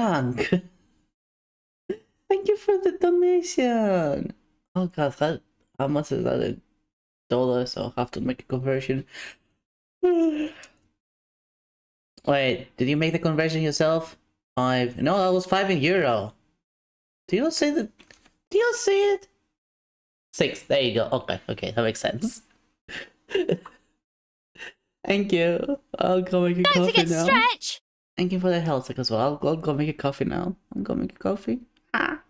Frank. Thank you for the donation. Oh god, how much is that in dollars? I'll have to make a conversion. Wait, did you make the conversion yourself? 5. No, that was 5 in euro. Do you not see the? Do you not see it? 6. There you go. Okay, that makes sense. Thank you. I'll go make a Don't coffee forget to now. stretch. Thank you for the health as well. I'll go make a coffee now. I'm gonna make a coffee. Ah.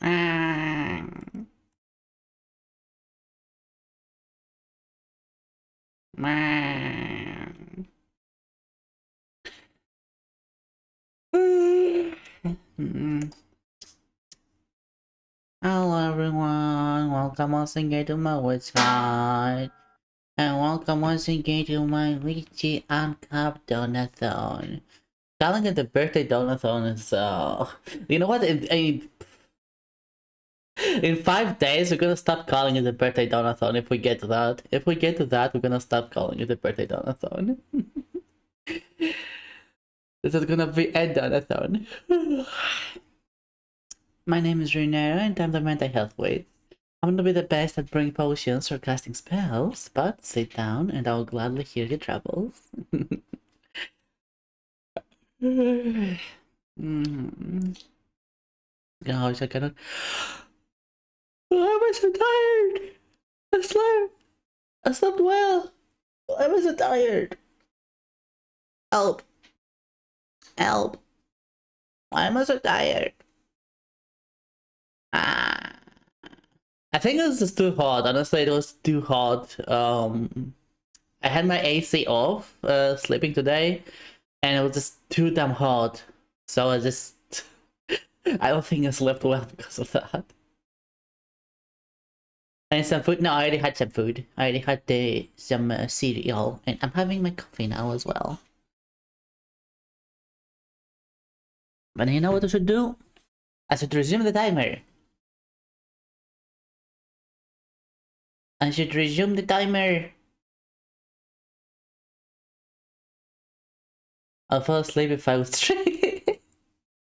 Ah. Ah. Mm. Hello everyone, welcome once again to my website, and welcome once again to my Witchy Uncapped Donathon. Calling it the birthday donathon is you know what? In 5 days, we're gonna stop calling it the birthday donathon. If we get to that, we're gonna stop calling it the birthday donathon. This is gonna be a donathon. My name is Renera, and I'm the mental health wait. I'm gonna be the best at bringing potions or casting spells, but sit down and I'll gladly hear your troubles. Gosh, I cannot. I'm so tired. I slept. I slept well. I'm so tired. Help. Help. Why am I so tired? Ah. I think it was just too hot. Honestly, it was too hot. I had my AC off, sleeping today, and it was just too damn hot. So I just, I don't think I slept well because of that. And some food. No, I already had some food. I already had some cereal, and I'm having my coffee now as well. But you know what I should do? I should resume the timer. I should resume the timer. I'll fall asleep if I was streaming.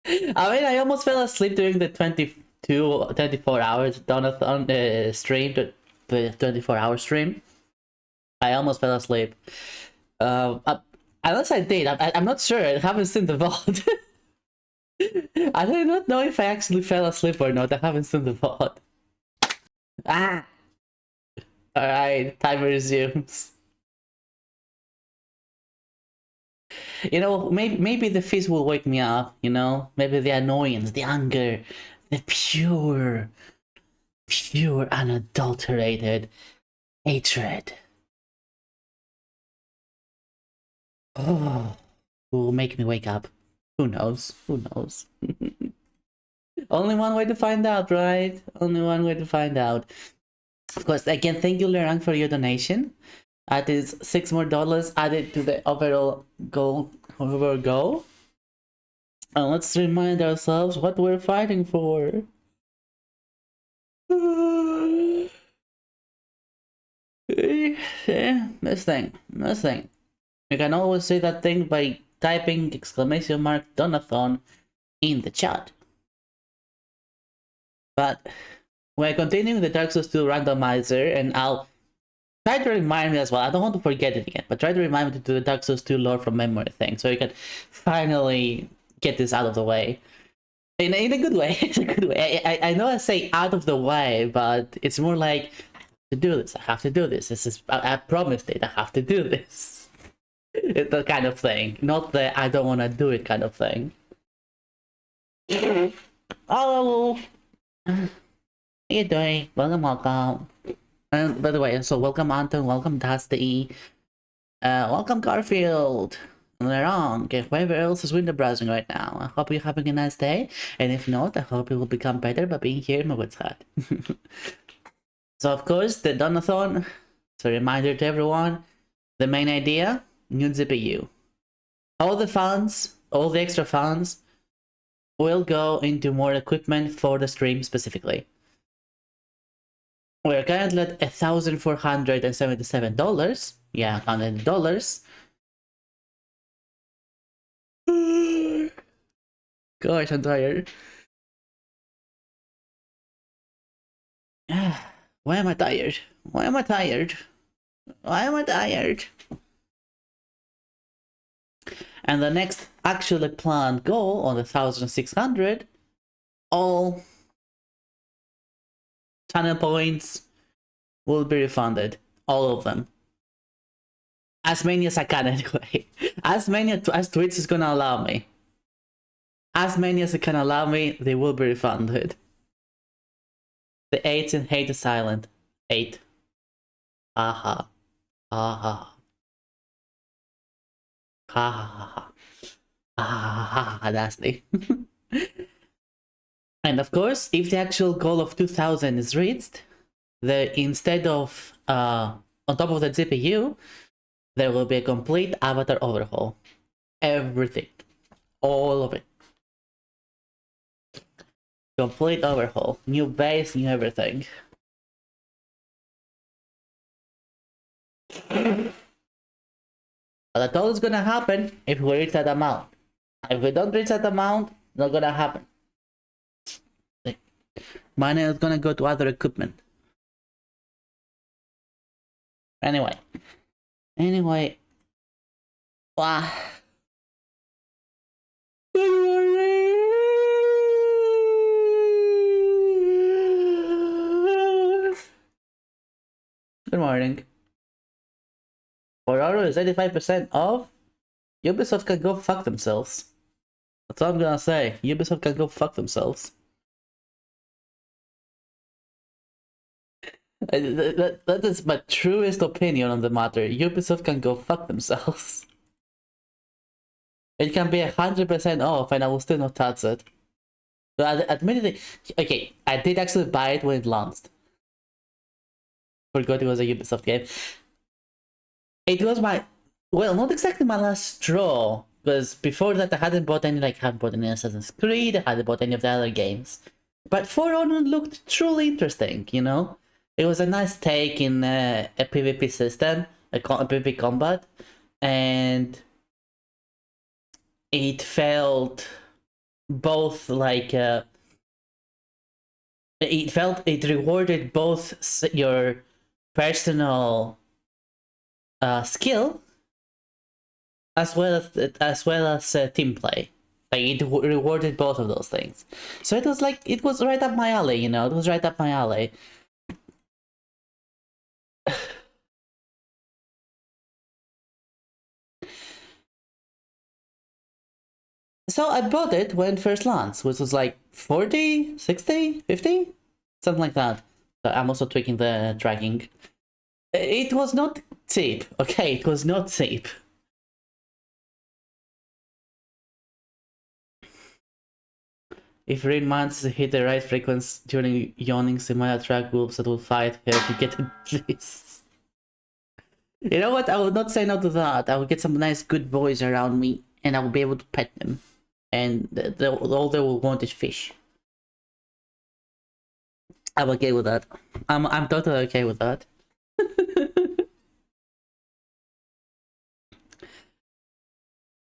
I mean, I almost fell asleep during the 24 hours donathon stream, the 24-hour stream. I almost fell asleep. Unless I did, I'm not sure. I haven't seen the VOD. I do not know if I actually fell asleep or not. I haven't seen the VOD. Ah! Alright, timer resumes. You know, maybe the fizz will wake me up, you know? Maybe the annoyance, the anger, the pure, unadulterated hatred. Oh, will make me wake up. Who knows? Who knows? Only one way to find out, right? Only one way to find out. Of course, again, thank you, Lerang, for your donation. That is $6 more added to the overall goal. And let's remind ourselves what we're fighting for. Yeah, this thing. You can always say that thing by typing !Donathon in the chat. But we're continuing the Dark Souls 2 randomizer, and I'll try to remind me as well. I don't want to forget it again, but try to remind me to do the Dark Souls 2 lore from memory thing, so you can finally get this out of the way. In a good way. In a good way. I know I say out of the way, but it's more like I have to do this. I have to do this. This is I promised it. I have to do this. It's the kind of thing, not the I don't want to do it kind of thing. Hello. How you doing? Welcome. And by the way, so welcome Anton, welcome Dusty, welcome Garfield. Wrong. Whoever else is window browsing right now. I hope you're having a nice day, and if not, I hope it will become better by being here in my woods hut. So of course, the Donathon, it's a reminder to everyone, the main idea, new GPU. All the funds, all the extra funds, will go into more equipment for the stream specifically. We're currently at $1,477. Yeah, $100. Gosh, I'm tired. Why am I tired? Why am I tired? Why am I tired? And the next actually planned goal on the 1,600, all channel points will be refunded. All of them. As many as I can anyway. As many as Twitch is gonna allow me. As many as it can allow me, they will be refunded. The 8 in hate is silent. 8. Aha. Aha. Ha ha ha ha. Ah, nasty. And of course, if the actual goal of 2000 is reached, instead of on top of the GPU, there will be a complete avatar overhaul. Everything. All of it. Complete overhaul. New base, new everything. But that's all is gonna happen if we reach that amount. If we don't reach that amount, not gonna happen. Money is gonna go to other equipment. Anyway. Wow. Good morning. For Oro is 85% off. Ubisoft can go fuck themselves. That's all I'm gonna say. Ubisoft can go fuck themselves. That is my truest opinion on the matter. Ubisoft can go fuck themselves. It can be 100% off and I will still not touch it. But admittedly, okay, I did actually buy it when it launched. Forgot it was a Ubisoft game. It was my, well, not exactly my last straw, because before that I hadn't bought any, Assassin's Creed, I hadn't bought any of the other games. But For Honor looked truly interesting, you know? It was a nice take in a PvP system, a PvP combat, and it felt both like it rewarded both your personal skill as well as team play. Like it rewarded both of those things. So it was right up my alley, you know. It was right up my alley. So I bought it when it first launched, which was like 40, 60, 50? Something like that. So I'm also tweaking the tracking. It was not cheap, okay? It was not cheap. If Rain manages to hit the right frequency during yawning, she might attract wolves that will fight her to get a bliss. You know what? I will not say no to that. I will get some nice good boys around me and I will be able to pet them. And all they will want is fish. I'm okay with that. I'm totally okay with that.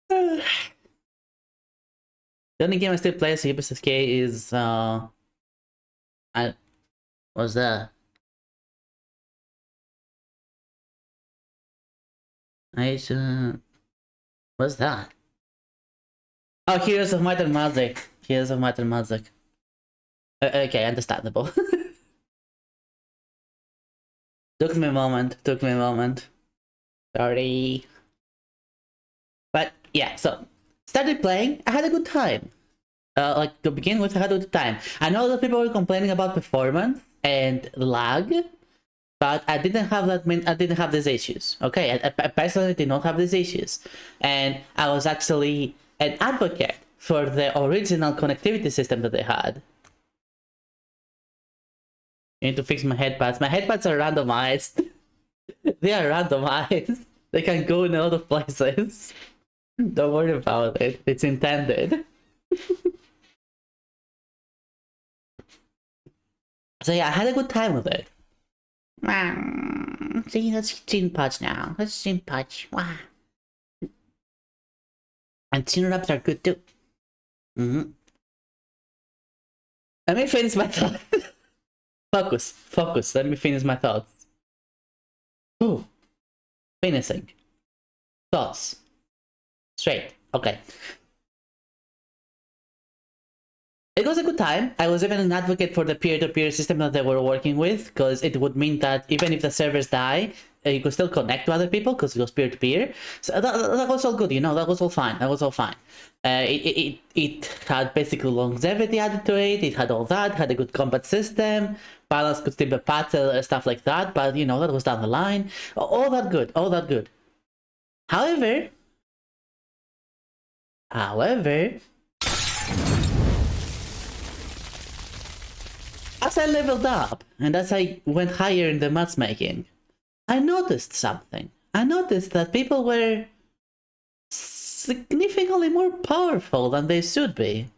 The only game I still play as Ubisoft K is what's that? What's that? Oh, Heroes of Might and Magic. Heroes of Might and Magic. Okay, understandable. Took me a moment. Sorry. But yeah, so started playing. I had a good time. Like to begin with, I had a good time. I know that people were complaining about performance and lag, but I didn't have that. I didn't have these issues. Okay, I personally did not have these issues, and I was actually an advocate for the original connectivity system that they had. I need to fix my headpads. My headpads are randomized. They are randomized. They can go in a lot of places. Don't worry about it. It's intended. So yeah, I had a good time with it. See, let's chin punch now. Let's chin punch. Wow. And chin ups are good too. Let me finish my thoughts. Focus. Let me finish my thoughts. Ooh. Finishing. Thoughts. Straight. Okay. It was a good time. I was even an advocate for the peer-to-peer system that they were working with, because it would mean that even if the servers die, you could still connect to other people because it was peer-to-peer. So that was all good, you know, that was all fine. It had basically longevity added to it, it had all that, had a good combat system, balance could still be better, stuff like that, but you know, that was down the line. All that good, all that good. However, as I leveled up and as I went higher in the matchmaking, I noticed something. I noticed that people were significantly more powerful than they should be.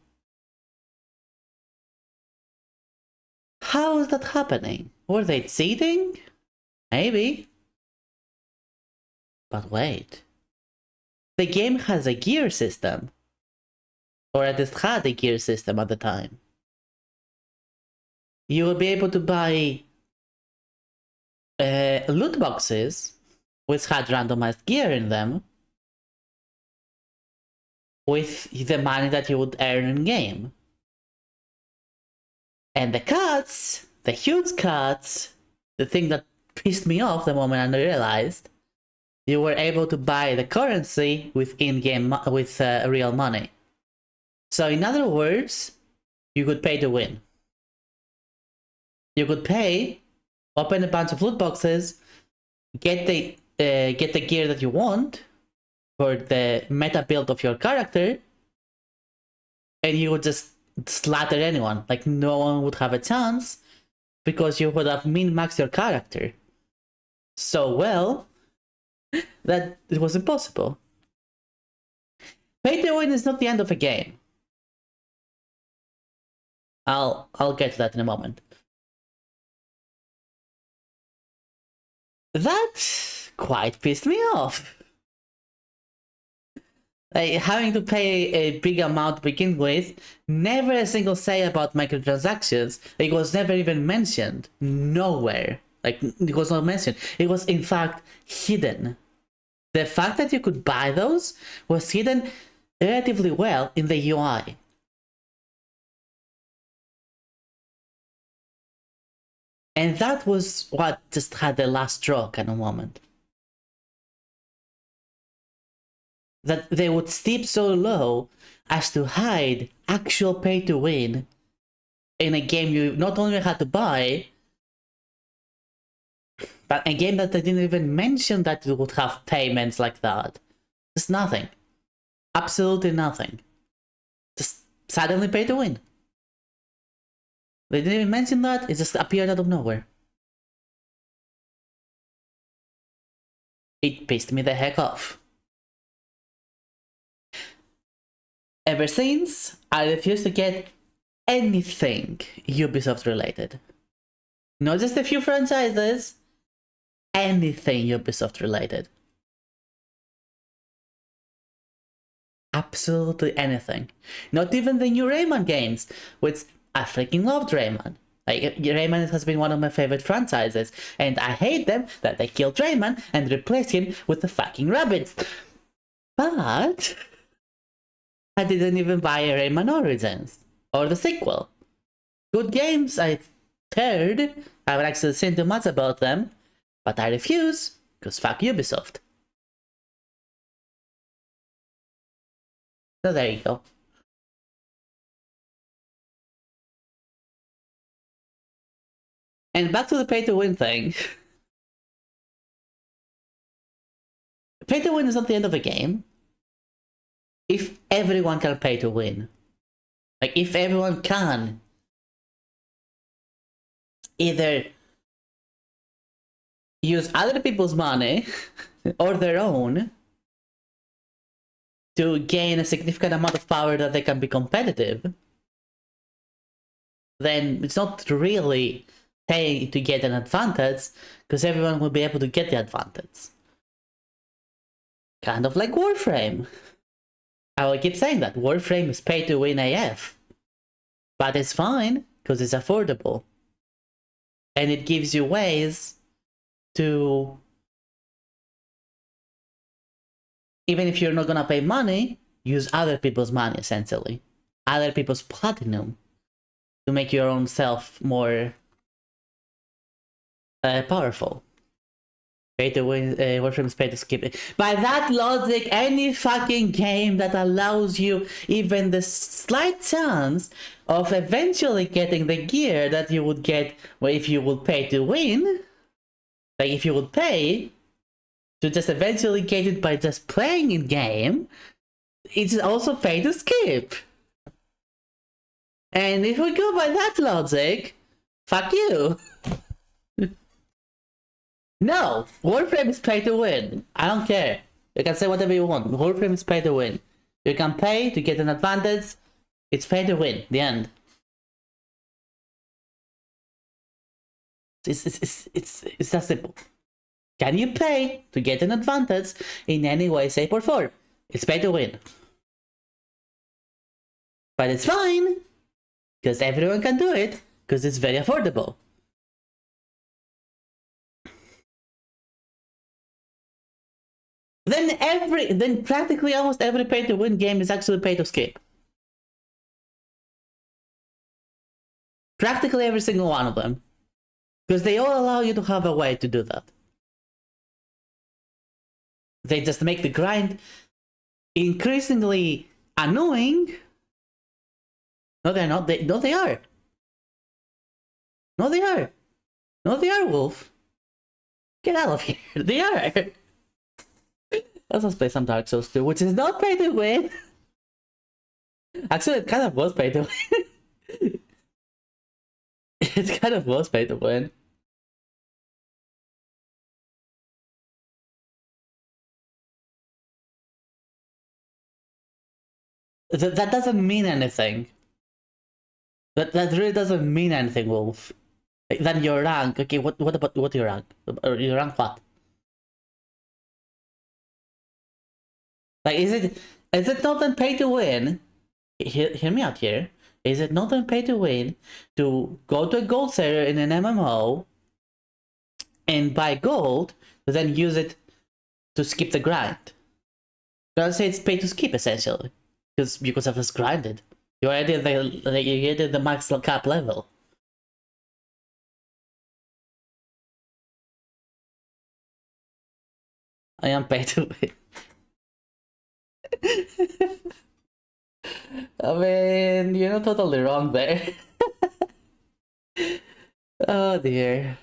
How is that happening? Were they cheating? Maybe. But wait. The game has a gear system. Or at least had a gear system at the time. You will be able to buy loot boxes which had randomized gear in them with the money that you would earn in game. And the cuts, the huge cuts, the thing that pissed me off the moment I realized, you were able to buy the currency with in-game with real money. So in other words, you could pay to win. You could pay, open a bunch of loot boxes, get the gear that you want for the meta build of your character, and you would just slaughter anyone. Like no one would have a chance because you would have min-maxed your character so well that it was impossible. Pay to win is not the end of a game. I'll get to that in a moment. That quite pissed me off. Like, having to pay a big amount to begin with, never a single say about microtransactions. It was never even mentioned. Nowhere. Like, it was not mentioned. It was, in fact, hidden. The fact that you could buy those was hidden relatively well in the UI. And that was what just had the last straw kind of moment. That they would steep so low as to hide actual pay to win in a game you not only had to buy, but a game that they didn't even mention that it would have payments like that. Just nothing. Absolutely nothing. Just suddenly pay to win. They didn't even mention that, it just appeared out of nowhere. It pissed me the heck off. Ever since, I refuse to get anything Ubisoft related. Not just a few franchises, anything Ubisoft related. Absolutely anything. Not even the new Rayman games, which I freaking loved Rayman. Like, Rayman has been one of my favorite franchises, and I hate them that they killed Rayman and replaced him with the fucking rabbits. But I didn't even buy a Rayman Origins or the sequel. Good games, I've heard. I haven't actually seen too much about them, but I refuse because fuck Ubisoft. So there you go. And back to the pay to win thing. Pay to win is not the end of a game. If everyone can pay to win. Like, if everyone can either use other people's money or their own to gain a significant amount of power that they can be competitive, then it's not really paying to get an advantage, because everyone will be able to get the advantage. Kind of like Warframe. I will keep saying that. Warframe is pay to win AF. But it's fine, because it's affordable. And it gives you ways to, even if you're not gonna pay money, use other people's money, essentially. Other people's platinum to make your own self more powerful. Pay to win, Warframe's pay to skip it. By that logic, any fucking game that allows you even the slight chance of eventually getting the gear that you would get if you would pay to win, like if you would pay to just eventually get it by just playing in game, it's also pay to skip. And if we go by that logic, fuck you. No, Warframe is pay to win. I don't care. You can say whatever you want. Warframe is pay to win. You can pay to get an advantage. It's pay to win. The end. It's that simple. Can you pay to get an advantage in any way, shape, or form? It's pay to win. But it's fine, because everyone can do it, because it's very affordable. Then practically almost every pay to win game is actually pay to skip. Practically every single one of them. Because they all allow you to have a way to do that. They just make the grind increasingly annoying. No, they're not. No, they are. No, they are. No, they are, Wolf. Get out of here. They are. Let's play some Dark Souls 2, which is not pay to win. Actually, it kind of was pay to win. It kind of was pay to win. That doesn't mean anything. That really doesn't mean anything, Wolf. Then your rank. Okay, what about your rank? Your rank what? Like, is it not then pay to win? Hear me out here. Is it not then pay to win to go to a gold server in an MMO and buy gold, but then use it to skip the grind? I'd say it's pay to skip essentially, because I've just grinded. You're already at the max cap level. I am pay to win. I mean, you're not totally wrong there. Oh dear.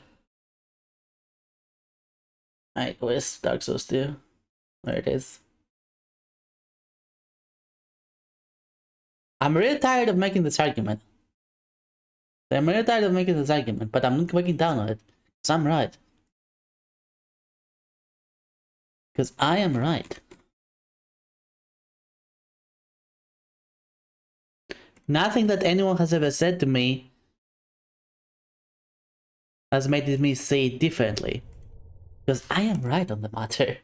Alright, where's Dark Souls 2? There it is. I'm really tired of making this argument. But I'm not working down on it. Because I'm right. Because I am right. Nothing that anyone has ever said to me has made me say it differently. Because I am right on the matter.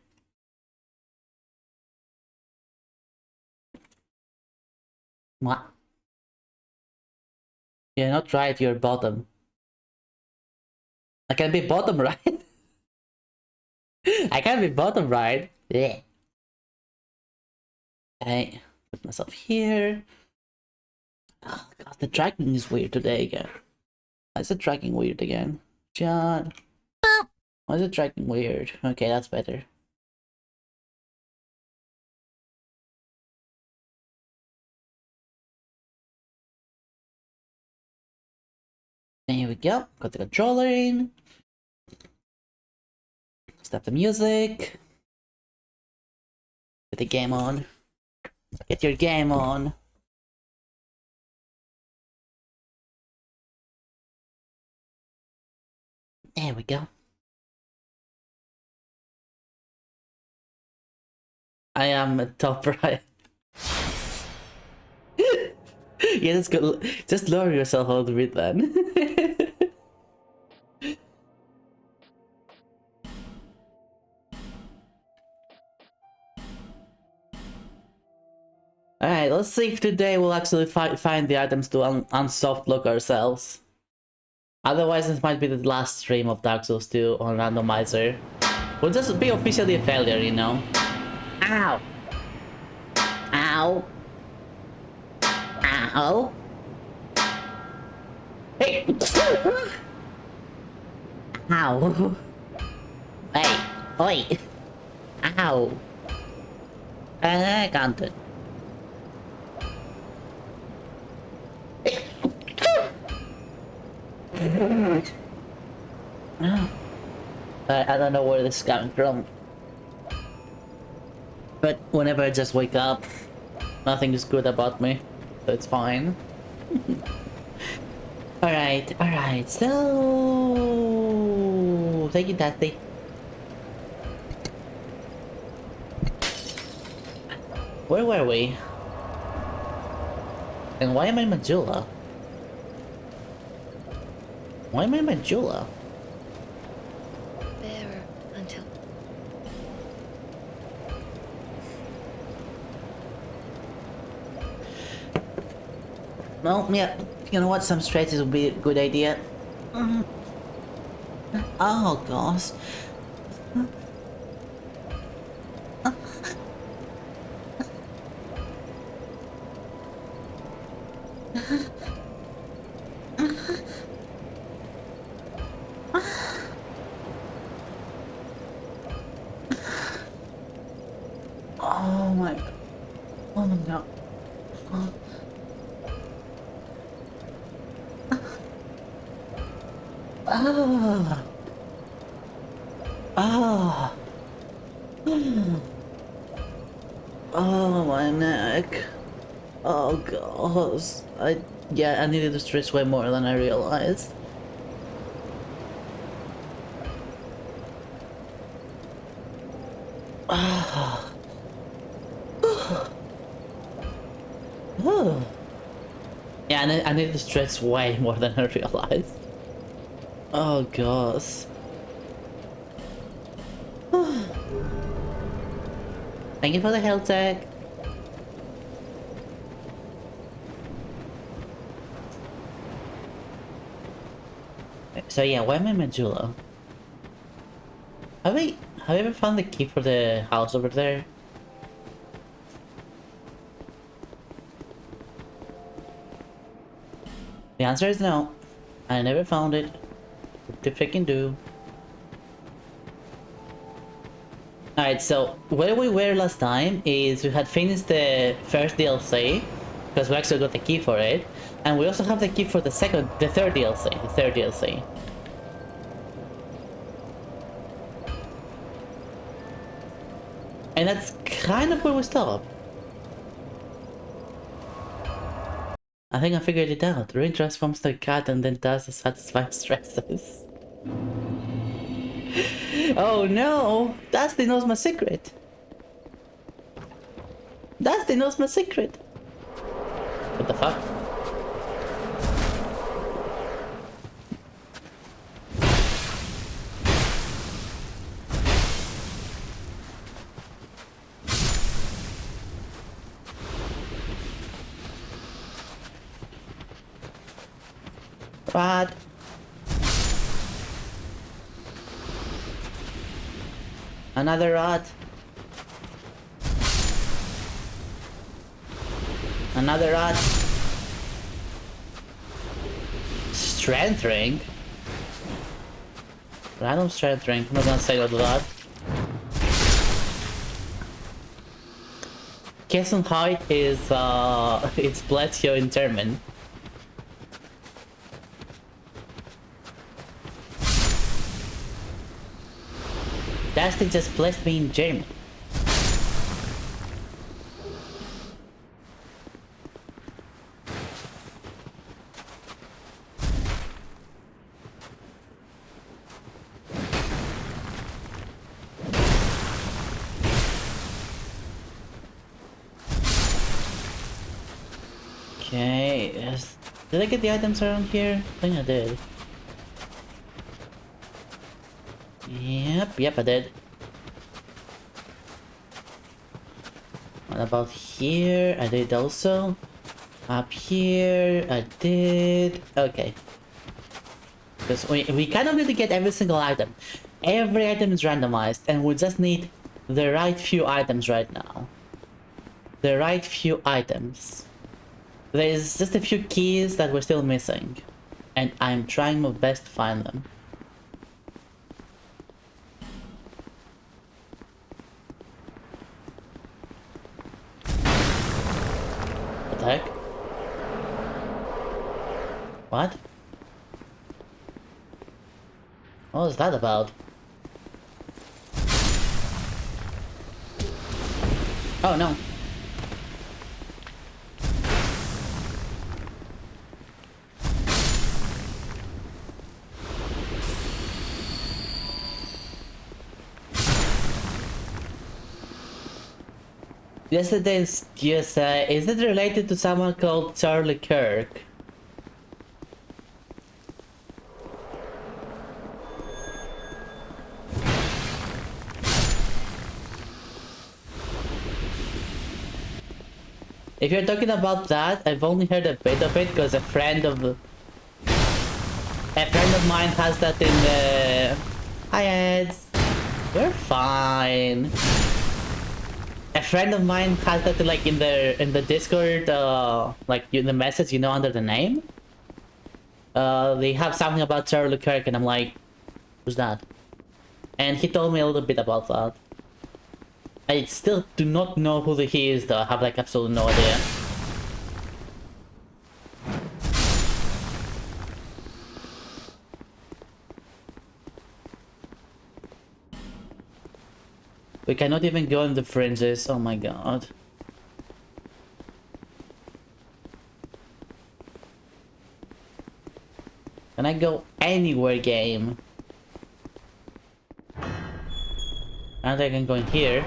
What? You're not right, you're bottom. I can be bottom right. I can be bottom right. Yeah. Okay, put myself here. Oh god, the tracking is weird today again. Why is the tracking weird again? John. Why is the tracking weird? Okay, that's better. There we go. Got the controller in. Stop the music. Get the game on. Get your game on. There we go. I am a top right. Yeah, that's good. Just lower yourself a little bit then. Alright, let's see if today we'll actually find the items to unsoftlock ourselves. Otherwise, this might be the last stream of Dark Souls 2 on Randomiser. We'll just be officially a failure, you know? Ow! Ow! Ow! Hey! Ow! Hey! Oi! Ow! I can't do it. I don't know where this is coming from. But whenever I just wake up, nothing is good about me. So it's fine. Alright, so... Thank you, Dusty. Where were we? And why am I Majula? Why am I Majula? Bearer until... Well, yeah, you know what? Some stretches would be a good idea. Oh, gosh. Oh my god. Oh no. Ah. Ah. Oh my neck. Oh gosh. Yeah, I needed to stretch way more than I realized. Ah. Oh. Yeah, I need to stretch way more than I realized. Oh gosh. Thank you for the health tag. So yeah, why am I Majula? Have you ever found the key for the house over there? The answer is no. I never found it. What to freaking do? Alright, so where we were last time is we had finished the first DLC, because we actually got the key for it, and we also have the key for the third DLC. And that's kind of where we stop. I think I figured it out. Rain transforms to a cat and then does the satisfying stresses. Oh no! Dusty knows my secret! Dusty knows my secret! What the fuck? What? Another rat. Another rat. Strength ring? Random strength ring. I'm not gonna say a lot. Kessenheit is it's Bletio in German. Dusty just blessed me in German. Okay, yes. Did I get the items around here? I think I did. Yep, I did. What about here? I did also. Up here, I did. Okay. Because we kind of need to get every single item. Every item is randomized, and we just need the right few items right now. The right few items. There's just a few keys that we're still missing, and I'm trying my best to find them. What? What was that about? Oh no. Yesterday's GSA, is it related to someone called Charlie Kirk? If you're talking about that, I've only heard a bit of it because a friend of mine has that in the... Hi Eds! You're fine. A friend of mine has that like in the Discord, like in the message, you know, under the name. They have something about Charlie Kirk, and I'm like, who's that? And he told me a little bit about that. I still do not know who he is though, I have like absolutely no idea. We cannot even go in the fringes, oh my god. Can I go anywhere, game? And I can go in here.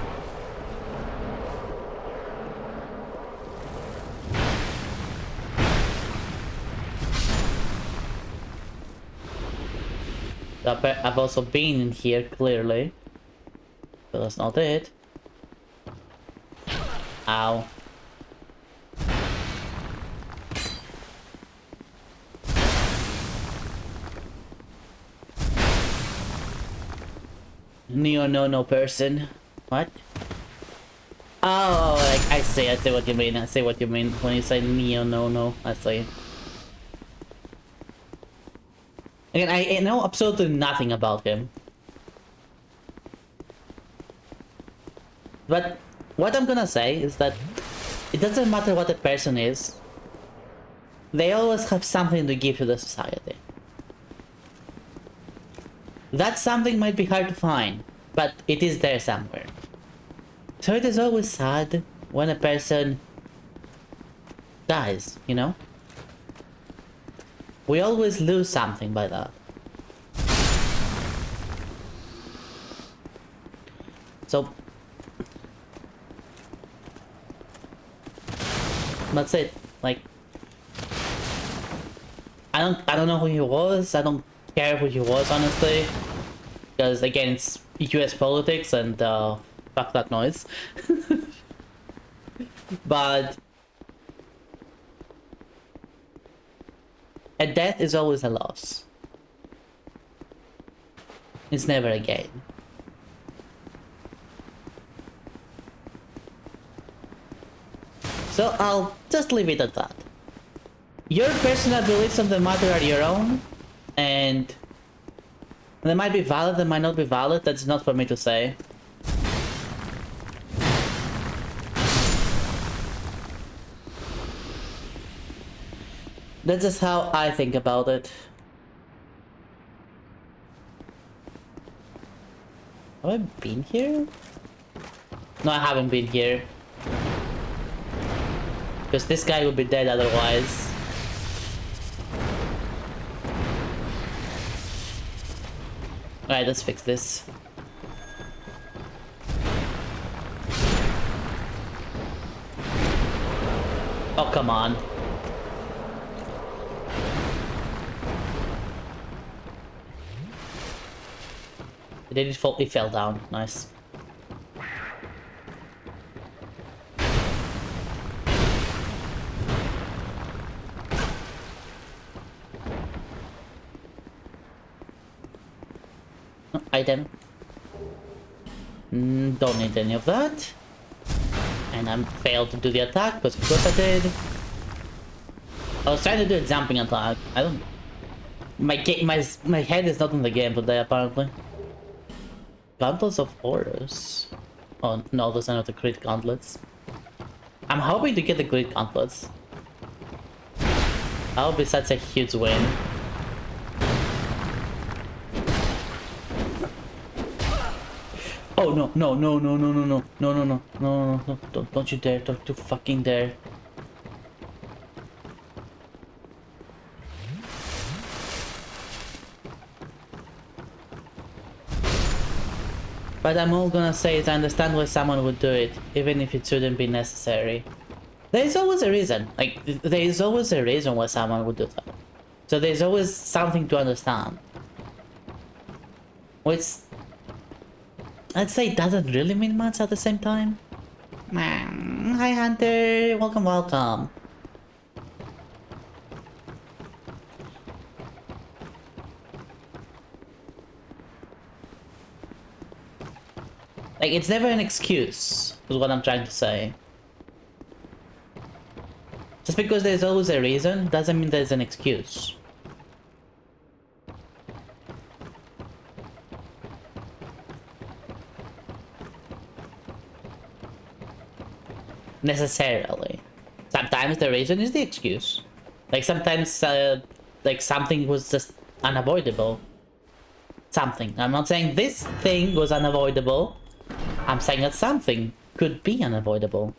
I've also been in here, clearly. But that's not it. Ow. No person. What? Oh, like, I see what you mean. I see what you mean when you say no. I see. Again, I know absolutely nothing about him. But what I'm gonna say is that it doesn't matter what a person is. They always have something to give to the society. That something might be hard to find, but it is there somewhere. So it is always sad when a person dies, you know? We always lose something by that. So that's it. Like, I don't know who he was. I don't care who he was, honestly, because again, it's US politics and fuck that noise. But a death is always a loss. It's never a gain. So I'll just leave it at that. Your personal beliefs on the matter are your own, and they might be valid, they might not be valid, that's not for me to say. That's just how I think about it. Have I been here? No, I haven't been here. Because this guy would be dead otherwise. Alright, let's fix this. Oh, come on. Did it fall? It fell down. Nice. Oh, item. Don't need any of that. And I failed to do the attack, because of course I did. I was trying to do a jumping attack. I don't... My head is not in the game today, apparently. Gauntlets of Horus. Oh, no, those are not the crit gauntlets. I'm hoping to get the crit gauntlets. That would be such a huge win. Oh no, no, no, no, no, no, no, no, no, no, no, no, no, don't you dare, don't you fucking dare. But I'm all gonna say is I understand why someone would do it, even if it shouldn't be necessary. There's always a reason. Like, there's always a reason why someone would do that. So there's always something to understand. Which, I'd say doesn't really mean much at the same time. Hi Hunter, welcome, welcome. Like, it's never an excuse, is what I'm trying to say. Just because there's always a reason, doesn't mean there's an excuse. Necessarily. Sometimes the reason is the excuse. Like, sometimes, like, something was just unavoidable. Something. I'm not saying this thing was unavoidable. I'm saying that something could be unavoidable.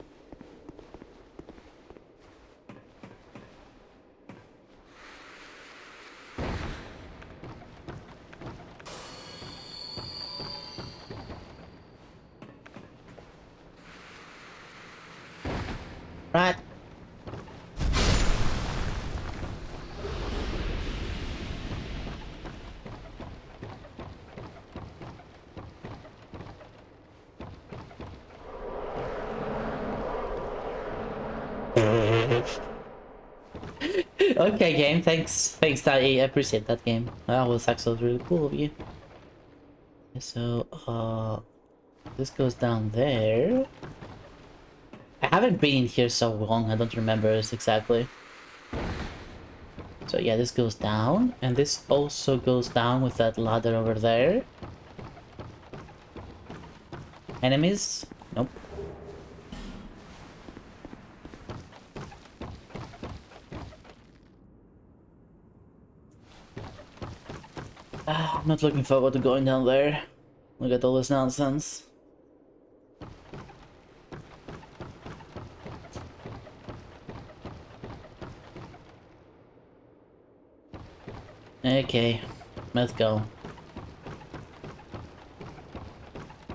Right. Okay, game. Thanks, I appreciate that game. That was actually really cool of you. So, this goes down there. I haven't been in here so long, I don't remember this exactly. So yeah, this goes down, and this also goes down with that ladder over there. Enemies? Nope. I'm not looking forward to going down there. Look at all this nonsense. Okay, let's go.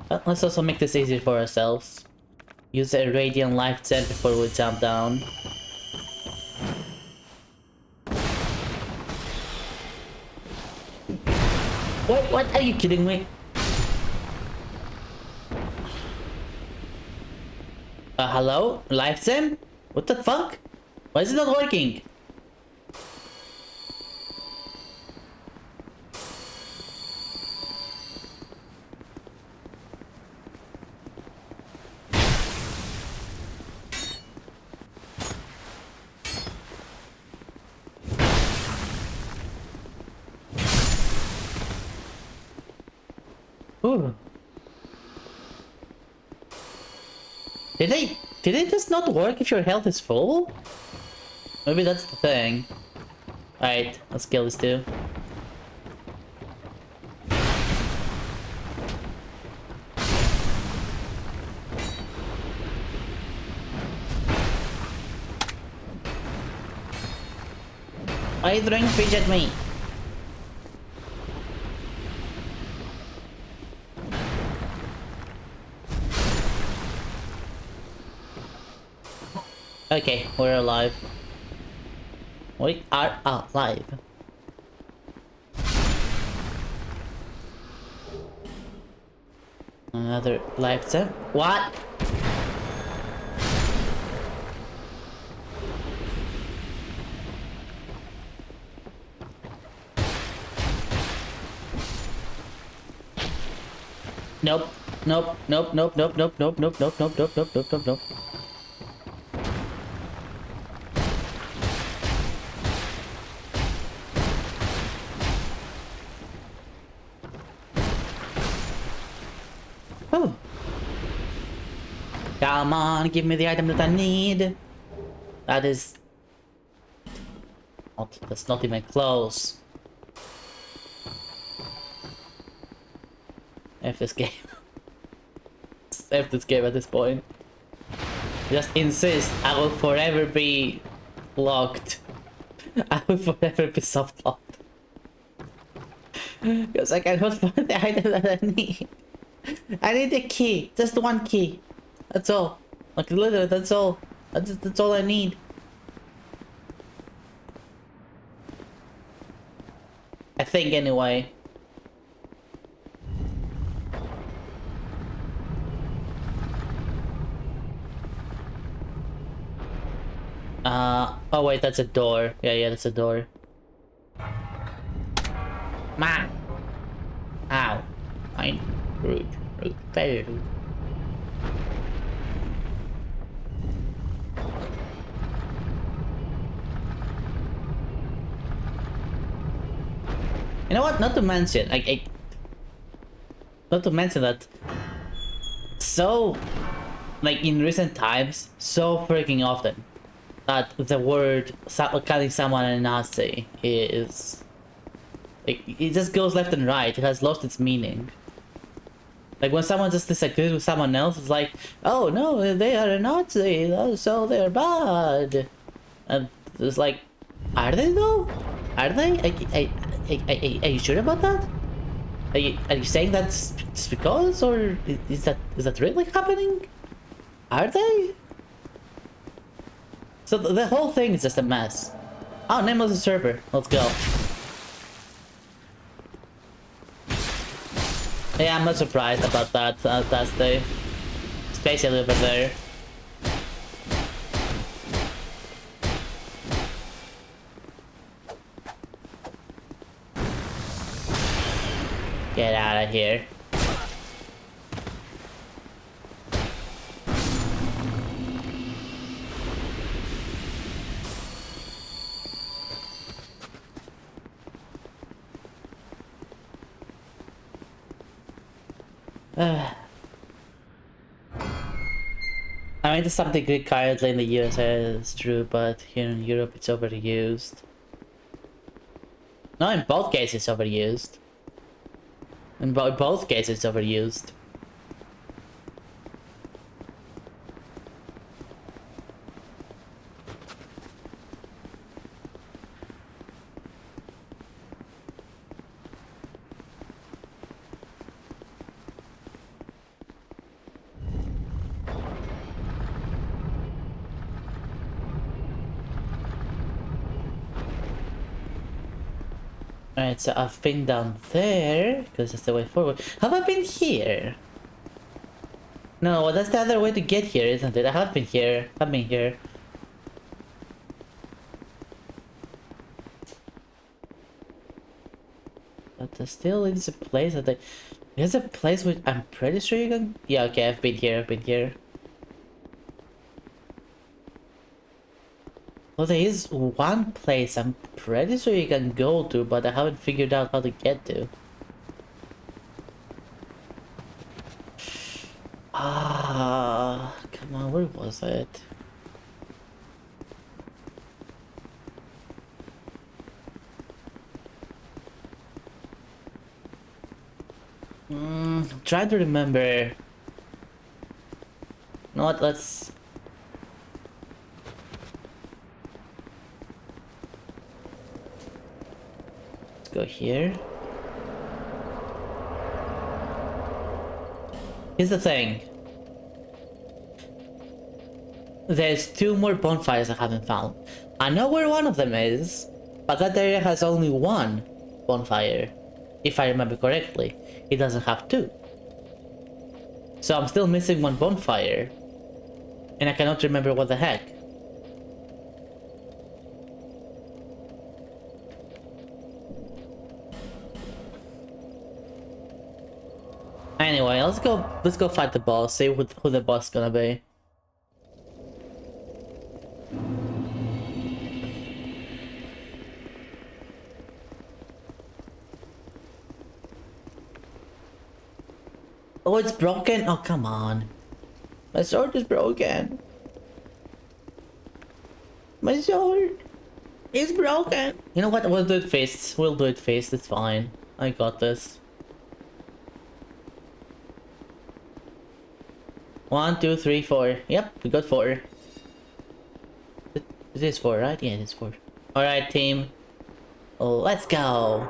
But let's also make this easier for ourselves. Use a radiant life gem before we jump down. What? Are you kidding me? Hello? Life gem? What the fuck? Why is it not working? Ooh. Did it just not work if your health is full? Maybe that's the thing. Alright, let's kill this dude. Why are you throwing fish at me? Okay, we're alive. We are alive. Another life gem. What? Nope. Nope. Nope. Nope. Nope. Nope. Nope. Nope. Nope. Nope. Nope. Nope. Nope. Nope. Nope. Oh. Come on, give me the item that I need. That is That's not even close. F this game. F this game at this point. Just insist I will forever be locked. I will forever be soft locked. Because I cannot find the item that I need. I need a key. Just one key. That's all. Like literally, that's all. That's all I need. I think anyway. Oh wait, that's a door. Yeah, that's a door. Man! Ow. I'm rude. Very rude. You know what? Not to mention, not to mention that. So, like in recent times, so freaking often, that the word calling someone a Nazi is like it just goes left and right. It has lost its meaning. Like when someone just disagrees with someone else, it's like, oh no, they are a Nazi, so they're bad. And it's like, are they though? Are they? Are you sure about that? Are you saying that just because, or is that really happening? Are they? So the whole thing is just a mess. Oh, name of the server. Let's go. Yeah, I'm not surprised about that. That's the especially over there. Get out of here. I mean, there's something good currently in the USA, it's true, but here in Europe it's overused. No, in both cases it's overused. In both cases it's overused. Alright, so I've been down there, because that's the way forward. Have I been here? No, that's the other way to get here, isn't it? I have been here. I've been here. But there still is a place that I... There's a place which I'm pretty sure you can... Yeah, okay, I've been here, Well, there is one place I'm pretty sure you can go to, but I haven't figured out how to get to. Ah, come on, where was it? I'm trying to remember. You know what, let's go here. Here's the thing. There's two more bonfires I haven't found. I know where one of them is, but that area has only one bonfire. If I remember correctly, it doesn't have two. So I'm still missing one bonfire. And I cannot remember what the heck. Anyway, let's go fight the boss, see who the boss is gonna be. Oh, it's broken? Oh, come on. My sword is broken. My sword. It's broken. You know what? We'll do it fists. We'll do it fists. It's fine. I got this. 1, 2, 3, 4. Yep, we got 4. It is 4, right? Yeah, it is 4. Alright, team. Let's go.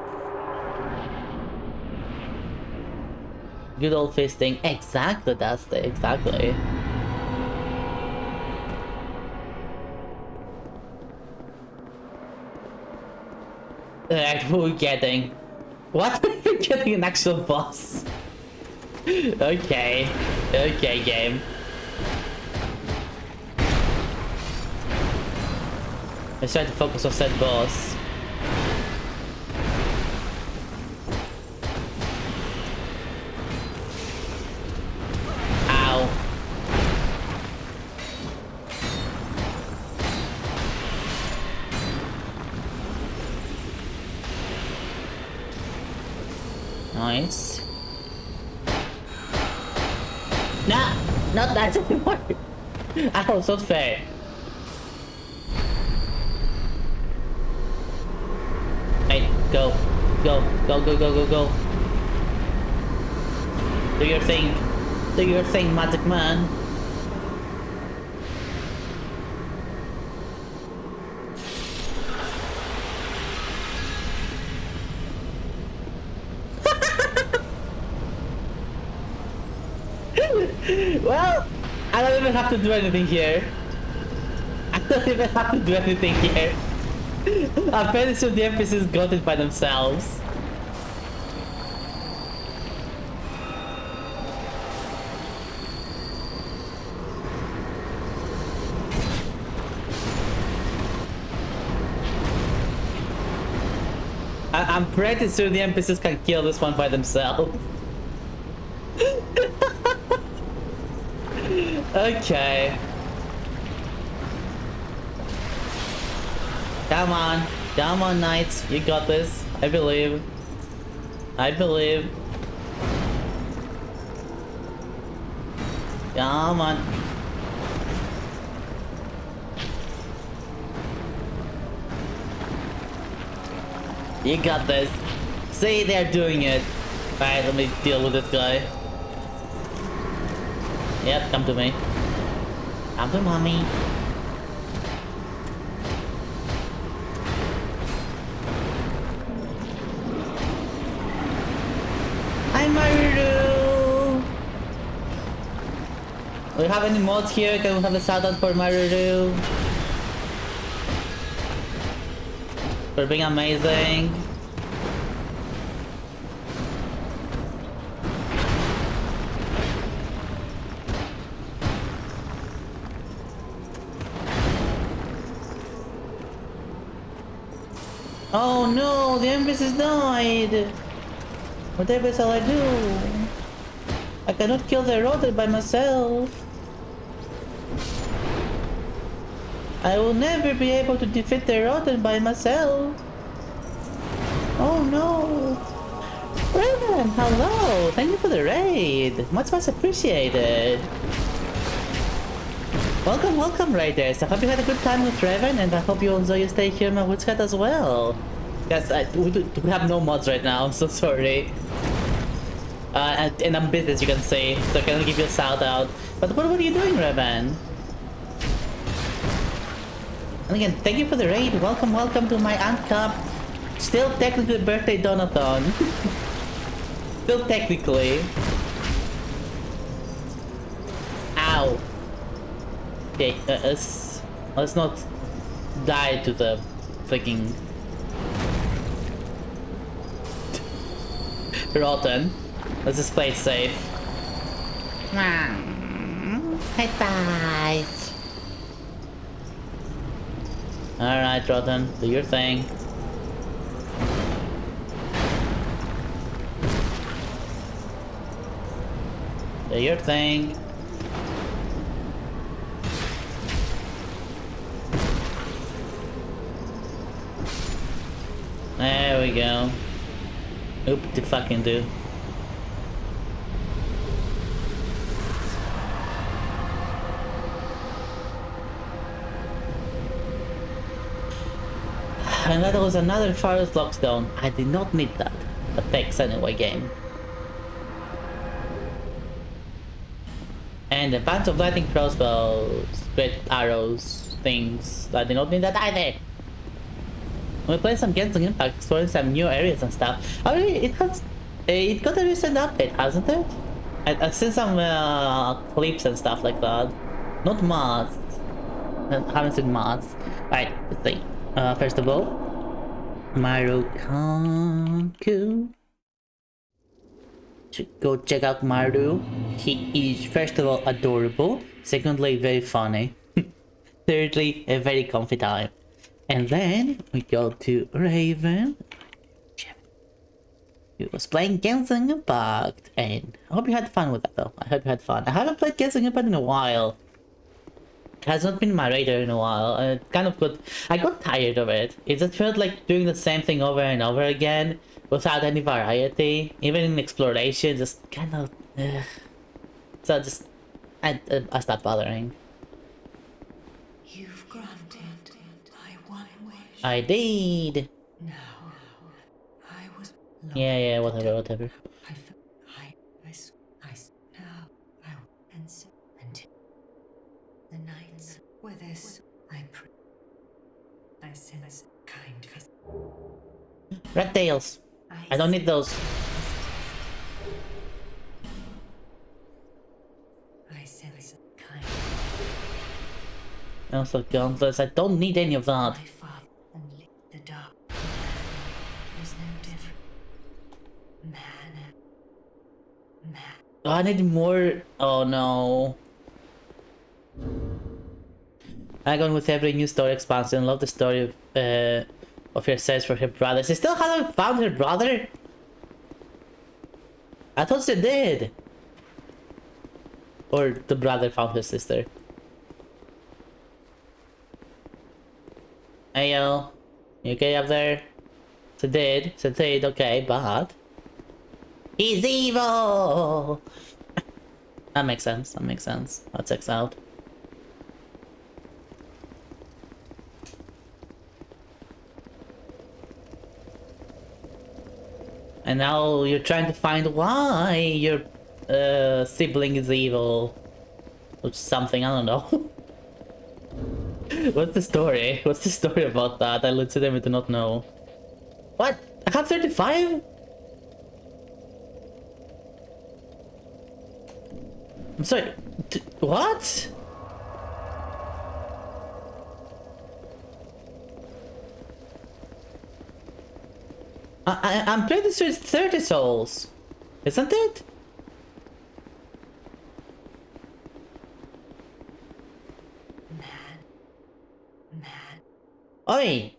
Good old fisting. Exactly, that's the exactly. Alright, who are we getting? What? We're getting an actual boss. Okay. Okay, game. Let's try to focus on said boss. Ow. Nice. Nah, not that anymore. Ow, it's not fair. Hey, go. Go, go, go, go, go, go. Do your thing. Do your thing, Magic Man. Well, I don't even have to do anything here. I don't even have to do anything here. I'm pretty sure the NPCs got it by themselves. I'm pretty sure the NPCs can kill this one by themselves. Okay. Come on, knights, you got this. I believe. I believe. Come on. You got this. See, they're doing it. Alright, let me deal with this guy. Yep, come to me. Come to mommy. Hi, Maruru! Do we have any mods here? Can we have a shout out for Maruru? For being amazing. Oh no, the Empress died! Whatever shall I do? I cannot kill the rotor by myself. I will never be able to defeat the rotor by myself. Oh no! Raven, hello! Thank you for the raid! Much appreciated! Welcome, welcome, Raiders! I hope you had a good time with Raven, and I hope you enjoy your stay here in my Witchcat as well. Yes, we have no mods right now, I'm so sorry. And I'm busy, as you can see, so I cannot give you a shout out. But what are you doing, Raven? And again, thank you for the raid. Welcome, welcome to my Uncapped. Still technically birthday donathon. Still technically. Ow. Okay, let's not die to the freaking rotten. Let's just play it safe. Bye. Alright, rotten, do your thing. Do your thing. There we go. Oop to fucking do. And that was another Forest Lockstone. I did not need that. But thanks anyway, game. And a bunch of lightning crossbows, great arrows, things. I did not need that either. We're playing some Genshin Impact, exploring some new areas and stuff. Oh, really? It got a recent update, hasn't it? I've seen some clips and stuff like that. Not mods. I haven't seen mods. Right, let's see. First of all, Maru-Kanku. Go check out Maru. He is, first of all, adorable. Secondly, very funny. Thirdly, a very comfy time. And then we go to Raven. He was playing Genshin Impact, and I hope you had fun with that though. I hope you had fun. I haven't played Genshin Impact in a while. It has not been in my radar in a while. It kind of I got tired of it. It just felt like doing the same thing over and over again without any variety. Even in exploration, just kind of. So I stopped bothering. You've granted my one wish. I did. Now, I was. Yeah, whatever. Now, and until the nights with this, I pray. I sense kind visit. Red tails. I don't need those. I sense kind. Also gauntlets. I don't need any of that. My father and the dark is no different. Man. Oh, I need more. Oh no. I'm going with every new story expansion. Love the story of her search for her brother. She still hasn't found her brother? I thought she did. Or the brother found his sister. Hey yo. You okay up there? She did, okay, but he's evil! That makes sense, That checks out. And now you're trying to find why your sibling is evil. Or something, I don't know. What's the story? What's the story about that? I legitimately do not know. What? I have 35? I'm sorry. What? I'm pretty sure it's 30 souls. Isn't it? Man. Oi!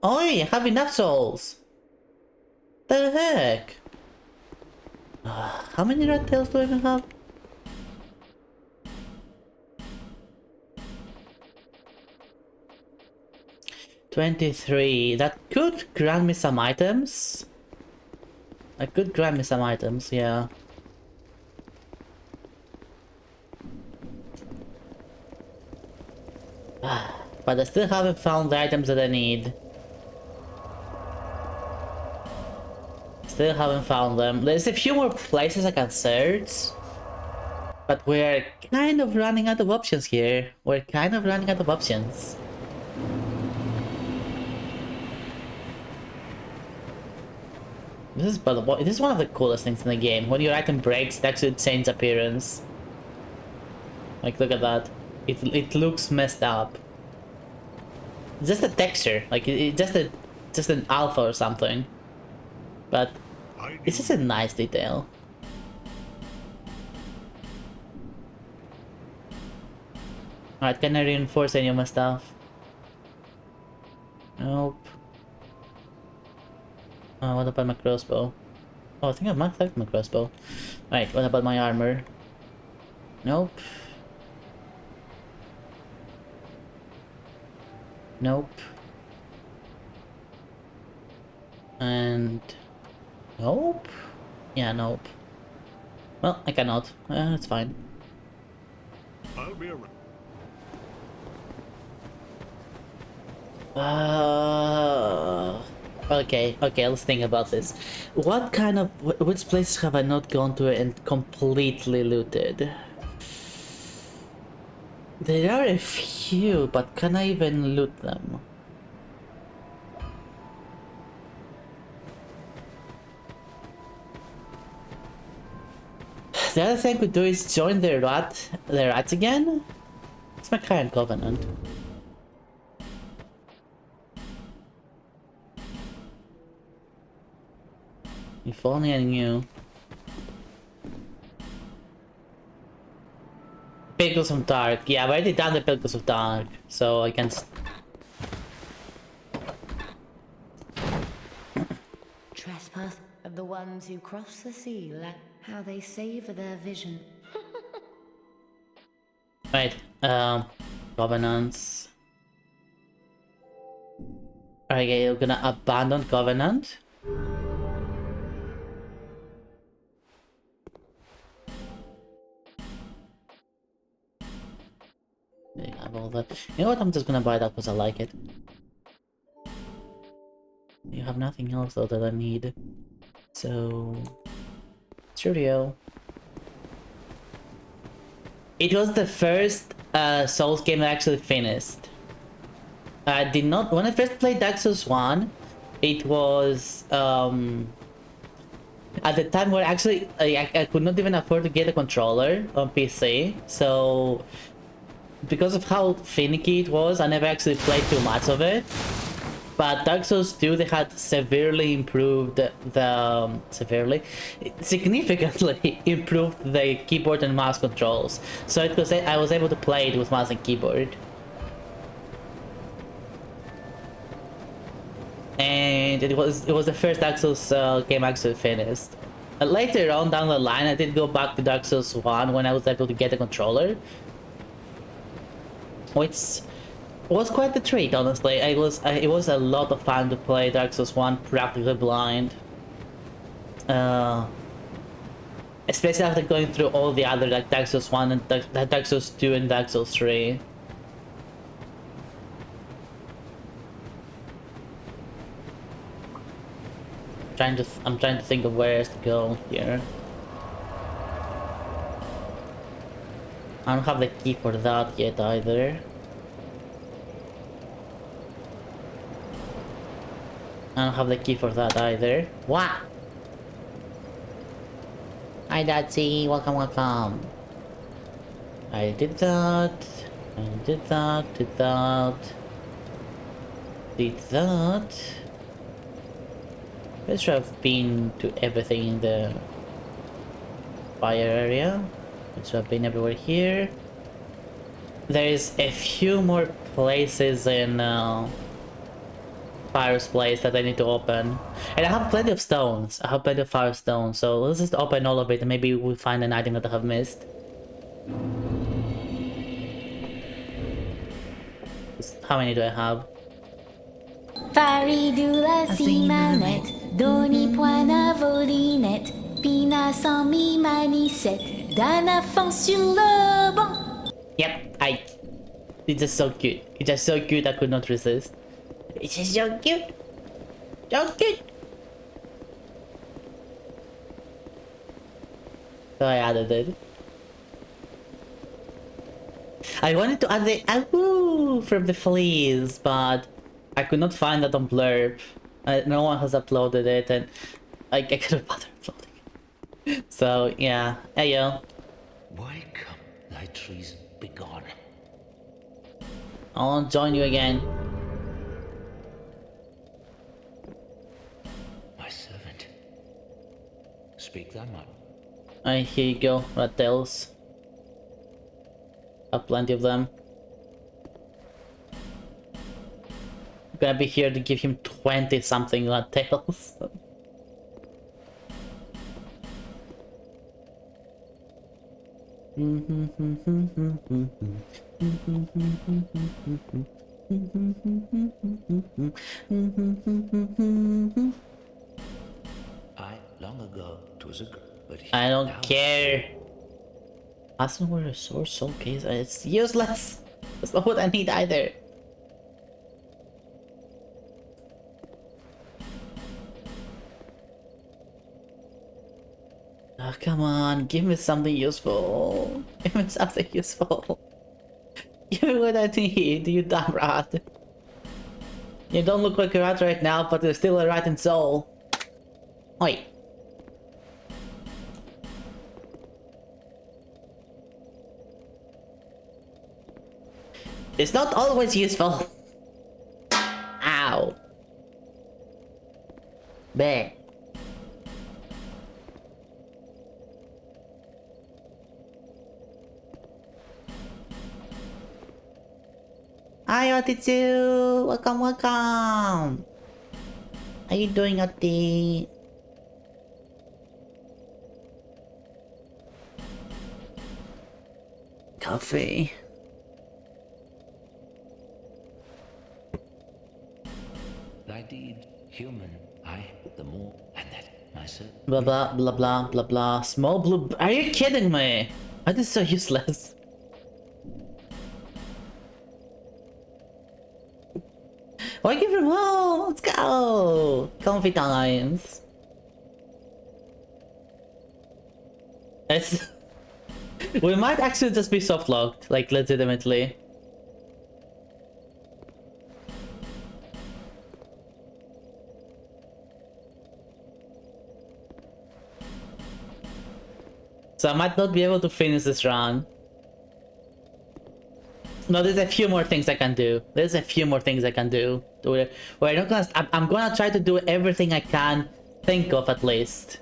Oi, I have enough souls. The heck? How many red tails do I even have? $23. That could grant me some items. Yeah. But I still haven't found the items that I need. Still haven't found them. There's a few more places I can search. But we're kind of running out of options here. This is one of the coolest things in the game. When your item breaks, it actually changes appearance. Like, look at that. It looks messed up. It's just a texture, like just an alpha or something. But it's just a nice detail. Alright, can I reinforce any of my stuff? Nope. Oh, what about my crossbow? Oh, I think I maxed out my crossbow. Alright, what about my armor? Nope. Nope. And... nope? Yeah, nope. Well, I cannot. It's fine. I'll be around. Okay, let's think about this. What kind of... which places have I not gone to and completely looted? There are a few, but can I even loot them? The other thing we do is join the rats again? It's my current covenant. If only I knew. Pickles of Dark. Yeah, I've already done the Pickles of Dark, so I can... Trespass of the ones who cross the sea, like how they savor their vision. Right, Covenants. Okay, you're gonna abandon Covenant. They have all that. You know what? I'm just gonna buy that because I like it. You have nothing else though that I need. So... Studio. It was the first Souls game I actually finished. I did not... when I first played Dark Souls 1, it was... at the time where actually I could not even afford to get a controller on PC, so because of how finicky it was, I never actually played too much of it. But Dark Souls 2, they had severely improved significantly improved the keyboard and mouse controls. So it was, I was able to play it with mouse and keyboard. And it was the first Dark Souls game I actually finished. Later on down the line, I did go back to Dark Souls 1 when I was able to get a controller, which was quite the treat, honestly. It was a lot of fun to play Dark Souls 1 practically blind. Especially after going through all the other like Dark Souls 1 and Dark Souls 2 and Dark Souls 3. I'm trying to think of where else to go here. I don't have the key for that yet either. I don't have the key for that either. What? Hi Datsy, welcome, welcome. I did that. I did that, did that. Did that. I should have been to everything in the fire area. It should have been everywhere here. There is a few more places in Fire's place that I need to open. And I have plenty of stones. I have plenty of fire stones, so let's just open all of it and maybe we'll find an item that I have missed. How many do I have? Faridula simanet, doni poina volinet, pina sans mi manisette, dana fond sur le banc. Yep, it's just so cute. It's just so cute I could not resist. It's just so cute. So cute. So I added it. I wanted to add the ahoo from the fleas, but I could not find that on Blurb. No one has uploaded it, and I couldn't bother uploading it. So yeah, hey yo. Why come thy trees be gone? I'll join you again. My servant. Speak thy mind. Alright, here you go, rat tails. Have plenty of them. I'm gonna be here to give him 20 something rat tails. I long ago was a girl, but I don't now care. Asking where a source showcase, it's useless. That's not what I need either. Oh, come on, give me something useful. Give me something useful. Give me what I need, you dumb rat. You don't look like a rat right now, but you're still a rat in soul. Oi. It's not always useful. Ow. Bleh. Hi, Otitsu! Welcome, welcome! How you doing, Oti? Coffee. Thy deed, human, I, the more, and that myself. Blah blah blah blah blah blah. Small blue. Are you kidding me? That is so useless. Working from home. Let's go. Comfy times. It's. We might actually just be soft locked, like legitimately. So I might not be able to finish this run. No, there's a few more things I can do. There's a few more things I can do. Where I'm not gonna. I'm gonna try to do everything I can think of at least.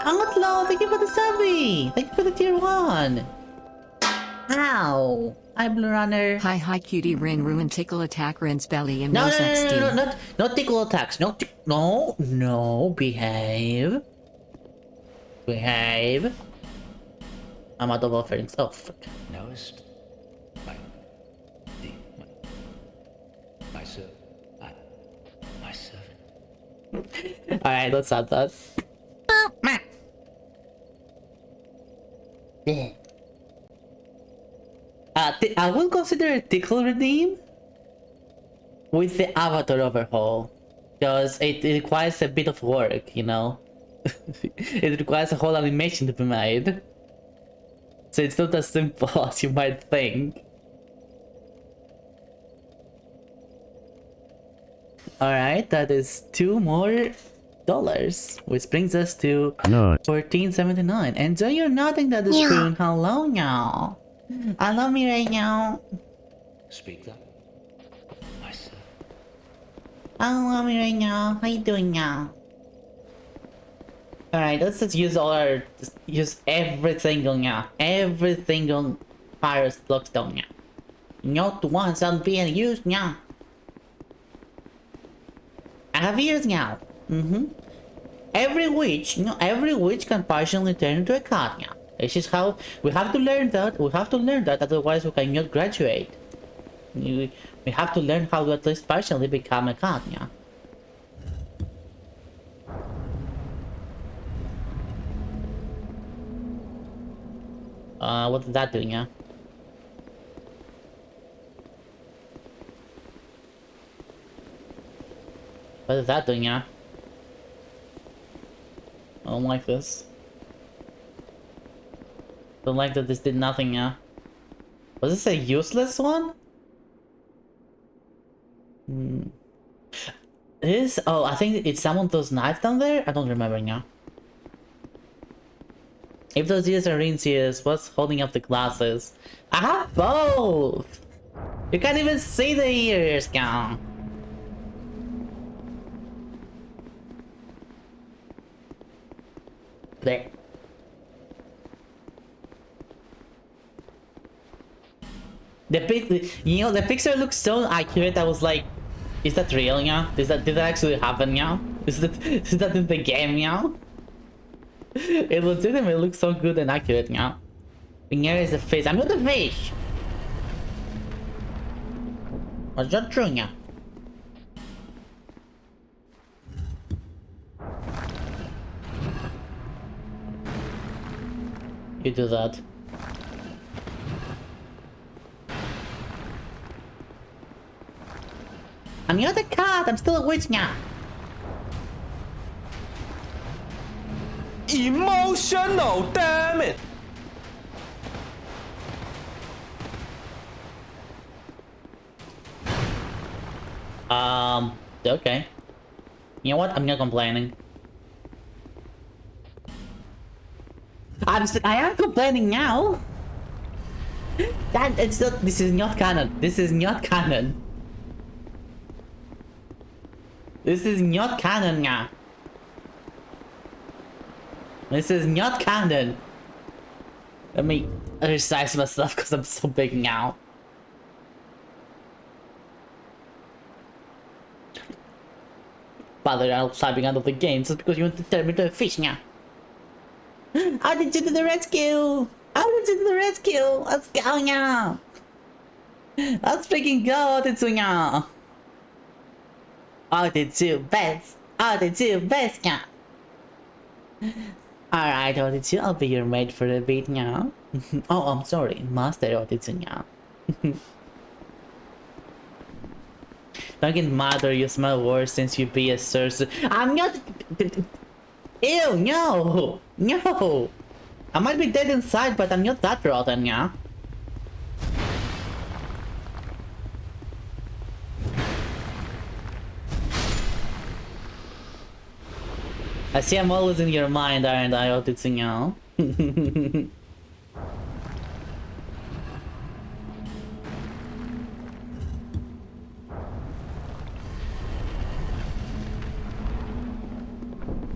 Outlaw, thank you for the subby. Thank you for the tier 1. Ow. Hi, Blue Runner. Hi cutie Rin ruin tickle attack Rin's belly and No, Rose no, no, XD. no, no, not tickle attacks. No, no, behave. Behave. I'm out of offerings. Oh, fuck. Knowest my servant. My servant. Alright, let's add that. I will consider a tickle redeem with the avatar overhaul, because it requires a bit of work, you know? It requires a whole animation to be made. So it's not as simple as you might think. Alright, that is $2 more, which brings us to $14.79. Enjoy your nothing that is spoon. Hello, y'all. I love me right now. Speak thou, my servant. I love me right now. How you doing now? Alright, let's just use use every single fire blockstone now. Not once I'm being used now. I have ears now. Every witch can partially turn into a cat now. This is how we have to learn that. Otherwise we cannot graduate. We have to learn how to at least partially become a cat now. What did that do, yeah? What is that doing, yeah? I don't like this. Don't like that this did nothing, yeah? Was this a useless one? This? Oh, I think it summoned those knights down there? I don't remember now. If those ears are Rin's ears, what's holding up the glasses? I have both! You can't even see the ears, now. There. The picture looks so accurate. I was like, is that real, yeah? Did that actually happen, yeah? Is that in the game, yeah? It legitimately looks so good and accurate, yeah. Here is the fish. I'm not a fish. Was that true, yeah? You do that. I'm not a cat. I'm still a witch now. Emotional, damn it! Okay. You know what? I'm not complaining. I am complaining now. That it's not. This is not canon. This is not canon. This is not canon now. This is not canon. Let me resize myself because I'm so big now. Father, I'm typing out of the game just because you want to turn me to a fish now. How did you do the rescue? How did you do the rescue? Let's go now. Let's freaking go, Tetsuya. Oh, did you best? Oh, did you best now? Alright, Otitsu, I'll be your maid for a bit now. Oh, I'm sorry, Master Otitsu now. Don't get mad or you smell worse since you be a sorcerer. I'm not. Ew, no! No! I might be dead inside, but I'm not that rotten, yeah? I see I'm always in your mind, aren't I, Otitsunya?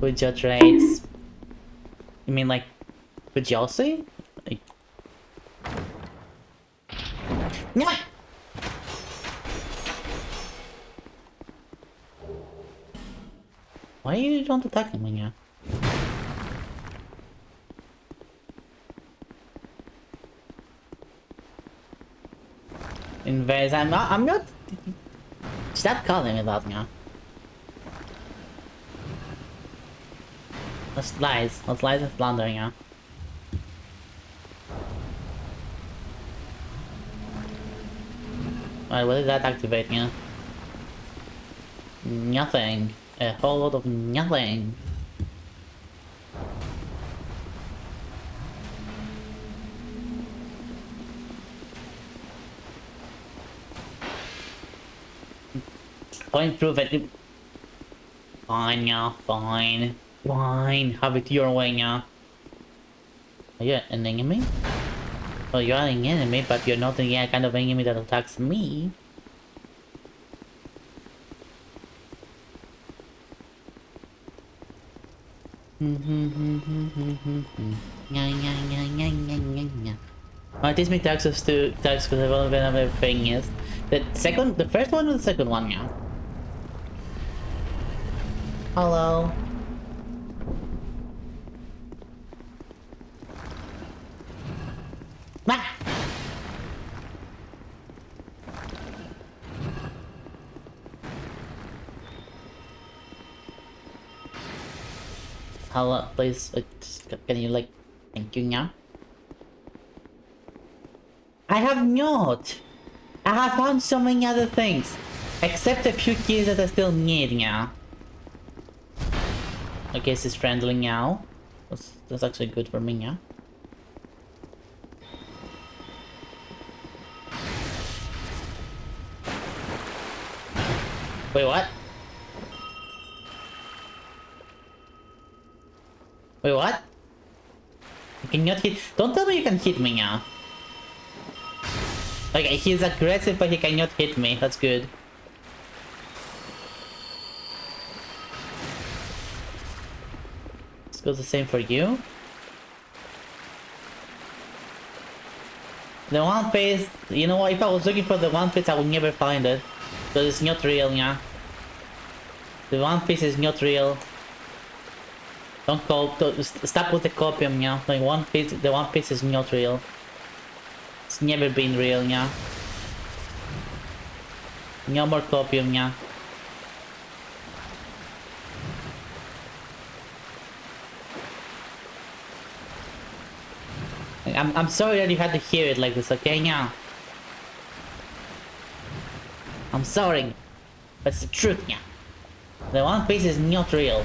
With your traits. You mean like with Yossi? Like... No! Why you don't attack me, yeah? Invade, I'm not... Stop calling me that, yeah? That's lies and slander, yeah? Alright, what did that activate, yeah? Nothing. A whole lot of nothing. Point prove it. Fine, yeah, fine. Fine, have it your way, yeah. Are you an enemy? Well, you're an enemy, but you're not the kind of enemy that attacks me. Teach me taxes to tax because I've only been on everything is the first one or the second one, yeah. Hello. Ah! Hello, please, can you like, thank you now? I have not! I have found so many other things, except a few keys that I still need now. I guess it's friendly now. That's actually good for me now. Wait, what? Wait, what? You cannot hit. Don't tell me you can hit me now. Okay, he's aggressive, but he cannot hit me. That's good. Let's go the same for you. The One Piece, you know what? If I was looking for the One Piece, I would never find it. Because it's not real, yeah. The One Piece is not real. Stop with the copium, yeah. Like the One Piece is not real. It's never been real, yeah. No more copium, yeah. I'm sorry that you had to hear it like this, okay, yeah. I'm sorry, but it's the truth, yeah. The One Piece is not real.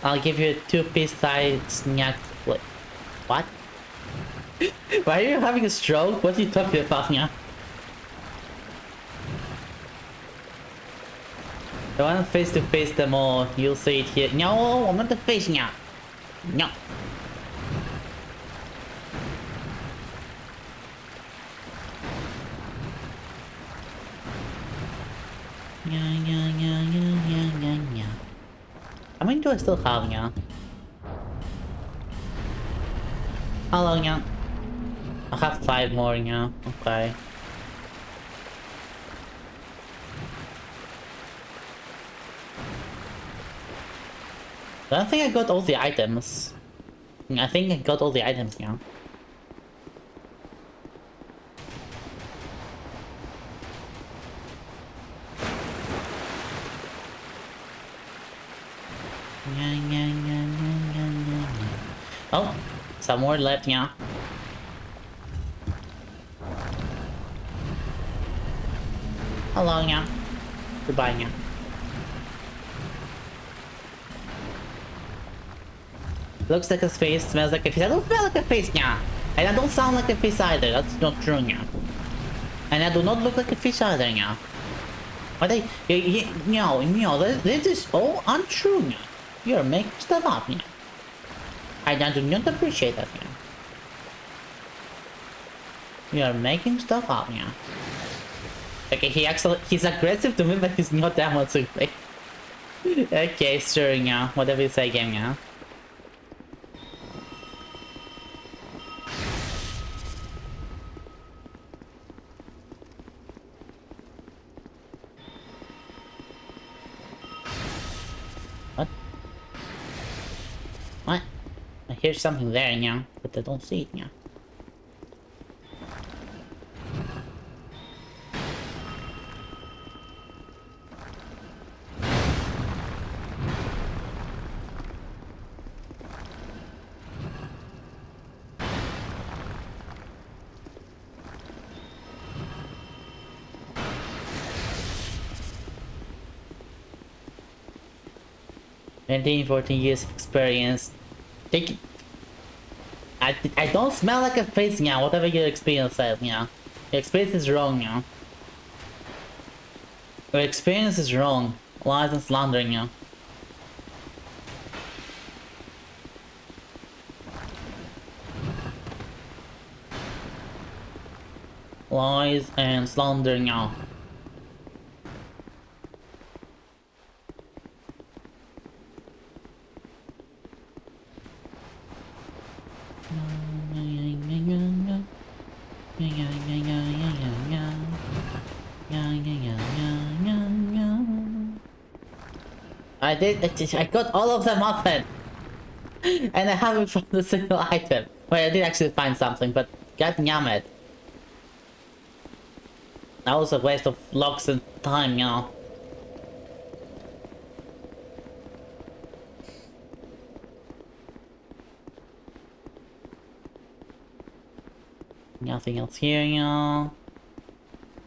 I'll give you a 2-piece side snack. Wait, what? Why are you having a stroke? What are you talking about, Nya? I want face to face them all. You'll see it here. No, I'm not the face, Nya. No. How many do I still have, Nya? How long, Nya? I have 5 more, Nya. Okay. I don't think I got all the items. I think I got all the items now. Oh, some more left now. Hello now. Goodbye now. Looks like a face, smells like a face. I don't smell like a face now. And I don't sound like a fish either. That's not true now. And I do not look like a fish either now. But no, this is all untrue now. You're making stuff up now. I do not appreciate that now. You're making stuff up now. Okay, he's aggressive to me, but he's not that much to me. Okay, sure now. Whatever you say, game now. What? I hear something there now, but I don't see it now. Maintain 14 years of experience. Take it. I don't smell like a face now, whatever your experience says, now. Your experience is wrong now. Your experience is wrong. Lies and slander now. Lies and slander now. I got all of them open! And I haven't found a single item. Wait, I did actually find something, but god damn it. That was a waste of locks and time, you know. Nothing else here, you know.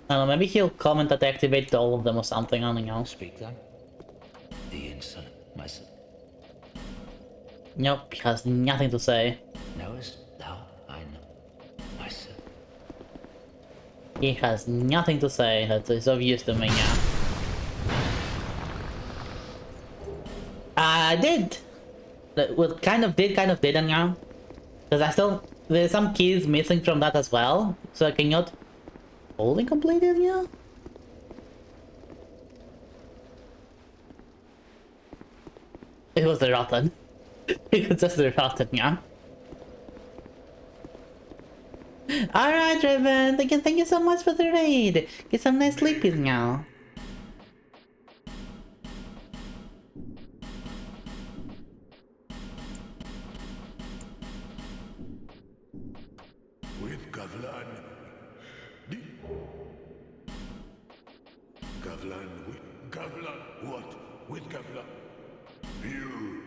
I don't know, maybe he'll comment that I activated all of them or something, I don't know. Speak then. The insolent myself. Nope, he has nothing to say. Knowest thou I know myself? He has nothing to say, that is of use to me now. I did! Well, kind of didn't now. Because I still... There's some keys missing from that as well, so I cannot fully complete it, yeah? It was the rotten. It was just the rotten, yeah? Alright, Raven, thank you so much for the raid. Get some nice sleepies now. With Gavlan. Gavlan, with Gavlan. What? With Gavlan. You.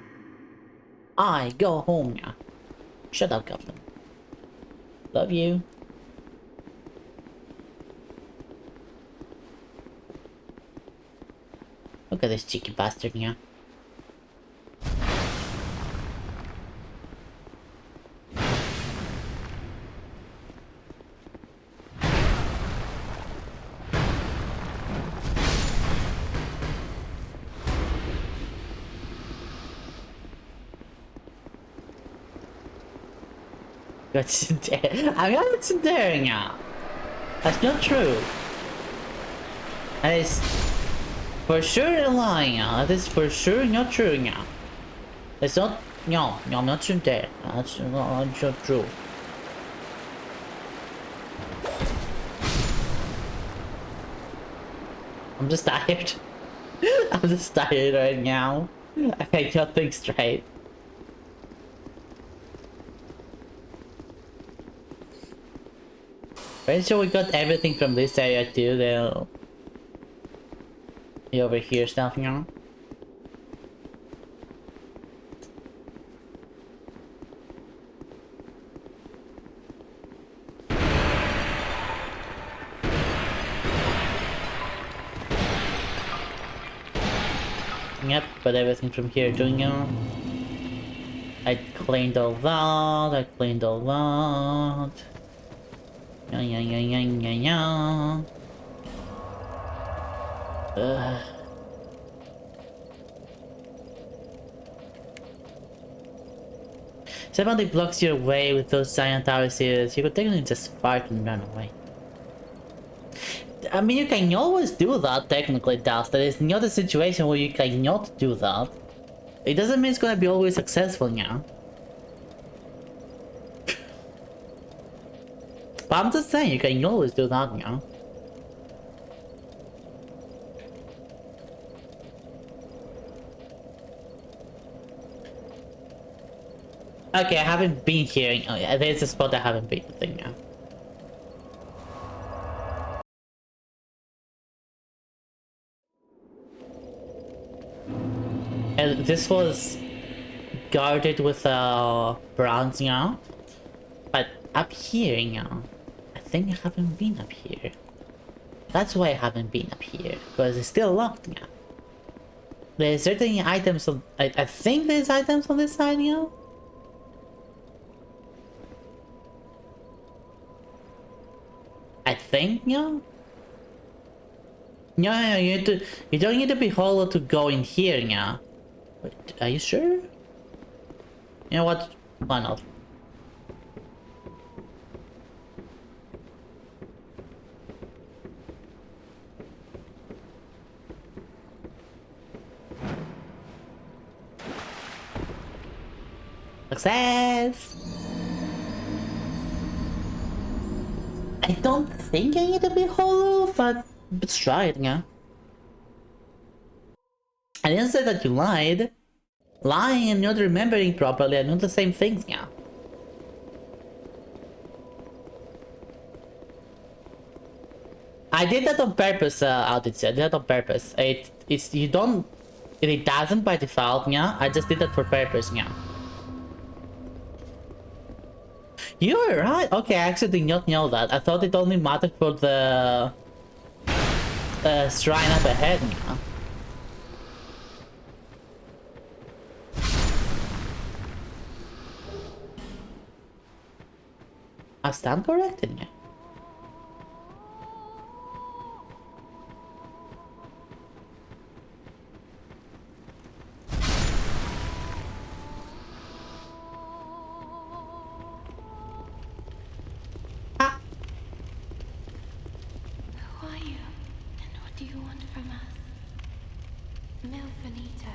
I go home now. Shut up, Goblin. Love you. Look at this cheeky bastard now. That's I'm not tsundere now. That's not true. That is for sure a lie now. That is for sure not true now. It's not. No, I'm not tsundere. That's not true. I'm just tired. I'm just tired right now. I can't think straight. Pretty sure we got everything from this area too, though. You over here stuff, you know? Yep, got everything from here too, you know? I cleaned all that, Yeah. Somebody blocks your way with those giant tower series. You could technically just fart and run away. I mean, you can always do that, technically, Dust. That is not a situation where you cannot do that. It doesn't mean it's gonna be always successful now. But I'm just saying, you can always do that now. Okay, I haven't been here. Oh yeah, there's a spot I haven't been, I think now. And this was guarded with bronze now. But up here now, I think I haven't been up here. That's why I haven't been up here, because it's still locked now. There's certain items on, I think there's items on this side now. I think, yeah. No, you don't need to be hollow to go in here now. Wait, are you sure? You know what? Why not? Success! I don't think I need to be hollow, but let's try it, yeah. I didn't say that you lied. Lying and not remembering properly are not the same things, yeah. I did that on purpose, Auditya. I did that on purpose. It doesn't by default, yeah. I just did that for purpose, yeah. You're right. Okay, I actually did not know that. I thought it only mattered for the shrine up ahead now. I stand corrected, yeah. Who are you? And what do you want from us? Milfinito.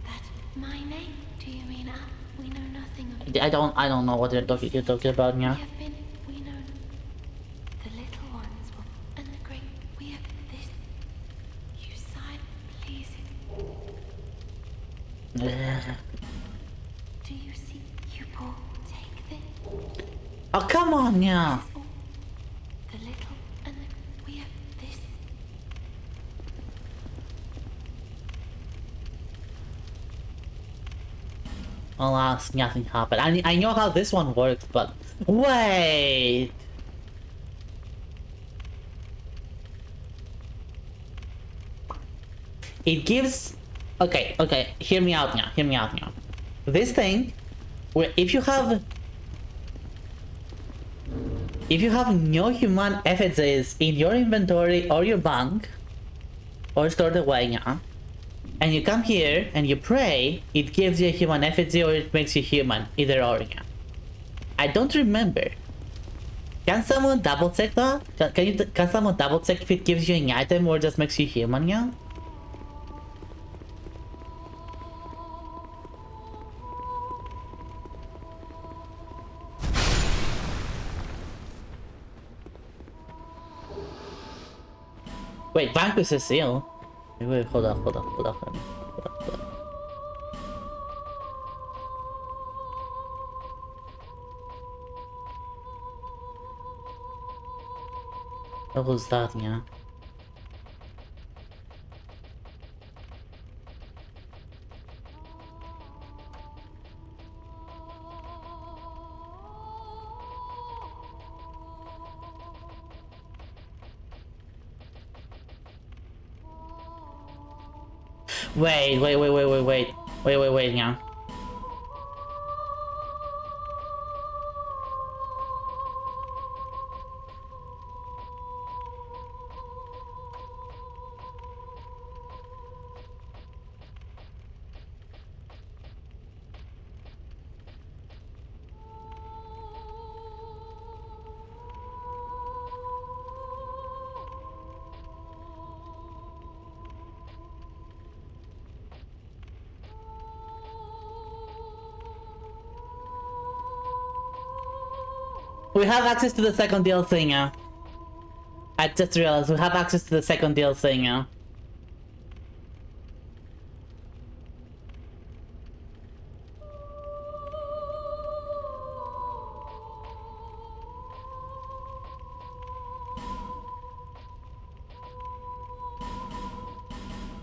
That my name? Do you mean we know nothing of you? I don't know what you're talking about, yeah. We have been, we know the little ones and the great. We have this. You sign, please. Do you see? You poor, take this. Oh, come on, yeah. All. The little and the, we have this. Alas, nothing happened. I know how this one works, but wait. It gives. Okay, hear me out now. This thing, where if you have no human effigies in your inventory or your bank, or stored away, yeah, and you come here and you pray, it gives you a human effigy or it makes you human, either or, yeah. I don't remember. Can someone double check that? Can someone double check if it gives you an item or just makes you human now? Wait, Vanquish is seal. Wait, hold up. What was that, yeah? Wait, yeah. We have access to the second DLC now. I just realized we have access to the second DLC now.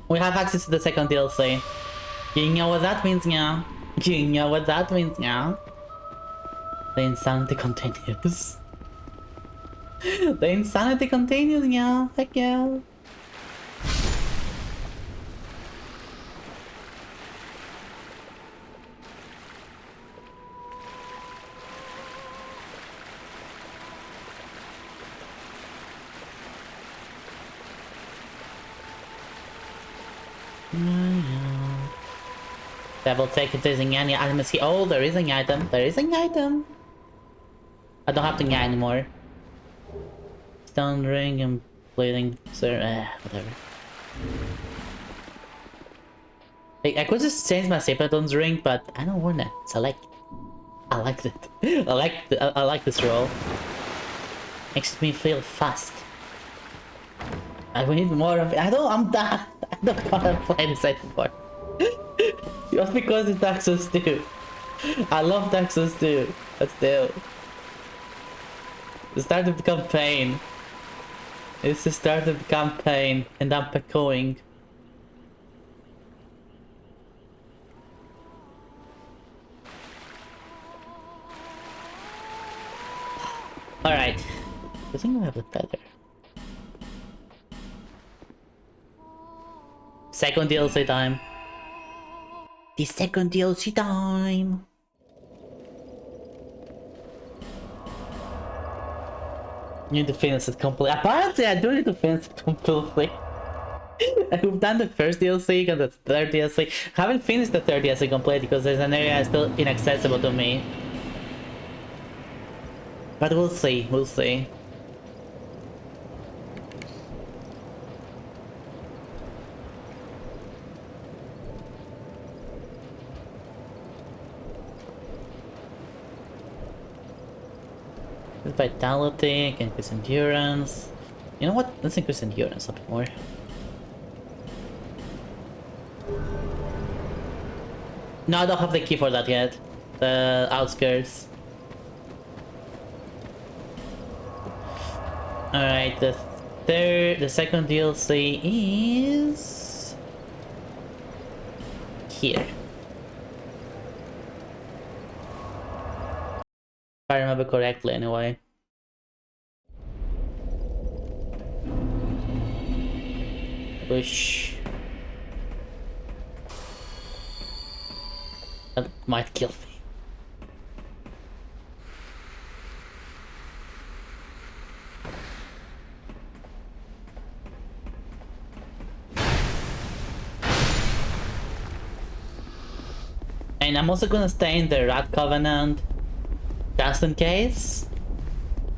We have access to the second DLC. You know what that means now? You know what that means now? The insanity continues. The insanity continues now. Heck yeah. Double check if there's any item. Oh, there is an item. There is an item. I don't have to get anymore. Stone ring and bleeding, sir. Whatever. I could just change my Sapaton's ring, but I don't want it. So I like it. I like this roll. Makes me feel fast. We need more of it. I'm done. I don't want to play this anymore. Just because it's Dark Souls 2. I love Dark Souls 2, but still. It's starting to become pain. It's just starting to become pain, and I'm echoing. Alright. I think I have it better. Second DLC time. The second DLC time. Need to finish it completely. Apparently, I do need to finish it completely. I've done the first DLC and the third DLC. I haven't finished the third DLC completely because there's an area still inaccessible to me. But we'll see. We'll see. Vitality, can increase endurance. You know what? Let's increase endurance a bit more. No, I don't have the key for that yet. The outskirts. Alright, the second DLC is here. If I remember correctly, anyway. Push. That might kill me. And I'm also gonna stay in the Rat Covenant. just in case.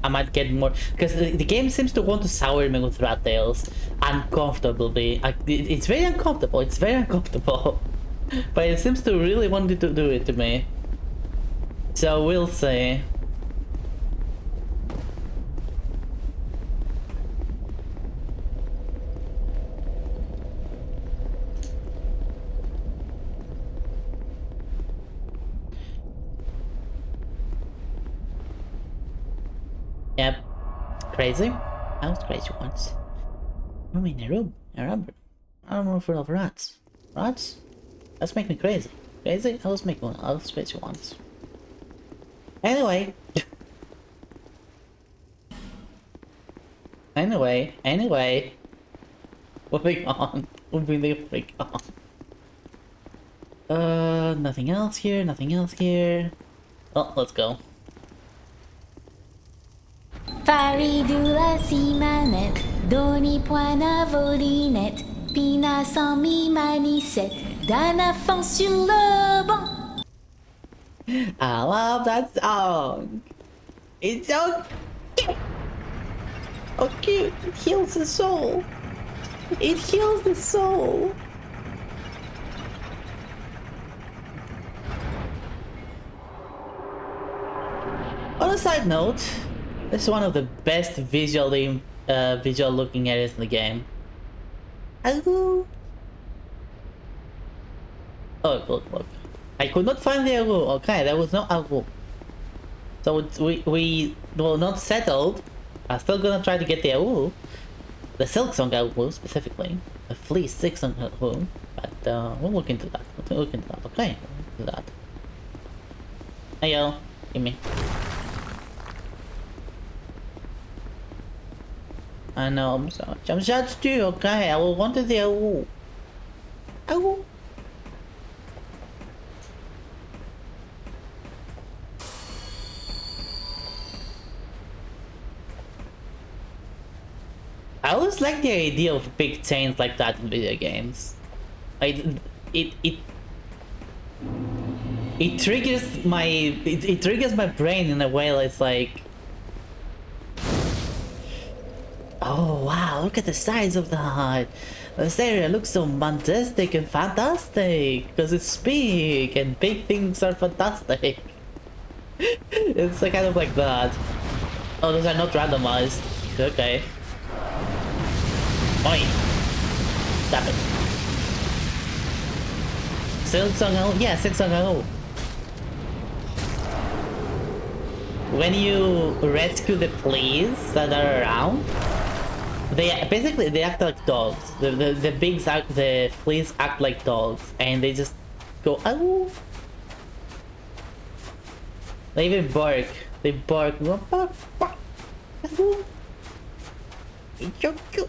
I might get more, because the game seems to want to sour me with rat tails uncomfortably. It's very uncomfortable. It's very uncomfortable, but it seems to really want to do it to me. So we'll see. Yep. Crazy? I was crazy once. I mean, a room. I remember. I don't know full of rats. Rats? That's make me crazy. Crazy? I was crazy once. Anyway. anyway. Moving on. Moving on. Nothing else here, nothing else here. Oh, let's go. Faridula si manette, doni poina volinette, pina sans mi manicette, d'un enfant sur le banc. I love that song. It's so cute. Oh, cute. It heals the soul. It heals the soul. On a side note, this is one of the best visual looking areas in the game. Agoo. Oh, look. I could not find the agoo. Okay, there was no agoo. So we were not settled. I'm still gonna try to get the agoo. The silk song agoo specifically. The fleece silk song agoo. But we'll look into that. We'll look into that. Okay, we'll do that. Hey yo, give me. I know, I'm sorry. Jump shots too, okay? I will want to the agoo. Agoo. I always like the idea of big chains like that in video games. It triggers my it triggers my brain in a way that it's like, oh wow, look at the size of the heart. This area looks so fantastic and fantastic because it's big and big things are fantastic. It's kind of like that. Oh, those are not randomized. Okay. Oi! Stop it. Silk Song Ho? Yeah, Silk Song Ho. When you rescue the fleas that are around, they basically act like dogs. The fleas act like dogs, and they just go oh. They even bark. They bark. Go bark, bark. Oh. It's so cute.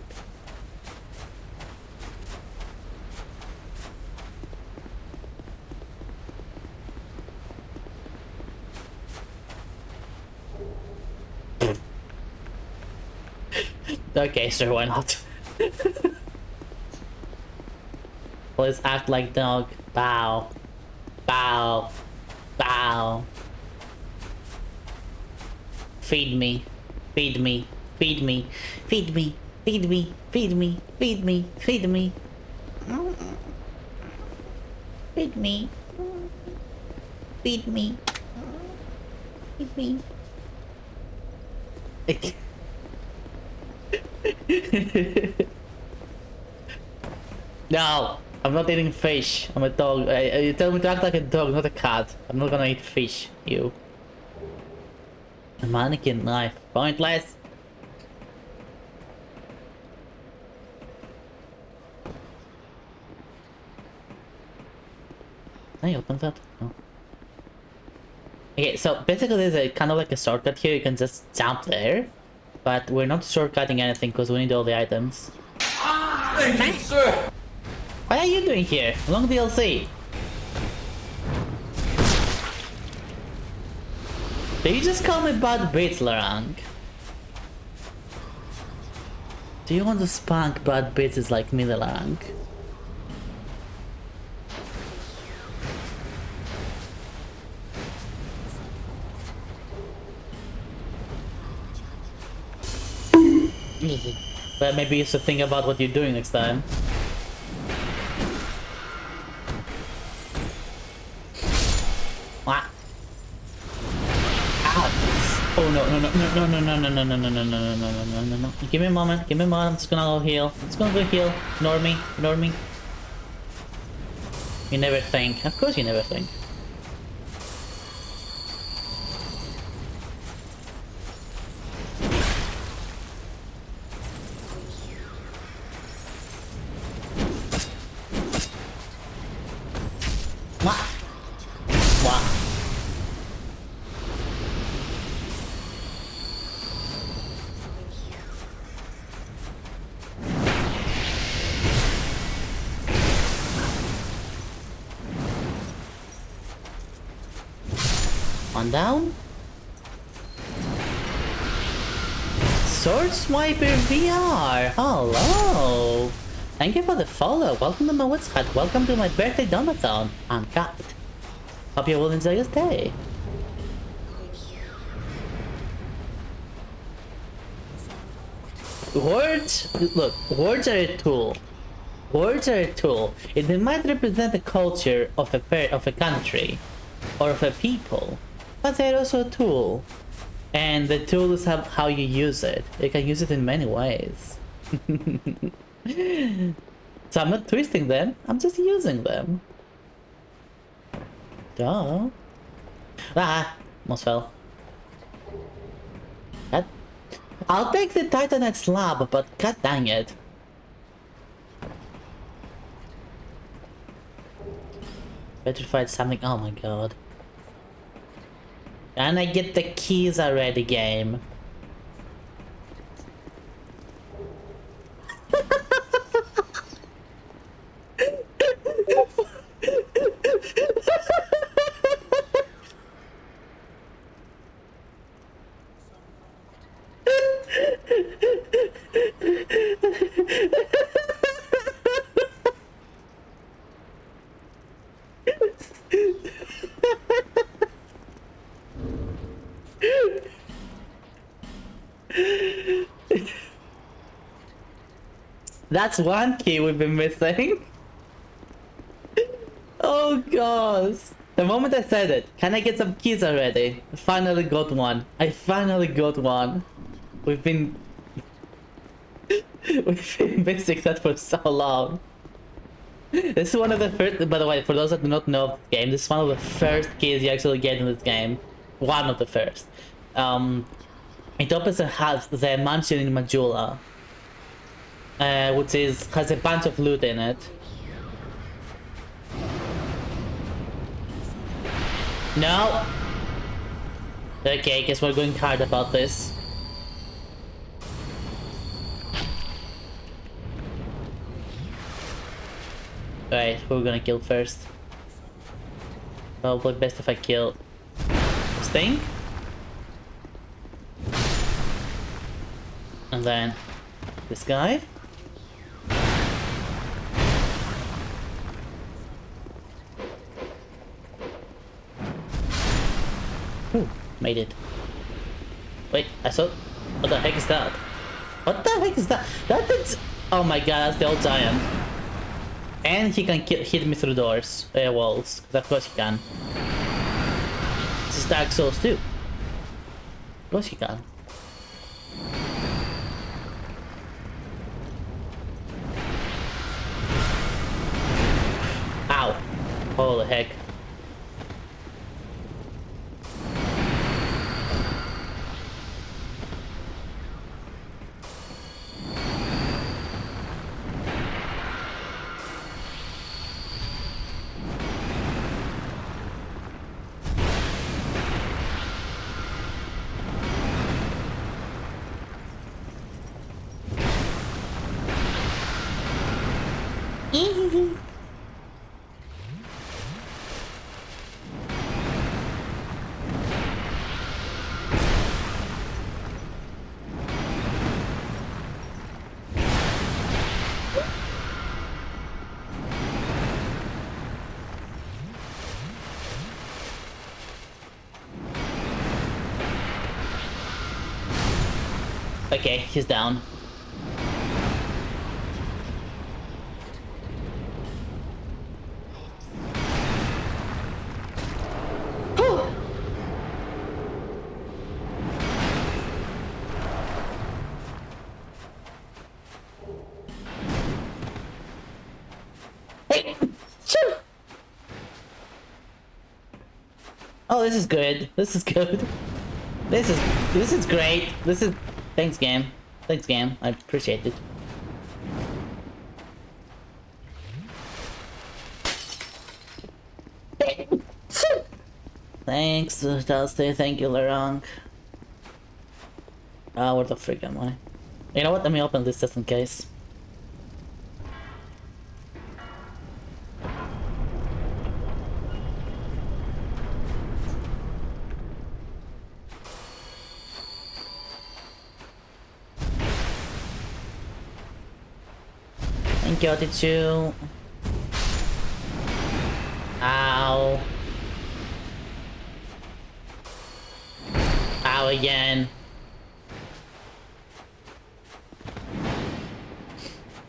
Okay, sure, why not? Let's act like dog. Bow. Bow. Bow. Feed me. Feed me. Feed me. Feed me. Feed me. Feed me. Feed me. Feed me. Feed me. Feed me. Feed me. No, I'm not eating fish. I'm a dog. You tell me to act like a dog, not a cat. I'm not gonna eat fish. You. A mannequin knife. Pointless. Can I open that? No. Okay, so basically there's a kind of like a shortcut here. You can just jump there. But we're not shortcutting anything because we need all the items. Thank you, sir. What are you doing here? Long DLC. Did you just call me bad bits, Larang? Do you want to spank bad bitches like me, Larang? But maybe you should think about what you're doing next time. What? Ow! Oh no no no no no no no no no no no no no no no no no! Give me a moment. Give me a moment. I'm just gonna go heal. I'm just gonna go heal. Ignore me. Ignore me. You never think. Of course you never think. What? What? One down. Sword Swiper VR. Hello. Thank you for the follow. Welcome to my Witch Hut. Welcome to my birthday donathon. Uncapped. Hope you will enjoy your stay. Words, look, words are a tool. Words are a tool. It might represent the culture of a country or of a people, but they're also a tool. And the tool is how you use it. You can use it in many ways. So I'm not twisting them, I'm just using them. Duh. Ah, almost fell. I'll take the Titanite slab, but god dang it. Petrified something, oh my god. And I get the keys already, game. That's one key we've been missing. Oh gosh. The moment I said it, can I get some keys already? I finally got one. I finally got one. We've been missing that for so long. This is one of the first, by the way, for those that do not know the game, this is one of the first keys you actually get in this game. One of the first. It opens and has the mansion in Majula. Which has a bunch of loot in it. No! Okay, guess we're going hard about this. Alright, who we're gonna kill first? Probably best if I kill Sting. And then this guy. Ooh, made it. Wait, I saw. What the heck is that? What the heck is that? That's. Oh my god, that's the old giant. And he can hit me through doors, walls. Of course he can. This is Dark Souls 2. Of course he can. Ow. Holy heck. Okay, he's down. Oh, this is good. This is good. This is great. This is thanks game. Thanks game. I appreciate it. Thanks, Dusty. Thank you, Larong. Ah, where the frick am I? You know what? Let me open this just in case. Thank you, Otichu. Ow. Ow again.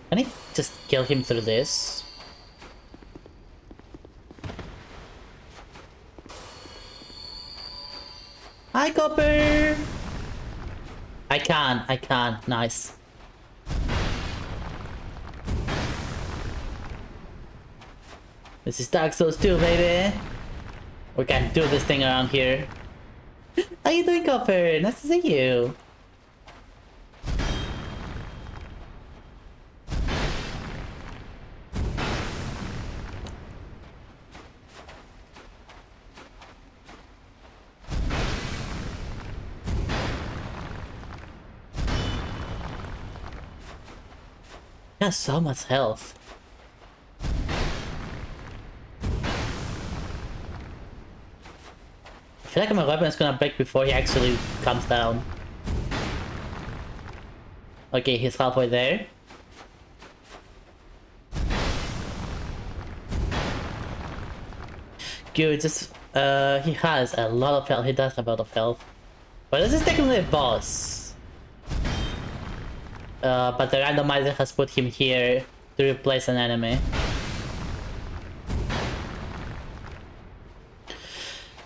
Can I just kill him through this? Hi, Copper! I can't. Nice. This is Dark Souls 2, baby! We can do this thing around here. How you doing, Copper? Nice to see you. He has so much health. I feel like my weapon is gonna break before he actually comes down. Okay, he's halfway there. Good, just he has a lot of health. He does have a lot of health. But this is technically a boss. But the randomizer has put him here to replace an enemy.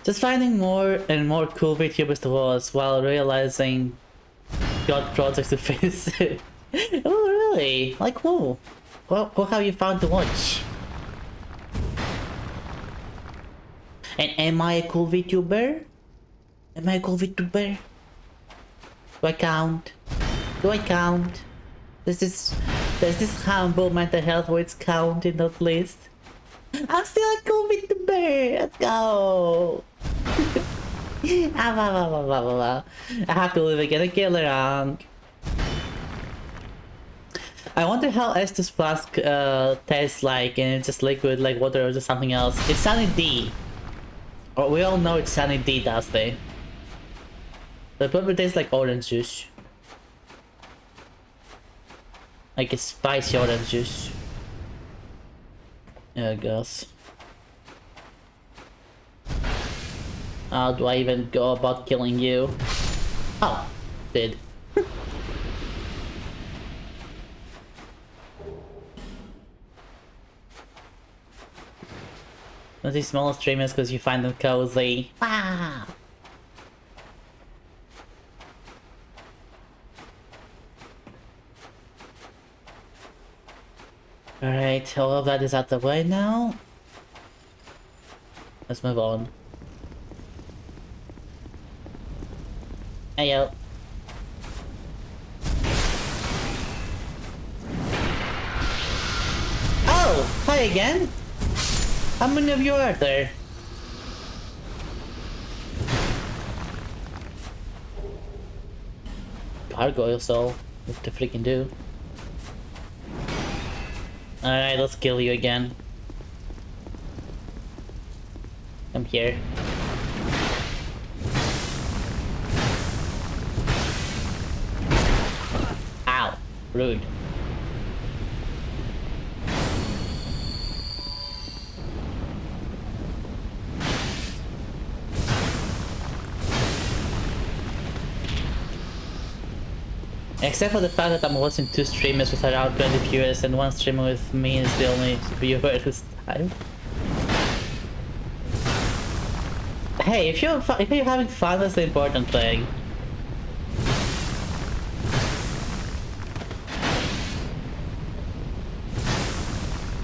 Just finding more and more cool VTubers to watch while realizing got projects to face. Oh really? Like who? Who have you found to watch? And am I a cool VTuber? Am I a cool VTuber? Do I count? Do I count? Does this humble mental health weights count in that list? I'm still a cool VTuber! Let's go! I have to live again, get around. I wonder how Estus Flask tastes like, and it's just liquid like water or just something else. It's Sunny D. Oh, we all know it's Sunny D, does they? It probably tastes like orange juice. Like a spicy orange juice. Yeah, I guess. How do I even go about killing you? Oh, did. These small streamers because you find them cozy. Wow. Alright, all of that is out the way now. Let's move on. Hey yo. Oh! Hi again! How many of you are there? Gargoyle soul. What to freaking do? Alright, let's kill you again. Come here. Ow. Rude. Except for the fact that I'm watching 2 streamers with around 20 viewers and 1 streamer with me is the only viewer this time. Hey, if you're having fun, that's the important thing.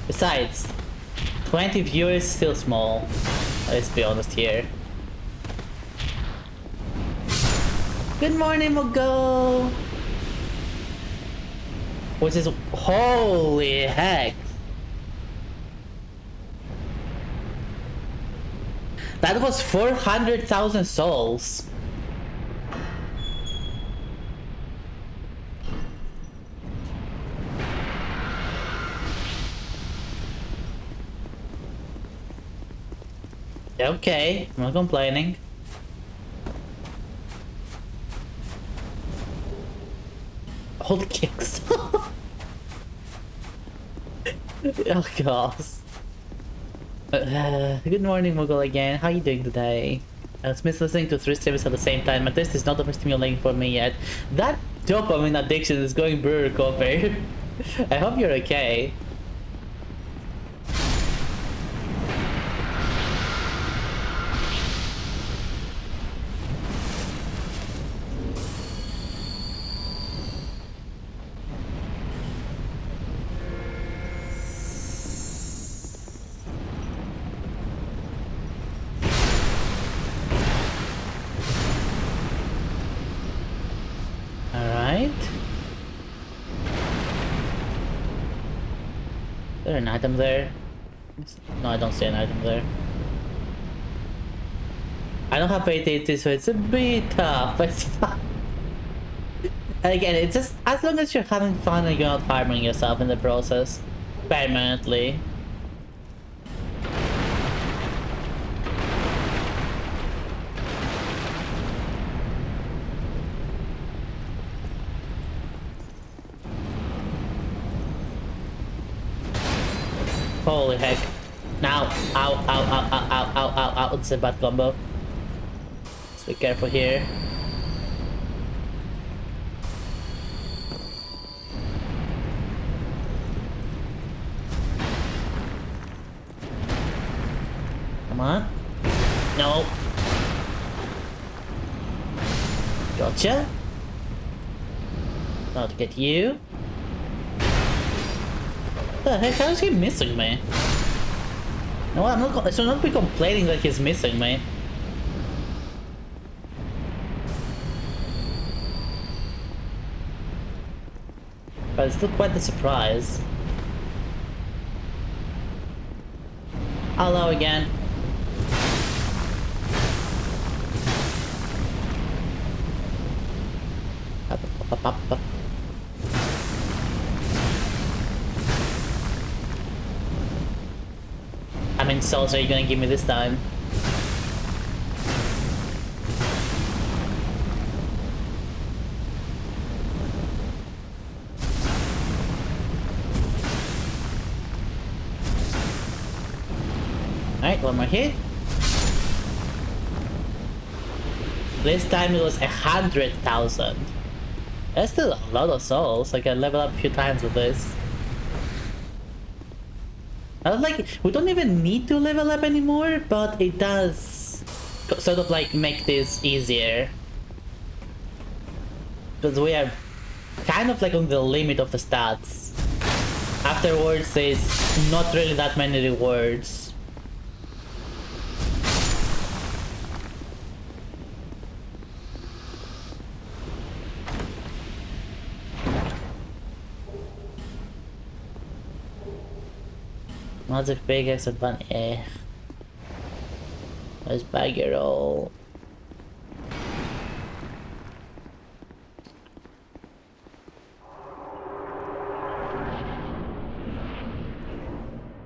Besides, 20 viewers is still small. Let's be honest here. Good morning, Mogo! Which is... Holy heck! That was 400,000 souls. Okay, I'm not complaining. Hold kicks. Oh gosh. Good morning, Moogle again. How are you doing today? I was missed listening to 3 streams at the same time, but this is not overstimulating for me yet. That dopamine addiction is going very recover. I hope you're okay. Alright. Is there an item there? No, I don't see an item there. I don't have AT&T, so it's a bit tough, but it's fine. And again, it's just as long as you're having fun and you're not harming yourself in the process permanently. Holy heck. Now, ow, ow, ow, ow, ow, ow, ow, ow, it's a bad combo. Let's be careful here. Come on. No. Gotcha. Now to get you. The heck, how is he missing me? No, I should not be complaining that he's missing me. But it's still quite the surprise. Hello again. Up, up, up, up. How many souls are you gonna give me this time? Alright, one more hit. This time it was 100,000. That's still a lot of souls. I can level up a few times with this. I was like, we don't even need to level up anymore, but it does sort of like make this easier. Because we are kind of like on the limit of the stats. Afterwards, there's not really that many rewards. What's the biggest advantage? Let's bag it all.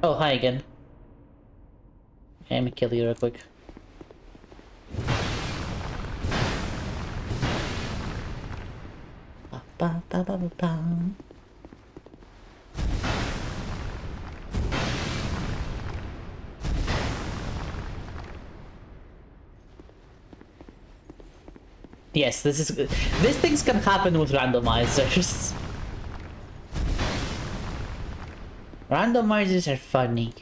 Oh, hi again. Okay, let me kill you real quick. Ba, ba, ba, ba, ba, ba. Yes, these things can happen with randomizers. Randomizers are funny.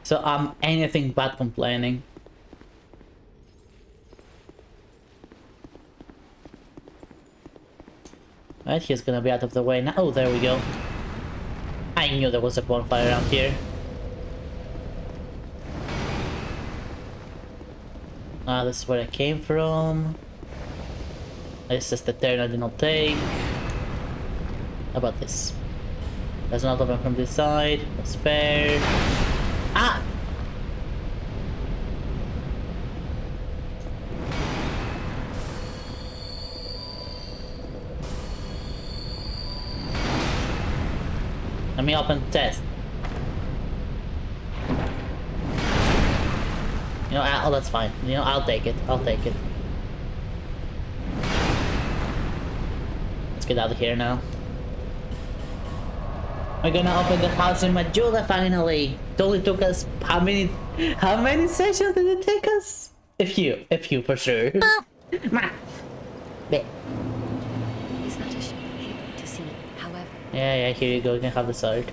So I'm anything but complaining. Right, he's gonna be out of the way now. Oh, there we go. I knew there was a bonfire around here. This is where I came from. This is the turn I did not take. How about this? There's another one from this side. That's fair. Ah! Let me open the test. You know, oh, that's fine. You know, I'll take it. I'll take it. Let's get out of here now. We're gonna open the house in Majula finally. It only took us how many sessions did it take us? A few for sure. Is that a shame to see? However, Yeah, here you go. You can have the sword.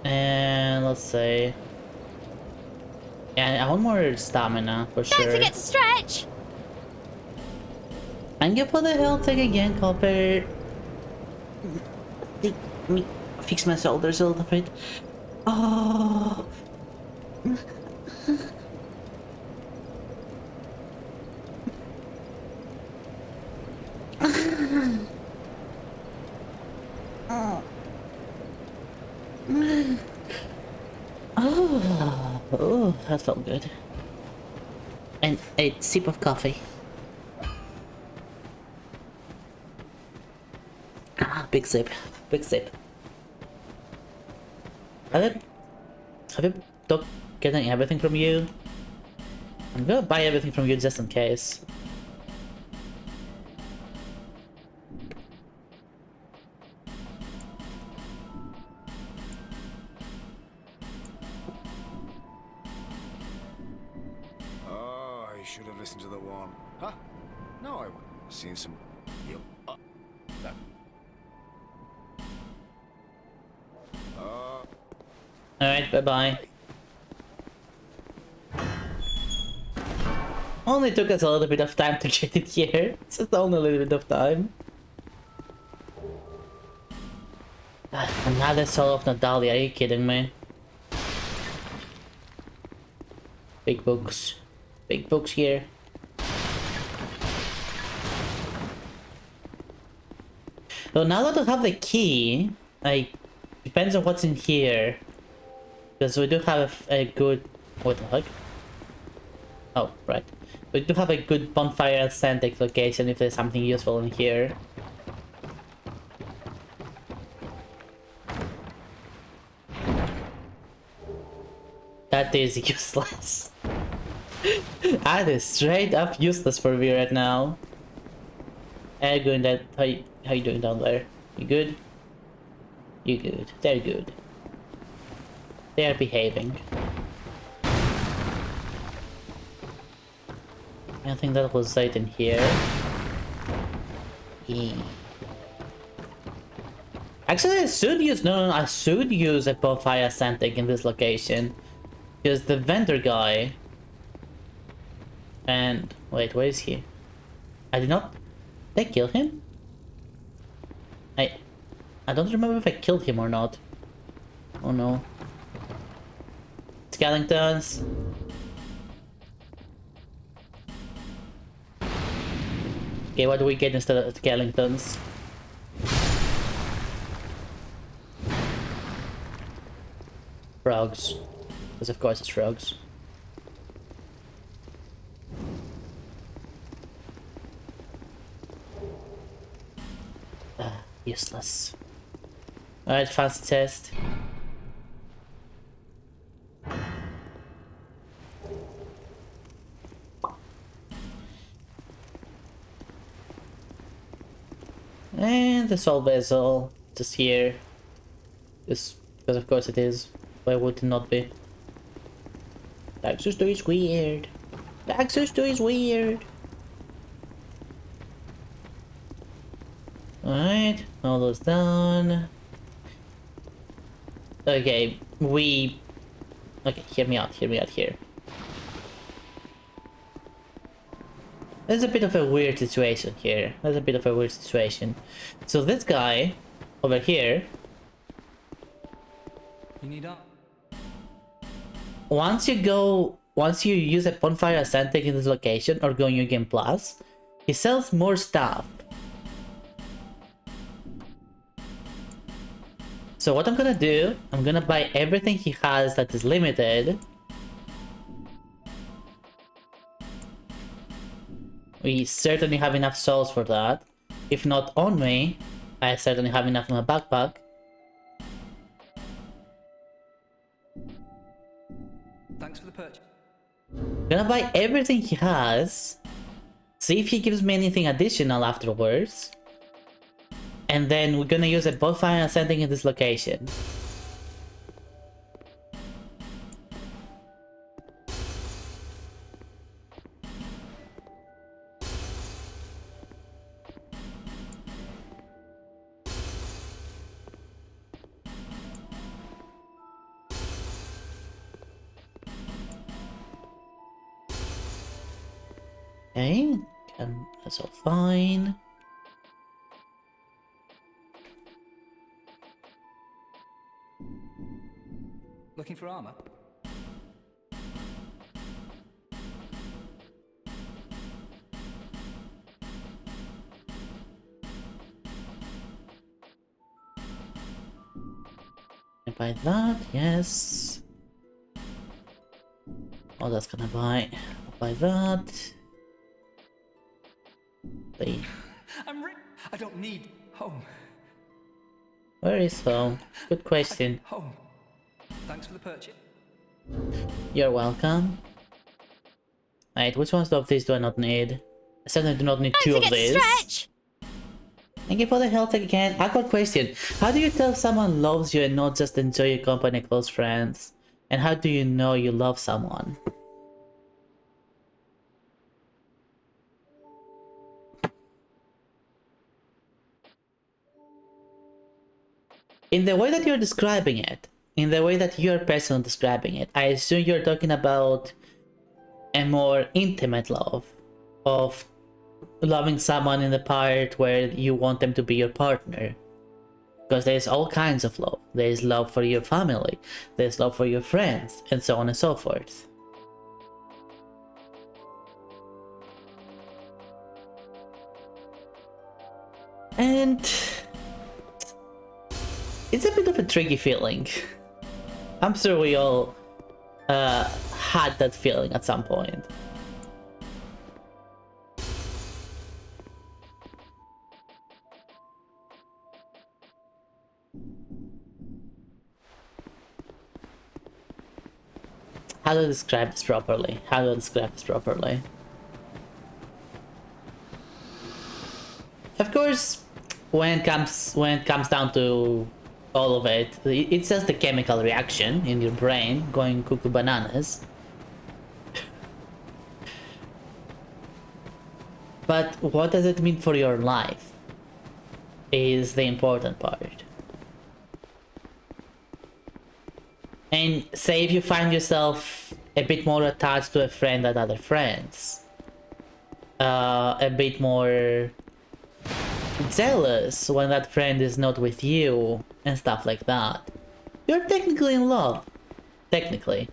And let's see. Yeah, I want more stamina for sure. don't forget to stretch. Thank you for the health take again, Copper. Let me fix my shoulders a little bit. Oh. Oh, that felt good. And a sip of coffee. Ah, big sip, big sip. Have you stopped getting everything from you? I'm gonna buy everything from you just in case. I should have listened to the one. Huh? No, I wouldn't. Seen some. You. That. Alright, bye bye. Only took us a little bit of time to get it here. It's just only a little bit of time. Another soul of Natalia, are you kidding me? Big books. Big books here. So now that I have the key, depends on what's in here. Because we do have a good... What the heck? Oh, right. We do have a good bonfire authentic location if there's something useful in here. That is useless. That is straight up useless for me right now. How you doing that? How you doing down there? You good? You good. They're good. They are behaving. I think that was right in here. Actually, I should use I should use a bonfire authentic in this location. Because the vendor guy... And... Wait, where is he? I did not... Did I kill him? I don't remember if I killed him or not. Oh no. Skeletons. Okay, what do we get instead of skeletons? Frogs. Because of course it's frogs. Useless. Alright, fancy test. And the soul vessel, just here. Just because of course it is. Why would it not be? The access to is weird. The access to is weird. Alright, all those done. Okay, we Okay, hear me out here. There's a bit of a weird situation here. So this guy over here, You need up. once you use a bonfire ascending in this location or go New Game Plus, he sells more stuff. So what I'm gonna do, I'm gonna buy everything he has that is limited. We certainly have enough souls for that. If not on me, I certainly have enough in my backpack. Thanks for the purchase. Gonna buy everything he has. See if he gives me anything additional afterwards. And then we're gonna use a bonfire ascending in this location. Okay, that's all fine. Looking for armor? Can I buy that? Yes. Oh, that's gonna buy. I'll buy that. I don't need home. Where is home? Good question. Home. Thanks for the purchase. You're welcome. Wait, which ones of these do I not need? I certainly do not need two of these. Thank you for the health again. I got a question. How do you tell someone loves you and not just enjoy your company, close friends? And how do you know you love someone? In the way that you're describing it, in the way that you're personally describing it, I assume you're talking about a more intimate love of loving someone in the part where you want them to be your partner. Because there's all kinds of love. There's love for your family, there's love for your friends, and so on and so forth. And it's a bit of a tricky feeling. I'm sure we all had that feeling at some point. How do I describe this properly? Of course, when it comes down to all of it, it's just the chemical reaction in your brain going cuckoo bananas. But what does it mean for your life is the important part. And say if you find yourself a bit more attached to a friend than other friends, a bit more jealous when that friend is not with you, and stuff like that, you're technically in love. Technically.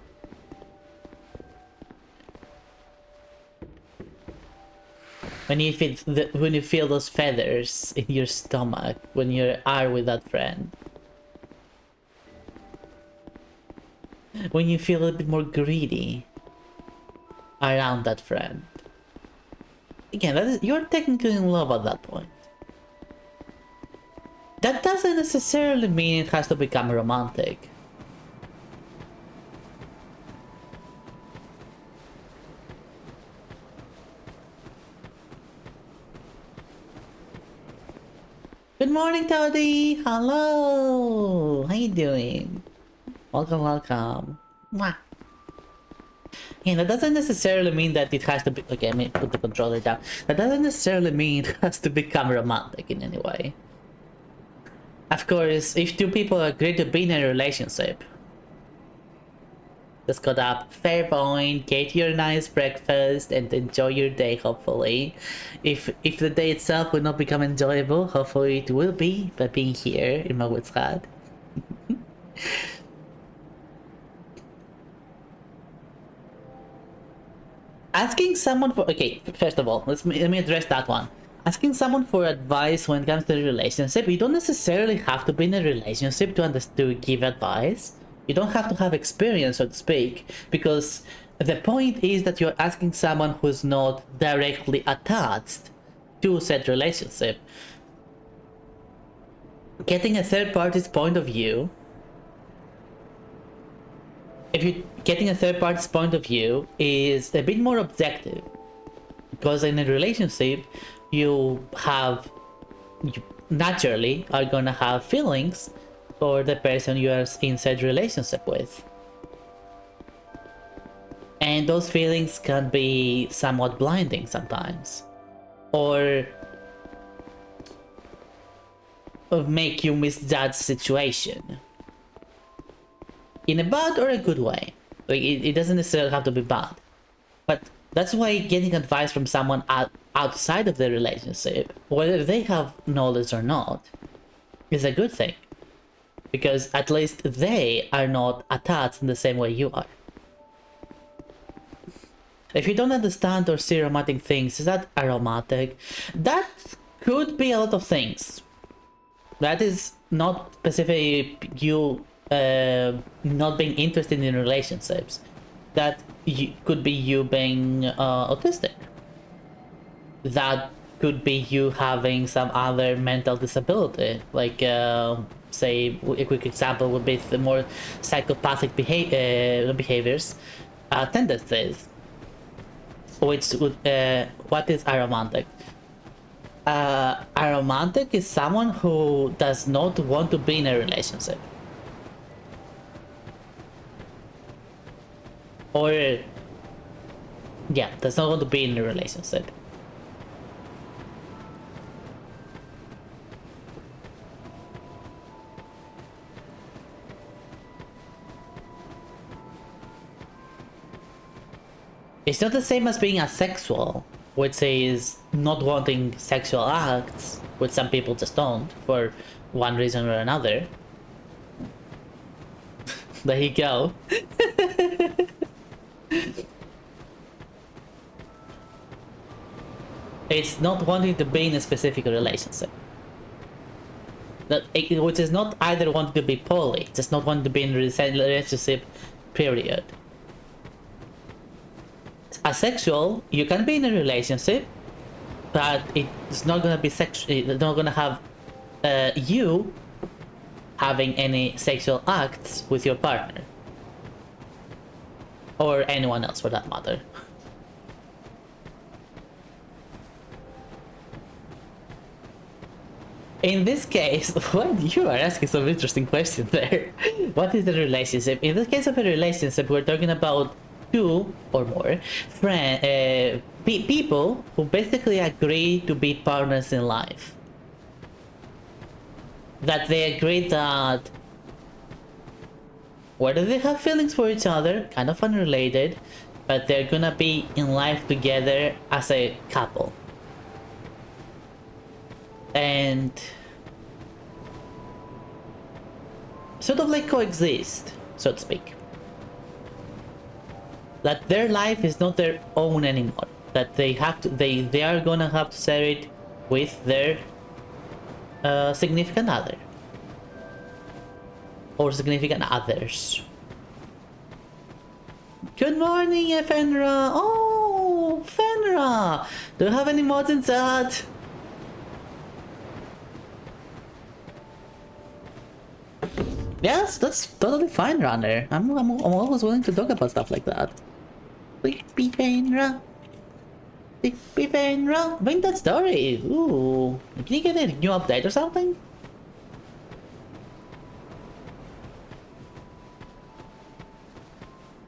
When you feel those feathers in your stomach when you are with that friend. When you feel a bit more greedy around that friend. Again, you're technically in love at that point. That doesn't necessarily mean it has to become romantic. Good morning, Toadie! Hello! How you doing? Welcome, welcome. Mwah. Yeah, that doesn't necessarily mean that it has to be... Okay, let me put the controller down. That doesn't necessarily mean it has to become romantic in any way. Of course, if two people agree to be in a relationship, Just got up, fair point, get your nice breakfast and enjoy your day, hopefully. If the day itself will not become enjoyable, hopefully it will be by being here in my woods hut. Asking someone for, okay, first of all, let me address that one. Asking someone for advice when it comes to a relationship, you don't necessarily have to be in a relationship to give advice. You don't have to have experience, so to speak, because the point is that you're asking someone who's not directly attached to said relationship. Getting a third party's point of view, if you're getting a third party's point of view, is a bit more objective, because in a relationship you naturally are gonna have feelings for the person you are in said relationship with, and those feelings can be somewhat blinding sometimes, or make you misjudge situation in a bad or a good way. Like it doesn't necessarily have to be bad, but that's why getting advice from someone outside of the relationship, whether they have knowledge or not, is a good thing, because at least they are not attached in the same way you are. If you don't understand or see romantic things, is that aromatic? That could be a lot of things. That is not specifically you not being interested in relationships. That could be you being autistic. That could be you having some other mental disability, like say a quick example would be the more psychopathic behaviors, tendencies, which would what is aromantic? Aromantic is someone who does not want to be in a relationship, or yeah, does not want to be in a relationship. It's not the same as being asexual, which is not wanting sexual acts, which some people just don't for one reason or another. There you go. It's not wanting to be in a specific relationship. Which is not either wanting to be poly, just not wanting to be in a relationship, period. Asexual, you can be in a relationship, but it's not gonna be sexual. It's not gonna have you having any sexual acts with your partner or anyone else for that matter. In this case, well, you are asking some interesting questions there. What is the relationship? In the case of a relationship, we're talking about two or more people who basically agree to be partners in life. That they agree that whether they have feelings for each other, kind of unrelated, but they're gonna be in life together as a couple. And sort of like coexist, so to speak. That their life is not their own anymore. That they have to, they are gonna have to share it with their significant other. Or significant others. Good morning, Fenra! Oh, Fenra! Do you have any mods in chat? Yes, that's totally fine, Runner. I'm always willing to talk about stuff like that. Sleepy Fenra. Sleepy Fenra. Bring that story. Ooh. Can you get a new update or something?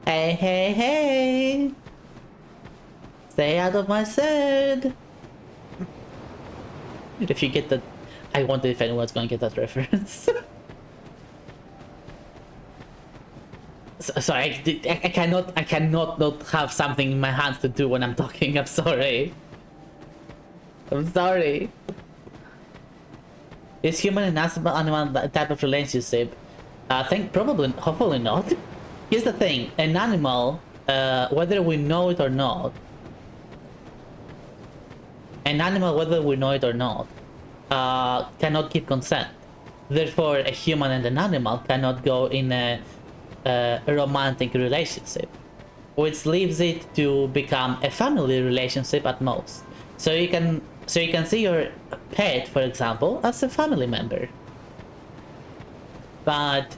Hey, hey, hey. Stay out of my shed. If you get that, I wonder if anyone's gonna get that reference. Sorry, I cannot not have something in my hands to do when I'm talking. I'm sorry. I'm sorry. Is human and animal that type of relationship? I think probably, hopefully not. Here's the thing: an animal, whether we know it or not, cannot give consent. Therefore, a human and an animal cannot go in a romantic relationship, which leaves it to become a family relationship at most. So you can see your pet, for example, as a family member, but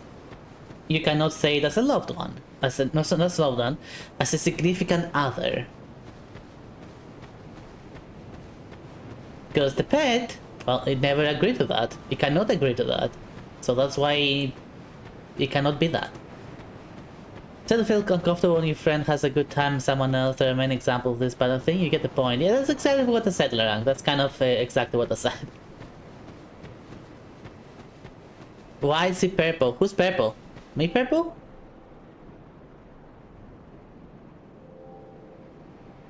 you cannot say it as a loved one, as a not loved one, as a significant other, because the pet, well, it never agreed to that. It cannot agree to that, so that's why it cannot be that. Tend to feel uncomfortable when your friend has a good time with someone else. There are many examples of this, but I think you get the point. Yeah, that's exactly what I said, Larang. That's kind of exactly what I said. Why is he purple? Who's purple? Me purple?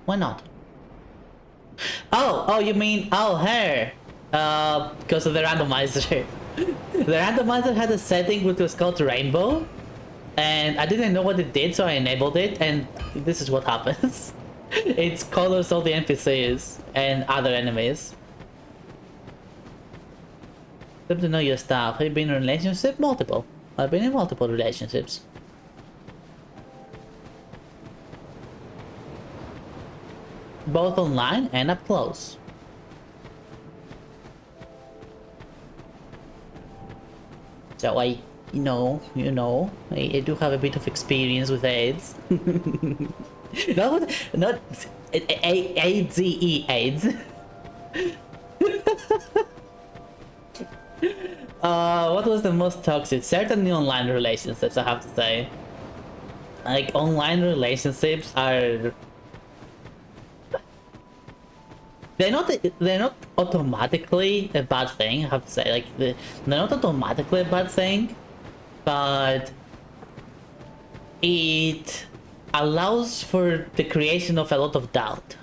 Why not? Oh, you mean, her. Because of the randomizer. The randomizer had a setting which was called rainbow. And I didn't know what it did, so I enabled it, and this is what happens. It colors all the NPCs and other enemies. Good to know your stuff. Have you been in a relationship? Multiple. I've been in multiple relationships. Both online and up close. So you know, I do have a bit of experience with AIDS. not AIDS-E, AIDS. What was the most toxic? Certainly online relationships, I have to say. Like, online relationships are... They're not automatically a bad thing, I have to say. Like, they're not automatically a bad thing, but it allows for the creation of a lot of doubt.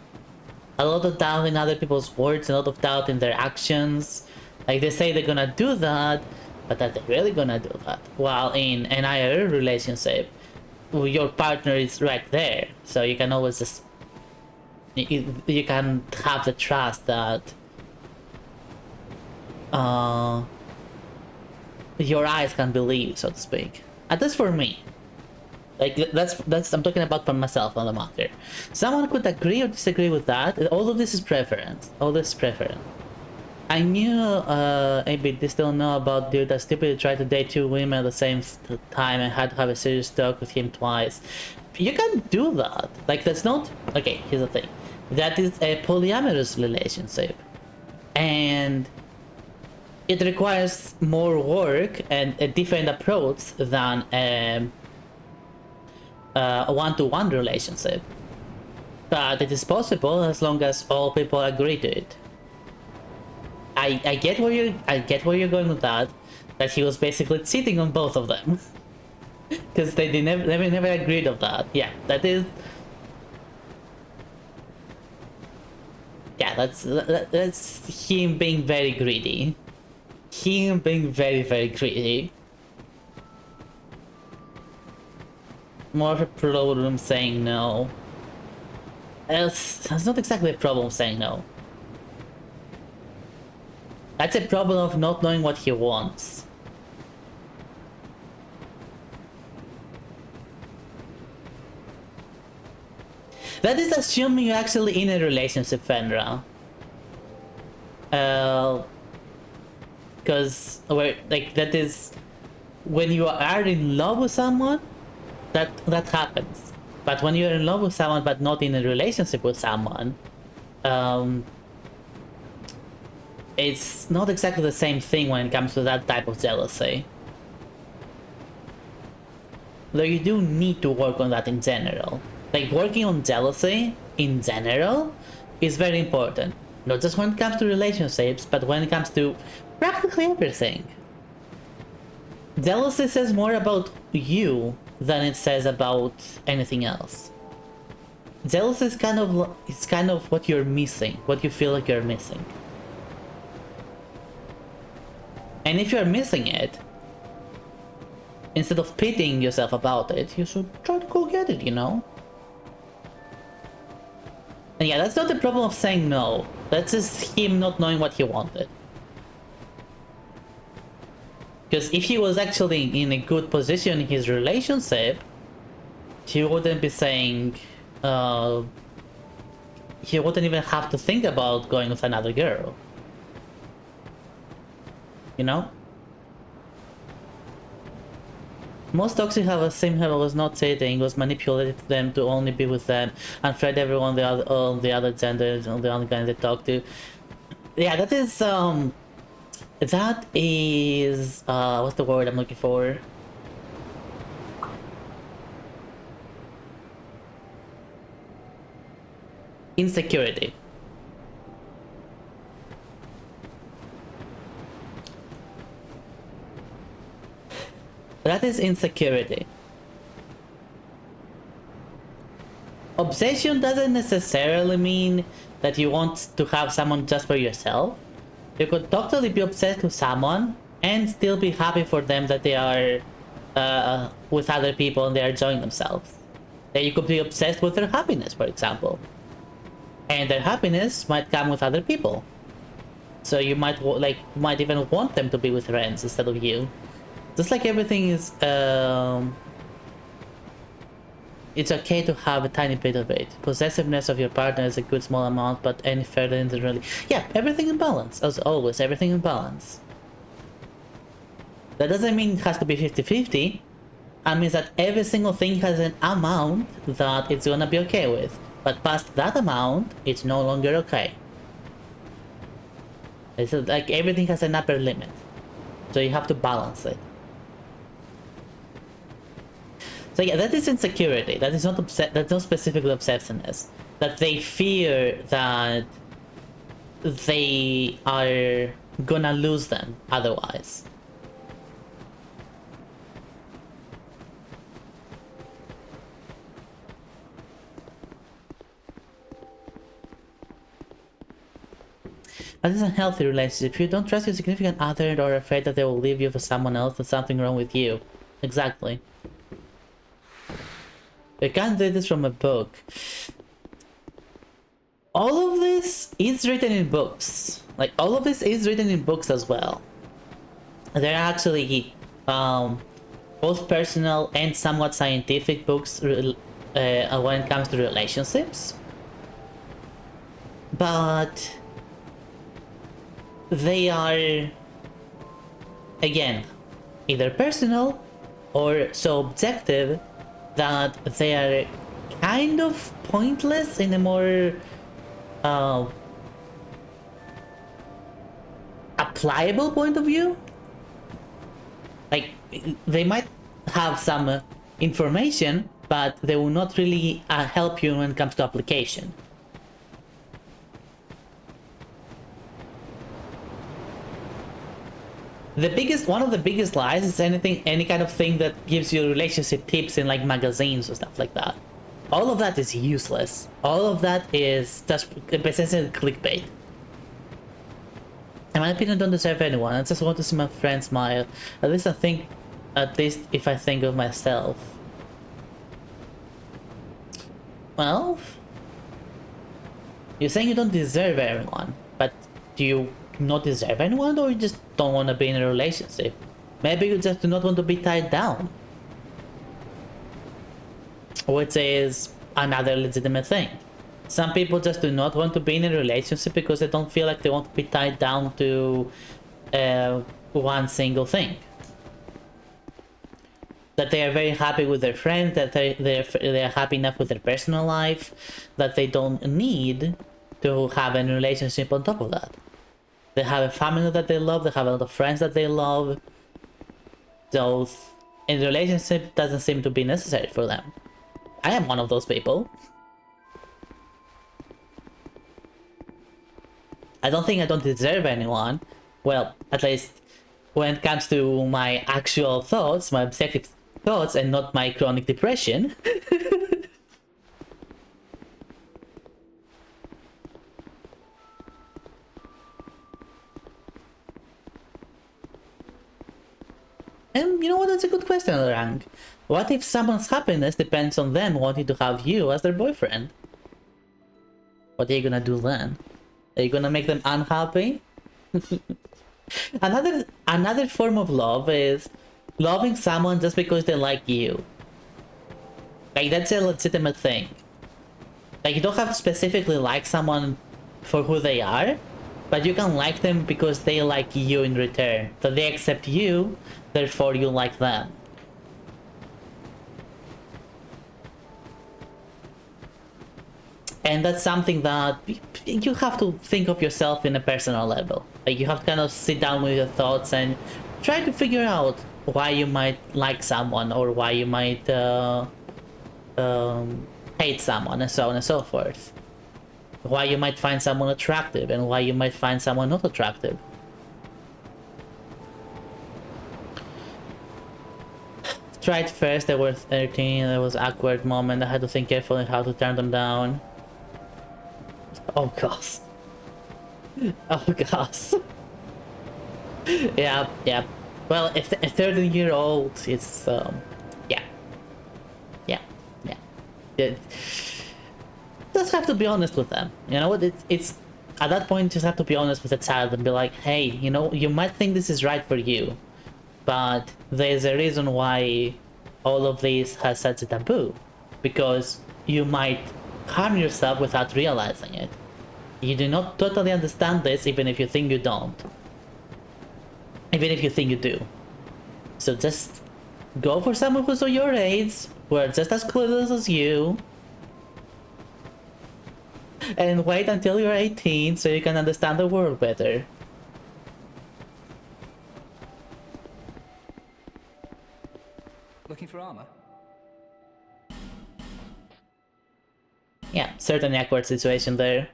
A lot of doubt in other people's words, a lot of doubt in their actions. Like, they say they're gonna do that, but are they really gonna do that? While in an IRL relationship, your partner is right there, so you can always just... You can have the trust that your eyes can believe, so to speak. And that's for me. Like, that's I'm talking about for myself on the matter. Someone could agree or disagree with that. All of this is preference. All this is preference. I knew maybe they still know about dude that stupidly tried to date two women at the same time and had to have a serious talk with him twice. You can do that. Like, that's not... Okay, here's the thing. That is a polyamorous relationship. And it requires more work and a different approach than a one-to-one relationship. But it is possible as long as all people agree to it. I get where you're going with that. That he was basically cheating on both of them. Because they never agreed on that. Yeah, that is... Yeah, that's him being very greedy. Him being very, very greedy. More of a problem saying no. That's not exactly a problem saying no. That's a problem of not knowing what he wants. That is assuming you're actually in a relationship, Fenra. Because that is when you are in love with someone, that happens. But when you're in love with someone but not in a relationship with someone, it's not exactly the same thing when it comes to that type of jealousy. Though you do need to work on that in general. Like, working on jealousy in general is very important. Not just when it comes to relationships, but when it comes to practically everything. Jealousy says more about you than it says about anything else. Jealousy is kind of what you're missing, what you feel like you're missing. And if you're missing it, instead of pitying yourself about it, you should try to go get it, you know? And yeah, that's not the problem of saying no. That's just him not knowing what he wanted. Because if he was actually in a good position in his relationship, he wouldn't be saying... he wouldn't even have to think about going with another girl. You know? Most toxic have a same level was not dating, was manipulated them to only be with them, and fed everyone all the other genders, all the other guys they talk to. Yeah, that is what's the word I'm looking for? Insecurity. That is insecurity. Obsession doesn't necessarily mean that you want to have someone just for yourself. You could totally be obsessed with someone and still be happy for them that they are with other people and they are enjoying themselves. That you could be obsessed with their happiness, for example. And their happiness might come with other people. So you might even want them to be with friends instead of you. Just like everything is, it's okay to have a tiny bit of it. Possessiveness of your partner is a good small amount, but any further into really... Yeah, everything in balance. As always, everything in balance. That doesn't mean it has to be 50-50. It means that every single thing has an amount that it's gonna be okay with. But past that amount, it's no longer okay. It's like everything has an upper limit. So you have to balance it. So yeah, that is insecurity. That is not that's not specifically obsessiveness. That they fear that they are gonna lose them otherwise. That is a healthy relationship. If you don't trust your significant other or are afraid that they will leave you for someone else, there's something wrong with you. Exactly. I can't do this from a book. All of this is written in books. Like, all of this is written in books as well. There are actually both personal and somewhat scientific books when it comes to relationships. But they are, again, either personal or so objective that they are kind of pointless in a more applicable point of view. Like, they might have some information, but they will not really help you when it comes to application. One of the biggest lies is any kind of thing that gives you relationship tips in like magazines or stuff like that. All of that is useless. All of that is just essentially clickbait. In my opinion, don't deserve anyone. I just want to see my friend smile. At least if I think of myself. Well, you're saying you don't deserve everyone, but do you not deserve anyone, or you just don't want to be in a relationship? Maybe you just do not want to be tied down, which is another legitimate thing. Some people just do not want to be in a relationship because they don't feel like they want to be tied down to one single thing. That they are very happy with their friends, that they are happy enough with their personal life, that they don't need to have a relationship on top of that. They have a family that they love, they have a lot of friends that they love. So, a relationship doesn't seem to be necessary for them. I am one of those people. I don't think I don't deserve anyone. Well, at least when it comes to my actual thoughts, my objective thoughts and not my chronic depression. And you know what, that's a good question, Rank. What if someone's happiness depends on them wanting to have you as their boyfriend? What are you gonna do then? Are you gonna make them unhappy? Another form of love is loving someone just because they like you. Like, that's a legitimate thing. Like, you don't have to specifically like someone for who they are, but you can like them because they like you in return. So they accept you, therefore you like them. And that's something that you have to think of yourself in a personal level. Like, you have to kind of sit down with your thoughts and try to figure out why you might like someone or why you might hate someone, and so on and so forth. Why you might find someone attractive and why you might find someone not attractive. Tried first, there were 13, there was awkward moment, I had to think carefully how to turn them down. Oh gosh. Oh gosh. Yeah, yeah. Well, if a 13-year-old, it's yeah. Just have to be honest with them. You know what? It's at that point, just have to be honest with the child and be like, hey, you know, you might think this is right for you, but there's a reason why all of this has such a taboo, because you might harm yourself without realizing it. You do not totally understand this, even if you think you don't. Even if you think you do. So just go for someone who's your age, who are just as clueless as you, and wait until you're 18 so you can understand the world better. Looking for armor? Yeah, certainly awkward situation there.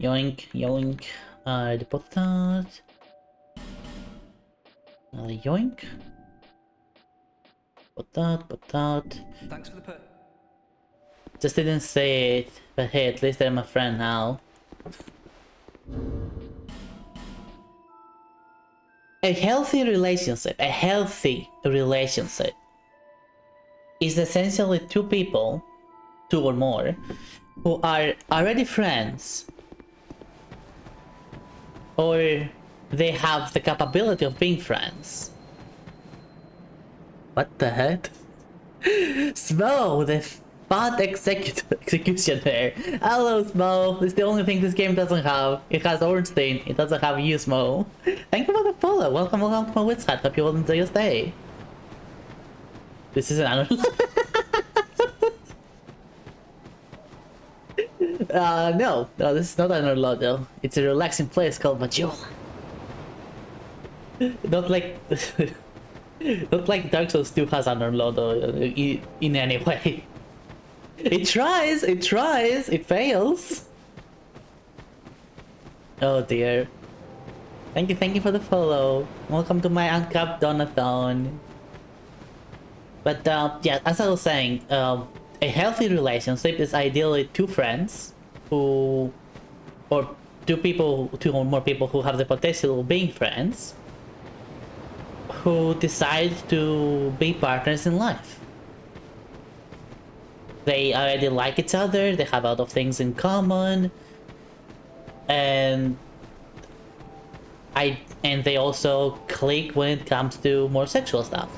Yoink, yoink. I put that. Yoink. Put that. Thanks for the per... Just didn't say it, but hey, at least they're my friend now. A healthy relationship is essentially two people, two or more, who are already friends, or they have the capability of being friends. What the heck? Smo, the fat execution there. Hello, Smo. It's the only thing this game doesn't have. It has Ornstein. It doesn't have you, Smo. Thank you for the follow. Welcome to my Witch Hat. Hope you will enjoy your stay. This is an animal. No, this is not an Orlando. It's a relaxing place called Majula. Not like... Not like Dark Souls 2 has an Orlando in any way. It tries, it fails. Oh dear. Thank you for the follow. Welcome to my Uncapped Donathon. But yeah, as I was saying, a healthy relationship is ideally two friends who, or two or more people who have the potential of being friends, who decide to be partners in life. They already like each other, they have a lot of things in common, and they also click when it comes to more sexual stuff.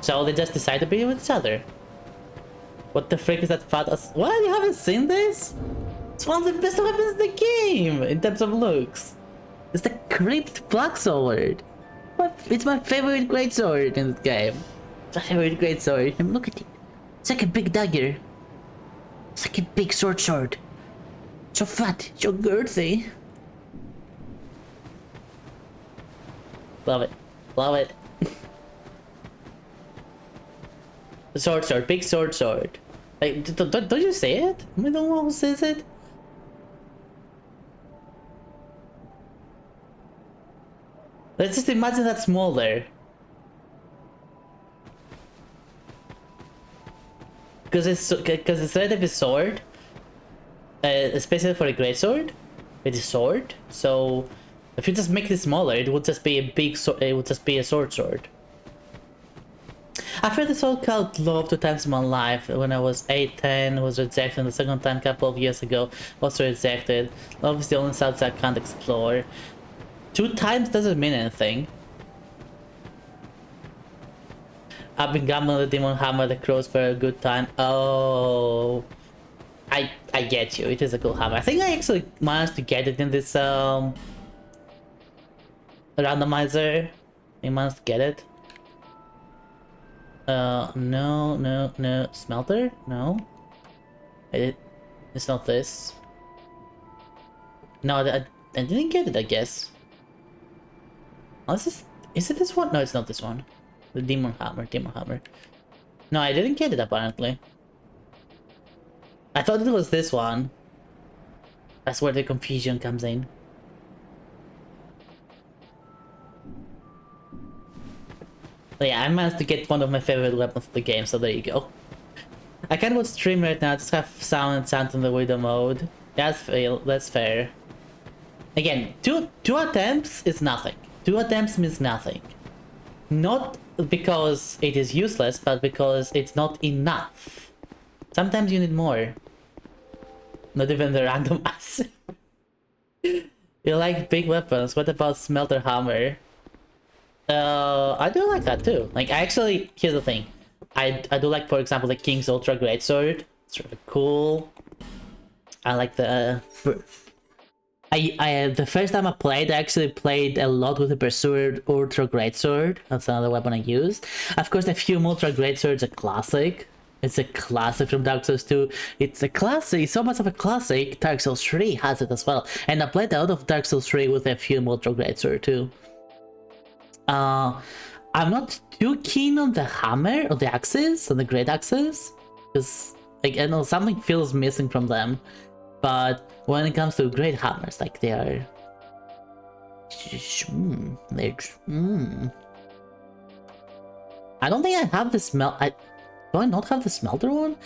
So they just decide to be with each other. What the frick is that fat ass? What? You haven't seen this? It's one of the best weapons in the game in terms of looks. It's the Crypt Black Sword. It's my favorite greatsword in this game. It's my favorite greatsword. And look at it. It's like a big dagger. It's like a big sword. So fat, so girthy. Love it. Sword, big sword. Like, don't you say it? I don't know who says it. Let's just imagine that smaller. Because it's relatively sword, especially for a great sword, it is sword. So if you just make it smaller, it would just be a big sword. It would just be a sword. I've heard the sword called Love 2 times in my life. When I was 8, 10, was rejected. The second time, a couple of years ago, also rejected. Love is the only subject I can't explore. 2 times doesn't mean anything. I've been gambling the Demon Hammer, the crows for a good time. Oh, I get you. It is a cool hammer. I think I actually managed to get it in this randomizer. I managed to get it. No. Smelter? No. It's not this. No, I didn't get it, I guess. Oh, is it this one? No, it's not this one. The Demon Hammer. No, I didn't get it apparently. I thought it was this one. That's where the confusion comes in. But yeah, I managed to get one of my favorite weapons of the game, so there you go. I can't watch stream right now, just have sound in the window mode. That's fair. Again, two attempts is nothing. 2 attempts means nothing. Not because it is useless, but because it's not enough. Sometimes you need more. Not even the randomizer. You like big weapons. What about Smelter Hammer? I do like that too. Like, here's the thing. I do like, for example, the King's Ultra Greatsword. It's really cool. I like the... the first time I actually played a lot with the Pursuer Ultra Greatsword. That's another weapon I used. Of course, the Fume Ultra Greatsword is a classic. It's a classic from Dark Souls 2. It's a classic, so much of a classic. Dark Souls 3 has it as well. And I played out of Dark Souls 3 with a Fume Ultra Greatsword too. I'm not too keen on the hammer or the axes, on the great axes, because like, I know something feels missing from them. But when it comes to great hammers, like they are, I don't think I have the do I not have the smelter one?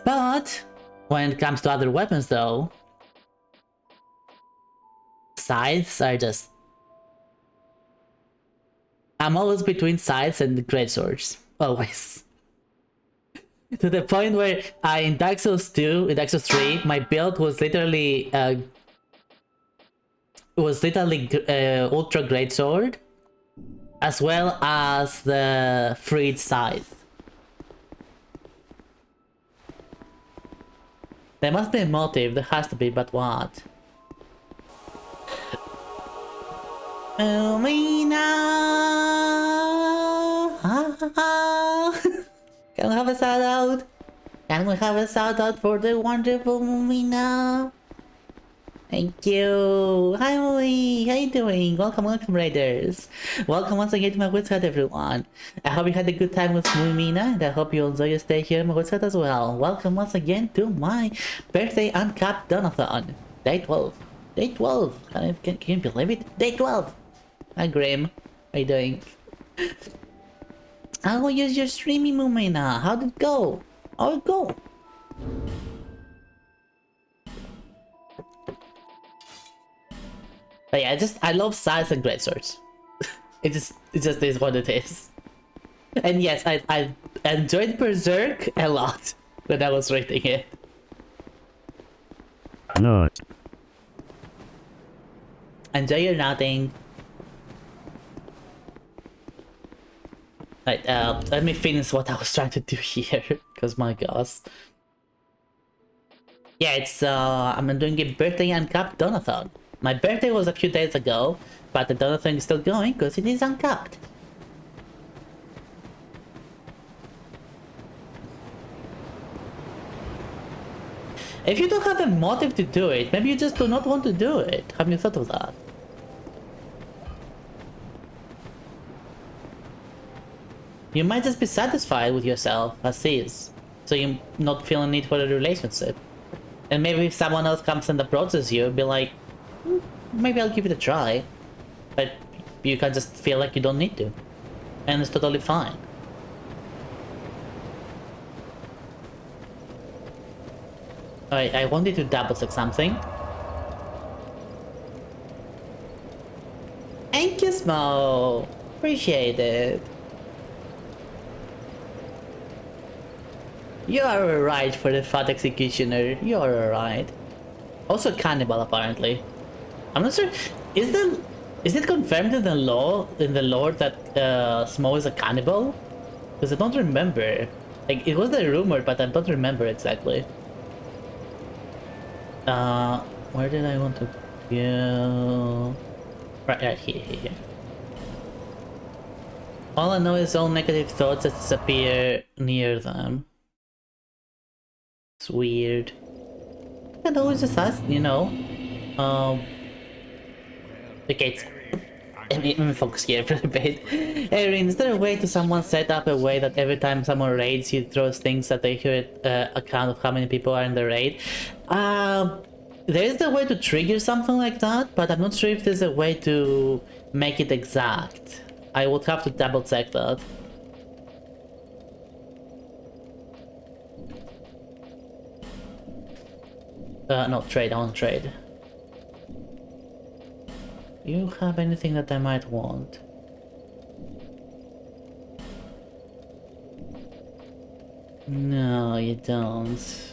But when it comes to other weapons, though, scythes are just. I'm always between scythes and great swords, always. To the point where in Dark Souls 2, in Dark Souls 3, my build was literally Ultra Great Sword, as well as the Freed Scythe. There must be a motive, there has to be, but what? Oh, me now. Can we have a shout out? Can we have a shout out for the wonderful Mumina? Thank you. Hi Mumi, how you doing? Welcome Raiders. Welcome once again to my Witchy, everyone. I hope you had a good time with Mumina, and I hope you enjoy your stay here in my Witchy as well. Welcome once again to my birthday Uncapped Donathon. Day 12. Day 12. Can you believe it? Day 12. Hi Grim. How you doing? How is your streaming, Mumina? How'd it go? How'd it go? But yeah, I love scythes and greatswords. it just is what it is. And yes, I enjoyed Berserk a lot when I was reading it. Not. Enjoy your nothing. Right, let me finish what I was trying to do here, because my gosh. Yeah, it's, I'm doing a birthday Uncapped Donathon. My birthday was a few days ago, but the Donathon is still going, because it is Uncapped. If you don't have a motive to do it, maybe you just do not want to do it. Have you thought of that? You might just be satisfied with yourself as is, so you not feel a need for a relationship. And maybe if someone else comes and approaches you, be like, maybe I'll give it a try. But you can just feel like you don't need to. And it's totally fine. Alright, I wanted to double check something. Thank you, Smo. Appreciate it. You are alright for the fat executioner. You are alright. Also cannibal, apparently. I'm not sure. Is it confirmed in the lore that Smo is a cannibal? Because I don't remember. Like, it was a rumor, but I don't remember exactly. Where did I want to go? Right here. All I know is all negative thoughts that disappear near them. It's weird. I can always just ask, you know. Okay, let me focus here for a bit. Erin, is there a way to someone set up a way that every time someone raids, he throws things that they hear a count of how many people are in the raid? There is a way to trigger something like that, but I'm not sure if there's a way to make it exact. I would have to double check that. No, trade, I want trade. You have anything that I might want? No, you don't.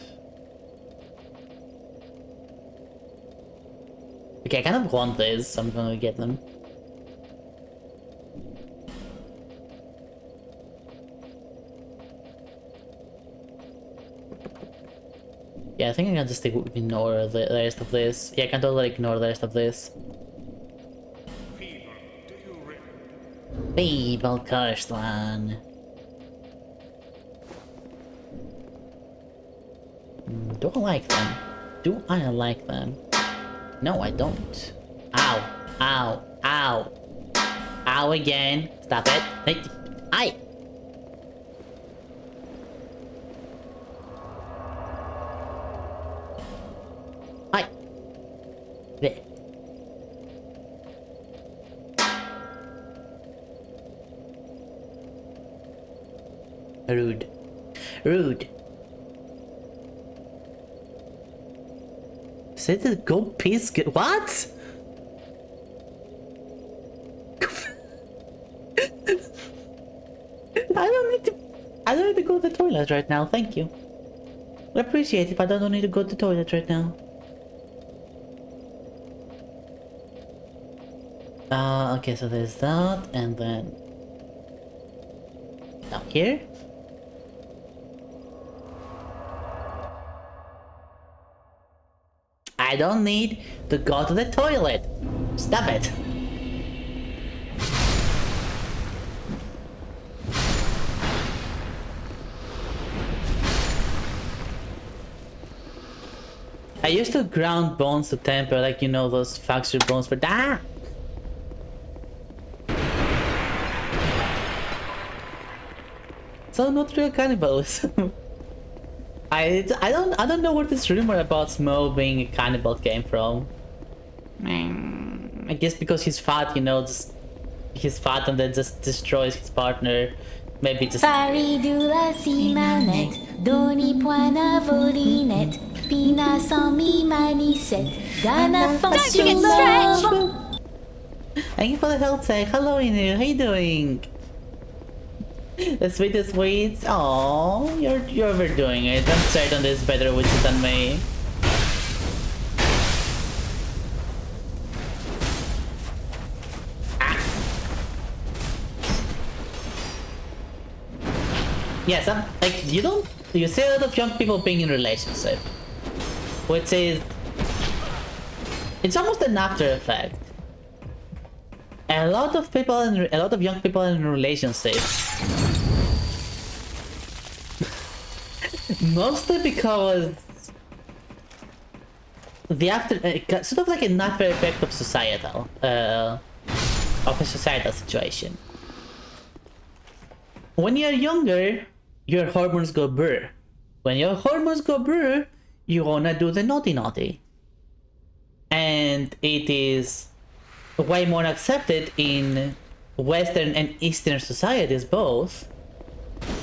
Okay, I kind of want this, so I'm gonna get them. Yeah, I think I can just ignore the rest of this. Yeah, I can totally ignore the rest of this. Feeble cursed one. Do I like them? Do I like them? No, I don't. Ow. Ow. Ow. Ow again. Stop it. Hey. Aye. Aye. There. Rude. Rude. Said to go piss. What? I don't need to go to the toilet right now. Thank you. I appreciate it, but I don't need to go to the toilet right now. Okay, so there's that, and then down here. I don't need to go to the toilet. Stop it. I used to ground bones to temper, like, you know, those factory bones for that. So not real cannibalism. I don't know where this rumor about Smo being a cannibal came from. I guess because he's fat, you know, just he's fat and then just destroys his partner. Maybe just Faridula si manette, doni poina volinet, pina sans mi maniset, dana fonsulo. Thank you for the health check. Hello Inu, how you doing? The sweetest sweets. Oh, you're overdoing it. I'm certain there's better witches than me. Yes, like you see a lot of young people being in relationship, which is, it's almost an after effect. A lot of young people in relationships, mostly because the sort of like an after effect of a societal situation. When you're younger, your hormones go brr. When your hormones go brr, you wanna do the naughty. And it is way more accepted in Western and Eastern societies both,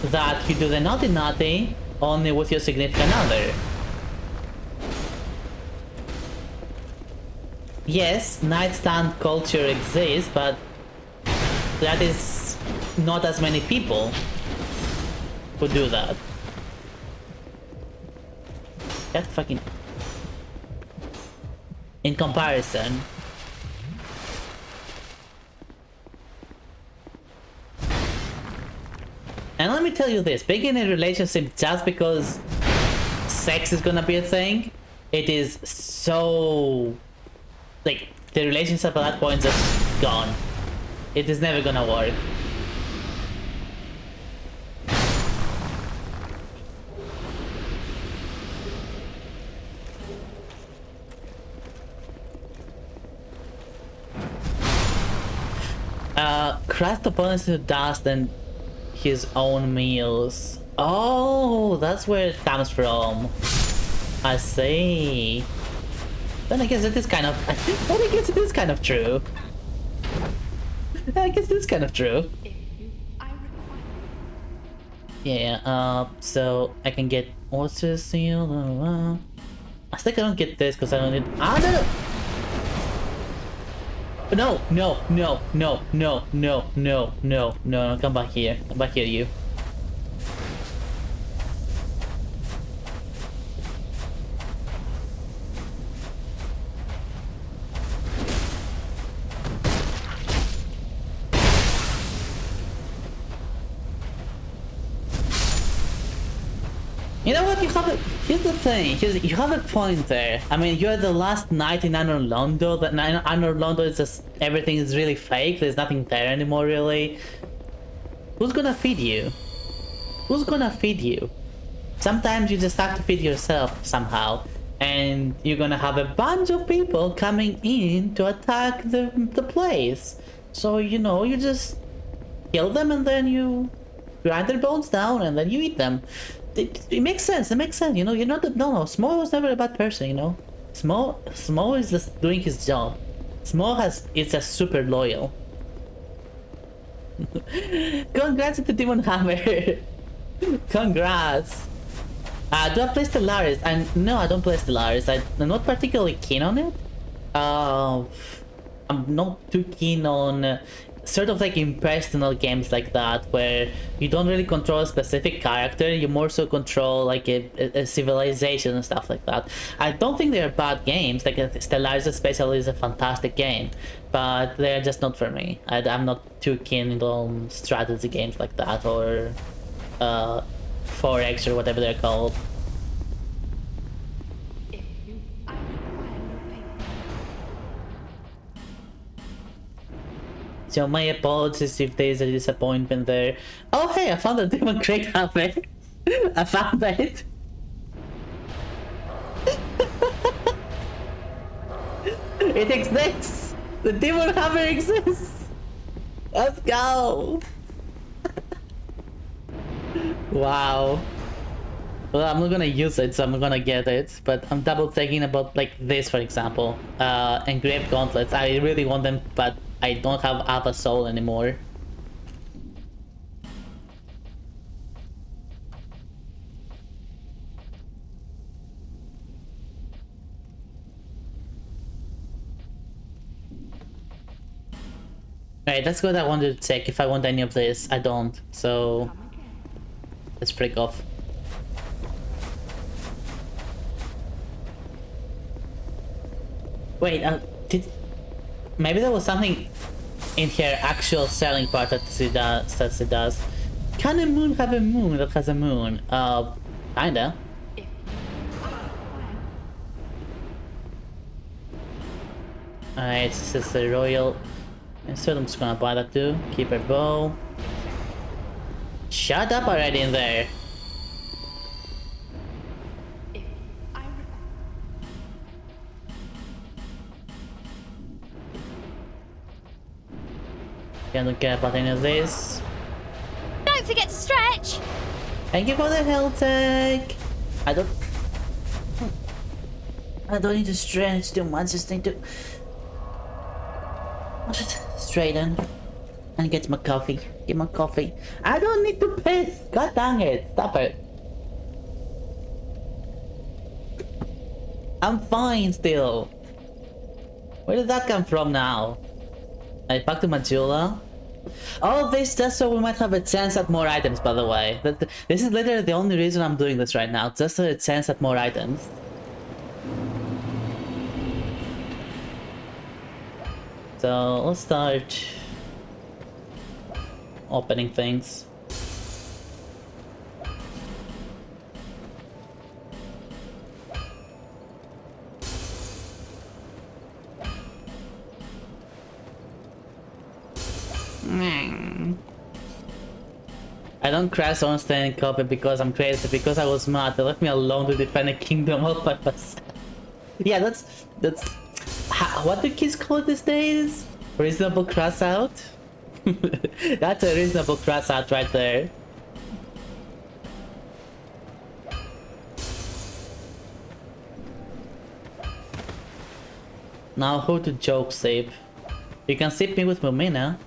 that you do the naughty naughty only with your significant other. Yes, nightstand culture exists, but that is not as many people who do that. That fucking... In comparison. And let me tell you this, being in a relationship just because sex is gonna be a thing, it is so... like, the relationship at that point is just gone. It is never gonna work. Crushed opponents to dust and his own meals. Oh, that's where it comes from. I see. Then I guess it is kind of... Then I guess it is kind of true. I guess it is kind of true. Yeah, so I can get... What's this seal? I think I don't get this because I don't need... Ah, no! No, come back here. Come back here, you. You know what, you have a... Here's the thing, you have a point there. I mean, you're the last night in Anor Londo. That Anor Londo is just... Everything is really fake, there's nothing there anymore, really. Who's gonna feed you? Who's gonna feed you? Sometimes you just have to feed yourself somehow. And you're gonna have a bunch of people coming in to attack the place. So, you know, you just... kill them and then you... grind their bones down and then you eat them. It makes sense, you know, you're not... No, Smo was never a bad person, you know? Smo is just doing his job. Smo is just super loyal. Congrats to the Demon Hammer! Congrats! Do I play Stellaris? No, I don't play Stellaris. I'm not particularly keen on it. I'm not too keen on... sort of like impersonal games like that, where you don't really control a specific character, you more so control like a civilization and stuff like that. I don't think they're bad games, like Stellaris especially is a fantastic game, but they're just not for me. I'm not too keen on strategy games like that, or 4X or whatever they're called. So my apologies if there's a disappointment there. Oh hey, I found a Demon Crate Hammer. I found it. It exists! The Demon Hammer exists! Let's go! Wow. Well, I'm not gonna use it, so I'm gonna get it. But I'm double thinking about like this, for example. Engraved gauntlets. I really want them, but I don't have Alpha Soul anymore. Alright, that's what I wanted to check if I want any of this. I don't, so let's break off. Wait, maybe there was something in her actual selling part that she does. Can a moon have a moon that has a moon? Kinda. Alright, this is the royal. So I'm just gonna buy that too. Keep her bow. Shut up already in there. I don't care about any of this. Don't forget to stretch! Thank you for the health tag. I don't need to stretch too much, just need to... Straighten and get my coffee. Get my coffee. I don't need to piss. God dang it. Stop it. I'm fine still. Where did that come from now? I back to Majula. All this just so we might have a chance at more items, by the way. This is literally the only reason I'm doing this right now. Just a chance at more items. So let's start opening things. I don't crash on standing copy because I'm crazy, because I was mad. They left me alone to defend a kingdom all by myself. Yeah, that's what do kids call it these days? Reasonable crash out? That's a reasonable crash out right there. Now who to joke save? You can save me with Mumina.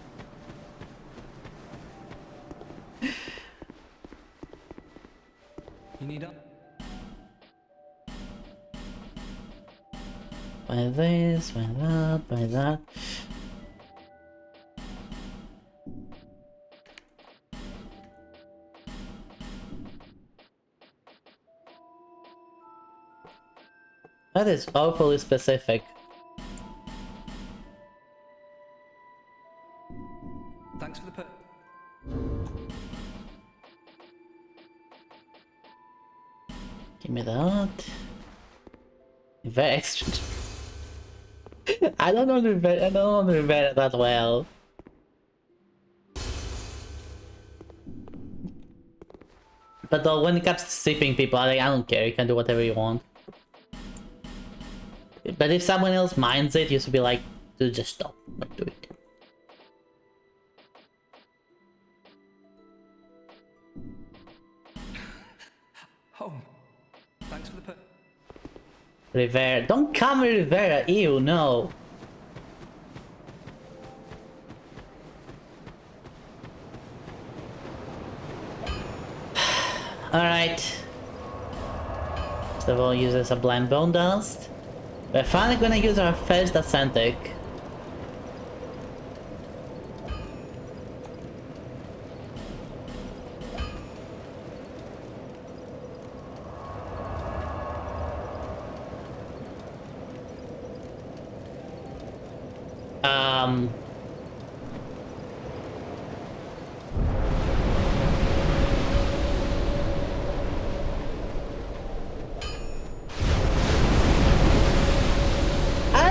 You need up? By this, by that, by that. That is awfully specific. Thanks for the put. Give me that. Very extra. I don't know the Rivera that well. But though, when it comes to sipping people, I don't care. You can do whatever you want. But if someone else minds it, you should be like, dude, just stop. Like, do it. Oh, thanks for the put. Rivera. Don't call me Rivera. Ew, no. Alright. So we'll use this a blind bone dust. We're finally gonna use our first Ascentic.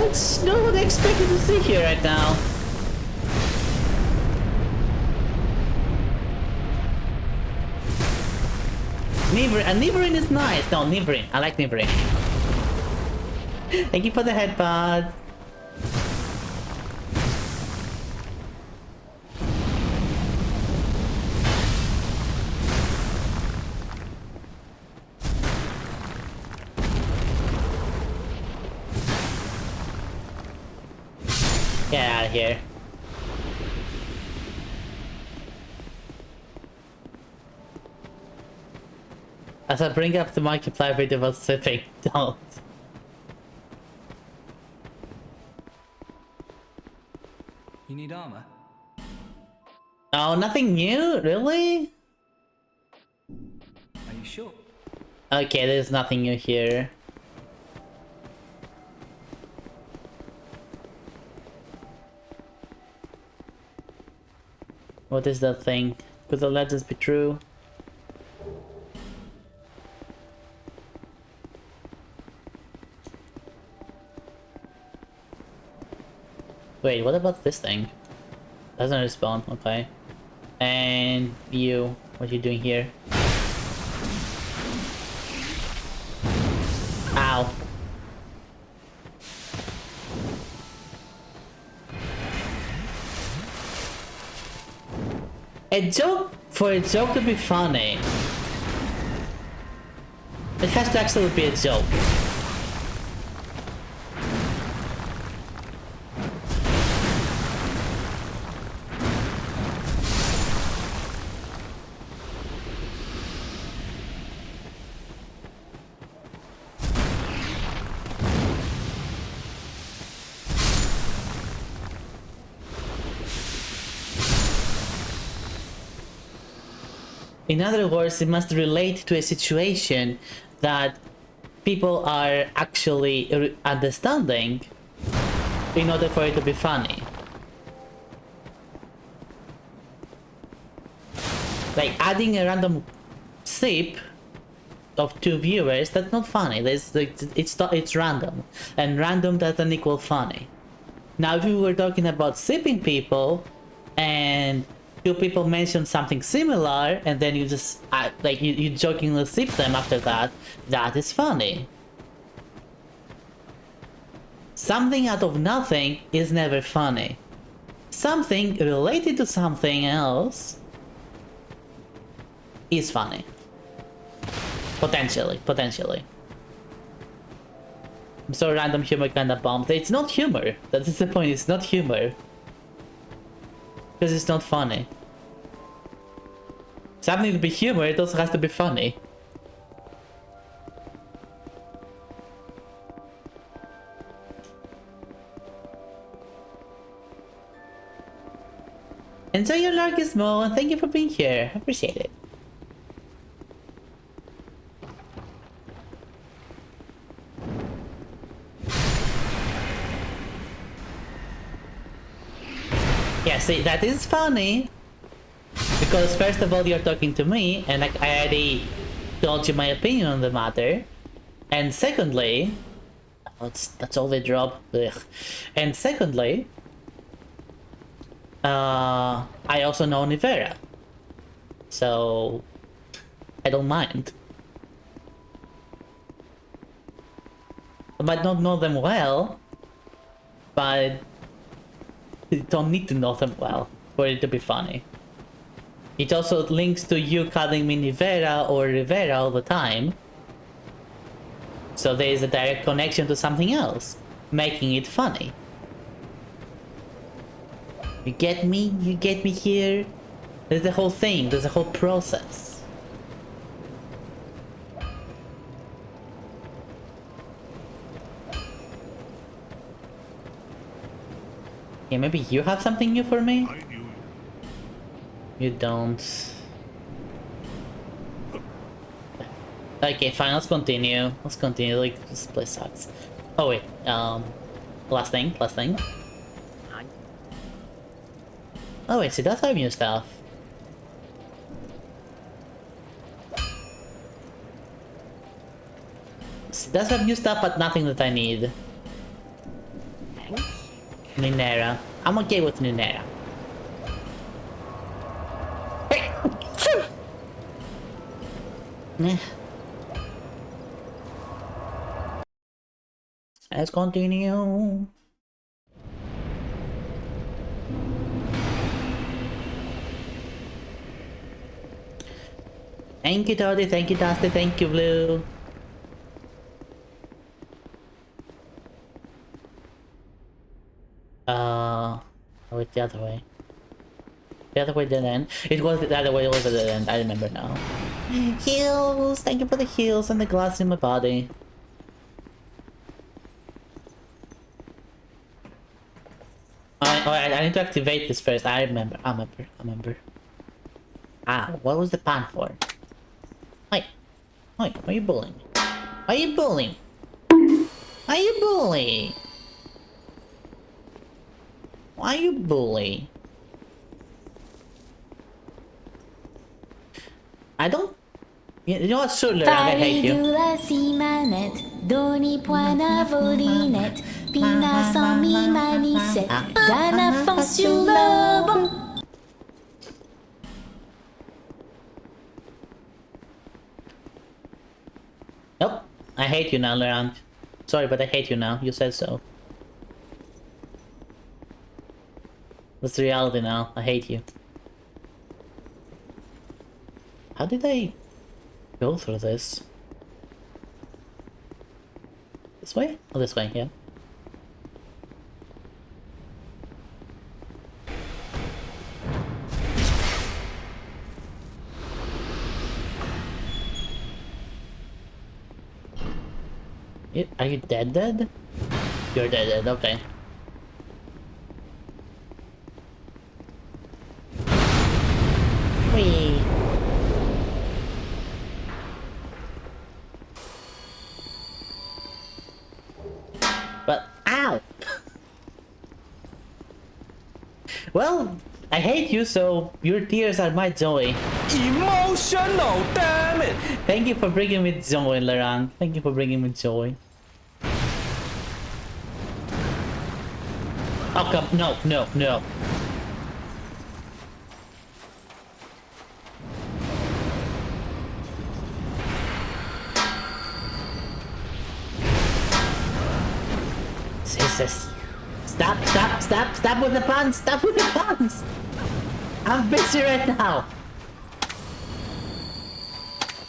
That's not what I expected to see here right now. Niverin is nice. No, Niverin. I like Niverin. Thank you for the headbud. Get out of here. As I bring up the Markiplier video about sipping, don't. You need armor? Oh, nothing new? Really? Are you sure? Okay, there's nothing new here. What is that thing? Could the legends be true? Wait, what about this thing? Doesn't respawn, okay. And you, what are you doing here? Ow. A joke, for a joke to be funny, it has to actually be a joke. In other words, it must relate to a situation that people are actually understanding in order for it to be funny. Like adding a random sip of 2 viewers, that's not funny. It's random, and random doesn't equal funny. Now, if we were talking about sipping people, and 2 people mention something similar, and then you just like you jokingly sip them after that, that is funny. Something out of nothing is never funny. Something related to something else is funny. Potentially. So random humor kinda bombs. It's not humor. That is the point, it's not humor. Because it's not funny. Something to be humor, it also has to be funny. Enjoy your Largismo, and thank you for being here. I appreciate it. Yeah, see, that is funny. Because first of all, you're talking to me, and I already told you my opinion on the matter. And secondly, that's all they drop. Ugh. And secondly, I also know Nivera, so I don't mind. I might not know them well, but you don't need to know them well for it to be funny. It also links to you calling me Nivera or Rivera all the time, so there is a direct connection to something else, making it funny. You get me? You get me here? There's the whole thing, there's a whole process. Yeah, maybe you have something new for me? You don't. Okay, fine, let's continue. Like, this place sucks. Oh wait, last thing. Oh wait, see, that's our new stuff. See, that's our new stuff, but nothing that I need. Ninera. I'm okay with Ninera. Let's continue. Thank you, Toddy. Thank you, Dusty. Thank you, Blue. Oh, it's the other way. The other way didn't end. It was the other way, it was the dead end. I remember now. Heals! Thank you for the heals and the glass in my body. Alright, I need to activate this first. I remember. Ah, what was the pan for? Why are you bullying me? Why are you bullying? Why are you bullying? Why you bully? I don't... You know what, sure, I hate you. Nope, I hate you now, Laurent. Sorry, but I hate you now. You said so. That's reality now. I hate you. How did I go through this? This way? Oh, this way, yeah. Are you dead? You're dead, okay. Whee! Well, I hate you, so your tears are my joy. Emotional, damn it! Thank you for bringing me joy, Laurent. Thank you for bringing me joy. Oh, come. No, no, no. Jesus. Stop, stop, stop, stop with the puns! Stop with the puns! I'm busy right now!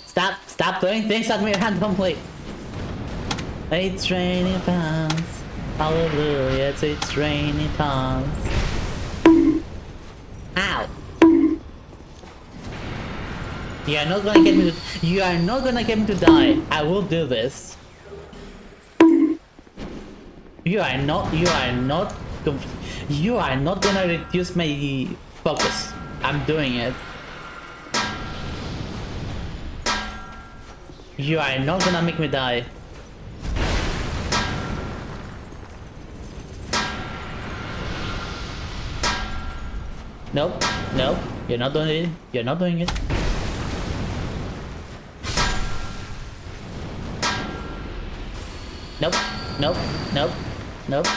Stop throwing things at me randomly! It's raining puns. Hallelujah, it's raining puns. Ow! You are not gonna get me to- You are not gonna get me to die. I will do this. You are not gonna reduce my focus. I'm doing it. You are not gonna make me die. Nope, nope, you're not doing it. You're not doing it. Nope, nope, nope, nope.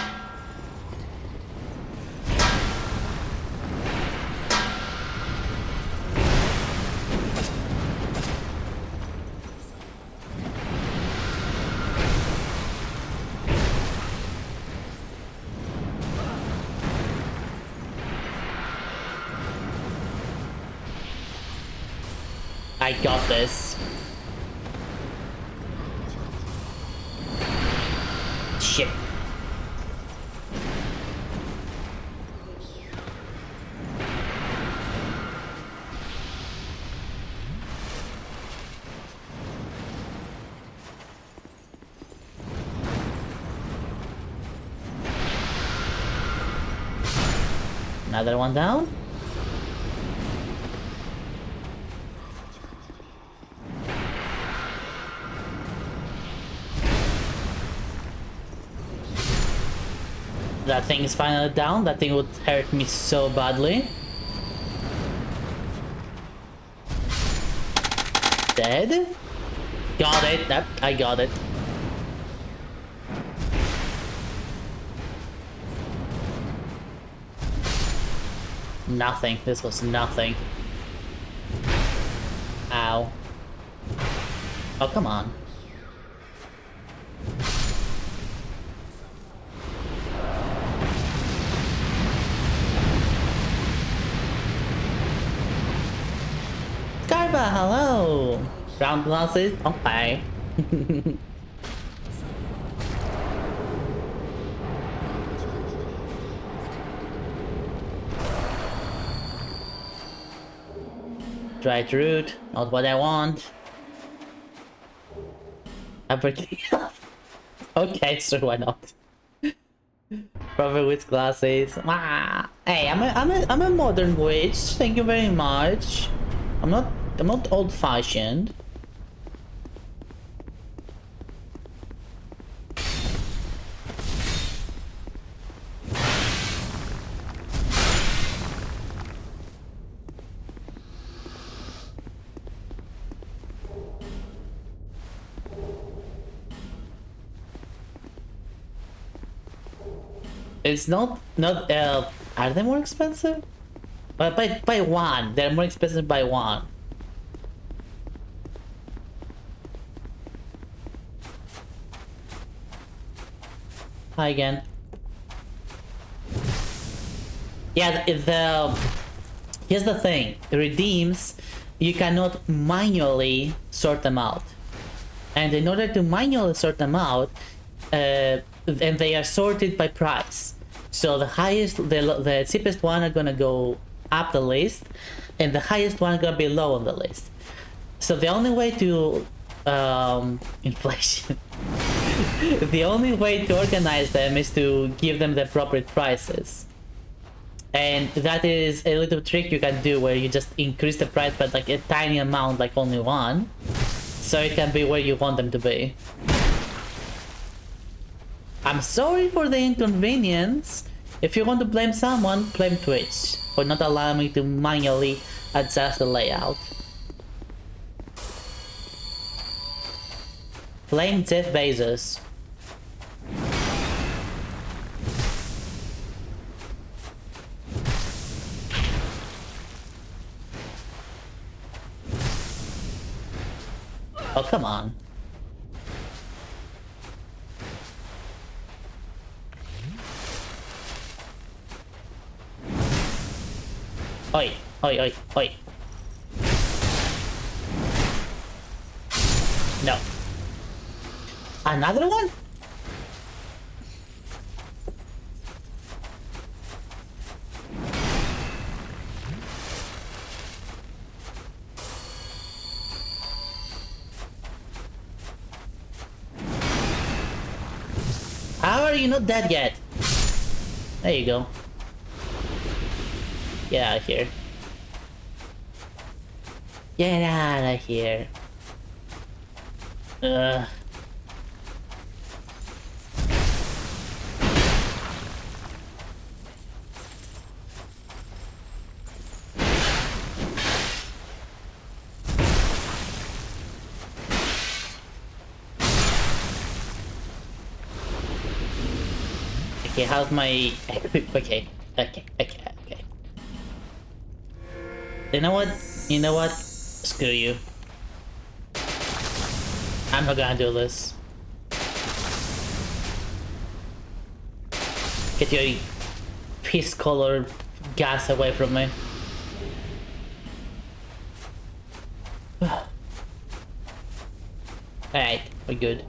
I got this. Shit. Another one down. That thing is finally down. That thing would hurt me so badly. Dead? Got it. Yep, I got it. Nothing. This was nothing. Ow. Oh, come on. Garba, hello! Round glasses? Okay. Dried root, not what I want. Everything. Okay, sure, why not? Brother with glasses. Ah, hey, I'm a modern witch. Thank you very much. I'm not old-fashioned. It's not are they more expensive? By one. They're more expensive by one. Hi again. Yeah, here's the thing. Redeems, you cannot manually sort them out. And in order to manually sort them out, and they are sorted by price. So the highest, the cheapest one are gonna go up the list, and the highest one are gonna be low on the list. So the only way to inflation. The only way to organize them is to give them the appropriate prices. And that is a little trick you can do where you just increase the price by like a tiny amount, like only one, so it can be where you want them to be. I'm sorry for the inconvenience. If you want to blame someone, blame Twitch for not allowing me to manually adjust the layout. Blame Jeff Bezos. Oh, come on. Oi, oi, oi, oi. No. Another one? How are you not dead yet? There you go. Get out of here. Get out of here. Ugh. Okay, how's my... okay. You know what? You know what? Screw you. I'm not gonna do this. Get your piss colored gas away from me. Alright, we're good.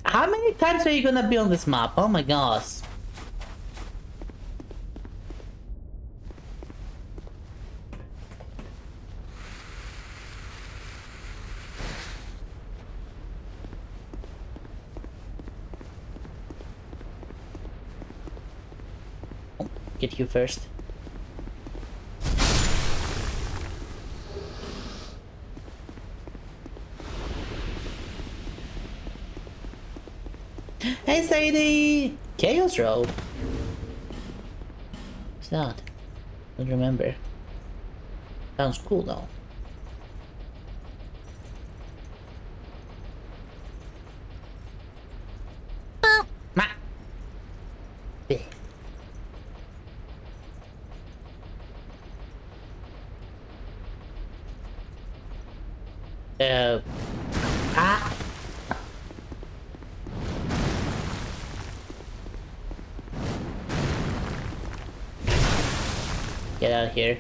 How many times are you gonna be on this map? Oh my gosh. Get you first. Hey Sadie! Chaos Road. What's that? Don't remember. Sounds cool though. Ma. Ah. Get out of here.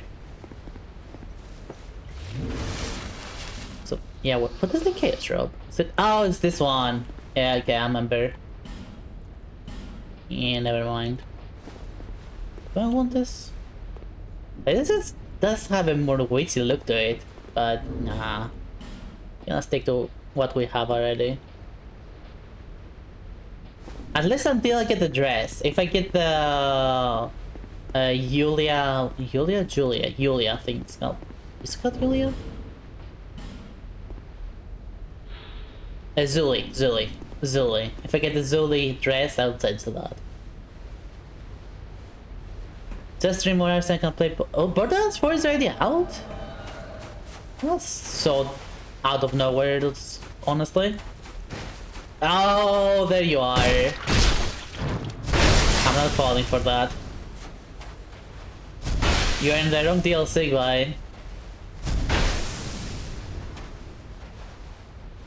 So yeah, what is the chaos robe? Is it? Oh, it's this one. Yeah, okay, I remember. Yeah, never mind. Do I want this? This does have a more witchy look to it, but nah. Gonna stick to what we have already. At least until I get the dress. If I get the Julia, I think it's called. Is it called Julia? Zuli. If I get the Zuli dress, I'll change to that. Just 3 more hours and I can play. Oh, Borderlands 4 is already out? That's so out of nowhere, that's honestly. Oh, there you are. I'm not falling for that. You're in the wrong DLC, guy.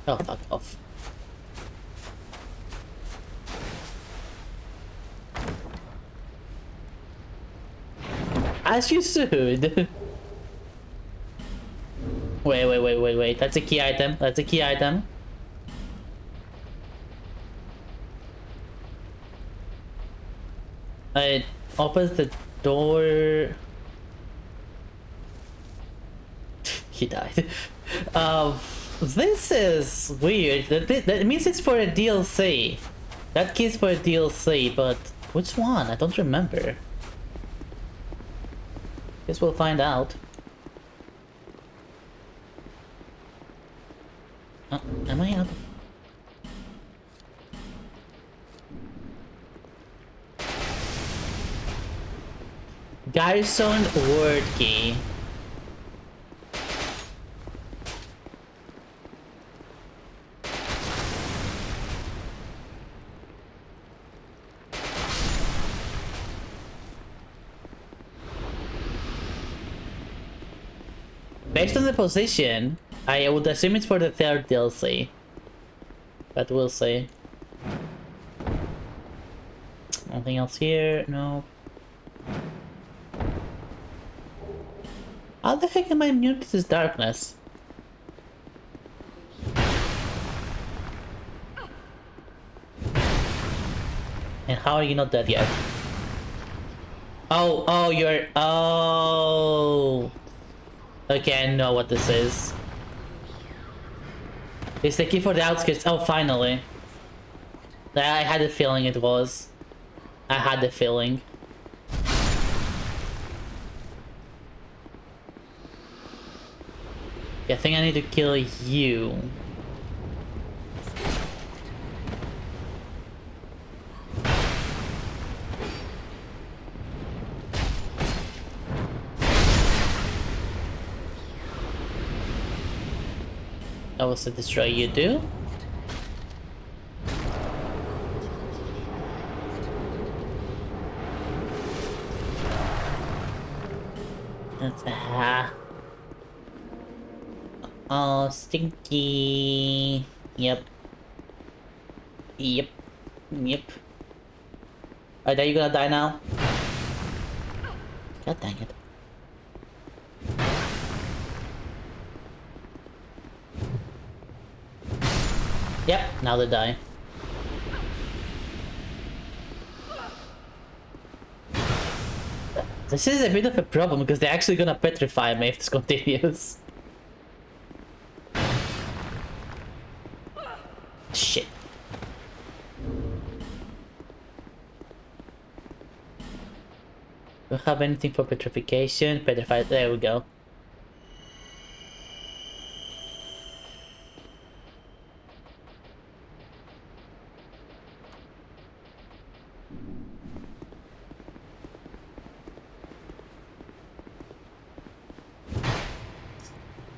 Oh, fuck off. As you should. Wait. That's a key item. That's a key item. It opens the door. He died. This is weird. That means it's for a DLC. That key's for a DLC, but which one? I don't remember. Guess we'll find out. Am I out of... Garrison word key. Based on the position, I would assume it's for the third DLC. But we'll see. Nothing else here? No. How the heck am I immune to this darkness? And how are you not dead yet? Oh, you're... Oh... Okay, I know what this is. It's the key for the outskirts. Oh, finally. I had a feeling it was. I had a feeling. Yeah, I think I need to kill you. I will destroy you too. Oh, stinky. Yep. Yep. Yep. Alright, are you gonna die now? God dang it. Yep, now they die. This is a bit of a problem because they're actually gonna petrify me if this continues. Shit. Don't have anything for petrification. Petrify. There we go.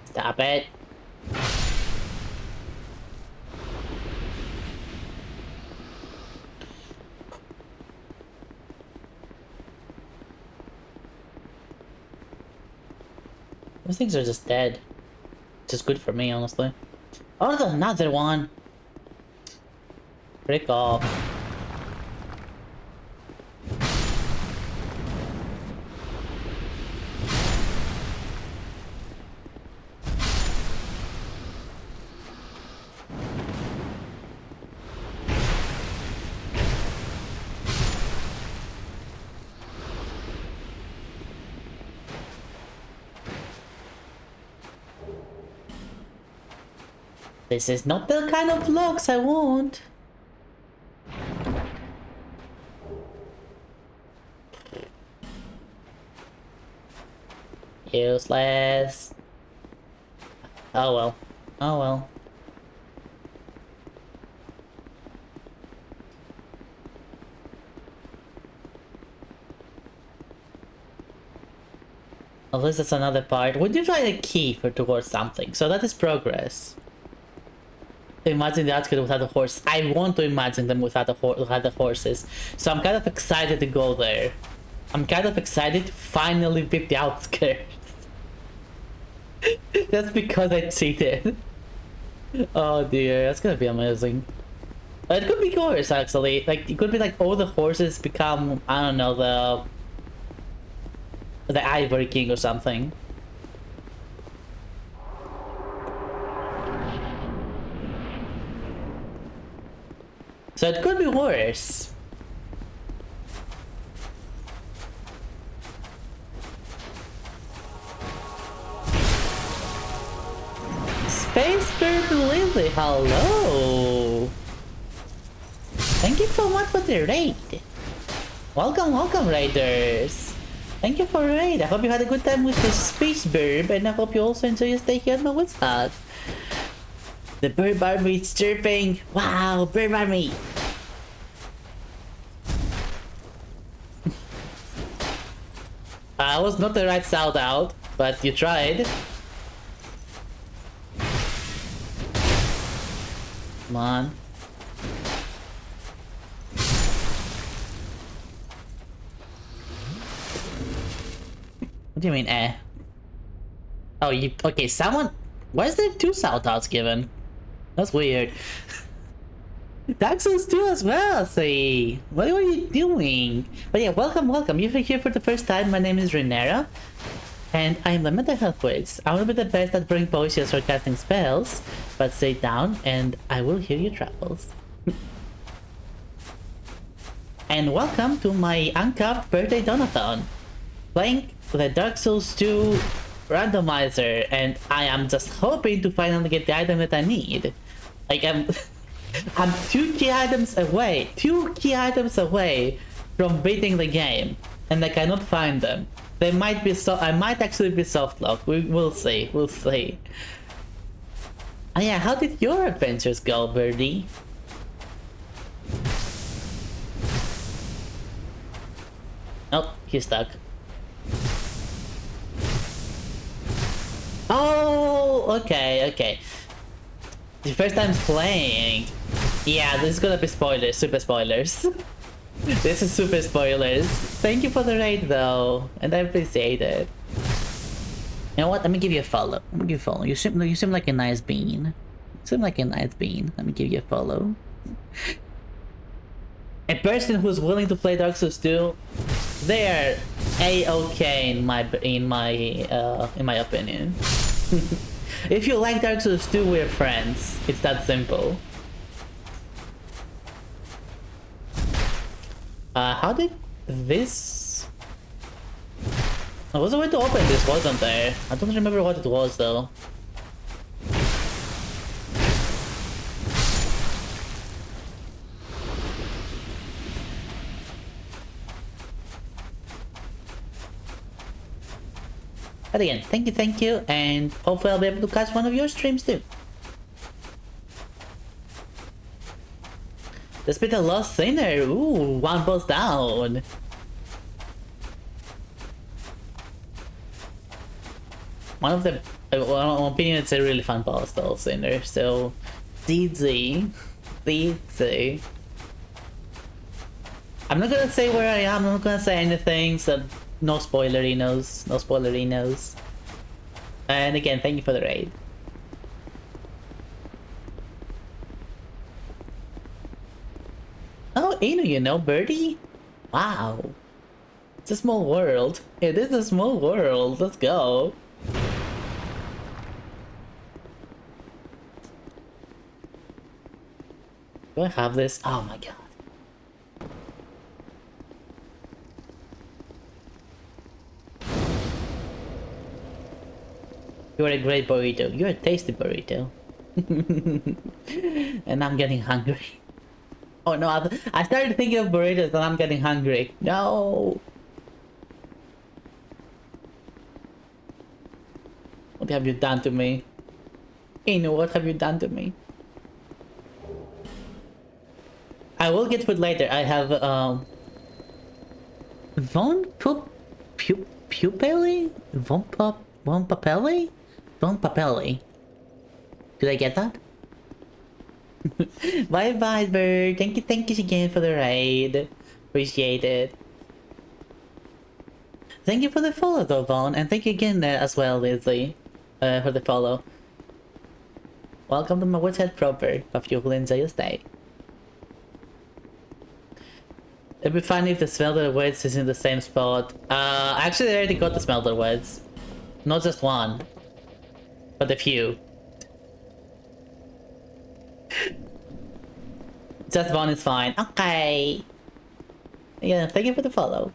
Stop it. Those things are just dead. Which is good for me, honestly. Oh, there's another one. Break off. This is not the kind of logs I want. Useless. Oh well. Oh well. At least that's another part. Would you find a key for towards something? So that is progress. Imagine the outfit without the horse. I want to imagine them without the horses. So I'm kind of excited to go there. I'm kind of excited to finally beat the outskirts. That's because I cheated. Oh dear, that's gonna be amazing. It could be worse actually. Like it could be like all the horses become, I don't know, the Ivory King or something. So it could be worse. Space Bird Lily, hello! Thank you so much for the raid. Welcome, welcome, raiders. Thank you for the raid. I hope you had a good time with the Space Bird, and I hope you also enjoy your stay here at my woods hut. The bird army is chirping. Wow, bird army. I was not the right shout out, but you tried. Come on. What do you mean, eh? Oh, you... Okay, someone... Why is there 2 shoutouts given? That's weird. Dark Souls 2 as well, see? What are you doing? But yeah, welcome, welcome. If you're here for the first time, my name is Renera. And I'm the mental health witch. I will be the best at bringing potions or casting spells. But sit down and I will hear your troubles. And welcome to my Uncapped birthday donathon. Playing the Dark Souls 2 Randomiser, and I am just hoping to finally get the item that I need. Like I'm 2 key items away from beating the game, and I cannot find them. They might be I might actually be softlocked. We'll see. We'll see. Oh yeah, how did your adventures go, Birdie? Oh, he's stuck. Oh, okay, okay. The first time playing. Yeah, this is gonna be spoilers, super spoilers. This is super spoilers. Thank you for the raid though, and I appreciate it. You know what? Let me give you a follow. Let me give you a follow. You seem like a nice bean. You seem like a nice bean. Let me give you a follow. A person who's willing to play Dark Souls 2, they're a-okay in my opinion. If you like Dark Souls 2, we're friends. It's that simple. How did this... There was a way to open this, wasn't there? I don't remember what it was though. But again, thank you, and hopefully I'll be able to catch one of your streams too. Let's beat the Lost Sinner. Ooh, 1 boss down. One of the, in my opinion, it's a really fun boss though, Sinner. So, DZ. I'm not gonna say where I am. I'm not gonna say anything. So. No spoilerinos, no spoilerinos. And again, thank you for the raid. Oh, Inu, you know Birdie? Wow. It's a small world. It is a small world. Let's go. Do I have this? Oh my god. You're a great burrito. You're a tasty burrito. And I'm getting hungry. Oh no, I started thinking of burritos and I'm getting hungry. No! What have you done to me? Inu, what have you done to me? I will get food later. I have, Von Pupelli? Von Papelli? Von Papelli. Did I get that? Bye bye, bird. Thank you again for the raid. Appreciate it. Thank you for the follow though, Vaughn, and thank you again as well, Lizzie, for the follow. Welcome to my Woods Head proper. Hope you will enjoy your stay. It'd be funny if the Smelter Woods is in the same spot. Actually, I already got the Smelter Woods. Not just one, but a few. Just one is fine. Okay. Yeah, thank you for the follow.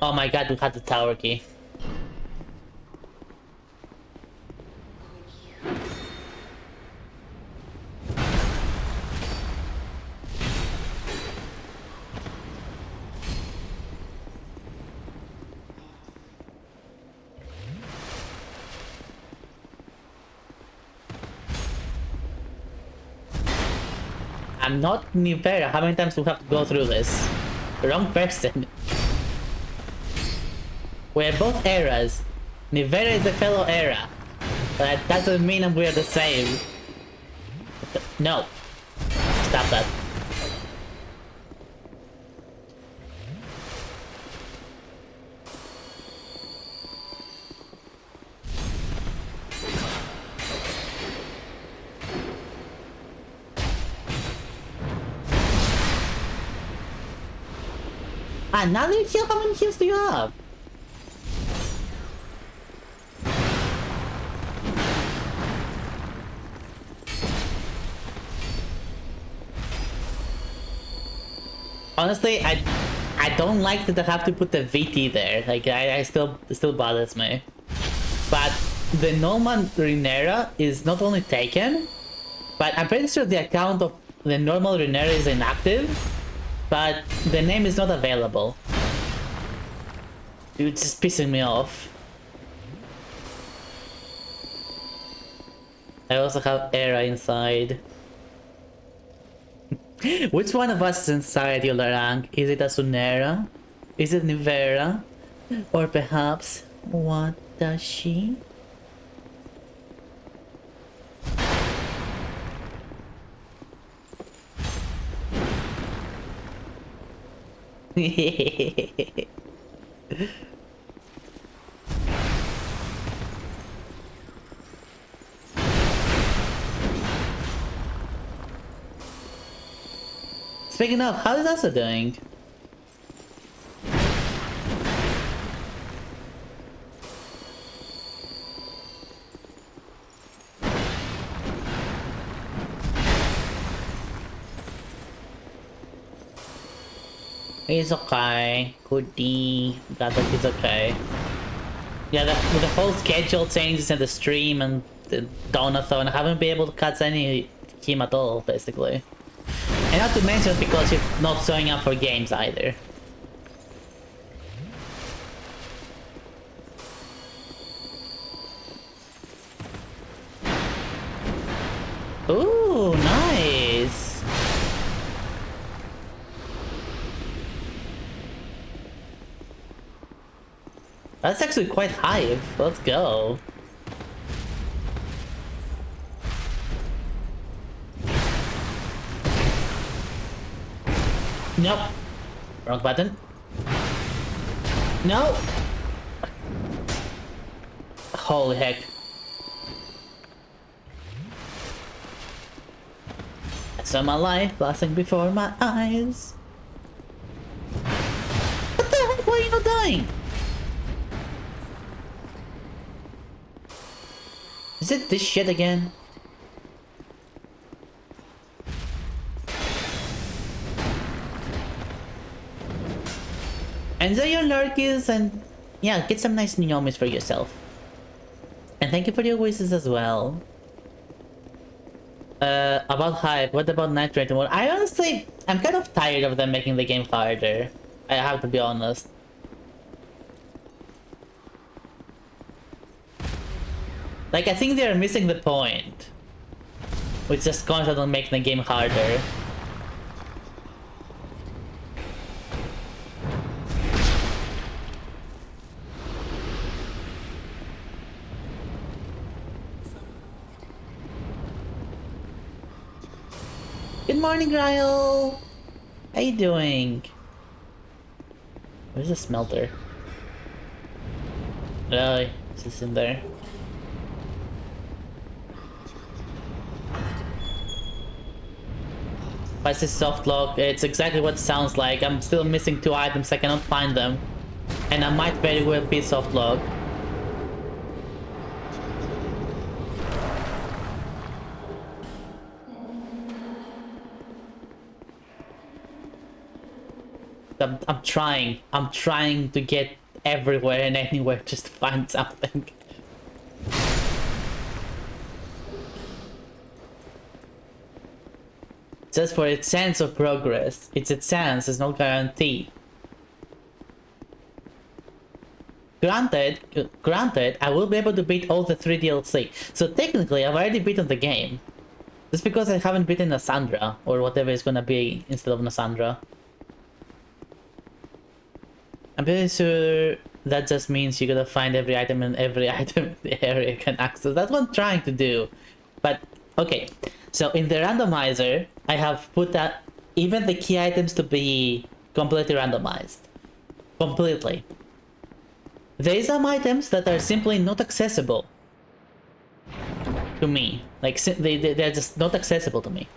Oh my god, we had the tower key. I'm not Nivera. How many times do we have to go through this? Wrong person. We're both eras. Nivera is a fellow era. But that doesn't mean we're the same. No. Stop that. Another heal? How many heals do you have? Honestly, I don't like that I have to put the VT there. Like it still bothers me. But the normal Renera is not only taken, but I'm pretty sure the account of the normal Renera is inactive, but the name is not available. It's just pissing me off. I also have Era inside. Which one of us is inside Yolarang? Is it Asunera? Is it Nivera? Or perhaps Watashi? Speaking of, how is Asa doing? He's okay. Goodie. Glad that he's okay. Yeah, with the whole schedule changes in the stream and the donathon, I haven't been able to catch any him at all, basically. And not to mention because he's not showing up for games either. Ooh, nice! That's actually quite high. Let's go. Nope. Wrong button. No! Holy heck. I saw my life passing before my eyes. What the heck? Why are you not dying? Is it this shit again? Enjoy your lurkies and yeah, get some nice Nyomis for yourself. And thank you for your wishes as well. About hype, what about Night Raid mode? I honestly, I'm kind of tired of them making the game harder. I have to be honest. Like, I think they're missing the point. With just constantly making the game harder. Good morning, Ryle! How you doing? Where's the smelter? Oh, it's just in there. What's this soft lock? It's exactly what it sounds like. I'm still missing 2 items, I cannot find them. And I might very well be soft lock. I'm trying to get everywhere and anywhere just to find something. Just for its sense of progress. It's a chance, it's no guarantee. Granted, I will be able to beat all the 3 DLC. So technically, I've already beaten the game. Just because I haven't beaten Nasandra, or whatever it's gonna be instead of Nasandra. I'm pretty sure that just means you gotta find every item and every item in the area can access. That's what I'm trying to do. But, okay. So in the randomizer, I have put that even the key items to be completely randomized. Completely. There is some items that are simply not accessible to me. Like, they're just not accessible to me.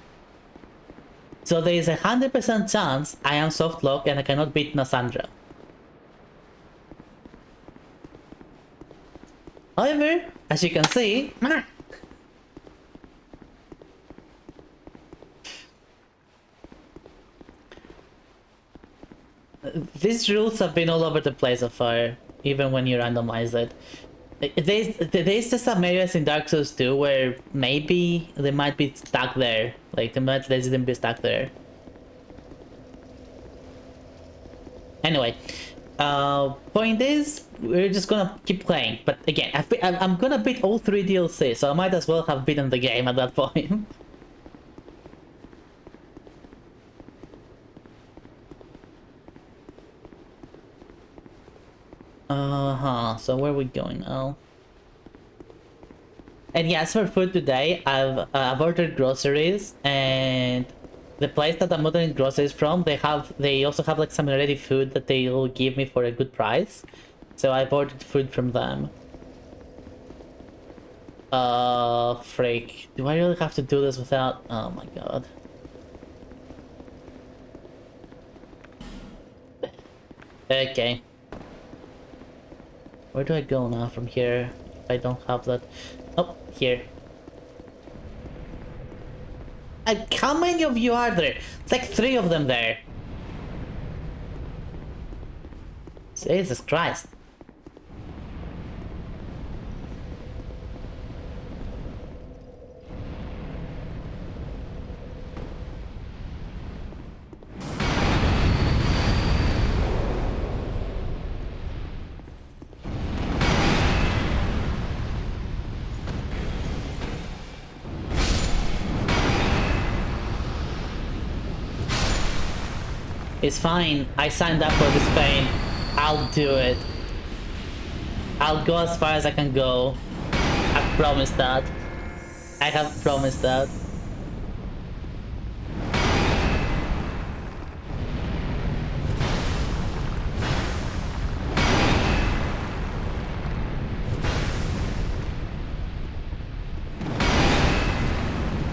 So there is 100% chance I am softlocked and I cannot beat Nasandra. However, as you can see, these rules have been all over the place so far, even when you randomize it. There's just some areas in Dark Souls 2 where maybe they might be stuck there. Like, they might let them be stuck there. Anyway, point is, we're just gonna keep playing. But again, I'm gonna beat all 3 DLCs, so I might as well have beaten the game at that point. So where are we going now? And yeah, as for food today, I've ordered groceries, and the place that I'm ordering groceries from, they also have like some ready food that they will give me for a good price. So I've ordered food from them. Freak. Do I really have to do this without... Oh my god. Okay. Where do I go now from here? I don't have that. Oh, here. And how many of you are there? It's like 3 of them there. Jesus Christ. It's fine. I signed up for this pain. I'll do it. I'll go as far as I can go. I've promised that. I have promised that.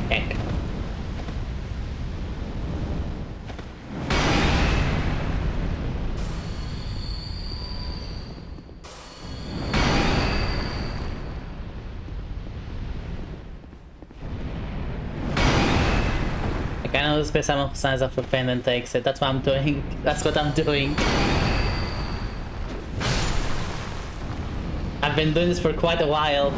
Heck. I can always pay some signs of the pain and takes it. That's what I'm doing. That's what I'm doing. I've been doing this for quite a while.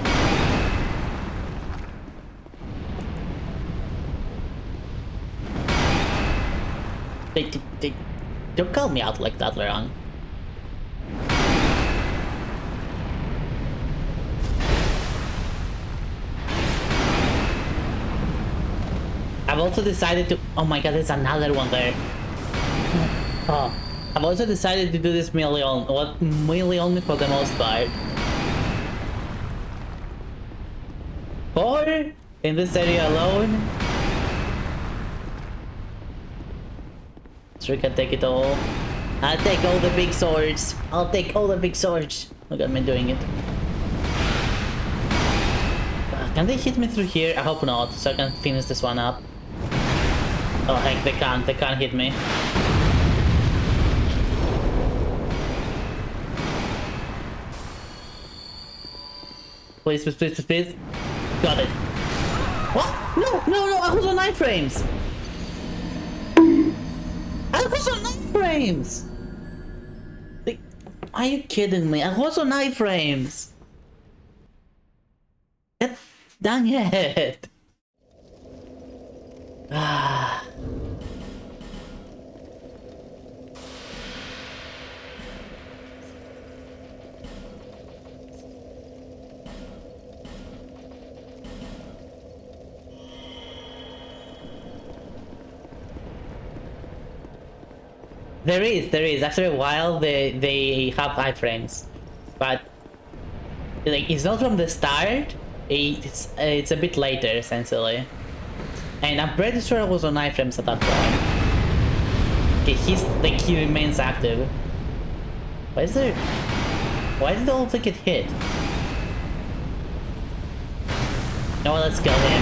Don't call me out like that, Leron. I've also decided to... Oh my god, there's another one there. Oh. I've also decided to do this melee only for the most part. 4 in this area alone. Sure can take it all. I'll take all the big swords. I'll take all the big swords. Look at me doing it. Can they hit me through here? I hope not, so I can finish this one up. Oh heck, they can't. They can't hit me. Please, please, please, please, please. Got it. What? No, no, no, I was on iframes! I was on iframes! Are you kidding me? I was on iframes! Dang it! Ah. There is. After a while, they have iframes, but like it's not from the start. It's a bit later essentially, and I'm pretty sure I was on iframes at that point. Okay, he remains active. Why is there? Why did all of them get hit? No, let's kill him.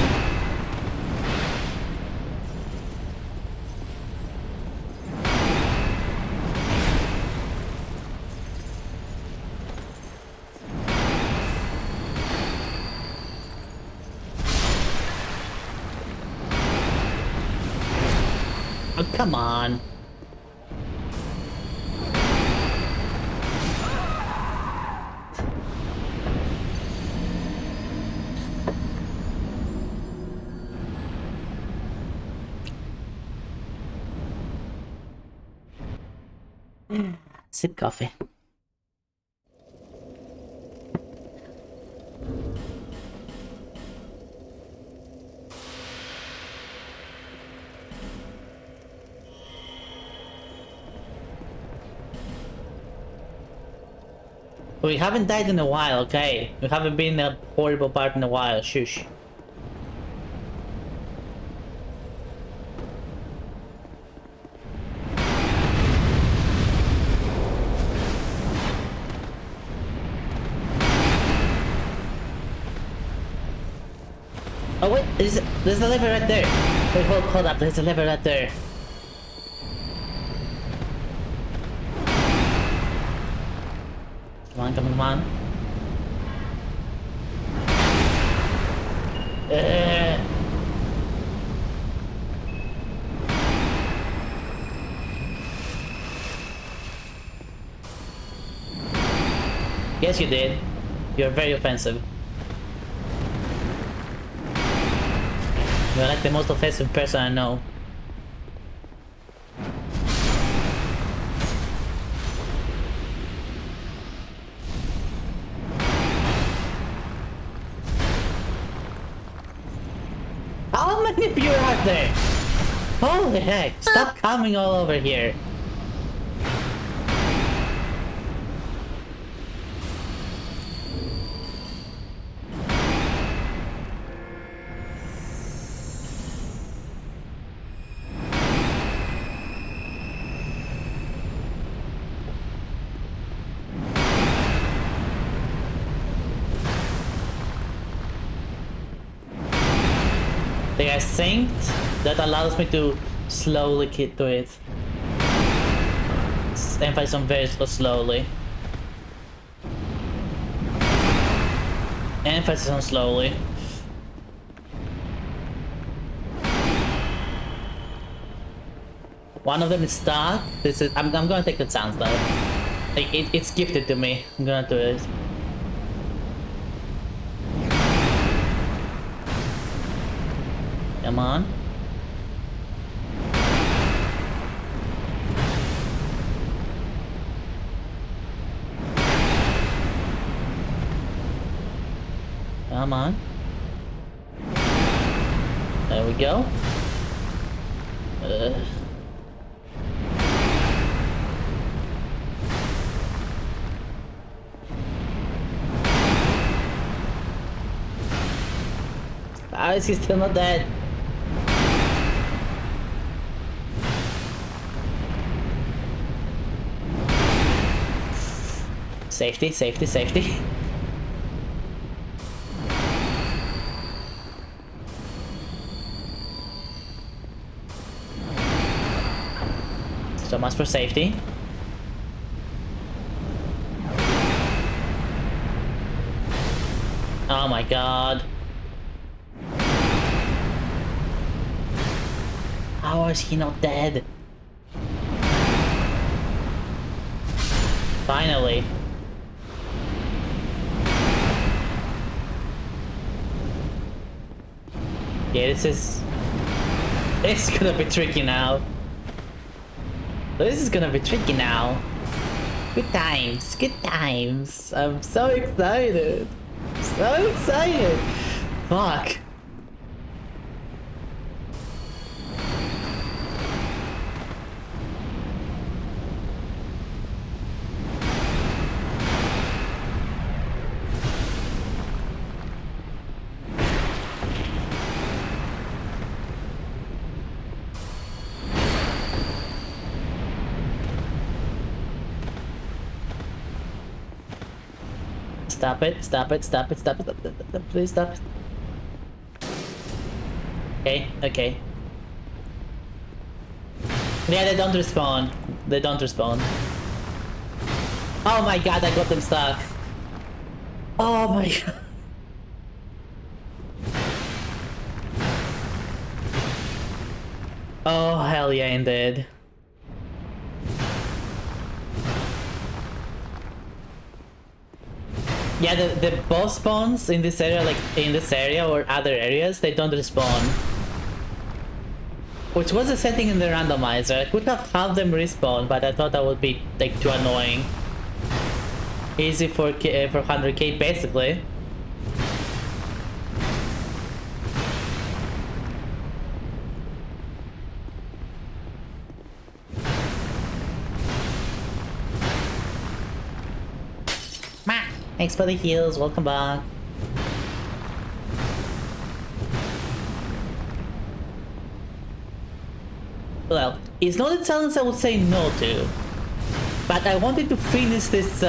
Oh, come on. Sip coffee. We haven't died in a while, okay? We haven't been in a horrible part in a while, shush. Oh wait, there's a lever right there. Wait, hold up, there's a lever right there. Come on, come on. Yes, you did. You're very offensive. You're like the most offensive person I know. How many of you are out there? Holy heck, stop coming all over here. They are synced. That allows me to slowly get to it. Emphasis on very slowly. Emphasis on slowly. One of them is stuck. This is. I'm gonna take the chance though. Like it's gifted to me. I'm gonna do it. Come on. Come on. There we go. How is he still not dead? Safety, safety, safety. So much for safety. Oh my god. How is he not dead? Finally. Yeah, it's gonna be tricky now. This is gonna be tricky now. Good times, good times. I'm so excited. So excited. Fuck. Stop it, stop it, stop it, stop it, stop it, stop it, please stop it. Okay, okay. Yeah, they don't respawn. They don't respawn. Oh my god, I got them stuck. Oh my god. Oh, hell yeah, indeed. Yeah, the boss spawns in this area, like in this area or other areas, they don't respawn. Which was a setting in the randomizer. I could have had them respawn, but I thought that would be like too annoying. Easy for 100k basically. Thanks for the heals, welcome back. Well, it's not a challenge I would say no to, but I wanted to finish this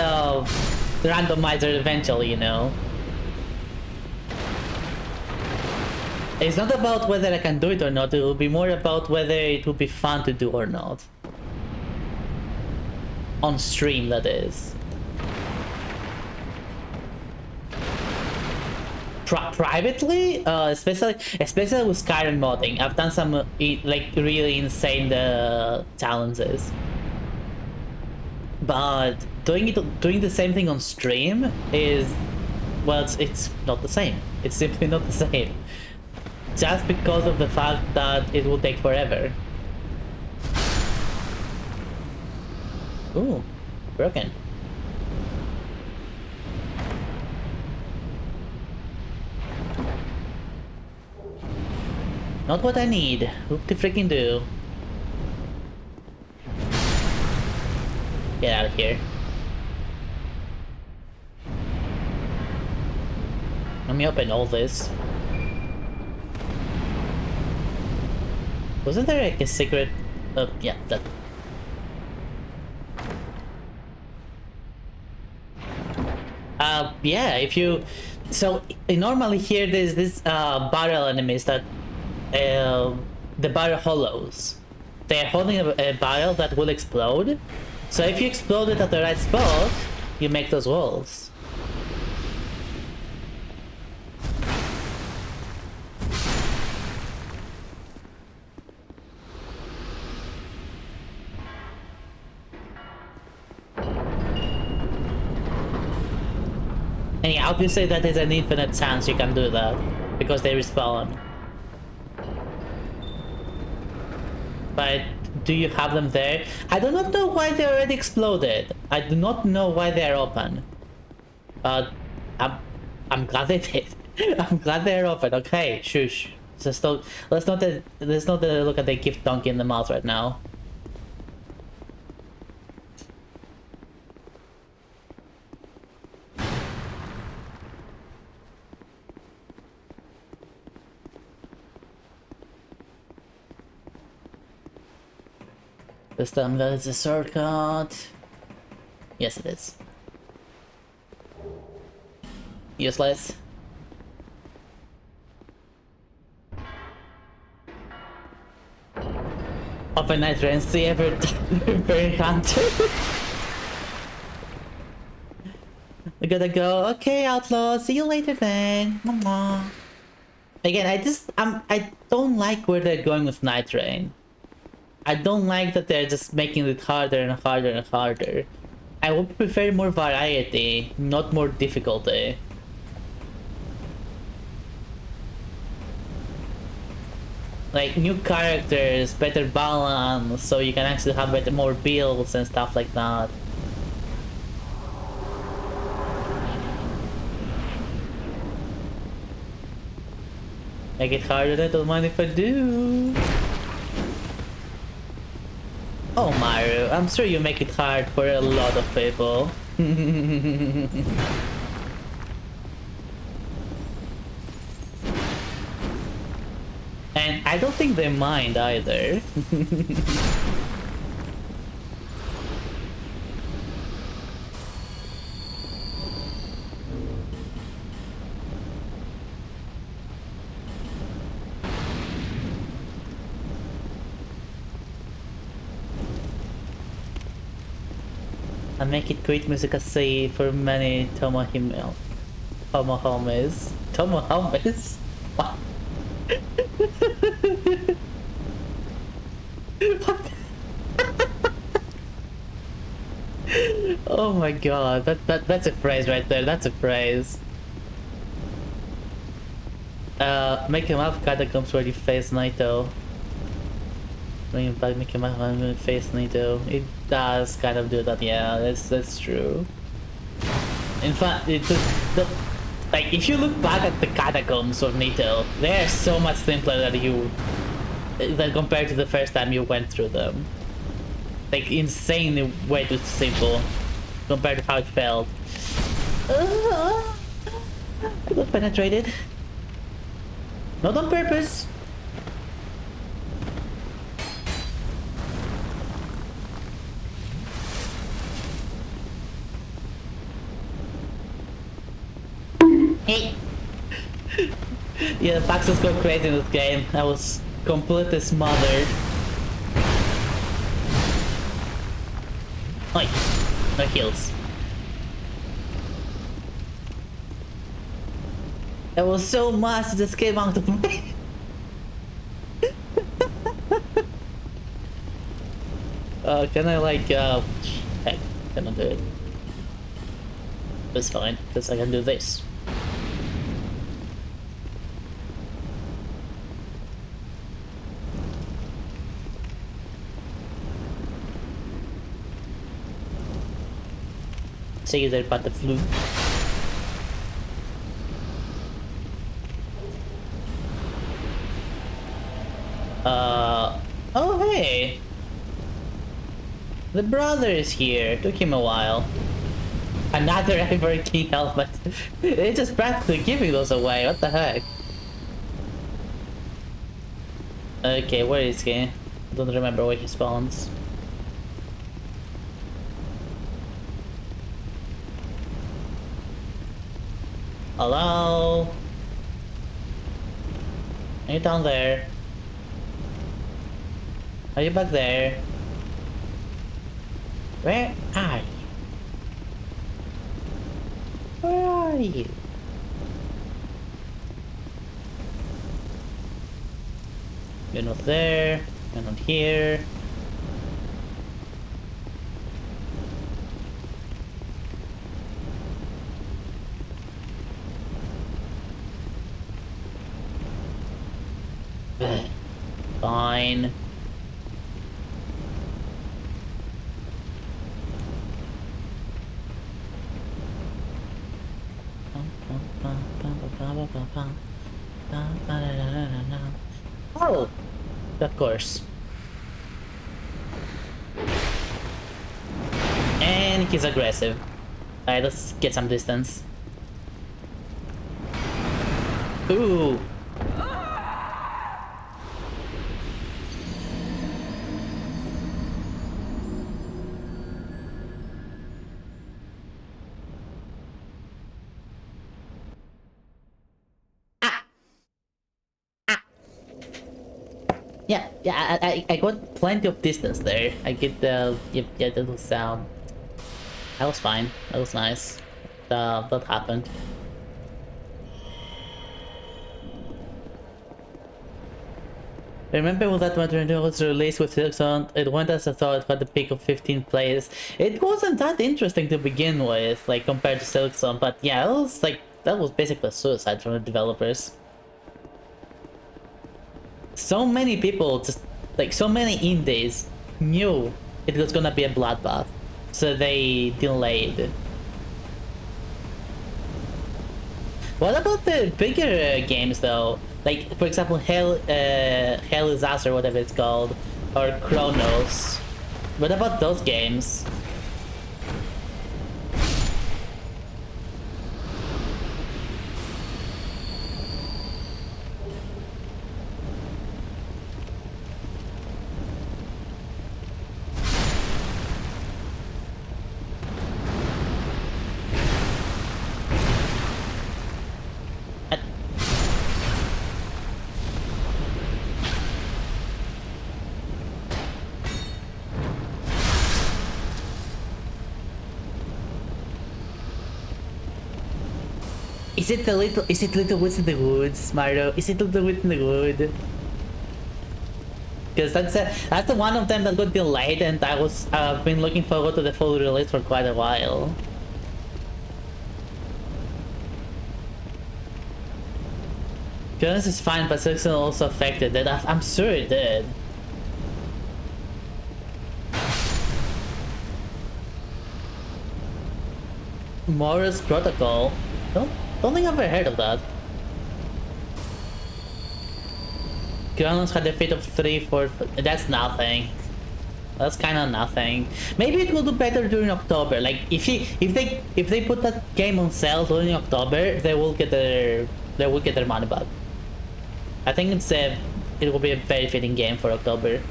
randomizer eventually, you know. It's not about whether I can do it or not, it will be more about whether it will be fun to do or not. On stream, that is. Privately, especially with Skyrim modding, I've done some like really insane challenges. But doing the same thing on stream is, well, it's not the same. It's simply not the same. Just because of the fact that it will take forever. Ooh, broken. Not what I need. Whoop to freaking do. Get out of here. Let me open all this. Wasn't there like a secret? Yeah, that. Yeah, if you... So, normally here there's this barrel enemies that... the barrel hollows. They're holding a barrel that will explode. So if you explode it at the right spot, you make those walls. And yeah, obviously that is an infinite chance you can do that, because they respawn. But do you have them there? I do not know why they already exploded. I do not know why they are open. But I'm glad they did. I'm glad they're open. Okay, shush. Just don't, let's not look at the gift donkey in the mouth right now. This time that is a shortcut. Yes, it is. Useless. Open night rain, see ever very hunter. We gotta go. Okay, outlaw. See you later then. Mama. Again, I don't like where they're going with night rain. I don't like that they're just making it harder and harder and harder. I would prefer more variety, not more difficulty. Like new characters, better balance, so you can actually have more builds and stuff like that. Make it harder, I don't mind if I do. Oh Mario, I'm sure you make it hard for a lot of people. And I don't think they mind either. I make it great music I say for many Tomo homies. Tomo homies? What? What? Oh my god, that's a phrase right there, that's a phrase. Make him up catacombs where you face Naito. Bring him back, make him up and face Naito. It does kind of do that, yeah, that's true. In fact, like if you look back at the catacombs of Naito, they are so much simpler than compared to the first time you went through them. Like insane way too simple compared to how it felt. I got penetrated. Not on purpose. Hey. Yeah, Paxos go crazy in this game. I was completely smothered. Oi, no heals. There was so much that just came out of me. Can I like, heck, cannot do it. It's fine, because I can do this. Say there about the flu. Oh hey! The brother is here. Took him a while. Another Ivory King helmet. They just practically giving those away. What the heck? Okay, where is he? I don't remember where he spawns. Hello? Are you down there? Are you back there? Where are you? Where are you? You're not there. You're not here. Fine. Oh, of course. And he's aggressive. Alright, let's get some distance. Ooh. Yeah, I got plenty of distance there. I get the, yeah, that was, that was fine. That was nice. That happened. Remember when that Winter was released with Silksong? It went as I thought, it had the peak of 15 plays. It wasn't that interesting to begin with, like, compared to Silksong, but yeah, it was like, that was basically a suicide from the developers. So many people, just like so many indies, knew it was gonna be a bloodbath, so they delayed. What about the bigger games though? Like for example, Hell is Us or whatever it's called, or Chronos. What about those games? Is it Little Woods in the Woods, Mario? Is it Little Woods in the Wood? Because that's the one of them that got delayed, and I've been looking forward to the full release for quite a while. Jonas is fine, but Sixon also affected it. I'm sure it did. Morris Protocol. Don't think I've ever heard of that. Jonas had a fate of 3-4. That's nothing. That's kind of nothing. Maybe it will do better during October. Like if they put that game on sale during October, they will get their money back. I think it will be a very fitting game for October.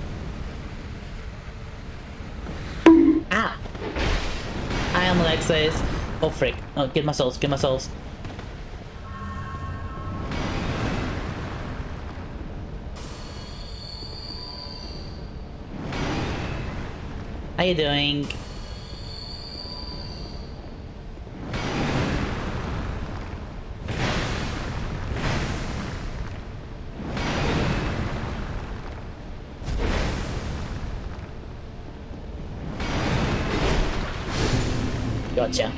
Ah! I am Alexis. Oh frick. Oh, get my souls, get my souls. How you doing? Gotcha.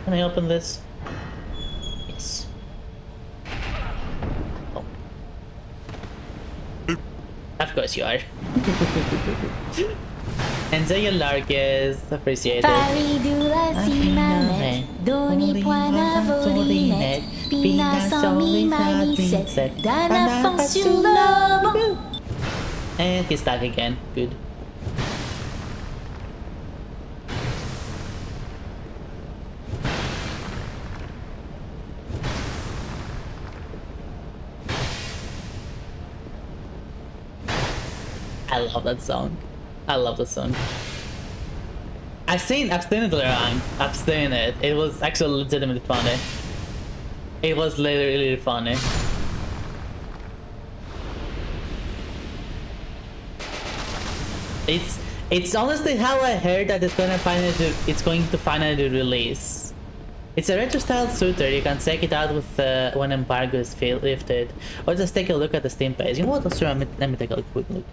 Can I open this? Yes. Oh. Of course you are. Enjoy your Larkis. Appreciate it. Faridula simanet, doni poina volinet, pina sami maniset, dana fond sur le banc. And he's stuck again. Good. I love that song. I love the song. I've seen it around. I've seen it. It was actually legitimately funny. It was literally funny. It's honestly how I heard that it's going to finally release. It's a retro style shooter. You can check it out with when embargo is lifted, or just take a look at the Steam page. You know what? Let me take a quick look.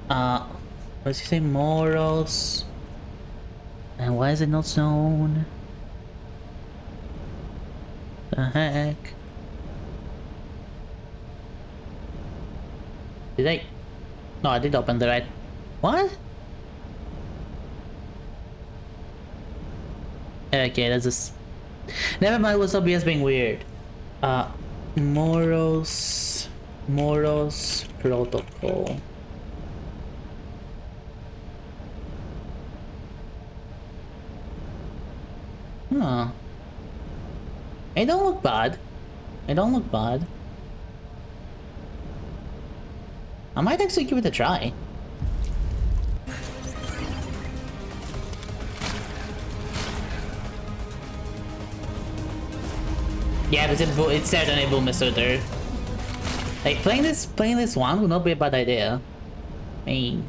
What does he say? Morals. And why is it not shown? The heck? Did I? No, I did open the right. What? Okay, that's just. Never mind. What's OBS being weird? Morals protocol. Huh. It don't look bad. It don't look bad. I might actually give it a try. Yeah, but it's certainly Boom Shooter. Like playing this one would not be a bad idea. I mean,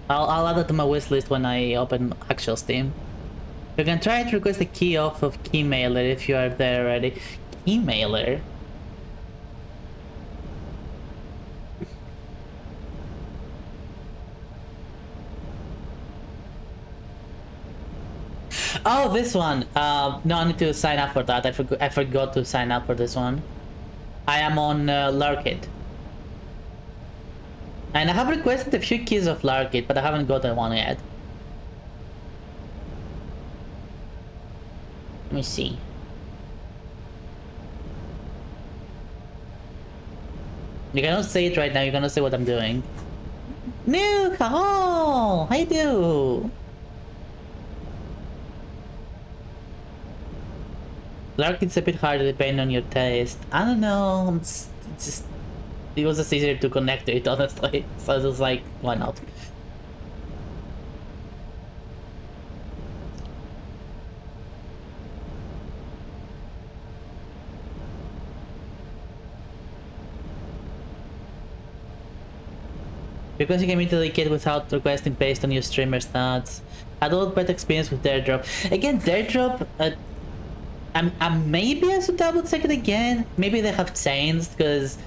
I'll add it to my wish list when I open actual Steam. You can try to request a key off of Keymailer if you are there already. Keymailer? Oh, this one. No, I need to sign up for that. I forgot to sign up for this one. I am on Larkit. And I have requested a few keys of Larkit, but I haven't gotten one yet. Let me see. You cannot say it right now, you cannot say what I'm doing. Nuke! Oh! How you do? Larkit's a bit harder depending on your taste. I don't know, it's just... It was just easier to connect to it, honestly. So I was like, why not? Because you can immediately get without requesting based on your streamer stats. Had a lot better experience with Dare Drop. Again, Dare Drop, maybe I should double check it again. Maybe they have changed, because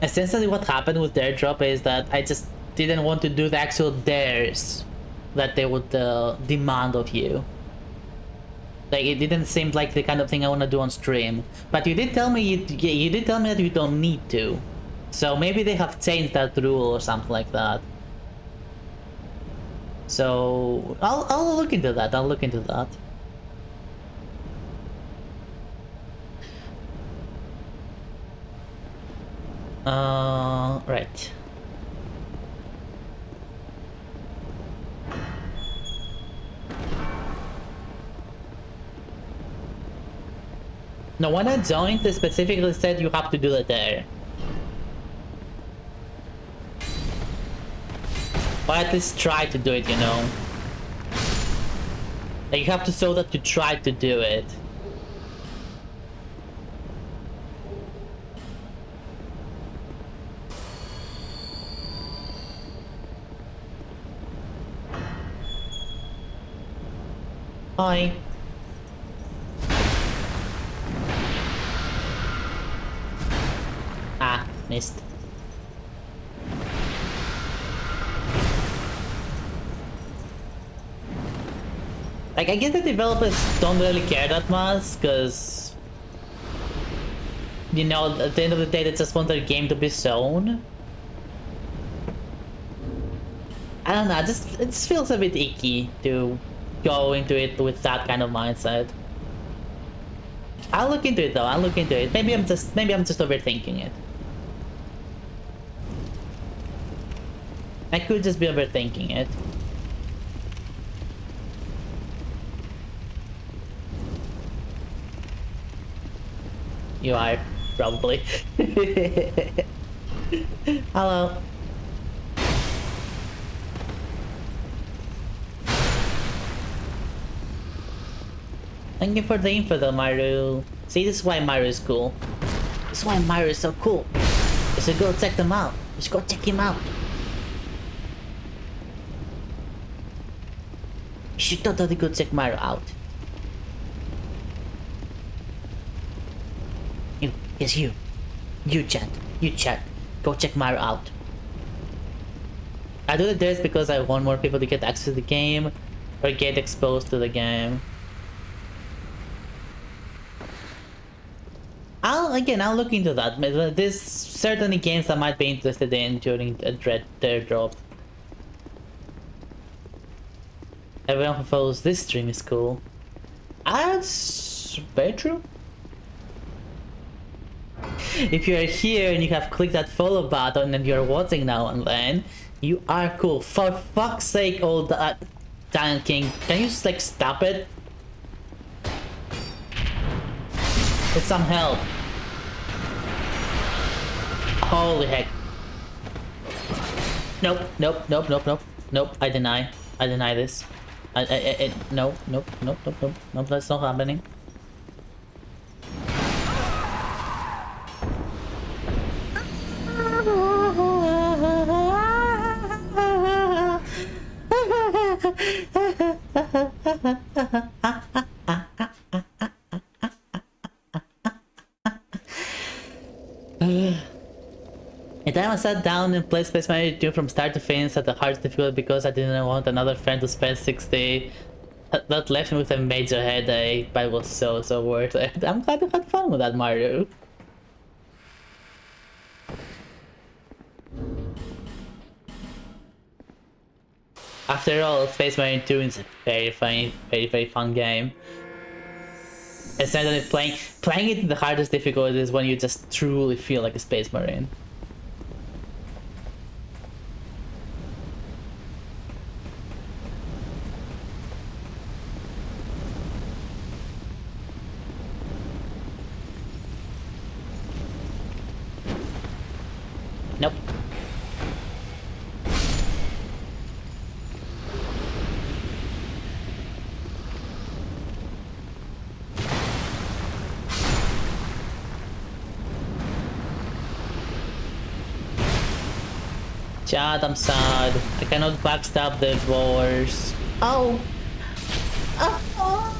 essentially what happened with Dare Drop is that I just didn't want to do the actual dares that they would demand of you. Like, it didn't seem like the kind of thing I want to do on stream. But you did tell me you did tell me that you don't need to. So maybe they have changed that rule or something like that. So I'll look into that. I'll look into that. Right. No, when I joined, they specifically said you have to do it there. Or at least try to do it, you know. Like, you have to show that you tried to do it. Hi. Ah, missed. Like, I guess the developers don't really care that much, because, you know, at the end of the day, they just want their game to be shown. I don't know, it just feels a bit icky to go into it with that kind of mindset. I'll look into it though, I'll look into it. Maybe I'm just overthinking it. I could just be overthinking it. You are, probably. Hello. Thank you for the info though, Maru. See, this is why Maru is cool. This is why Maru is so cool. You should go check them out. You should go check him out. You should totally go check Maru out. You, yes you. You chat. Go check Maru out. I do this because I want more people to get access to the game or get exposed to the game. I'll look into that. There's certainly games I might be interested in during a Dare Drop. Everyone who follows this stream is cool. That's very true. If you're here and you have clicked that follow button and you're watching now and then, you are cool. For fuck's sake, old Giant King, can you just like stop it? With some help. Holy heck. Nope. I deny this. Nope, that's not happening. A time I sat down and played Space Marine 2 from start to finish at the hardest difficulty because I didn't want another friend to spend 60. That left me with a major headache, but it was so worth it. I'm glad you had fun with that, Mario. After all, Space Marine 2 is a very funny, very fun game. Essentially, playing it in the hardest difficulty is when you just truly feel like a Space Marine. Nope. Chat, I'm sad. I cannot backstab the boars. Oh! Oh!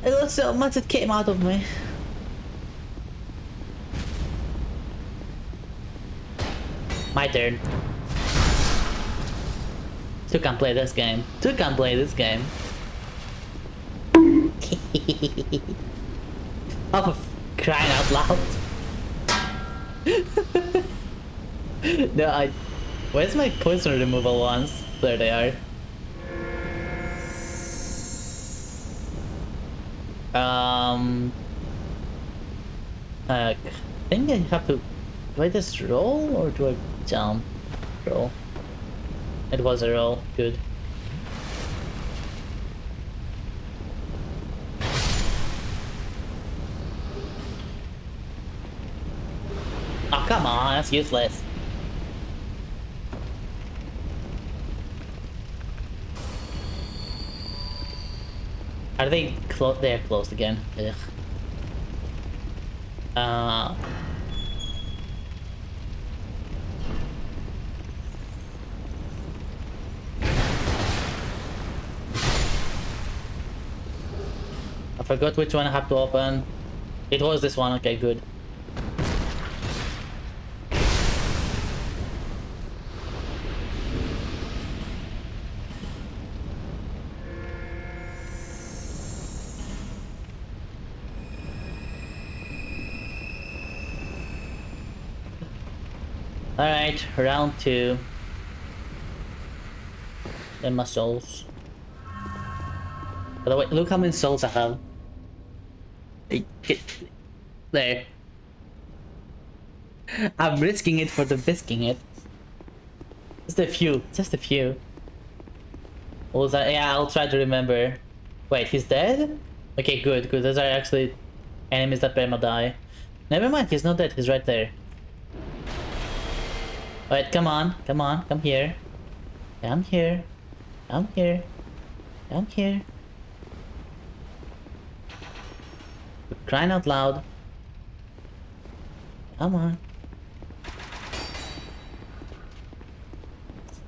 It was so much that came out of me. My turn. Two can play this game. Two can play this game. Oh, for crying out loud. No, where's my poison removal ones? There they are. I think I have to... Do I just roll or do I jump? Roll. It was a roll. Good. Oh, come on, that's useless. Are they close? They're closed again. Ugh. I forgot which one I have to open. It was this one. Okay, good. Alright, round 2. Then my souls. By the way, look how many souls I have. There. I'm risking it for the bisking it. Just a few. Just a few. What was that? Yeah, I'll try to remember. Wait, he's dead? Okay, good, good. Those are actually enemies that perma die. Never mind, he's not dead. He's right there. Alright, come on, come on, come here. Come here. Come here. Come here. You're crying out loud. Come on.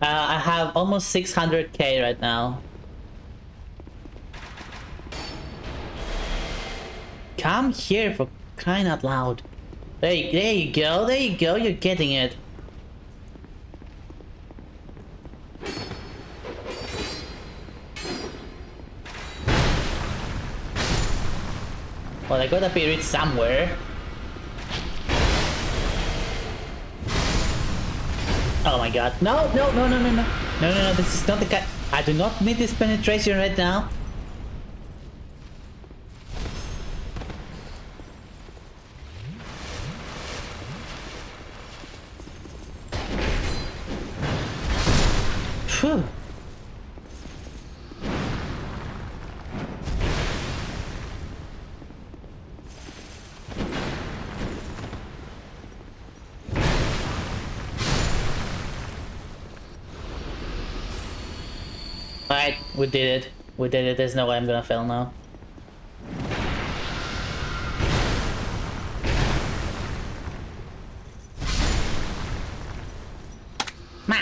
I have almost 600k right now. Come here for crying out loud. There you go, there you go, you're getting it. Well, I gotta be reached somewhere. Oh my god. No, no, no, no, no, no. No, no, no, this is not the kind. I do not need this penetration right now. Phew. Alright, we did it. We did it. There's no way I'm gonna fail now. Ma!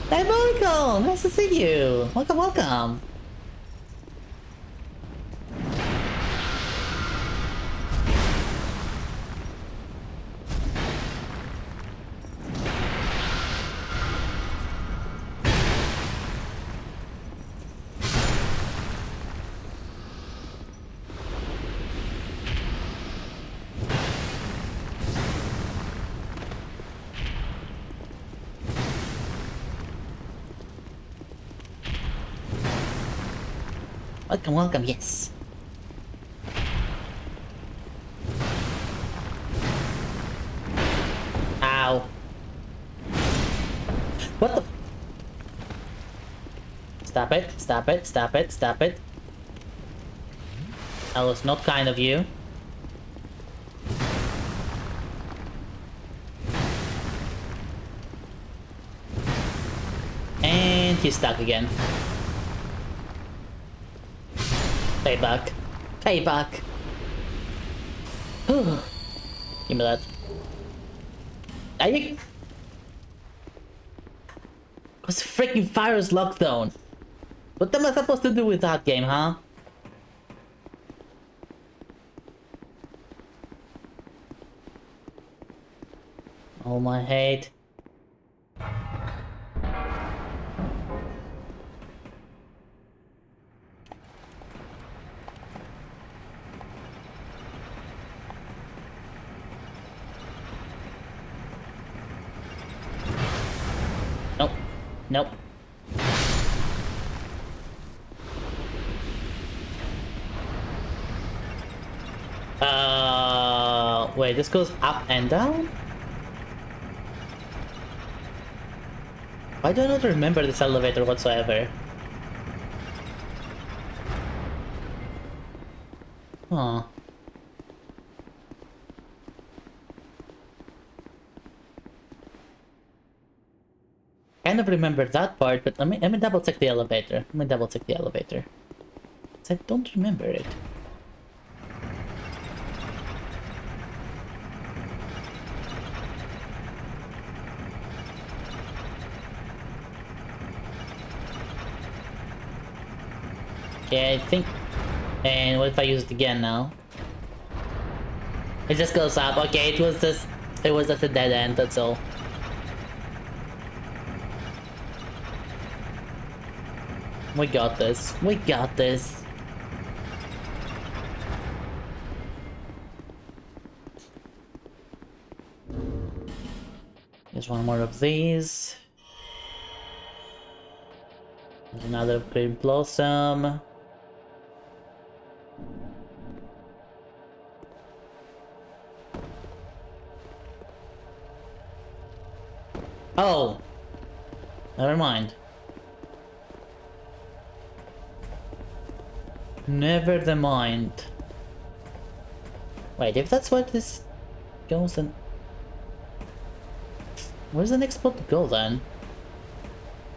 Diabolical! Nice to see you! Welcome, welcome! Welcome, welcome, yes. Ow. What the? Stop it, stop it, stop it, stop it. That was not kind of you. And he's stuck again. Payback. Payback. Give me that. Are you? Cause freaking fire is locked down. What am I supposed to do with that game, huh? Oh my hate. Nope. Nope. Wait, this goes up and down? Why do I not remember this elevator whatsoever? Huh. Kind of remember that part, but let me double check the elevator. Let me double check the elevator. 'Cause I don't remember it. Okay, I think. And what if I use it again now? It just goes up. Okay, it was just a dead end, that's all. We got this. We got this. There's one more of these. There's another green blossom. Oh! Never mind. Never the mind. Wait, if that's what this goes, then where's the next spot to go then?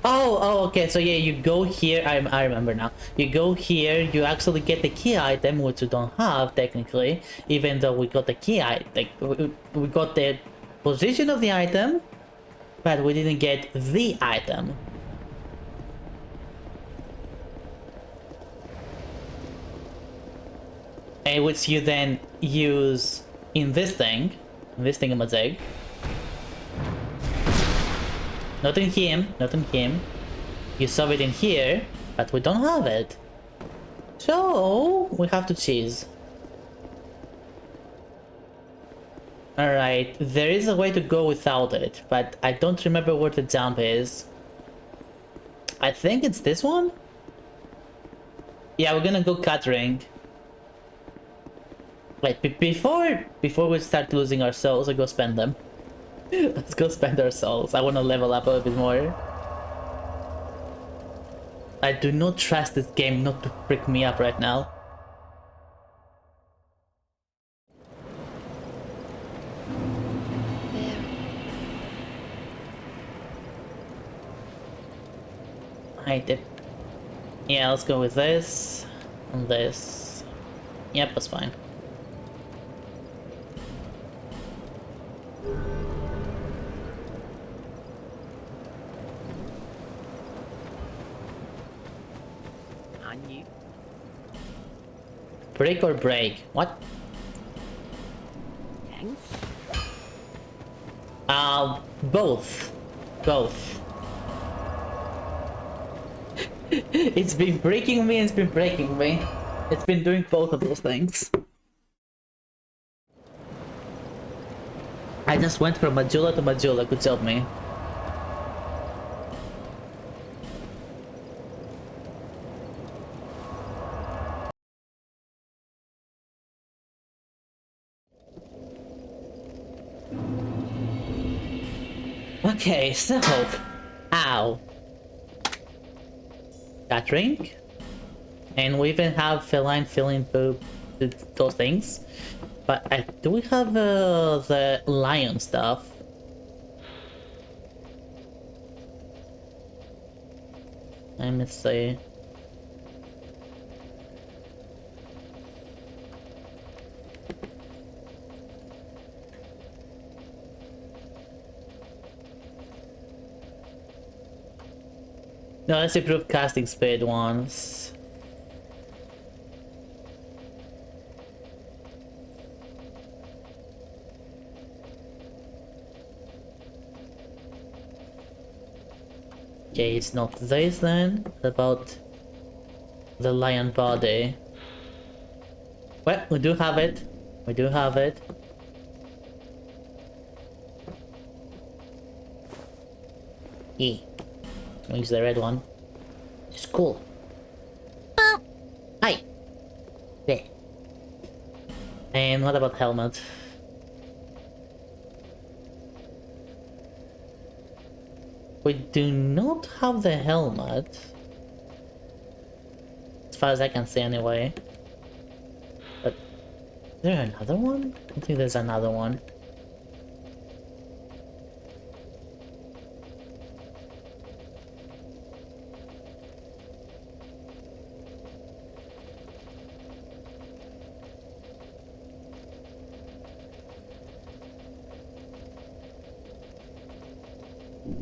Oh, okay, so yeah, you go here, I remember now. You go here, you actually get the key item, which you don't have, technically, even though we got the key item, like, we got the position of the item, but we didn't get the item. And which you then use in this thingamajig. Not in him, not in him. You saw it in here, but we don't have it. So, we have to choose. Alright, there is a way to go without it, but I don't remember where the jump is. I think it's this one? Yeah, we're gonna go cut ring. Wait, before we start losing our souls, I go spend them. Let's go spend our souls. I want to level up a little bit more. I do not trust this game not to freak me up right now. I did. Yeah, let's go with this and this. Yep, that's fine. Break or break? What? Thanks. Both. Both. It's been breaking me and it's been breaking me. It's been doing both of those things. I just went from Majula to Majula, good job me. Okay, so... Ow. That ring? And we even have feline, feeling poop, those things. But do we have the lion stuff? Let me see. No, let's improve casting speed once. Okay, it's not this then. What about the lion body? Well, we do have it. We do have it. E. I'll use the red one. It's cool. Hi. There. And what about helmet? We do not have the helmet. As far as I can see anyway. But is there another one? I don't think there's another one.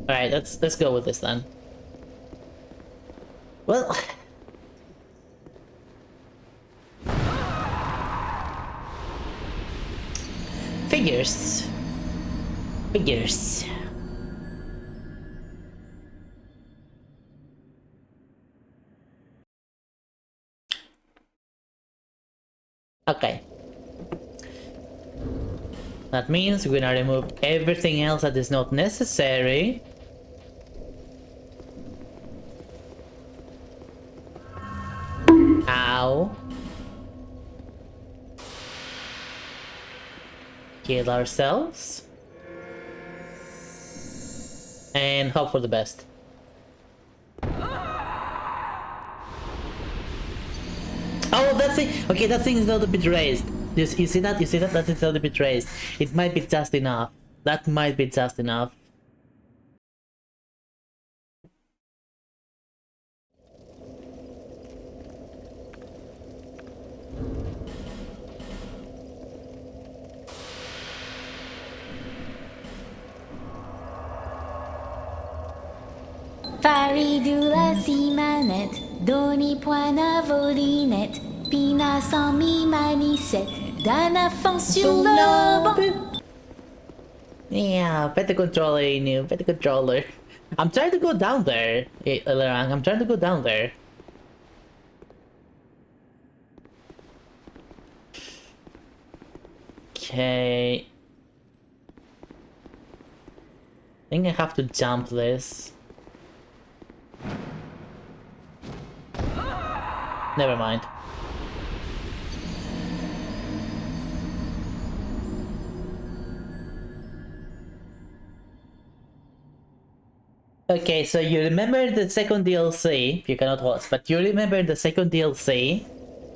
Alright, let's go with this then. Well, figures. Figures. Okay. That means we're gonna remove everything else that is not necessary. Ow. Kill ourselves. And hope for the best. Oh, that thing! Okay, that thing is not a bit raised. You see that? You see that? That is not a bit raised. It might be just enough. That might be just enough. Faridula si manette, doni poina volinette, pina sans mi manicette, d'un enfant sur le banc. Yeah, better controller, Inu. Better controller. I'm trying to go down there, Elerang. I'm trying to go down there. Okay. I think I have to jump this. Never mind. Okay, so you remember the second DLC, you cannot watch, but you remember the second DLC,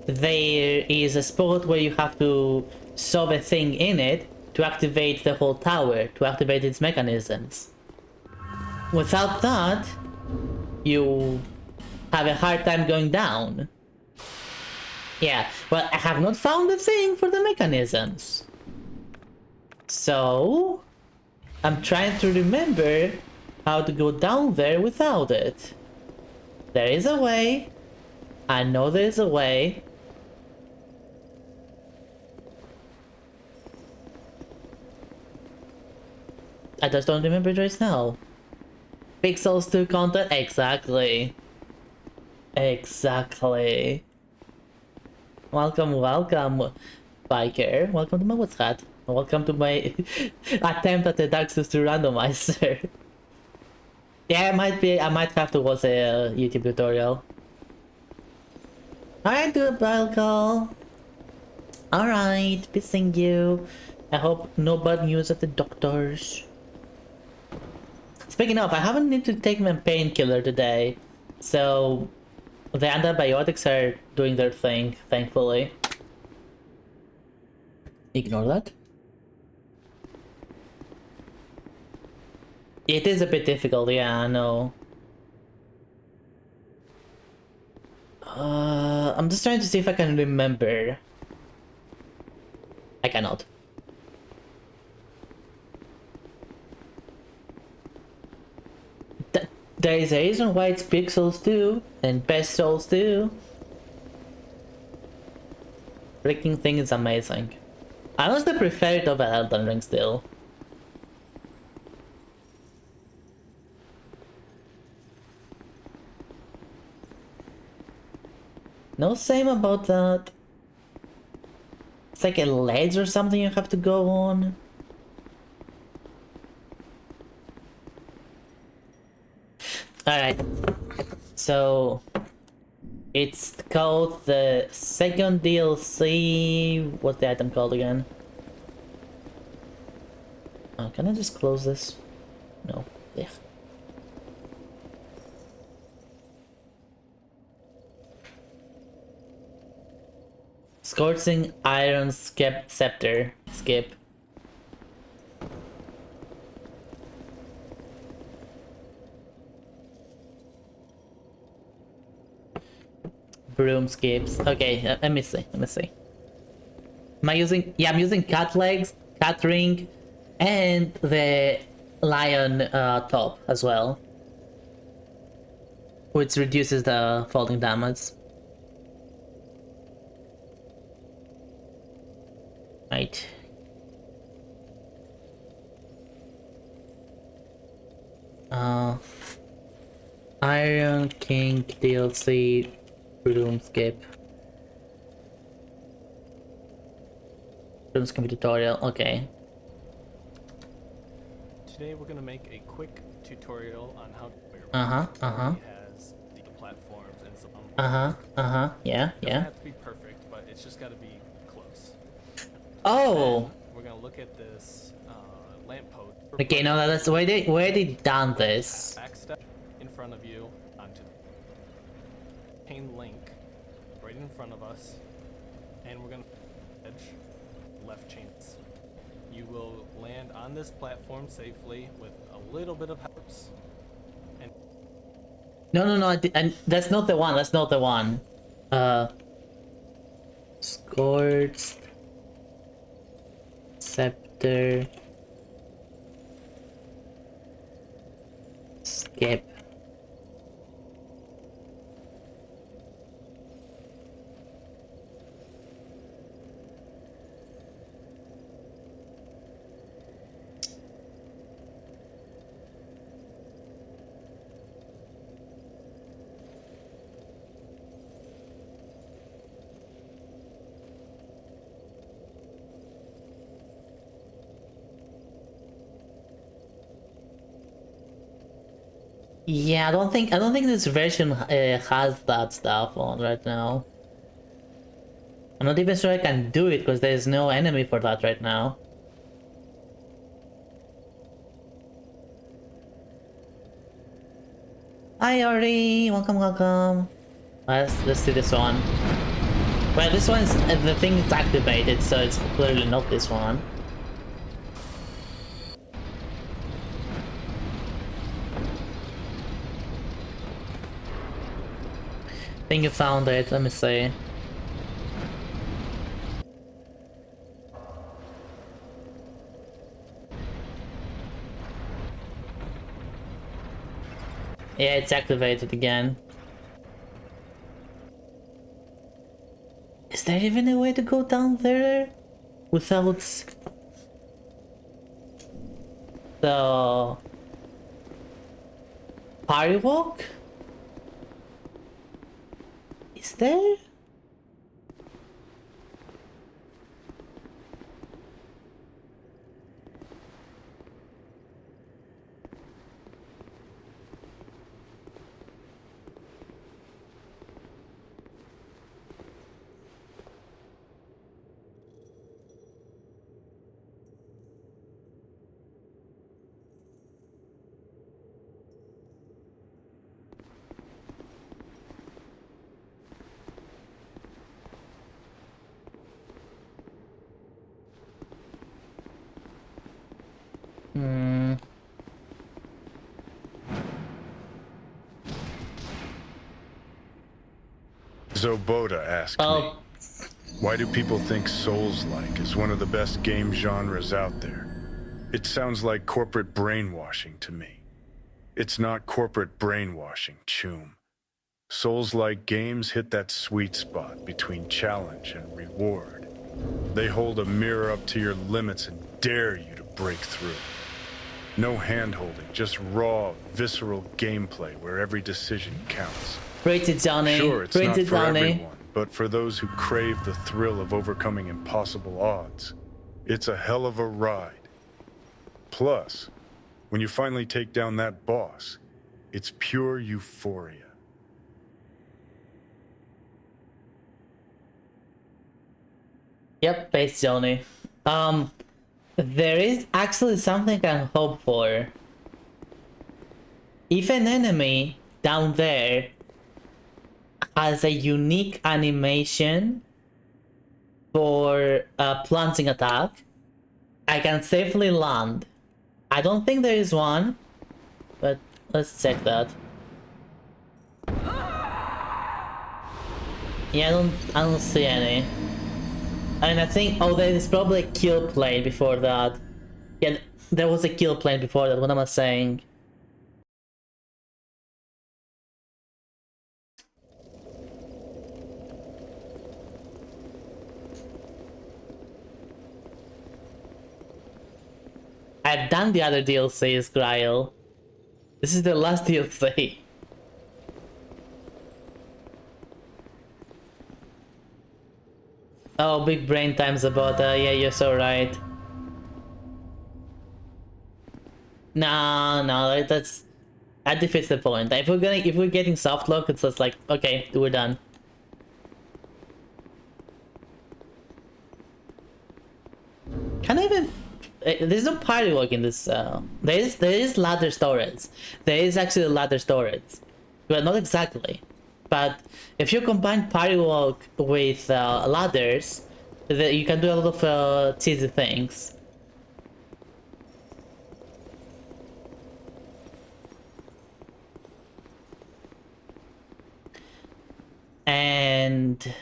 there is a spot where you have to shove a thing in it to activate the whole tower, to activate its mechanisms. Without that, you have a hard time going down. Yeah, well, I have not found the thing for the mechanisms. So, I'm trying to remember how to go down there without it. There is a way. I know there is a way. I just don't remember it right now. Pixels to content? Exactly. Exactly. Welcome, welcome, biker. Welcome to my what's hat. Welcome to my attempt at the Dark Souls 2 randomizer. Yeah, I might have to watch a YouTube tutorial. Alright, good Balcol. Alright, missing you. I hope no bad news at the doctors. Speaking of, I haven't need to take my painkiller today, so the antibiotics are doing their thing, thankfully. Ignore that. It is a bit difficult, yeah, I know. I'm just trying to see if I can remember. I cannot. There is a reason why it's pixels too, and pixels too. Freaking thing is amazing. I honestly prefer it over Elden Ring still. No same about that. It's like a ledge or something you have to go on. Alright. So it's called the second DLC. What's the item called again? Oh, can I just close this? No. Ugh. Scorching Iron Scepter. Skip. Broom skips. Okay, let me see. Let me see. Am I using? Yeah, I'm using cat legs, cat ring, and the lion top as well, which reduces the falling damage. Right. Iron King DLC Broom skip. Broom skip tutorial. Okay. Today we're gonna make a quick tutorial on how to wear has the platforms and some Yeah, doesn't yeah. have to be perfect, but it's just gotta be close. Oh! Then we're gonna look at this lamppost. Okay, no, that's where they done this. Back step in front of you onto chain link right in front of us, and we're gonna edge left chains. You will land on this platform safely with a little bit of helps. And No, and that's not the one. That's not the one. Scorched Scepter skip. Yeah, I don't think this version has that stuff on right now. I'm not even sure I can do it because there's no enemy for that right now. Hi Ori, welcome. Let's do this one. Well, this one's the thing is activated, so it's clearly not this one. I think you found it. Let me see. Yeah, it's activated again. Is there even a way to go down there without the party walk? Is there? Zoboda asked me, why do people think Souls-like is one of the best game genres out there? It sounds like corporate brainwashing to me. It's not corporate brainwashing, Choom. Souls-like games hit that sweet spot between challenge and reward. They hold a mirror up to your limits and dare you to break through. No hand-holding, just raw, visceral gameplay where every decision counts. Rate it, Johnny. Sure, it's Rate not it, for Johnny. everyone, but for those who crave the thrill of overcoming impossible odds, it's a hell of a ride. Plus, when you finally take down that boss, it's pure euphoria. Yep, thanks, Johnny. There is actually something I can hope for. If an enemy down there has a unique animation for a plunging attack, I can safely land. I don't think there is one, but let's check that. Yeah, I don't see any. And I think, oh, there is probably a kill plane before that. Yeah, there was a kill plane before that, what am I saying? I've done the other DLCs, Grail. This is the last DLC. Oh, big brain times about yeah, you're so right. No, that defeats the point. If we're getting softlock, it's just like, okay, we're done. Can I even? There's no party walk in this. There is ladder storage. There is actually ladder storage, but not exactly. But if you combine party walk with ladders, you can do a lot of cheesy things. And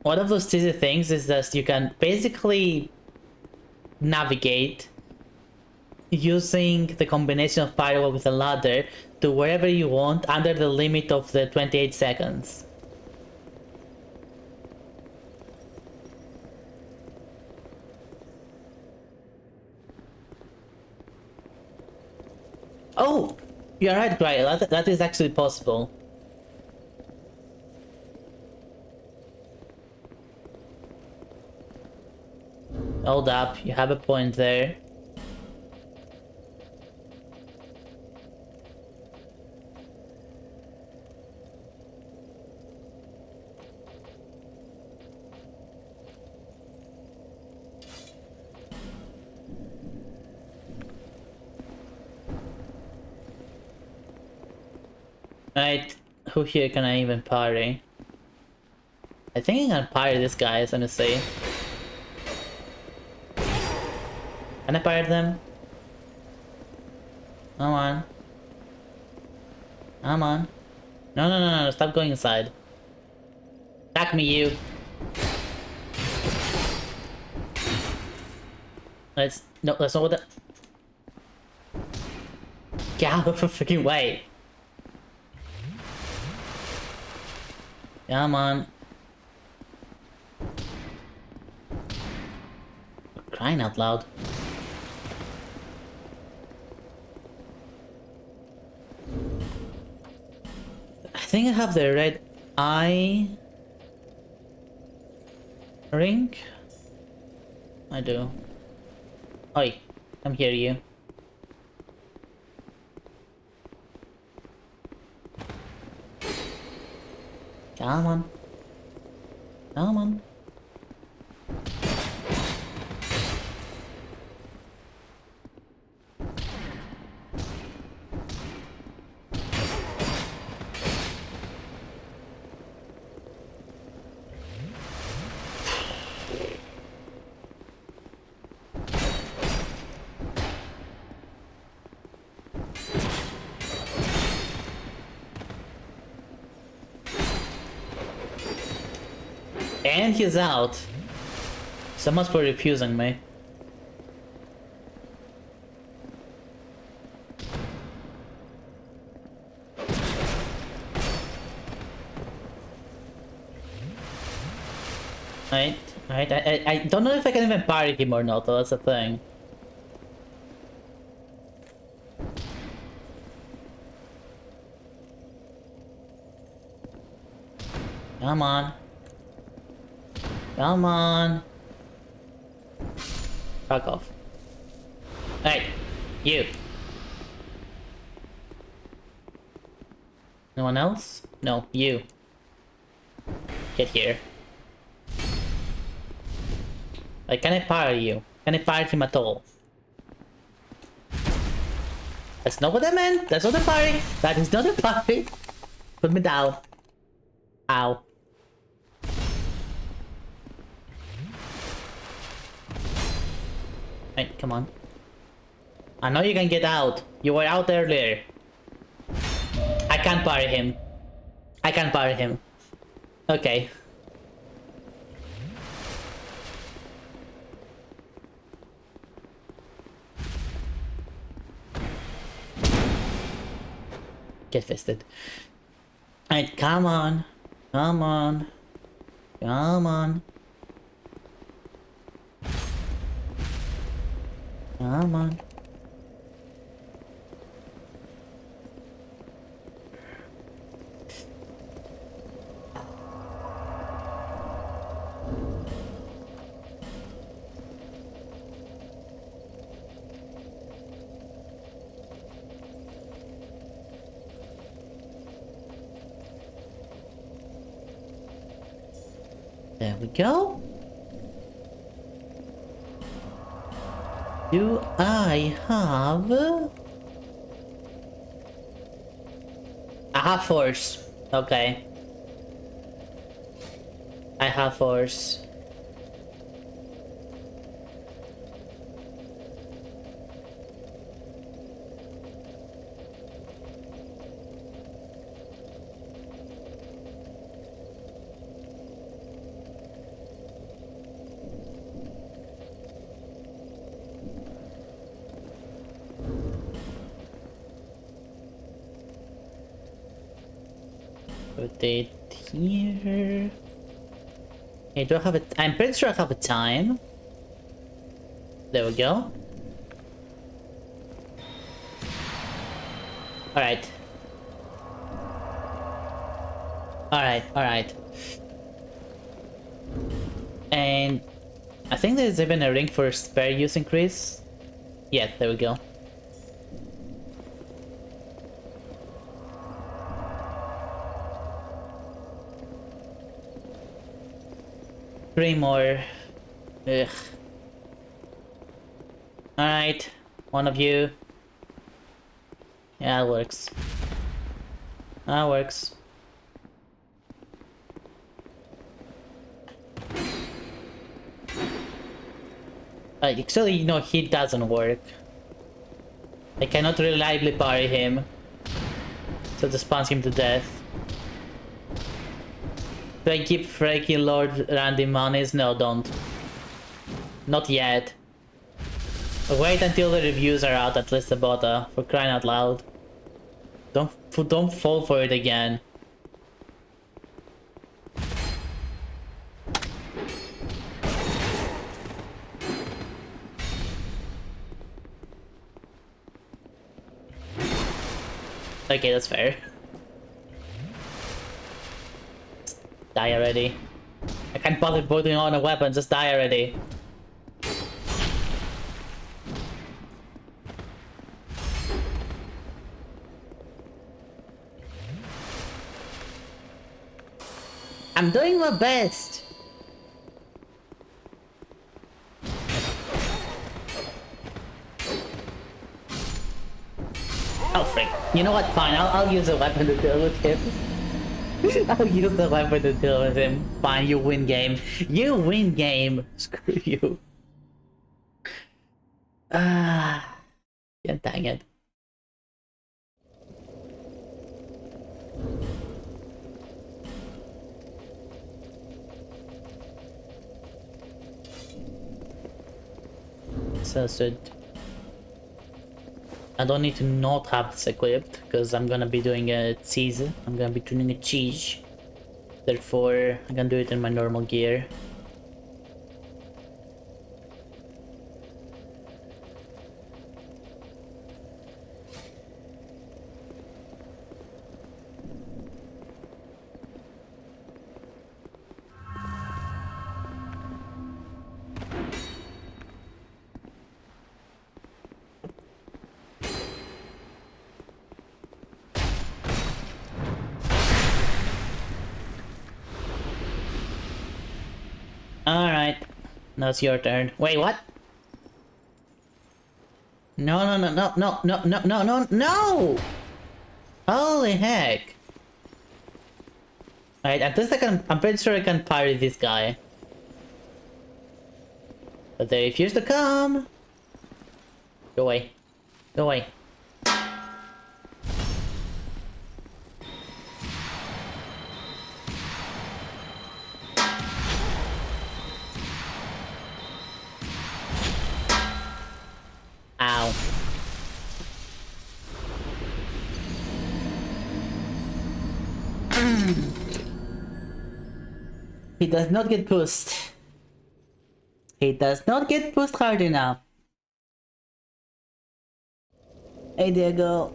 one of those cheesy things is that you can basically navigate using the combination of party walk with a ladder to wherever you want under the limit of the 28 seconds. Oh, you're right, Grail. That is actually possible. Hold up, you have a point there. Right, who here can I even parry? I think I can parry this guy, let me see. Can I parry them? Come on. Come on. No, stop going inside. Attack me, you. That's not what that. Get out of the freaking way. Come on. Crying out loud. I think I have the red eye ring. I do. Oi, come here, you. Come on. Come on. And he's out. So much for refusing me. Right, right. I don't know if I can even parry him or not, though, that's the thing. Come on. Come on. Fuck off. Hey, you. No one else? No, you. Get here. Like, can I parry you? Can I parry him at all? That's not what I meant. That's not a parry. That is not a parry. Put me down. Ow. Right, come on. I know you can get out. You were out earlier. I can't parry him. I can't parry him. Okay. Get fisted. Alright, come on. Come on. Come on. Come on. There we go. Do I have... I have force. Okay. I have force. Put it here. Okay, do I have it? I'm pretty sure I have a time. There we go. Alright. Alright. And I think there's even a ring for spare use increase. Yeah, there we go. Three more. Ugh. Alright, one of you. Yeah, that works. That works. Actually, no, he doesn't work. I cannot reliably parry him. So just punch him to death. Do I keep freaking Lord Randy monies? No, don't. Not yet. Wait until the reviews are out, at least the bota, for crying out loud. Don't fall for it again. Okay, that's fair. Just die already. I can't bother putting on a weapon, just die already. I'm doing my best. Oh frick. You know what? Fine, I'll use a weapon to deal with him. I'll use the weapon to deal with him. Fine, you win game. You win game. Screw you. Ah. Yeah, dang it. So I don't need to not have this equipped because I'm gonna be doing a cheese. I'm gonna be tuning a cheese. Therefore, I can do it in my normal gear. Now it's your turn. Wait, what? No, no, no, no, no, no, no, no, no, no! Holy heck! Alright, at least I'm pretty sure I can parry this guy. But they refuse to come! Go away. Go away. Ow. He does not get pushed. He does not get pushed hard enough. Hey, there you go.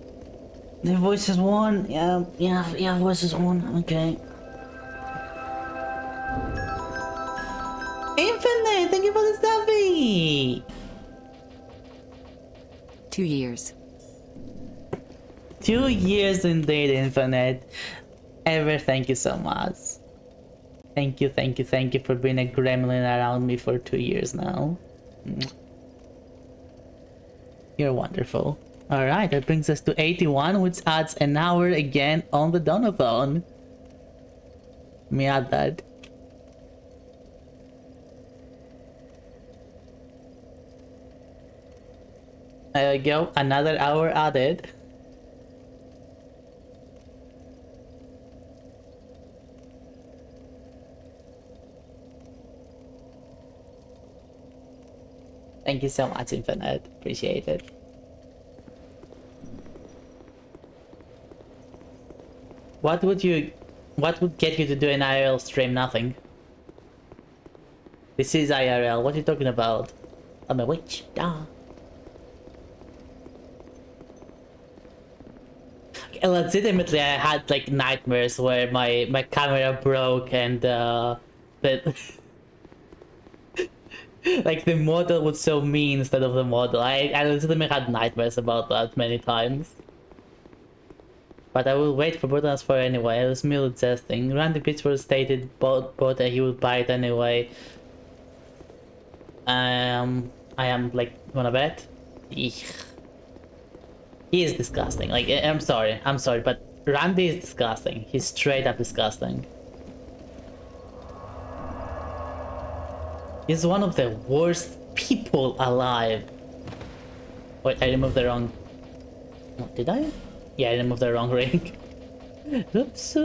The voice is one. Yeah, voice is one. Okay. Infinite, thank you for the stuffy. 2 years. 2 years indeed, Infinite. Ever, thank you so much. Thank you, thank you, thank you for being a gremlin around me for 2 years now. You're wonderful. Alright, that brings us to 81, which adds an hour again on the Donophone. Let me add that. There we go, another hour added. Thank you so much, Infinite. Appreciate it. What would get you to do an IRL stream? Nothing. This is IRL. What are you talking about? I'm a witch. Duh. Legitimately, I had like nightmares where my camera broke and that like the model was so mean instead of the model. I legitimately had nightmares about that many times. But I will wait for Brutal's for anyway. I was merely testing. Randy Pittsburgh stated both that he would buy it anyway. I am like, wanna bet? Eek. He is disgusting. Like, I'm sorry, but Randy is disgusting. He's straight up disgusting. He's one of the worst people alive. Wait, I removed the wrong... What, did I? Yeah, I removed the wrong ring. Oops.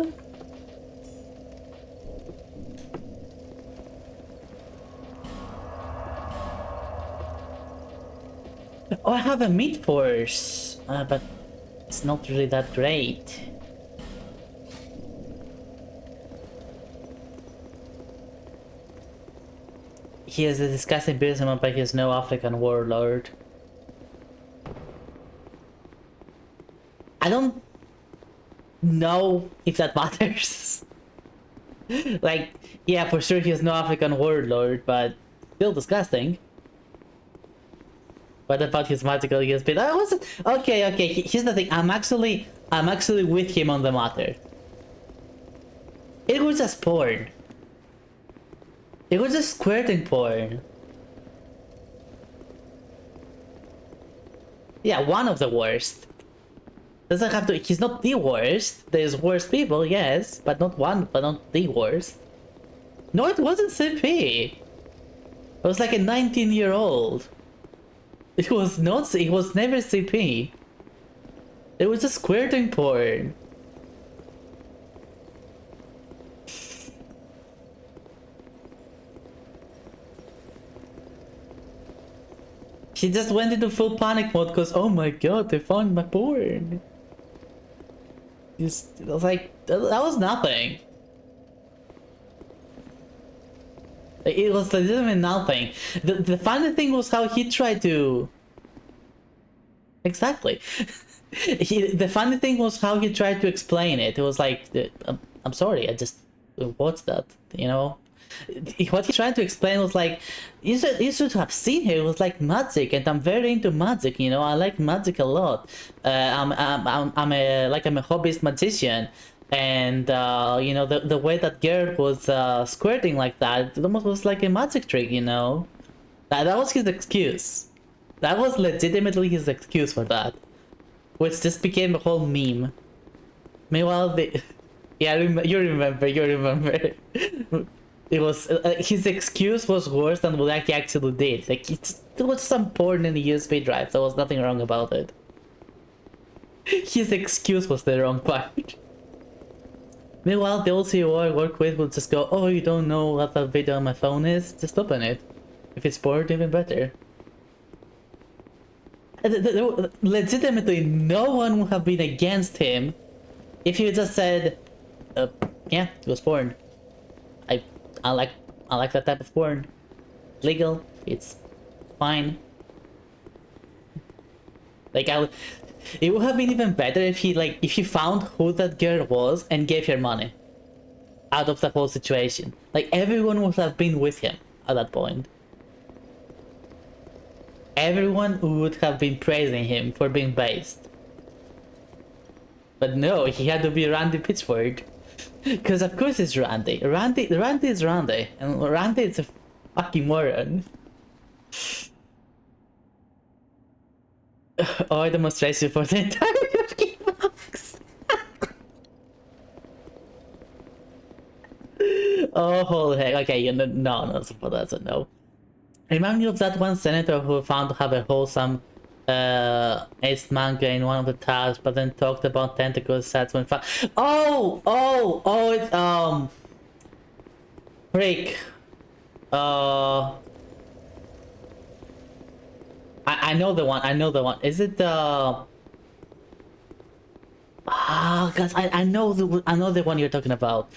Oh, I have a meat force, but it's not really that great. He has a disgusting businessman, but he has no African warlord. I don't know if that matters. Like, yeah, for sure he has no African warlord, but still disgusting. What about his magical USB? I wasn't okay. Here's the thing. I'm actually with him on the matter. It was just porn. It was just squirting porn. Yeah, one of the worst. Doesn't have to. He's not the worst. There's worse people, yes, but not the worst. No, it wasn't CP. It was like a 19-year-old. It was not. It was never CP. It was just squirting porn. She just went into full panic mode because, oh my god, they found my porn. Just, I was like, that was nothing. It was legitimately nothing. The funny thing was how he tried to... Exactly. The funny thing was how he tried to explain it. It was like, I'm sorry, I just watched that, you know? What he tried to explain was like, you should have seen her. It was like magic, and I'm very into magic, you know? I like magic a lot. I'm a hobbyist magician. And you know, the way that girl was squirting like that, it almost was like a magic trick, you know. That was his excuse. That was legitimately his excuse for that. Which just became a whole meme. Meanwhile, yeah, you remember. It was his excuse was worse than what he actually did. Like there was some porn in the USB drive. There was nothing wrong about it. His excuse was the wrong part. Meanwhile, the OCO I work with will just go, "Oh, you don't know what that video on my phone is? Just open it. If it's porn, even better." Legitimately, no one would have been against him if he just said, "Yeah, it was porn. I like that type of porn. Legal. It's fine." Like it would have been even better if he found who that girl was and gave her money out of the whole situation. Like everyone would have been with him at that point. Everyone would have been praising him for being based. But no, he had to be Randy Pitchford. Because of course it's Randy. Randy is Randy. And Randy is a fucking moron. Or demonstration for the entire fucking box. Oh, holy heck. Okay, no, that's a no. Remind me of that one senator who found to have a wholesome ace manga in one of the tabs, but then talked about tentacle sets when found. It's Frick. I know the one. Is it the? Guys, I know the one you're talking about.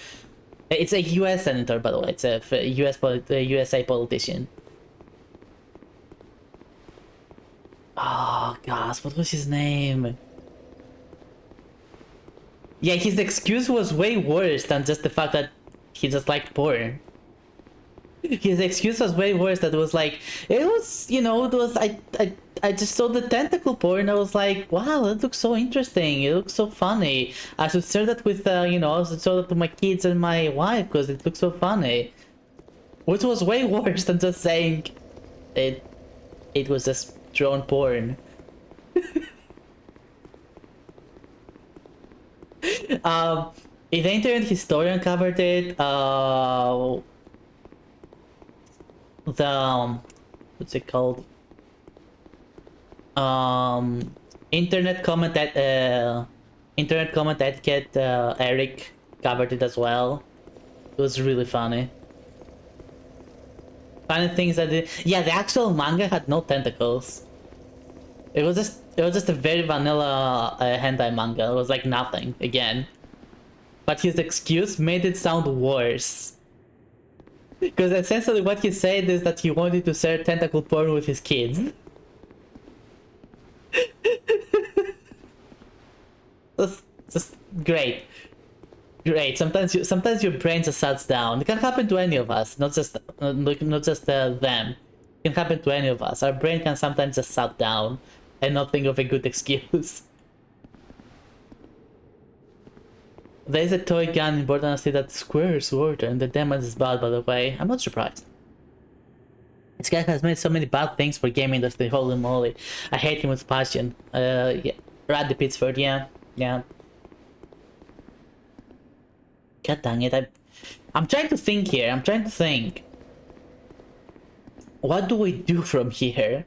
It's a U.S. senator, by the way. It's a USA politician. Oh gosh, what was his name? Yeah, his excuse was way worse than just the fact that he just liked porn. His excuse was way worse. That was like, it was, I just saw the tentacle porn. I was like, wow, that looks so interesting. It looks so funny. I should share that with, I should show that to my kids and my wife because it looks so funny. Which was way worse than just saying it was just drawn porn. If the internet historian covered it, what's it called? Internet comment etiquette. Eric covered it as well. It was really funny. Funny things that the actual manga had no tentacles. It was just a very vanilla hentai manga. It was like nothing again. But his excuse made it sound worse. Because essentially what he said is that he wanted to share tentacle porn with his kids. That's just great. Great. Sometimes your brain just shuts down. It can happen to any of us, not just them. It can happen to any of us. Our brain can sometimes just shut down and not think of a good excuse. There is a toy gun in Borderlands that squares water and the damage is bad, by the way. I'm not surprised. This guy has made so many bad things for gaming industry, holy moly. I hate him with passion. Yeah. Randy Pitchford, yeah. God dang it, I'm trying to think here, What do we do from here?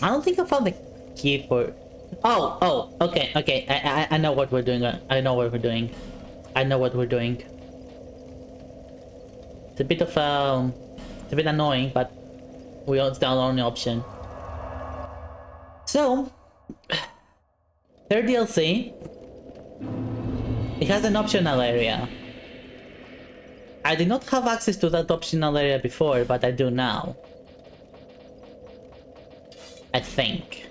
I don't think I found the key for... Oh, okay. I know what we're doing. I know what we're doing. It's a bit of it's a bit annoying, but it's the only option. So, third DLC, it has an optional area. I did not have access to that optional area before, but I do now. I think.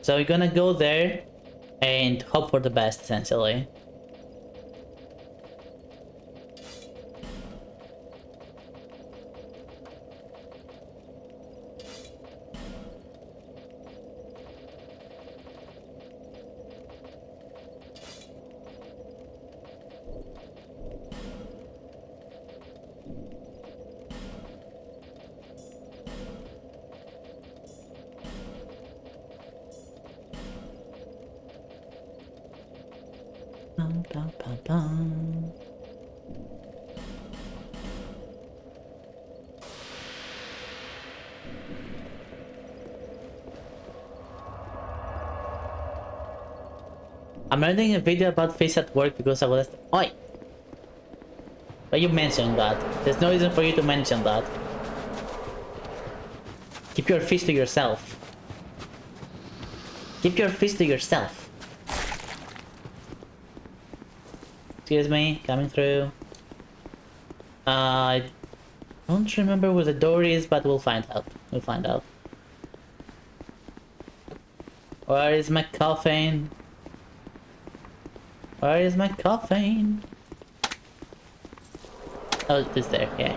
So we're gonna go there and hope for the best, essentially. Bum, bum, bum, bum. I'm editing a video about face at work because I was. Oi! But you mentioned that. There's no reason for you to mention that. Keep your fist to yourself. Keep your fist to yourself. Excuse me, coming through. I don't remember where the door is, but we'll find out. We'll find out. Where is my coffin? Where is my coffin? Oh, it's there, yeah.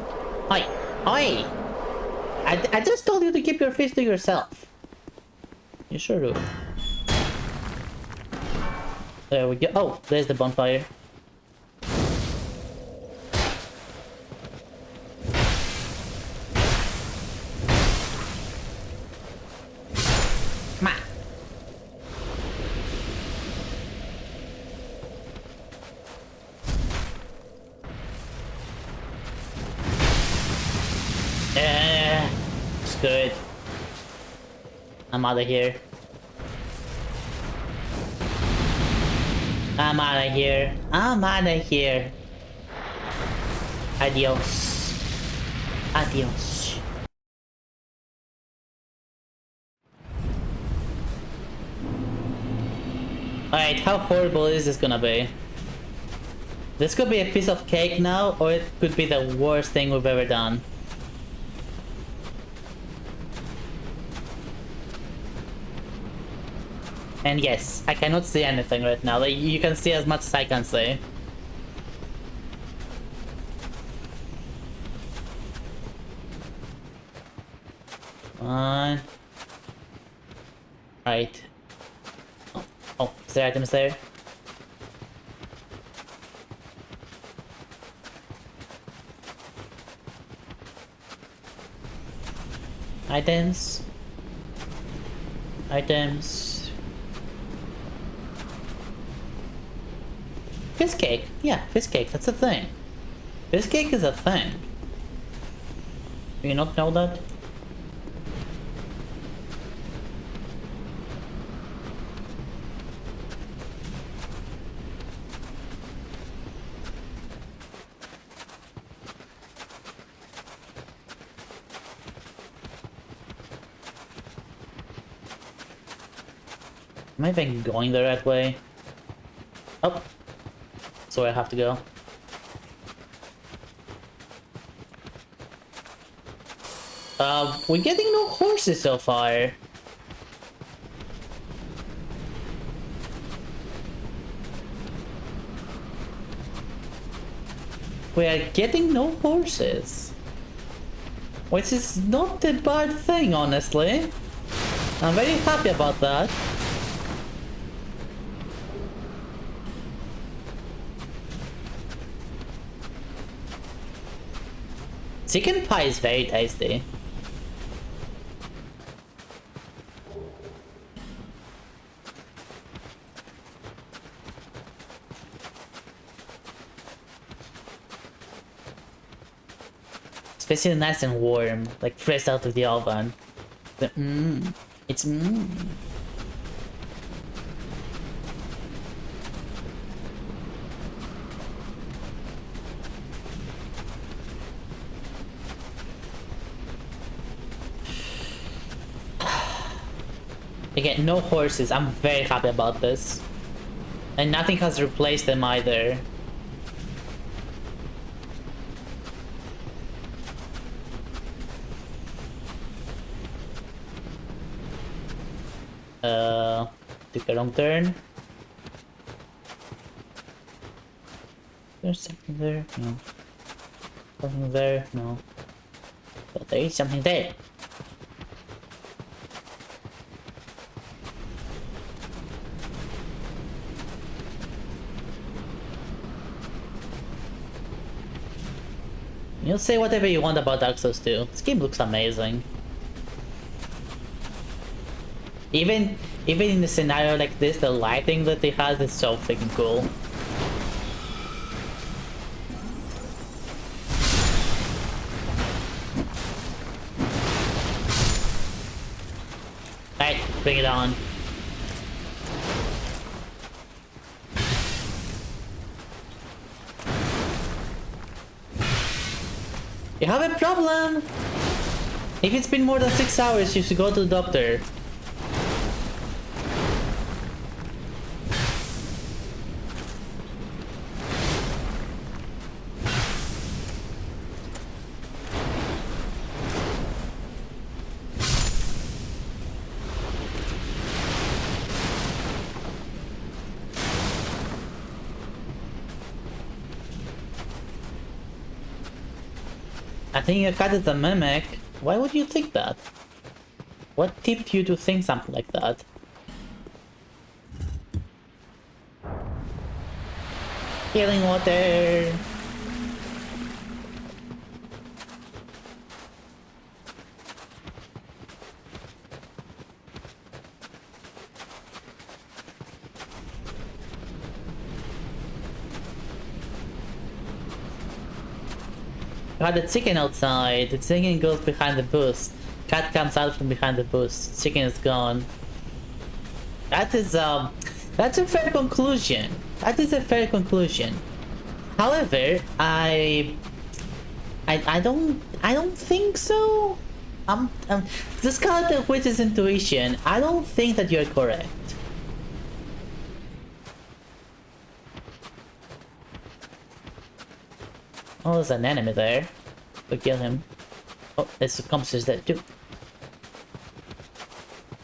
Oi! Oi! I just told you to keep your fist to yourself. You sure do. There we go. Oh, there's the bonfire. Ma. It's good. I'm out of here. I'm out of here. I'm out of here. Adios. Adios. Alright, how horrible is this gonna be? This could be a piece of cake now, or it could be the worst thing we've ever done. And yes, I cannot see anything right now. Like, you can see as much as I can see. On. Right. Oh, is there items there? Items. Items. Fish cake. Yeah, fish cake. That's a thing. Fish cake is a thing. Do you not know that? Am I even going the right way? Oh. That's where I have to go. We're getting no horses so far. We are getting no horses. Which is not a bad thing, honestly. I'm very happy about that. Chicken pie is very tasty. Especially nice and warm, like fresh out of the oven. It's Again, no horses. I'm very happy about this. And nothing has replaced them either. Took a wrong turn. There's something there? No. Something there? No. But there is something there. You'll say whatever you want about Dark Souls 2. This game looks amazing. Even in a scenario like this, the lighting that it has is so freaking cool. Bring it on. You have a problem! If it's been more than 6 hours, you should go to the doctor. I think your cat is a mimic. Why would you think that? What tipped you to think something like that? Healing water! Got the chicken outside. The chicken goes behind the booth. Cat comes out from behind the booth. Chicken is gone. That's a fair conclusion. That is a fair conclusion. However, I don't think so. This kind of witch's intuition. I don't think that you're correct. Oh, there's an enemy there. We'll kill him. Oh, there's corpses there too.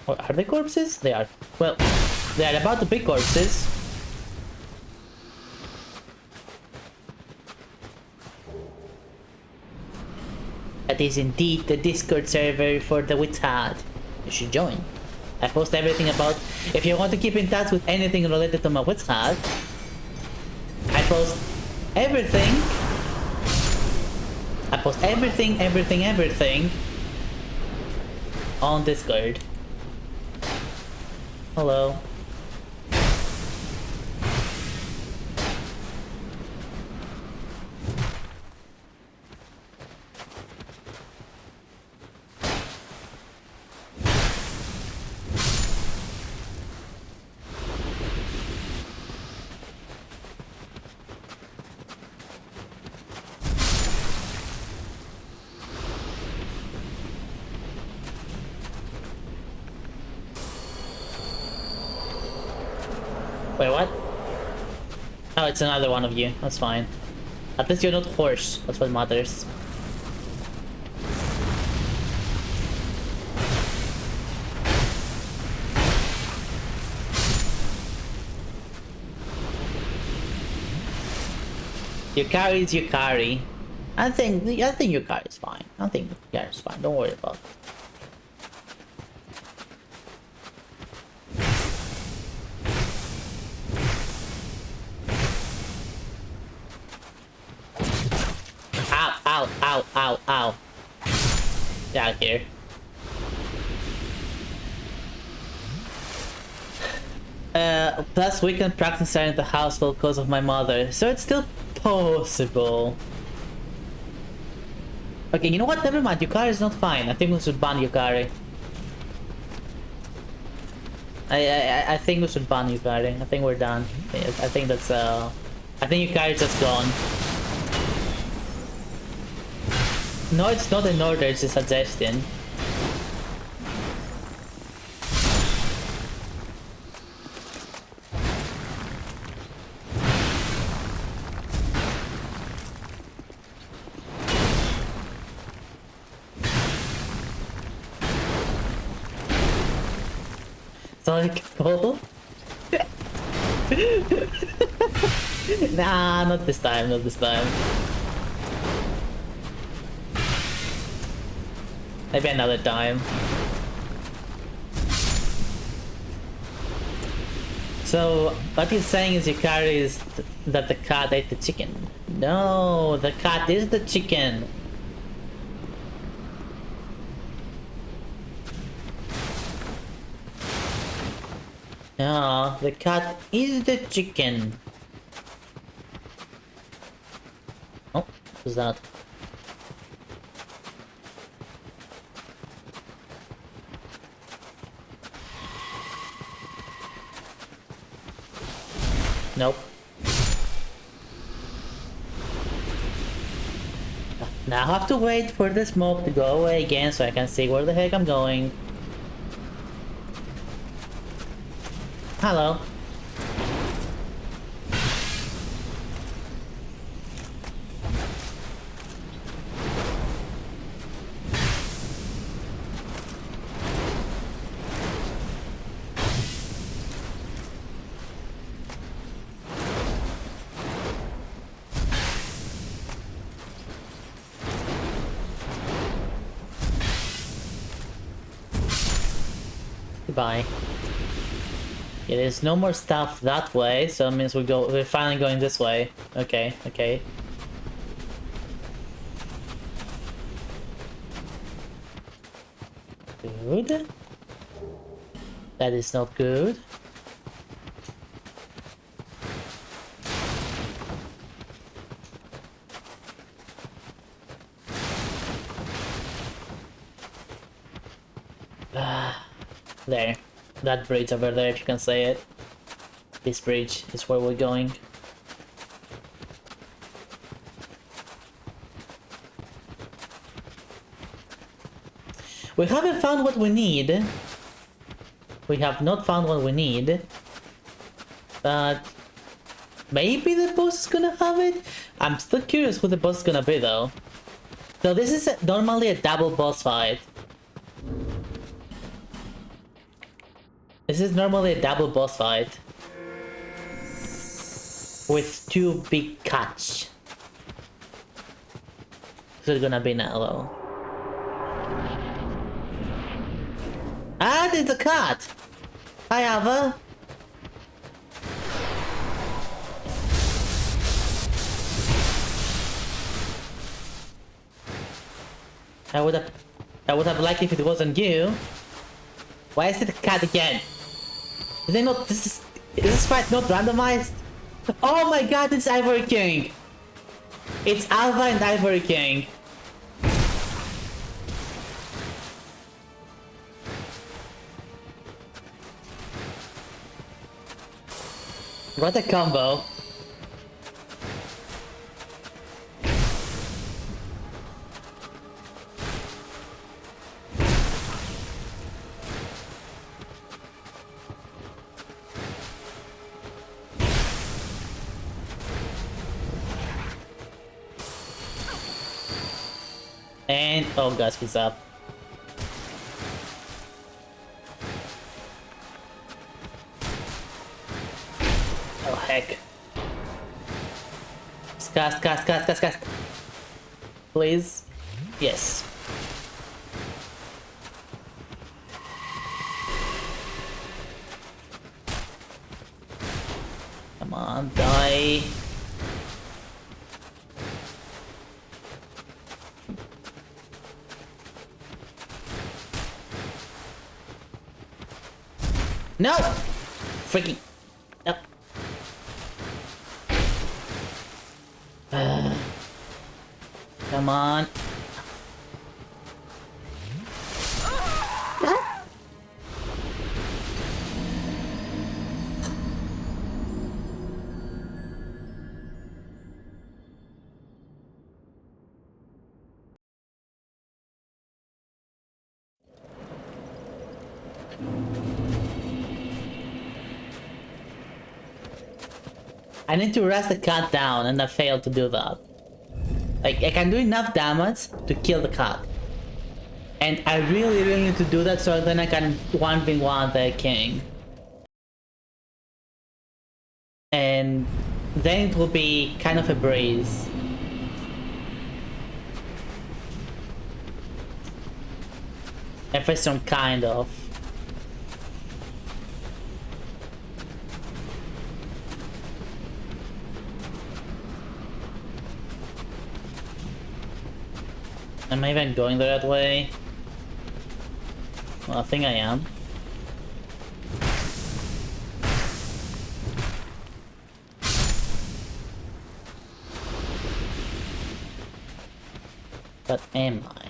Oh, are they corpses? They are. Well, they are about to be corpses. That is indeed the Discord server for the Witch Hat. You should join. I post everything about... If you want to keep in touch with anything related to my Witch Hat, I post everything. I post everything on Discord. Hello. Wait, what? Oh, it's another one of you. That's fine. At least you're not horse. That's what matters. You carry is you carry. I think your car is fine. I think your car is fine. Don't worry about it. Ow. Get out of here. Plus we can practice in the household because of my mother, so it's still possible. Okay, you know what? Never mind. Yukari is not fine. I think we should ban Yukari. I think we should ban Yukari. I think we're done. I think that's I think Yukari's just gone. No, it's not an order, it's a suggestion. Sonic Ball? Nah, not this time, not this time. Maybe another time. So, what he's saying is Yukari is that the cat ate the chicken. No, the cat is the chicken. No, the cat is the chicken. Oh, who's that? Nope. Now I have to wait for the smoke to go away again so I can see where the heck I'm going. Hello. Goodbye. Yeah, there's no more stuff that way, so it means we're finally going this way. Okay, okay. Good. That is not good. There. That bridge over there, if you can say it. This bridge is where we're going. We haven't found what we need. We have not found what we need. But maybe the boss is gonna have it? I'm still curious who the boss is gonna be though. So this is normally a double boss fight. This is normally a double boss fight. With two big cuts. So it's gonna be now though. Ah, there's a cat! Hi, Ava! I would have liked if it wasn't you. Why is it a cat again? Is they not is this fight not randomized? Oh my god, it's Ivory King! It's Alva and Ivory King. What a combo. And oh gosh, he's up. Oh heck. Cast. Please. Yes. Come on, die. No! Freaking... No. Come on. I need to rest the cat down and I failed to do that. Like, I can do enough damage to kill the cat. And I really need to do that so then I can 1v1 the king. And then it will be kind of a breeze. If it's some kind of. Am I even going the right way? Well, I think I am. But am I?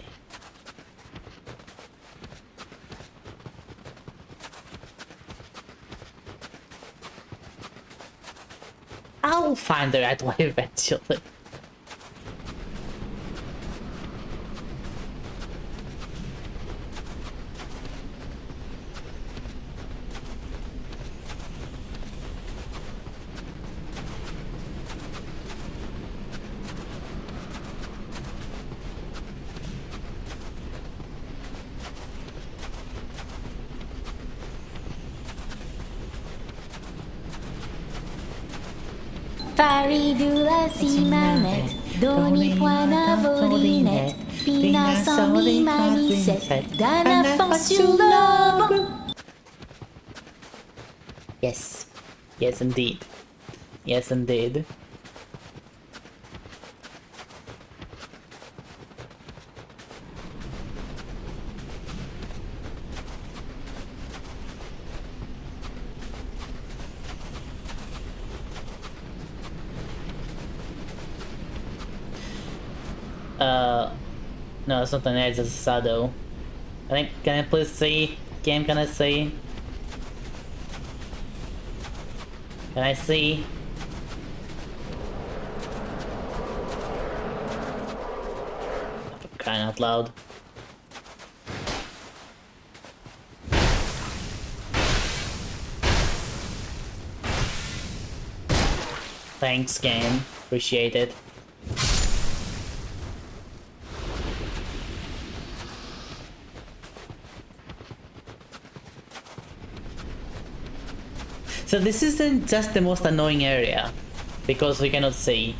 I'll find the right way eventually. Faridula simanet, doni poina volinet, pina sans mi manisette, d'un enfant sur le banc. Yes. Yes, indeed. Yes, indeed. No, it's not an edge, it's a shadow. Can I please see? Game, can I see? Can I see? For crying out loud. Thanks, game. Appreciate it. So this isn't just the most annoying area, because we cannot see.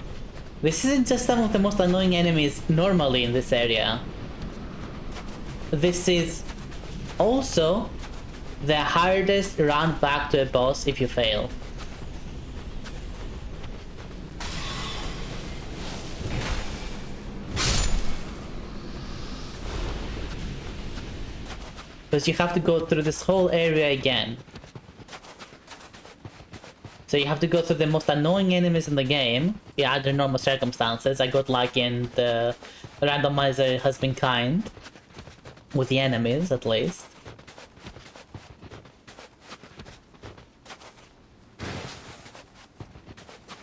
This isn't just some of the most annoying enemies normally in this area. This is also the hardest run back to a boss if you fail. Because you have to go through this whole area again. So you have to go through the most annoying enemies in the game, yeah, under normal circumstances. I got lucky and the randomizer has been kind. With the enemies, at least.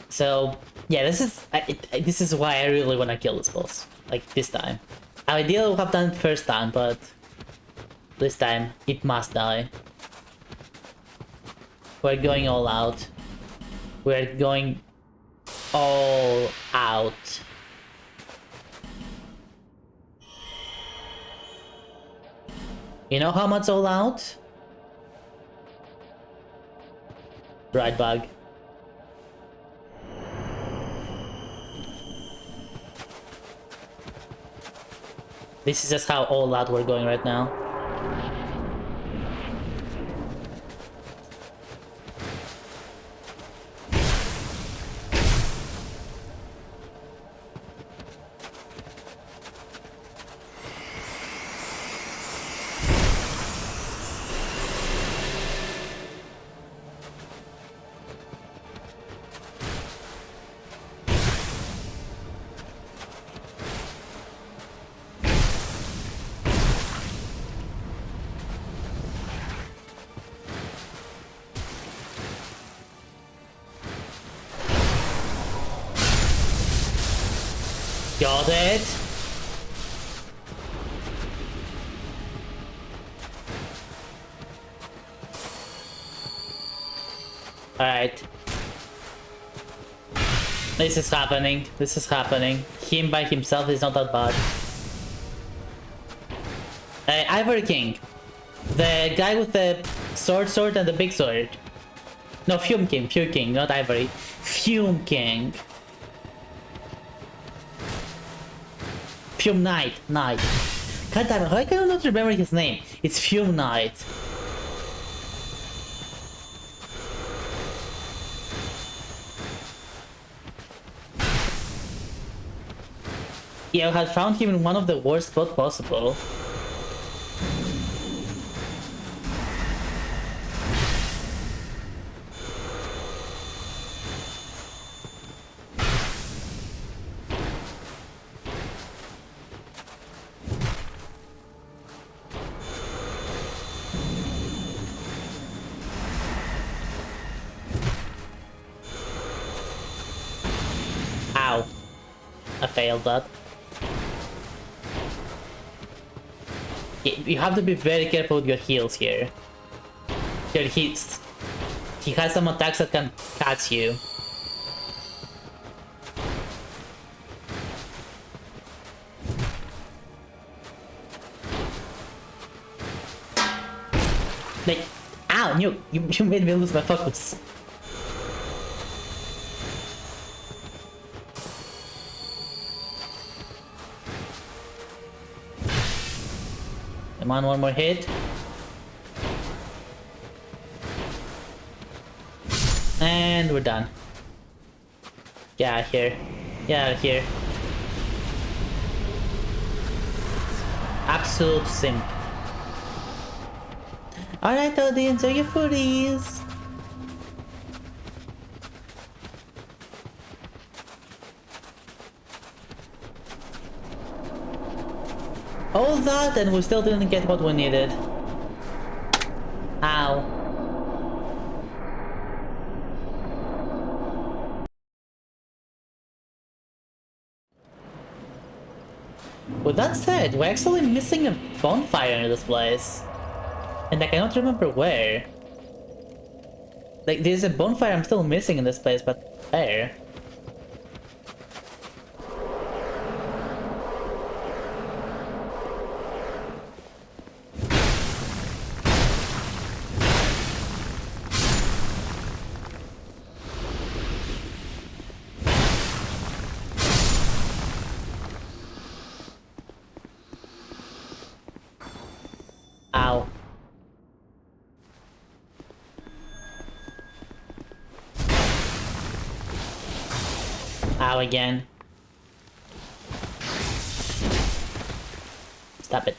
So, yeah, this is why I really want to kill this boss. Like, this time. I ideally would have done it first time, but this time, it must die. We're going all out. We're going all out. You know how much all out? Right, bug. This is just how all out we're going right now. Got it. Alright. This is happening. This is happening. Him by himself is not that bad. Ivory King. The guy with the sword and the big sword. No, Fume King, not Ivory. Fume King. Fume Knight. God damn it, why can I not remember his name? It's Fume Knight. Yeah, I had found him in one of the worst spots possible. I failed that. You have to be very careful with your heals here. Your hits. He has some attacks that can catch you. Like, ow, you made me lose my focus. Come on, one more hit. And we're done. Get out of here. Get out of here. Absolute simp. Alright, Odie, enjoy your foodies. All that and we still didn't get what we needed. Ow. With that said, we're actually missing a bonfire in this place. And I cannot remember where. Like, there's a bonfire I'm still missing in this place, but where? Ow. Ow again. Stop it.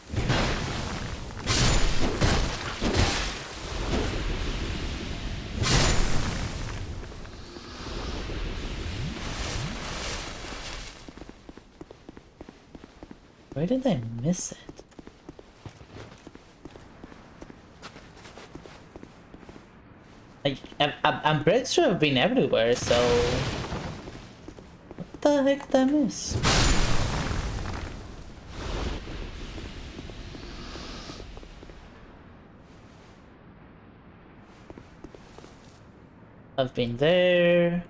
Where did I miss it? Like, I'm pretty sure I've been everywhere, so... What the heck did I miss? I've been there...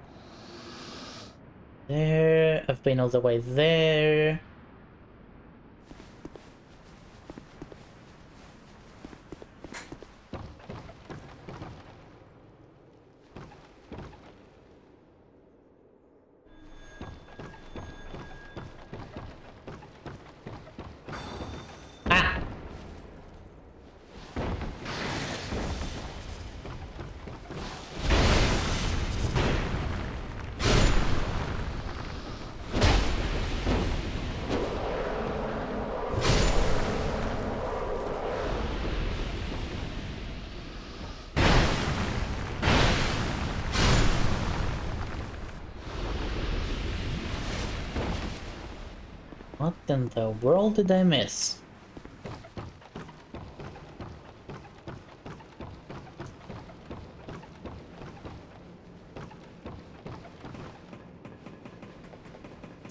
There... I've been all the way there... What in the world did I miss?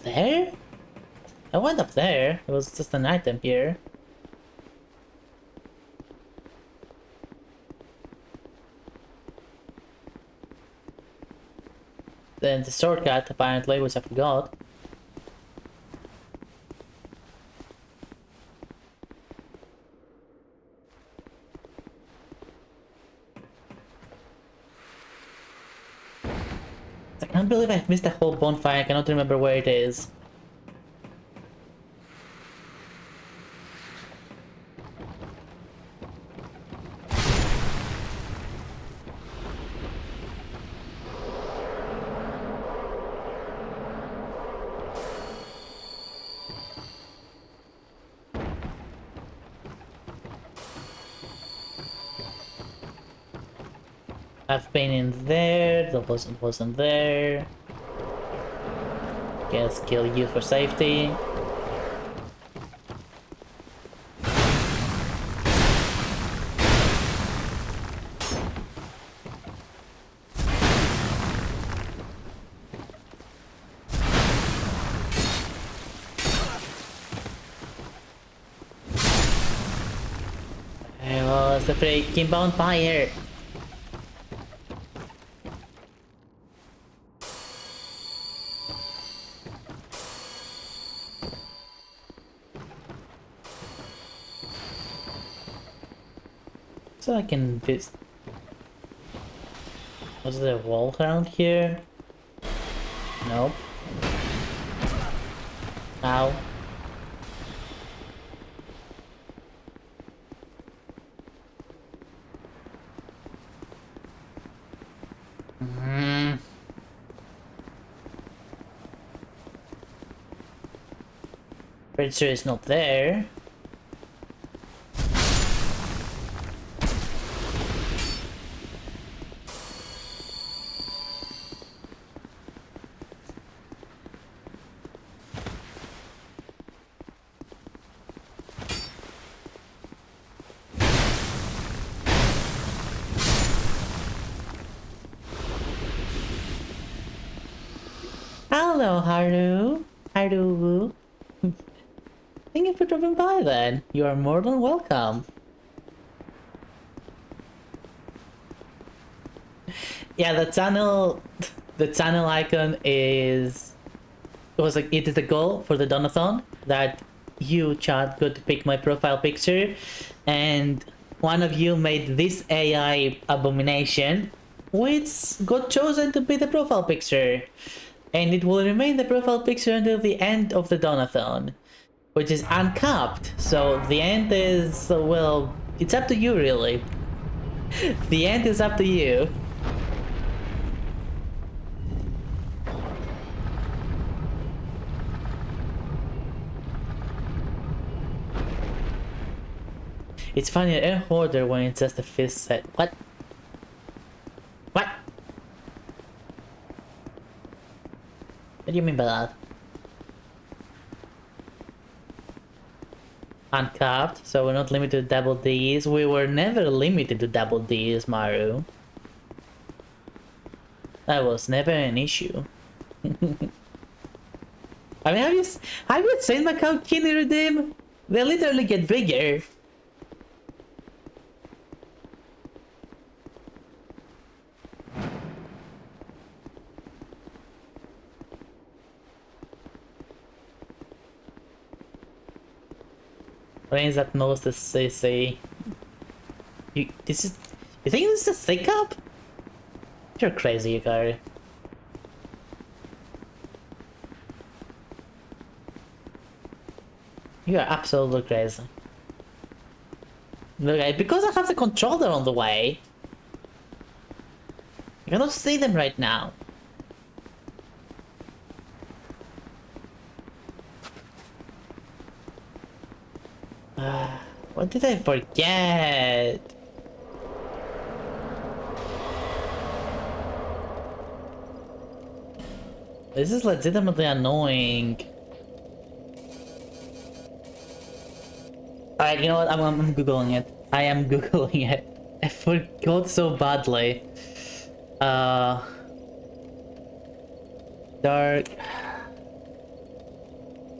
There? I went up there. It was just an item here. Then the shortcut, apparently, which I forgot. I can't believe I've missed the whole bonfire. I cannot remember where it is. I've been in there, that wasn't there. Guess kill you for safety. the freaking bonfire. So I can visit. Was there a wall around here? Nope. Ow. Pretty sure it's not there. Hello, Haru. Haru. Thank you for dropping by then. You are more than welcome. Yeah, the channel icon is it is the goal for the donathon that you chat got to pick my profile picture, and one of you made this AI abomination which got chosen to be the profile picture, and it will remain the profile picture until the end of the donathon, which is uncapped. So the end is, well, it's up to you really. The end is up to you. It's funny, I order when it's just a fist set. What? What? What do you mean by that? Uncapped, so we're not limited to double Ds. We were never limited to double Ds, Maru. That was never an issue. I mean, have you seen my how Kini redeem? They literally get bigger. Brains that knows the CC. You think this is a sick up? You're crazy, Yukari. You are absolutely crazy. Look, because I have the controller on the way, you cannot see them right now. What did I forget? This is legitimately annoying. Alright, you know what? I'm googling it. I am googling it. I forgot so badly. Dark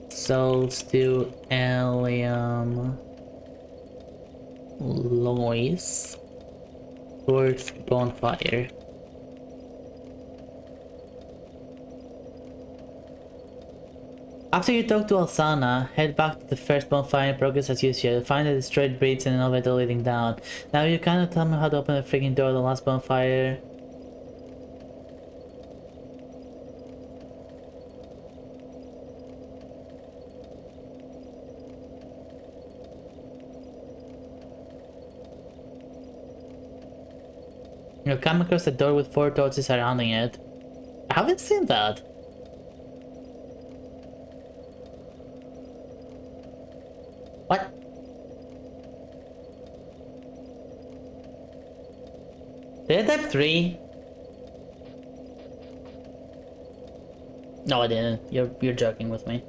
Souls to Allium Lois towards bonfire. After you talk to Alsana, head back to the first bonfire and progress as usual. Find the destroyed bridge and an elevator leading down. Now you kinda tell me how to open the freaking door of the last bonfire. You come across a door with 4 torches surrounding it. I haven't seen that. What? Did I type 3? No, I didn't. You're joking with me.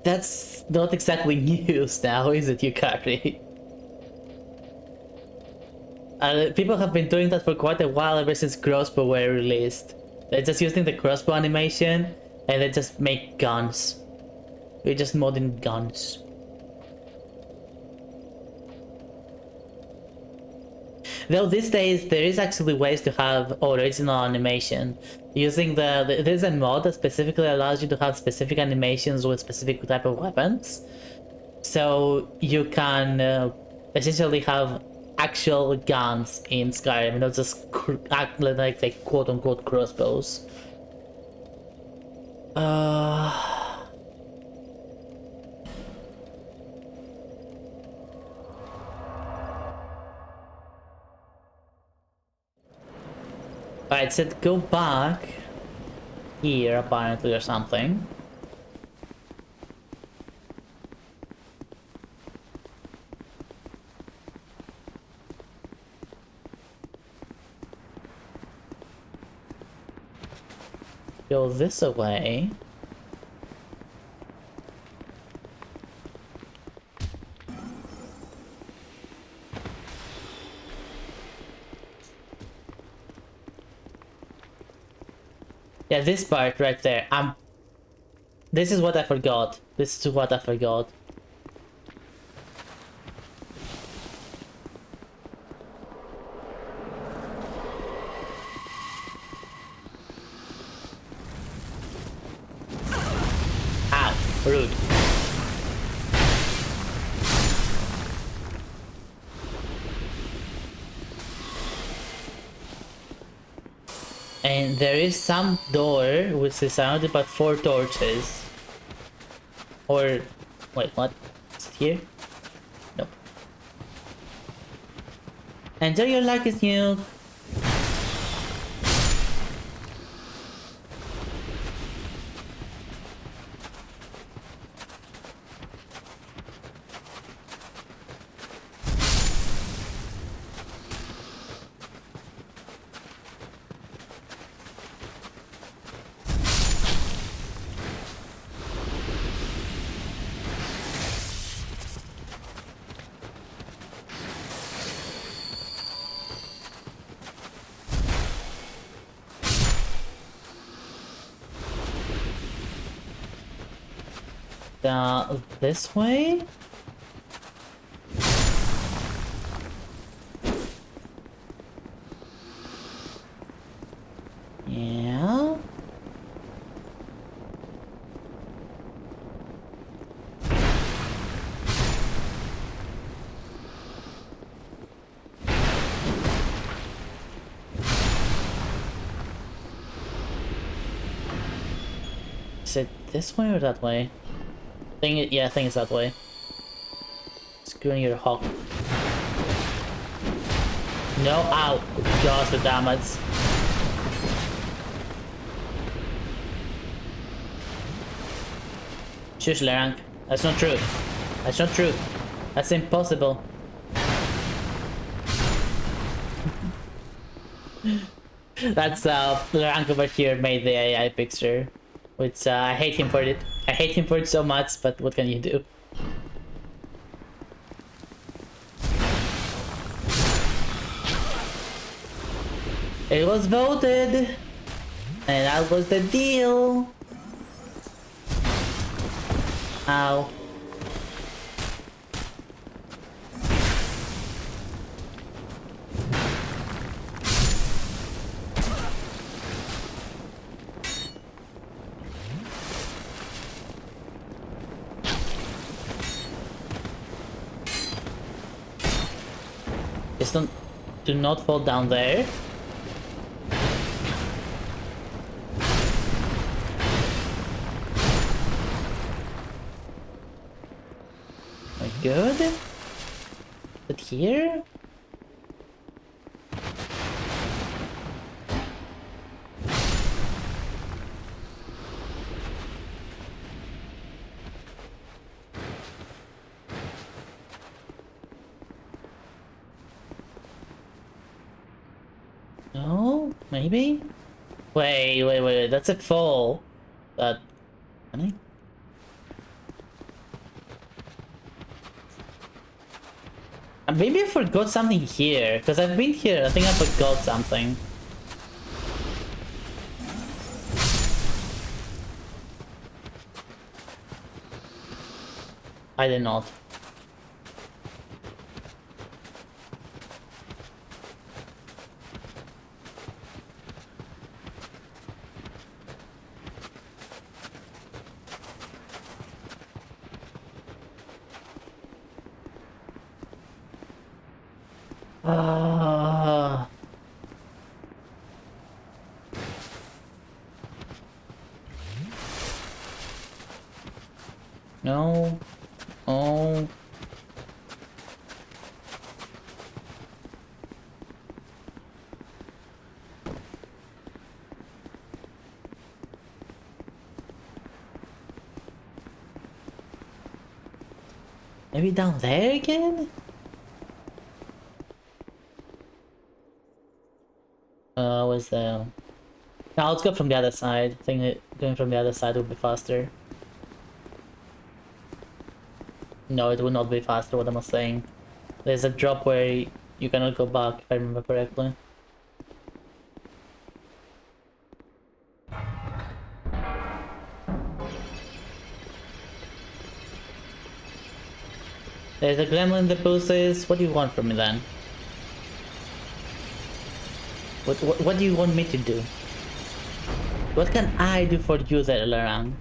That's not exactly news now, is it, Yukari? People have been doing that for quite a while ever since crossbow were released. They're just using the crossbow animation and they just make guns. We're just modding guns. Though these days there is actually ways to have original animation. Using there's a mod that specifically allows you to have specific animations with specific type of weapons. So you can essentially have actual guns in Skyrim, not just act like quote unquote crossbows. Alright, so go back here apparently or something. Go this away. Yeah, this part right there. This is what I forgot. This is what I forgot. Ow, rude. And there is some door which is surrounded by 4 torches. Or wait, what? Is it here? Nope. Enjoy your lucky Snook. This way? Yeah. Is it this way or that way? Yeah, I think it's that way. Screwing your hawk. No, ow! Gosh, the damage. Shush, Lerank. That's not true. That's not true. That's impossible. That's Lerank over here made the AI picture. Which I hate him for it. I hate him for it so much, but what can you do? It was voted! And that was the deal! Ow. Just do not fall down there. We're good. But here? No? Maybe? Wait. That's a fall. That... Can Maybe I forgot something here, because I've been here. I think I forgot something. I did not. No. Oh. Maybe down there again? Where's the... Now let's go from the other side. I think that going from the other side would be faster. No, it would not be faster, what am I saying? There's a drop where you cannot go back, if I remember correctly. There's a gremlin that poses. What do you want from me then? What do you want me to do? What can I do for you there, Larang?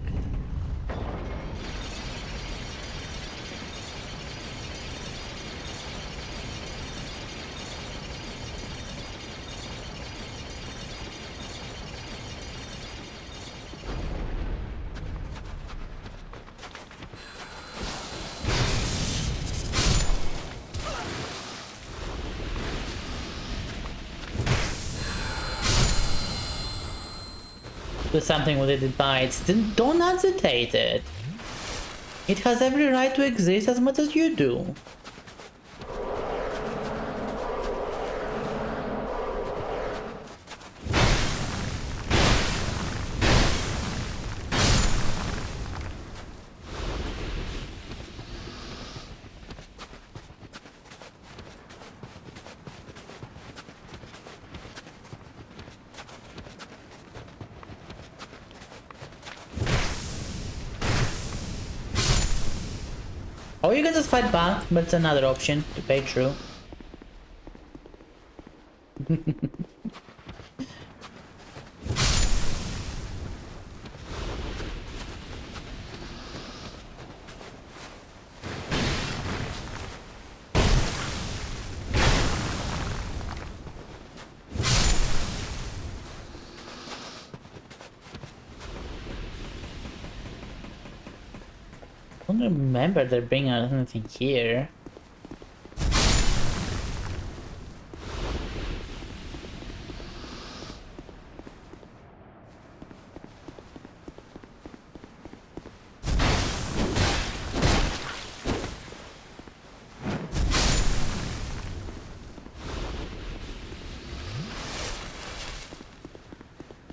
Do something with it bites, then don't hesitate it. It has every right to exist as much as you do. Or you can just fight back, but it's another option to pay true. I don't remember there being anything here.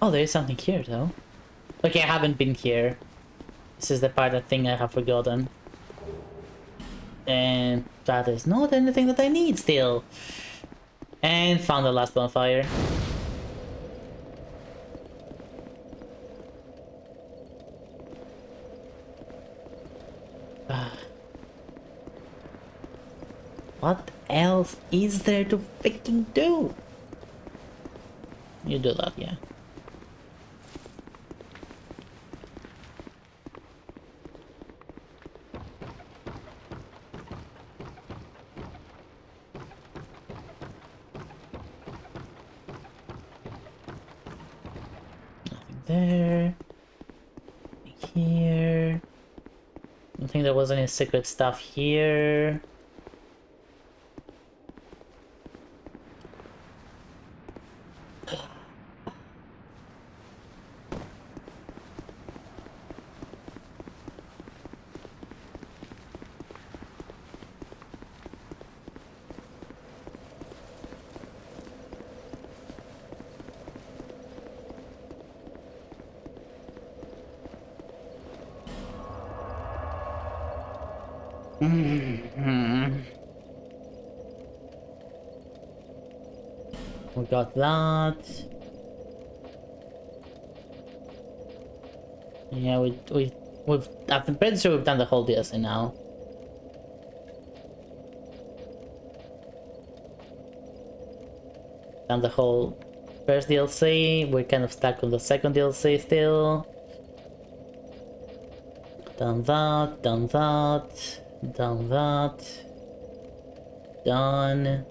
Oh, there is something here though. Okay, I haven't been here. This is the part I think I have forgotten. And that is not anything that I need still. And found the last bonfire. What else is there to freaking do? You do that, yeah. There. Here. I don't think there was any secret stuff here. We got that. Yeah, we've. I'm pretty sure we've done the whole DLC now. Done the whole first DLC. We're kind of stuck on the second DLC still. Done that. Done that. Done that. Done.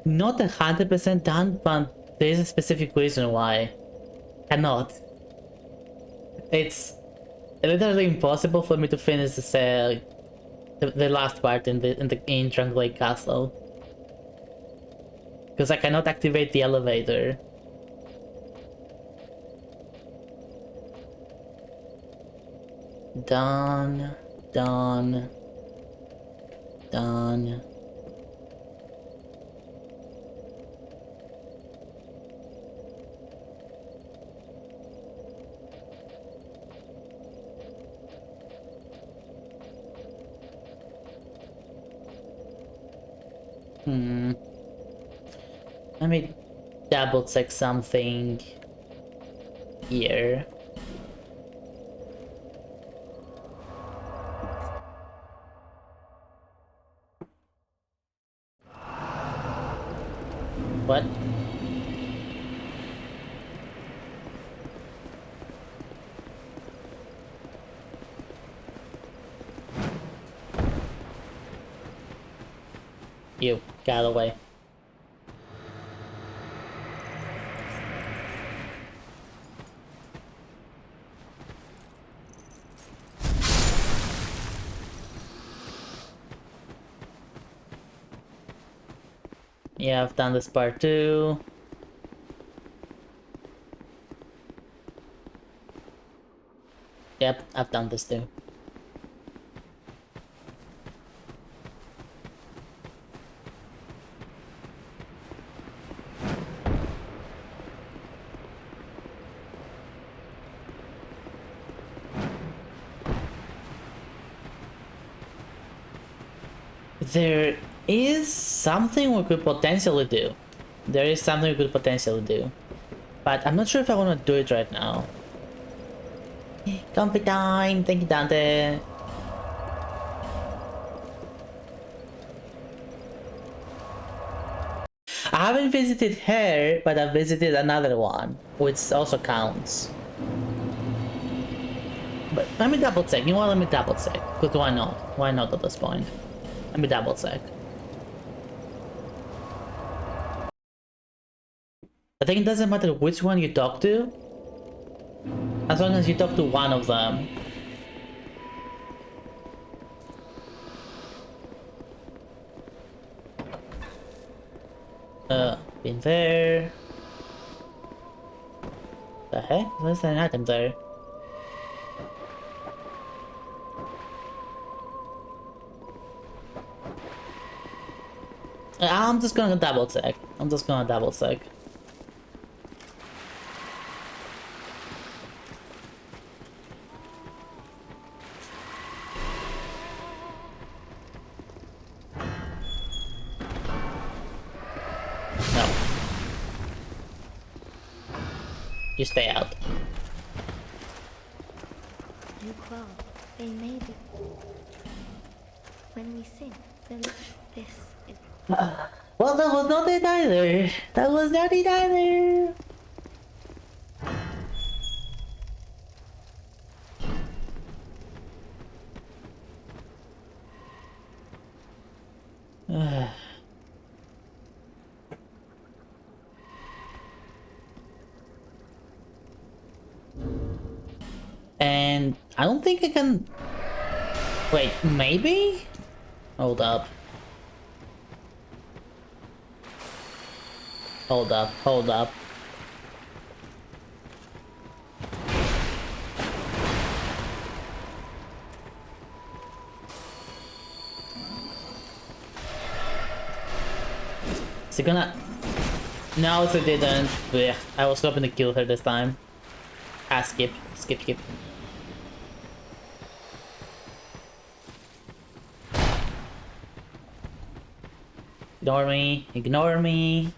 Not 100% done, but there's a specific reason why. Cannot. It's literally impossible for me to finish this, the last part in the Drunk Lake Castle, because I cannot activate the elevator. Done. Done. Done. Let me double check something here. What? You got away. Yeah, I've done this part too. Yep, I've done this too. There is something we could potentially do. There is something we could potentially do. But I'm not sure if I want to do it right now. Comfy time! Thank you, Dante! I haven't visited her, but I visited another one, which also counts. But let me double check. You know what? Let me double check. Because why not? Why not at this point? Let me double check. I think it doesn't matter which one you talk to, as long as you talk to one of them. Been there. The heck? There's an item there. I'm just gonna double check. I'm just gonna double check. No. You stay out. You crawl, they made it. When we sing, then this is. Well, that was not it either. That was not it either. And I don't think I can... Wait, maybe? Hold up. Hold up, hold up. Is he gonna... No, it didn't. Blech. I was hoping to kill her this time. Ah, skip. Skip, skip. Ignore me. Ignore me.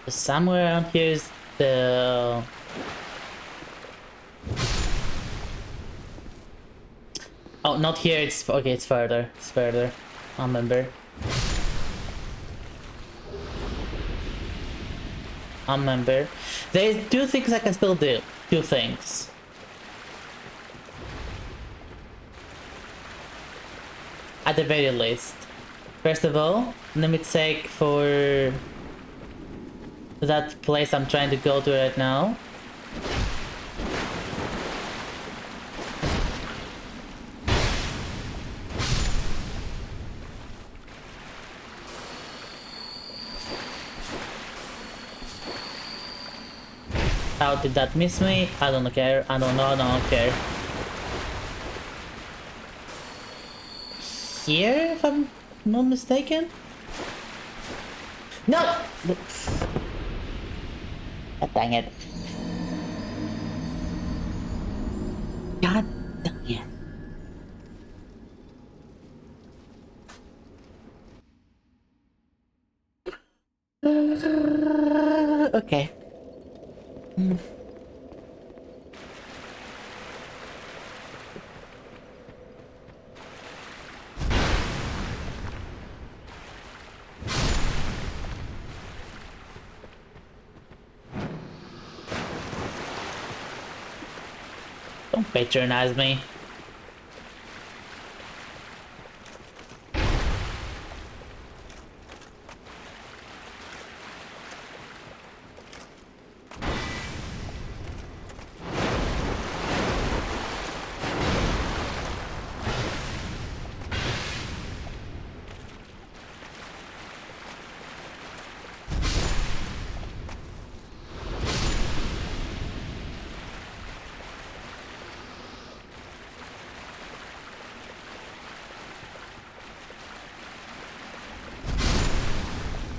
Somewhere around here is the... Oh, not here, it's... Okay, it's further. It's further. I remember. I remember. There's 2 things I can still do. 2 things. At the very least. First of all, let me take for... that place I'm trying to go to right now. How did that miss me? I don't care. I don't know. I don't care. Here, if I'm not mistaken? No! God dang it. God dang it. Okay. Don't patronize me.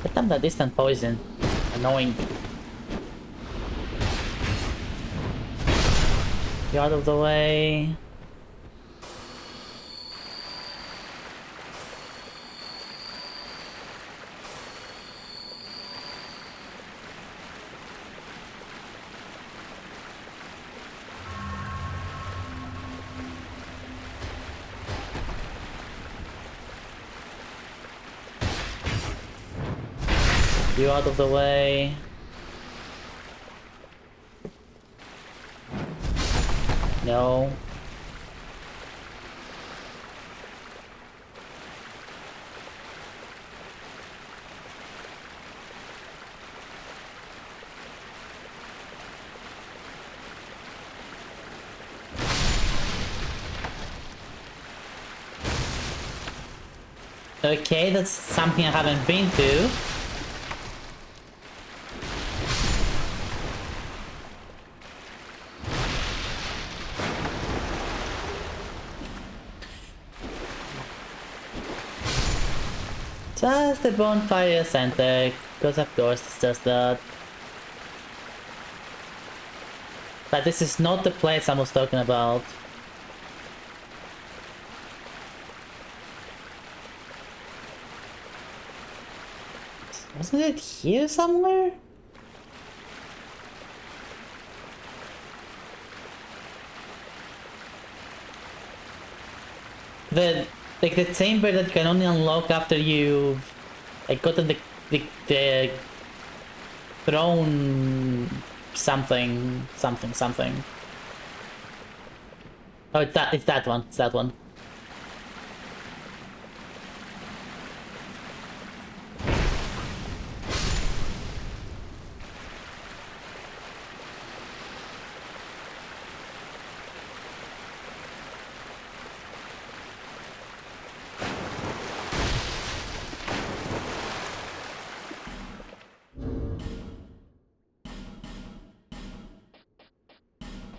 But I'm the distant poison. Annoying. Get out of the way. You out of the way. No. Okay, that's something I haven't been to. Just the bonfire center, because of course it's just that. But this is not the place I was talking about. Wasn't it here somewhere? Like the chamber that you can only unlock after you've like gotten the throne something. Oh, it's that one. It's that one.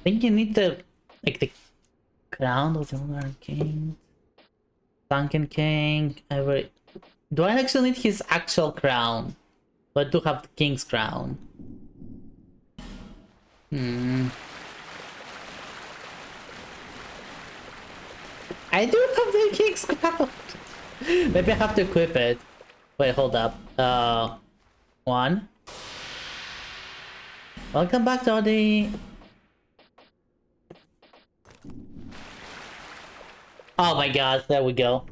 think you need the the crown of the king, Sunken King. Do I actually need his actual crown? But I do have the king's crown. I do have the king's crown. Maybe I have to equip it. Wait, hold up. One. Welcome back, Doddy. Oh my god, there we go.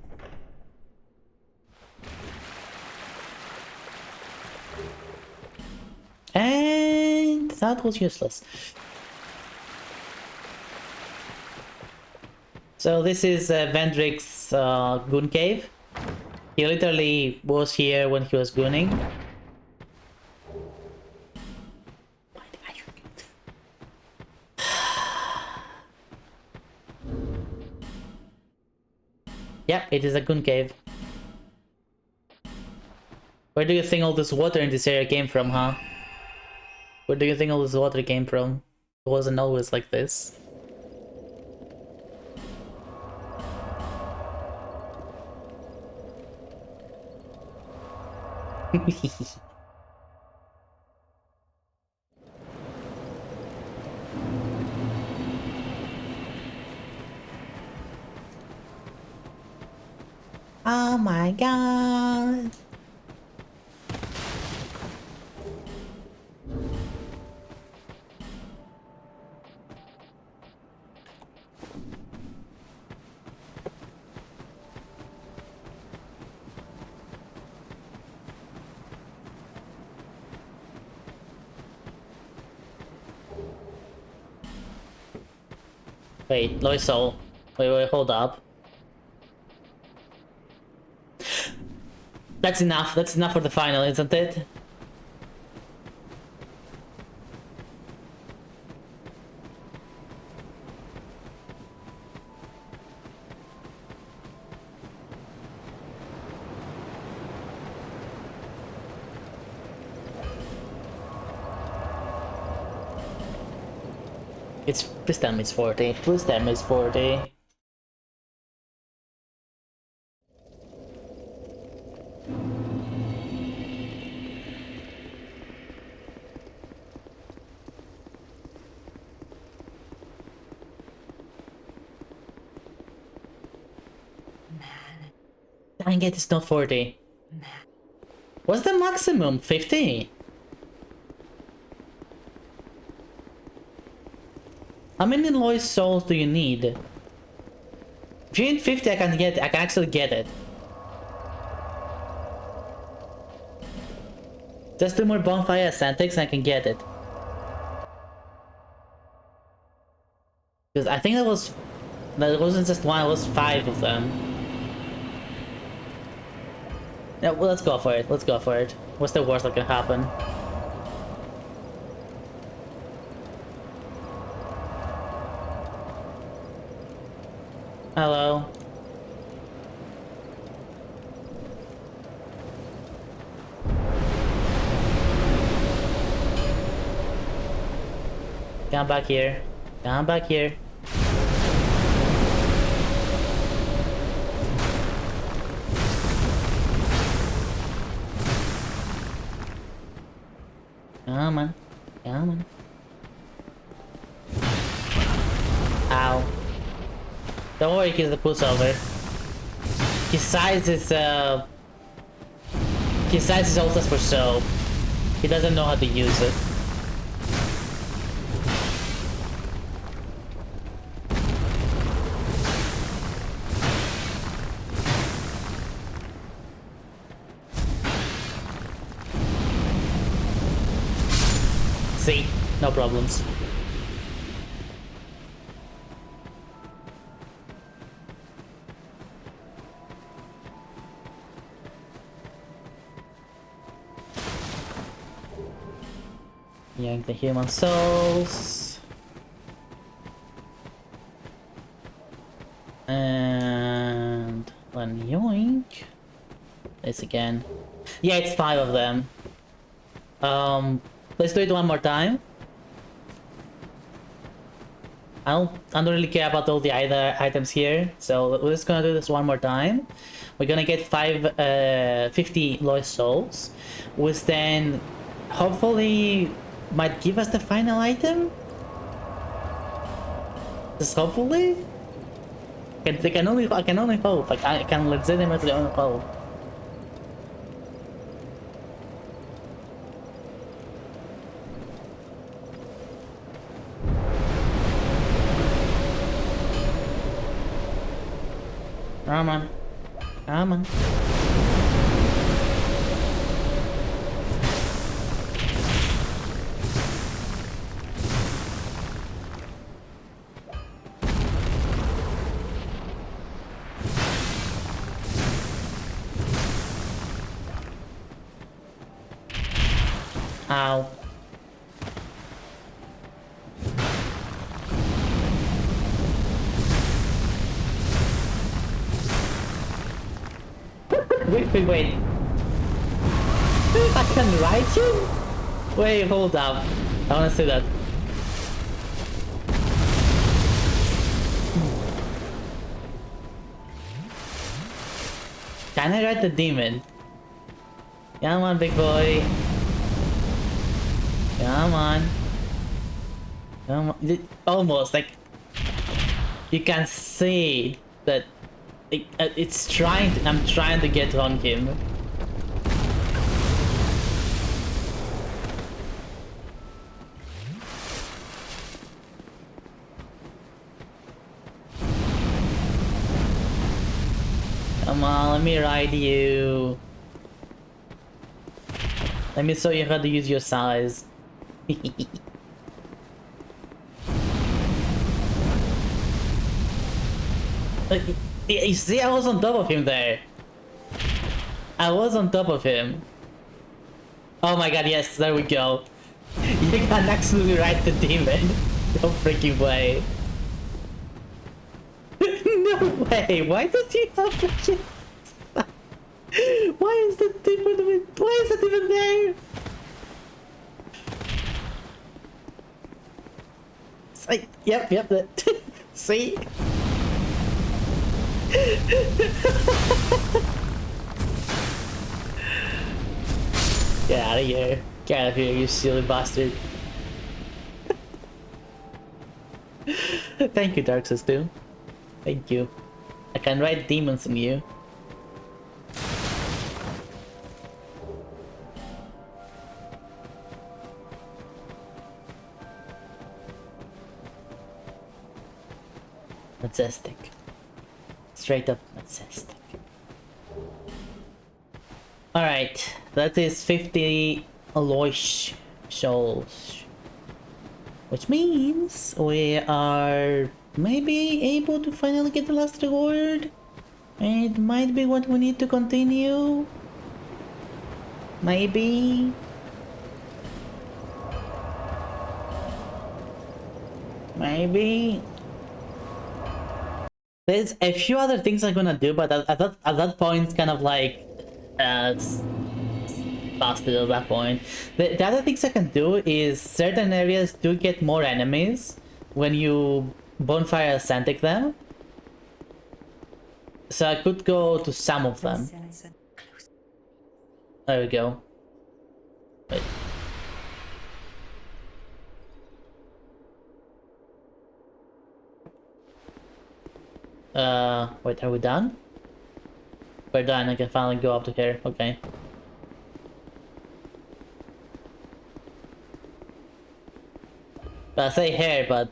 And that was useless. So this is Vendrick's goon cave. He literally was here when he was gooning. Why did I forget? Yeah, it is a goon cave. Where do you think all this water in this area came from, huh? Where do you think all this water came from? It wasn't always like this. Oh my god. Wait, Lois Soul. Wait, hold up. That's enough for the final, isn't it? Please tell me it's 40. Please tell me it's 40. Dang it, it's not 40. What's the maximum? 50? How many Lois souls do you need? If you need 50, I can actually get it. Just 2 more bonfire Ascentics and I can get it. Because I think that wasn't just one, it was 5 of them. Yeah, well, let's go for it. Let's go for it. What's the worst that can happen? Hello. Come back here. Come back here. Come on. Come on. Ow. Don't worry, he's the pushover. His size is also for show. He doesn't know how to use it. See? No problems. Yank the human souls. And one yoink. This again. Yeah, it's 5 of them. Let's do it one more time. I don't really care about all the other items here, so we're just gonna do this one more time. We're gonna get 50 lost souls, which then hopefully might give us the final item. Just hopefully. I can only hope. Like I can legitimately only hope. Come on. Come on. Ow. Wait. I can ride him? Wait, hold up. I wanna see that. Can I ride the demon? Come on, big boy. Come on. Come on. Almost, like... You can see that it's trying to, I'm trying to get on him. Come on, let me ride you. Let me show you how to use your size. You see, I was on top of him there. I was on top of him. Oh my god, yes, there we go. You can actually ride the demon. No freaking way. No way, why does he have freaking... Why is the demon... Why is it even there? It's like, yep, that... See? Get out of here. Get out of here, you silly bastard. Thank you, Dark Souls 2. Thank you. I can ride demons on you. Majestic. Straight up majestic. Alright, that is 50 Aloysh souls. Which means we are maybe able to finally get the last reward. It might be what we need to continue. Maybe. Maybe. There's a few other things I'm gonna do, but at that point, it's kind of like busted at that point. The other things I can do is certain areas do get more enemies when you bonfire ascentic them. So I could go to some of them. There we go. Wait. Wait, are we done? We're done, I can finally go up to here, okay. I say here, but...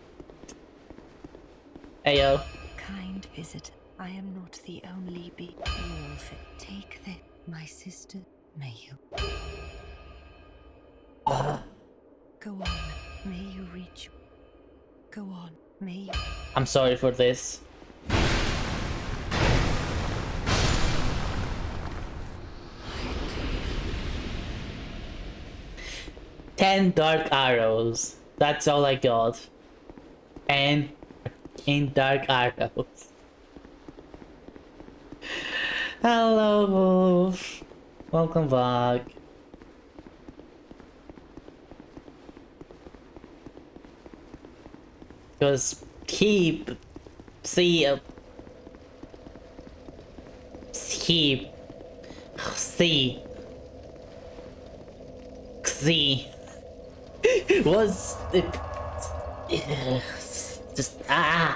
Ayo. Kind visit. I am not the only be. Wolf, take this, my sister. May you. Go on. May you reach. Go on. May you. I'm sorry for this. Ten dark arrows. That's all I got. And in dark arrows. Hello, Wolf. Welcome back. Because keep see see was it just I'm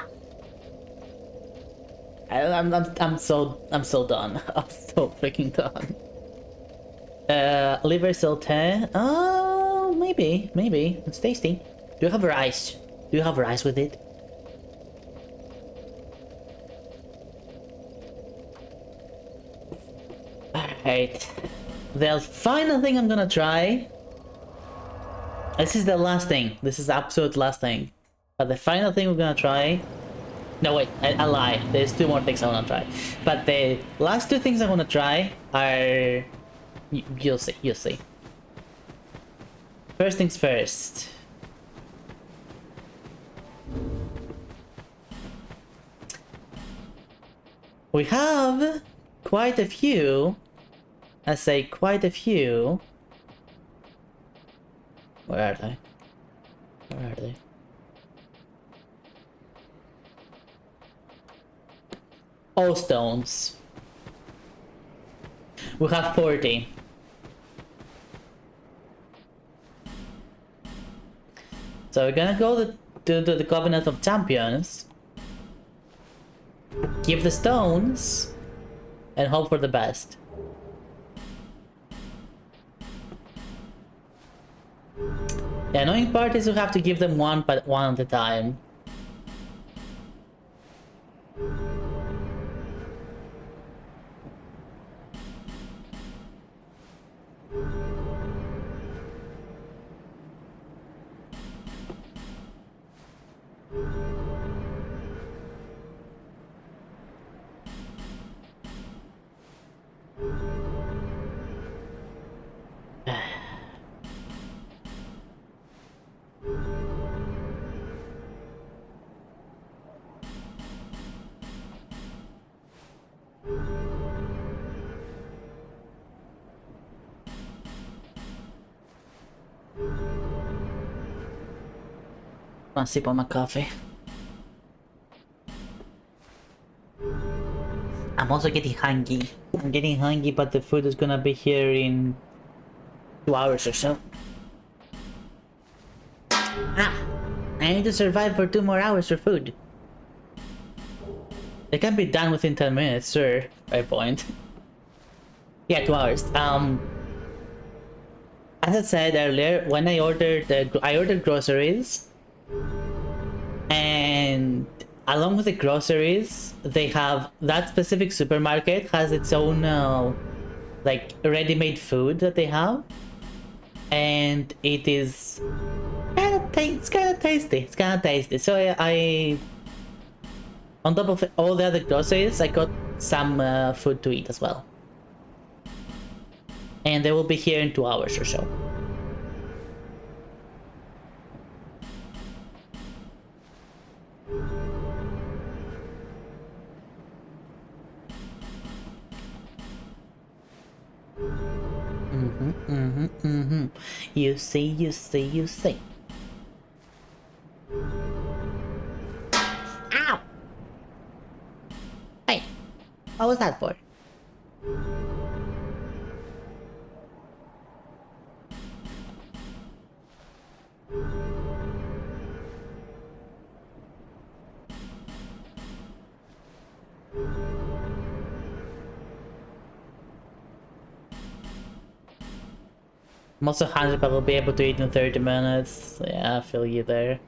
so done. I'm so freaking done. Liver sauté. Oh, maybe it's tasty. Do you have rice? Do you have rice with it? Alright. The final thing I'm gonna try. This is the last thing. This is the absolute last thing. But the final thing we're gonna try. No, wait, I lie. There's 2 more things I wanna try. But the last 2 things I wanna try are. You'll see, you'll see. First things first. We have quite a few. I say quite a few. Where are they? Where are they? All stones. We have 40. So we're gonna go to the Covenant of Champions. Give the stones. And hope for the best. The annoying part is you have to give them one at a time. One sip on my coffee. I'm also getting hungry. I'm getting hungry, but the food is gonna be here in 2 hours or so. I need to survive for 2 more hours for food. It can be done within 10 minutes, sir. Fair point. Yeah, 2 hours. As I said earlier, when I ordered groceries. And along with the groceries, they have that specific supermarket has its own like ready-made food that they have, and it is kind of tasty. It's kind of tasty. So I on top of all the other groceries, I got some food to eat as well, and they will be here in 2 hours or so. You see. Ow! Hey, what was that for? I'm also hungry, but I will be able to eat in 30 minutes. So yeah, I feel you there.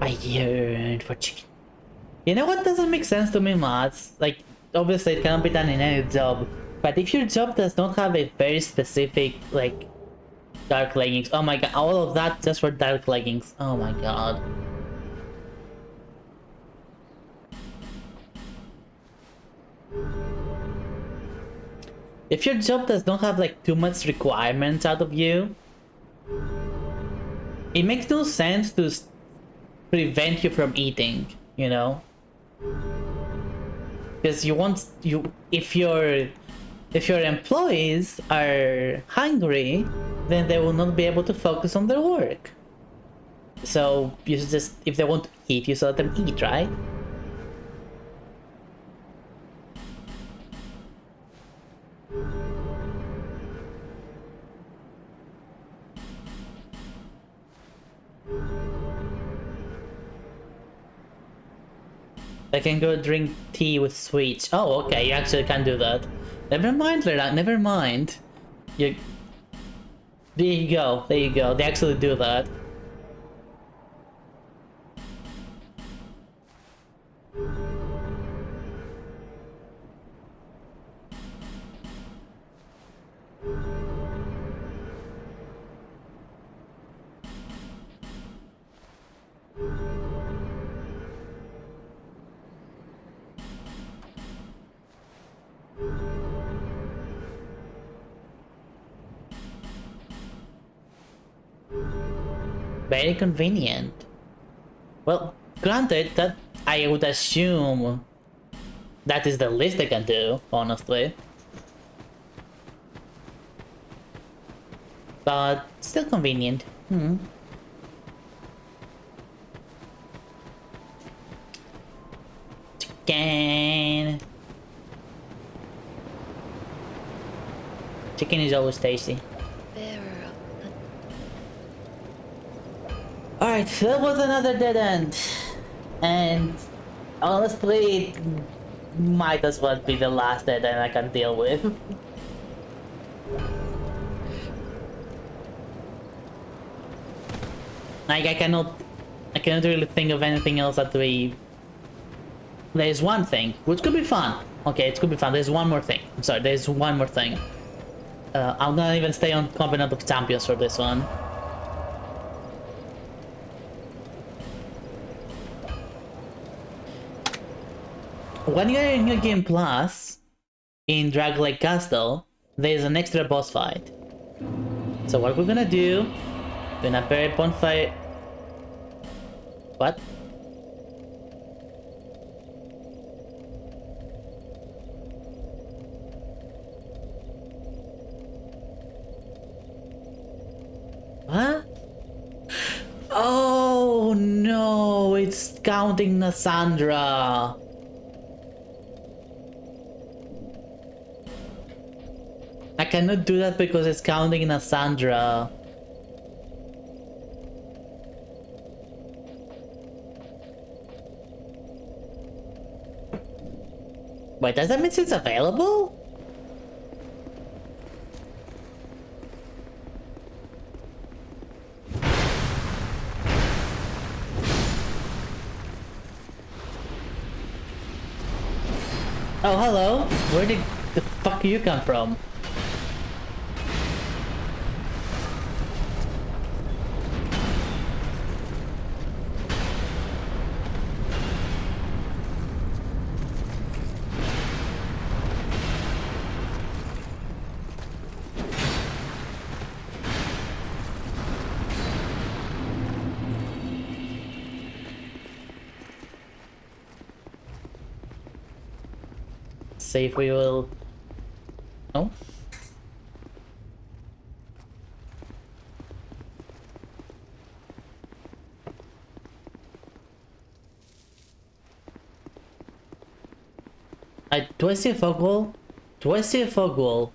I yearn for chicken. You know what doesn't make sense to me, mods? Like, obviously it cannot be done in any job, but if your job does not have a very specific, like, dark leggings. Oh my god, all of that just for dark leggings. Oh my god. If your job does not have like too much requirements out of you, it makes no sense to prevent you from eating, you know? Because if your employees are hungry, then they will not be able to focus on their work. So you just, if they want to eat, you let them eat, right? I can go drink tea with sweets. Oh, okay, you actually can do that. Never mind, Lirak, never mind. You... There you go, there you go. They actually do that. Very convenient. Well, granted, that I would assume that is the least they can do, honestly. But still convenient. Chicken. Chicken is always tasty. Alright, that was another dead end. And honestly, it might as well be the last dead end I can deal with. Like, I cannot really think of anything else that we... There's one thing, which could be fun. Okay, it could be fun. There's one more thing. I'm sorry, there's one more thing. I'm gonna even stay on Covenant of Champions for this one. When you're in New Game Plus, in Drag Lake Castle, there's an extra boss fight. So what we're gonna do, we're gonna bury bonfire... What? What? Oh no, it's counting Nassandra. I cannot do that because it's counting Nassandra. Wait, does that mean it's available? Oh, hello. Where did the fuck you come from? See if we will... No? Do I see a fog wall? Do I see a fog wall?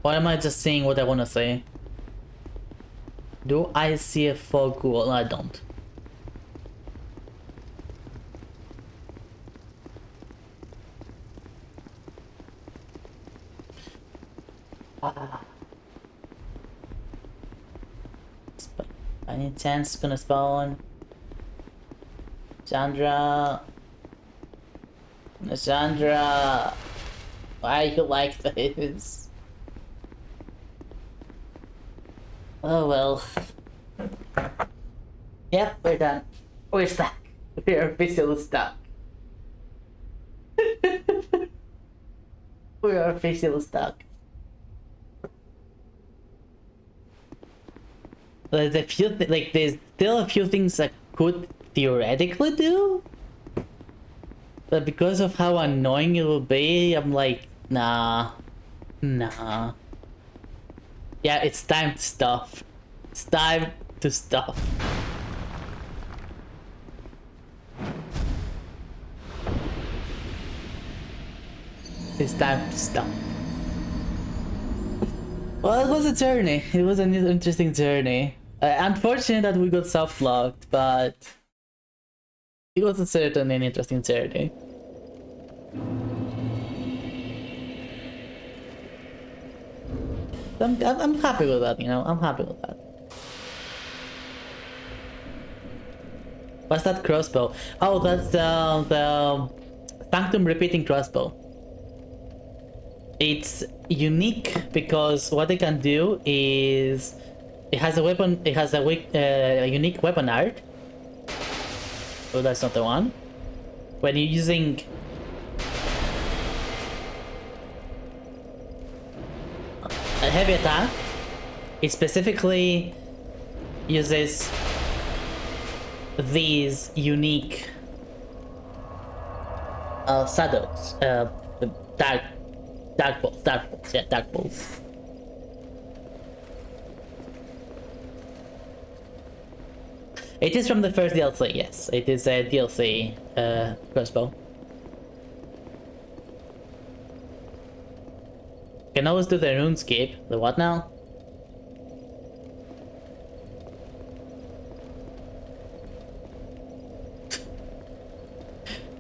Or am I just seeing what I want to see? Do I see a fog wall? No, I don't. Any chance gonna spawn? Sandra, why you like this? Oh well. Yep, we're done. We're stuck. We're officially stuck. We are officially stuck. There's a few there's still a few things I could theoretically do, but because of how annoying it will be, I'm like, nah. Yeah, it's time to stop. It's time to stop. It's time to stop. Well, it was a journey. It was an interesting journey. Unfortunate that we got soft locked, but it was certainly an interesting journey. I'm happy with that, you know. I'm happy with that. What's that crossbow? Oh, that's the Sanctum repeating crossbow. It's unique because what it can do is it has a weapon. It has a unique weapon art. Oh, that's not the one. When you're using a heavy attack, it specifically uses these unique shadows, dark bolts. It is from the first DLC, yes. It is a DLC crossbow. Can always do the RuneScape. The what now?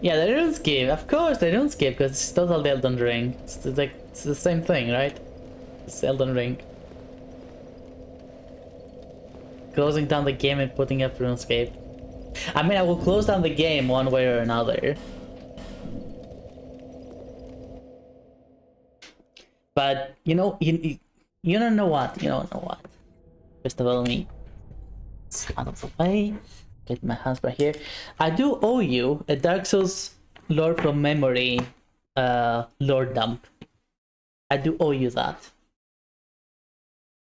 Yeah, the RuneScape, of course, the RuneScape, because it's total Elden Ring. It's like, it's the same thing, right? It's Elden Ring. Closing down the game and putting up RuneScape. I mean, I will close down the game one way or another. But, you know, you don't know what, you don't know what. First of all, let me out of the way. Get my hands right here. I do owe you a Dark Souls lore from memory lore dump. I do owe you that.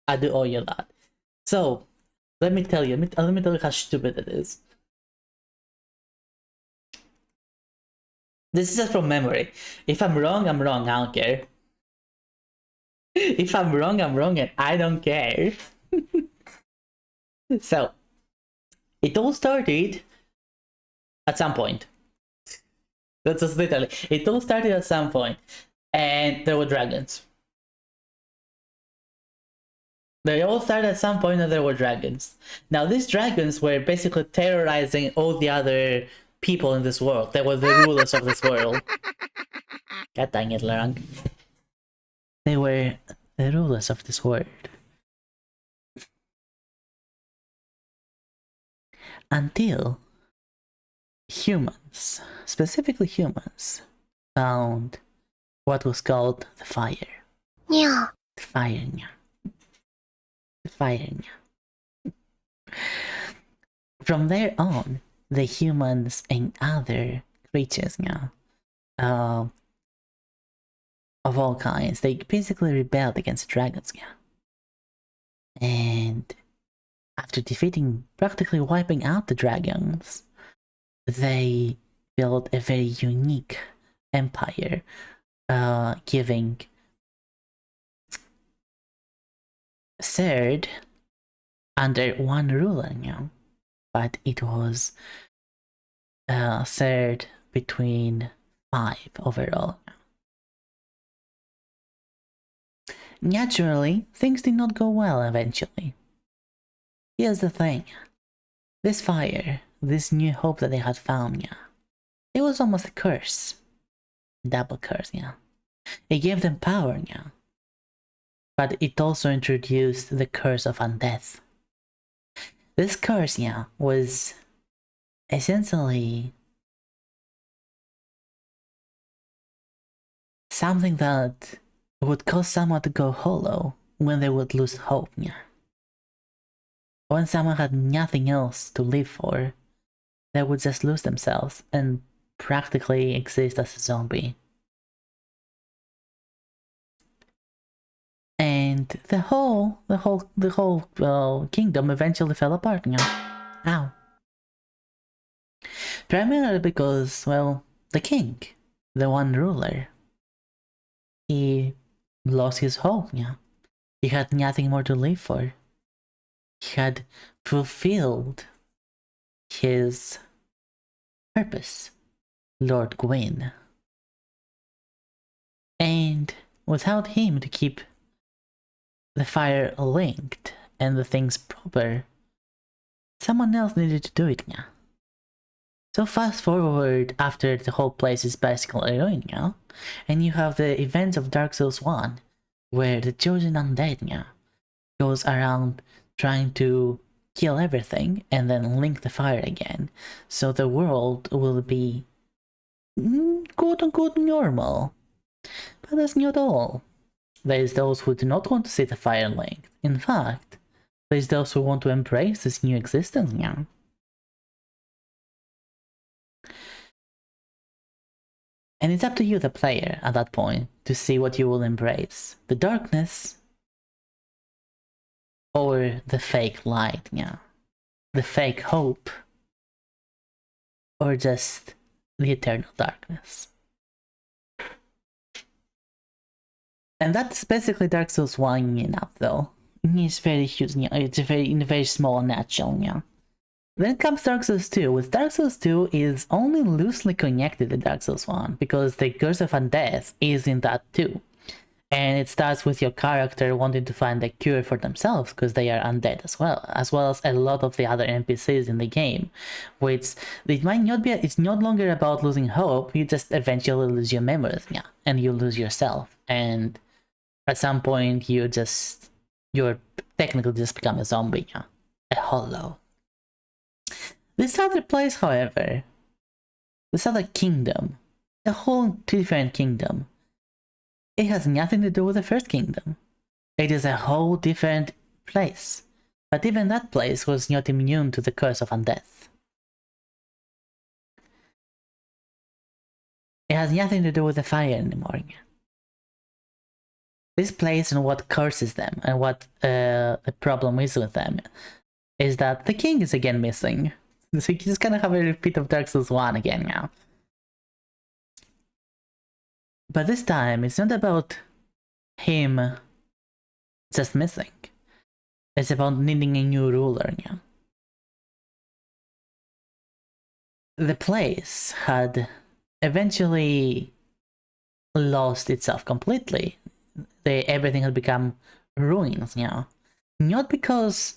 I do owe you that. So, let me tell you how stupid it is. This is just from memory. If I'm wrong, I'm wrong. I don't care. If I'm wrong, and I don't care. So, it all started at some point. That's just literally. It all started at some point, and there were dragons. They all started at some point and there were dragons. Now these dragons were basically terrorizing all the other people in this world. They were the rulers of this world. God dang it, Larang. They were the rulers of this world. Until humans, specifically humans, found what was called the fire. Yeah. The fire, yeah. Fire. From there on, the humans and other creatures, of all kinds, they basically rebelled against dragons, and after defeating, practically wiping out the dragons, they built a very unique empire, giving third under one ruler, but it was third between 5 overall. Naturally, things did not go well eventually. Here's the thing. This fire, this new hope that they had found, it was almost a curse. Double curse, It gave them power, but it also introduced the curse of undeath. This curse, was essentially something that would cause someone to go hollow when they would lose hope, When someone had nothing else to live for, they would just lose themselves and practically exist as a zombie. And the whole kingdom eventually fell apart, Ow. Primarily because, well, the king, the one ruler, he lost his hope, He He had nothing more to live for. He had fulfilled his purpose, Lord Gwyn. And without him to keep the fire linked and the things proper, someone else needed to do it now. So fast forward after the whole place is basically ruined now, and you have the events of Dark Souls 1, where the chosen undead now goes around trying to kill everything and then link the fire again, so the world will be quote-unquote normal. But that's not all. There's those who do not want to see the fire linked. In fact, there's those who want to embrace this new existence now. And it's up to you, the player, at that point, to see what you will embrace. The darkness, or the fake light, yeah. The fake hope, or just the eternal darkness. And that's basically Dark Souls 1 enough, though. It's very huge, it's in a very small nutshell, yeah. Then comes Dark Souls 2, which Dark Souls 2 is only loosely connected to Dark Souls 1, because the Curse of Undeath is in that too. And it starts with your character wanting to find a cure for themselves, because they are undead as well as a lot of the other NPCs in the game, which it might not be, it's no longer about losing hope, you just eventually lose your memories, yeah, and you lose yourself, and at some point you're technically just become a zombie, yeah, a hollow. This other place, however, this other kingdom, a whole different kingdom, it has nothing to do with the first kingdom. It is a whole different place. But even that place was not immune to the curse of undeath. It has nothing to do with the fire anymore. This place and what curses them and what the problem is with them is that the king is again missing. So you just kind of have a repeat of Dark Souls 1 again now. But this time, it's not about him just missing. It's about needing a new ruler now. The place had eventually lost itself completely. Everything had become ruins now. Not because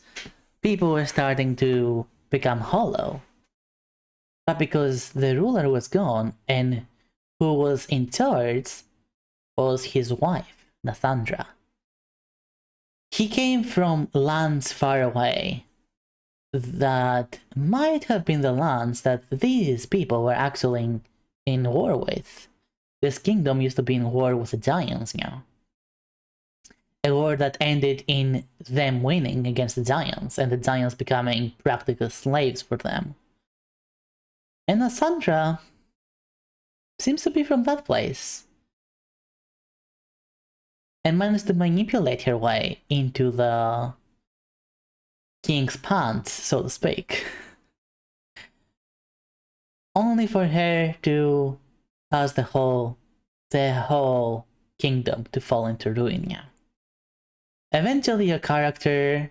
people were starting to become hollow, but because the ruler was gone, and who was in charge was his wife, Nathandra. He came from lands far away that might have been the lands that these people were actually in war with. This kingdom used to be in war with the giants now. A war that ended in them winning against the giants, and the giants becoming practical slaves for them. And Nathandra seems to be from that place, and managed to manipulate her way into the king's pants, so to speak. Only for her to cause the whole kingdom to fall into ruin now. Eventually your character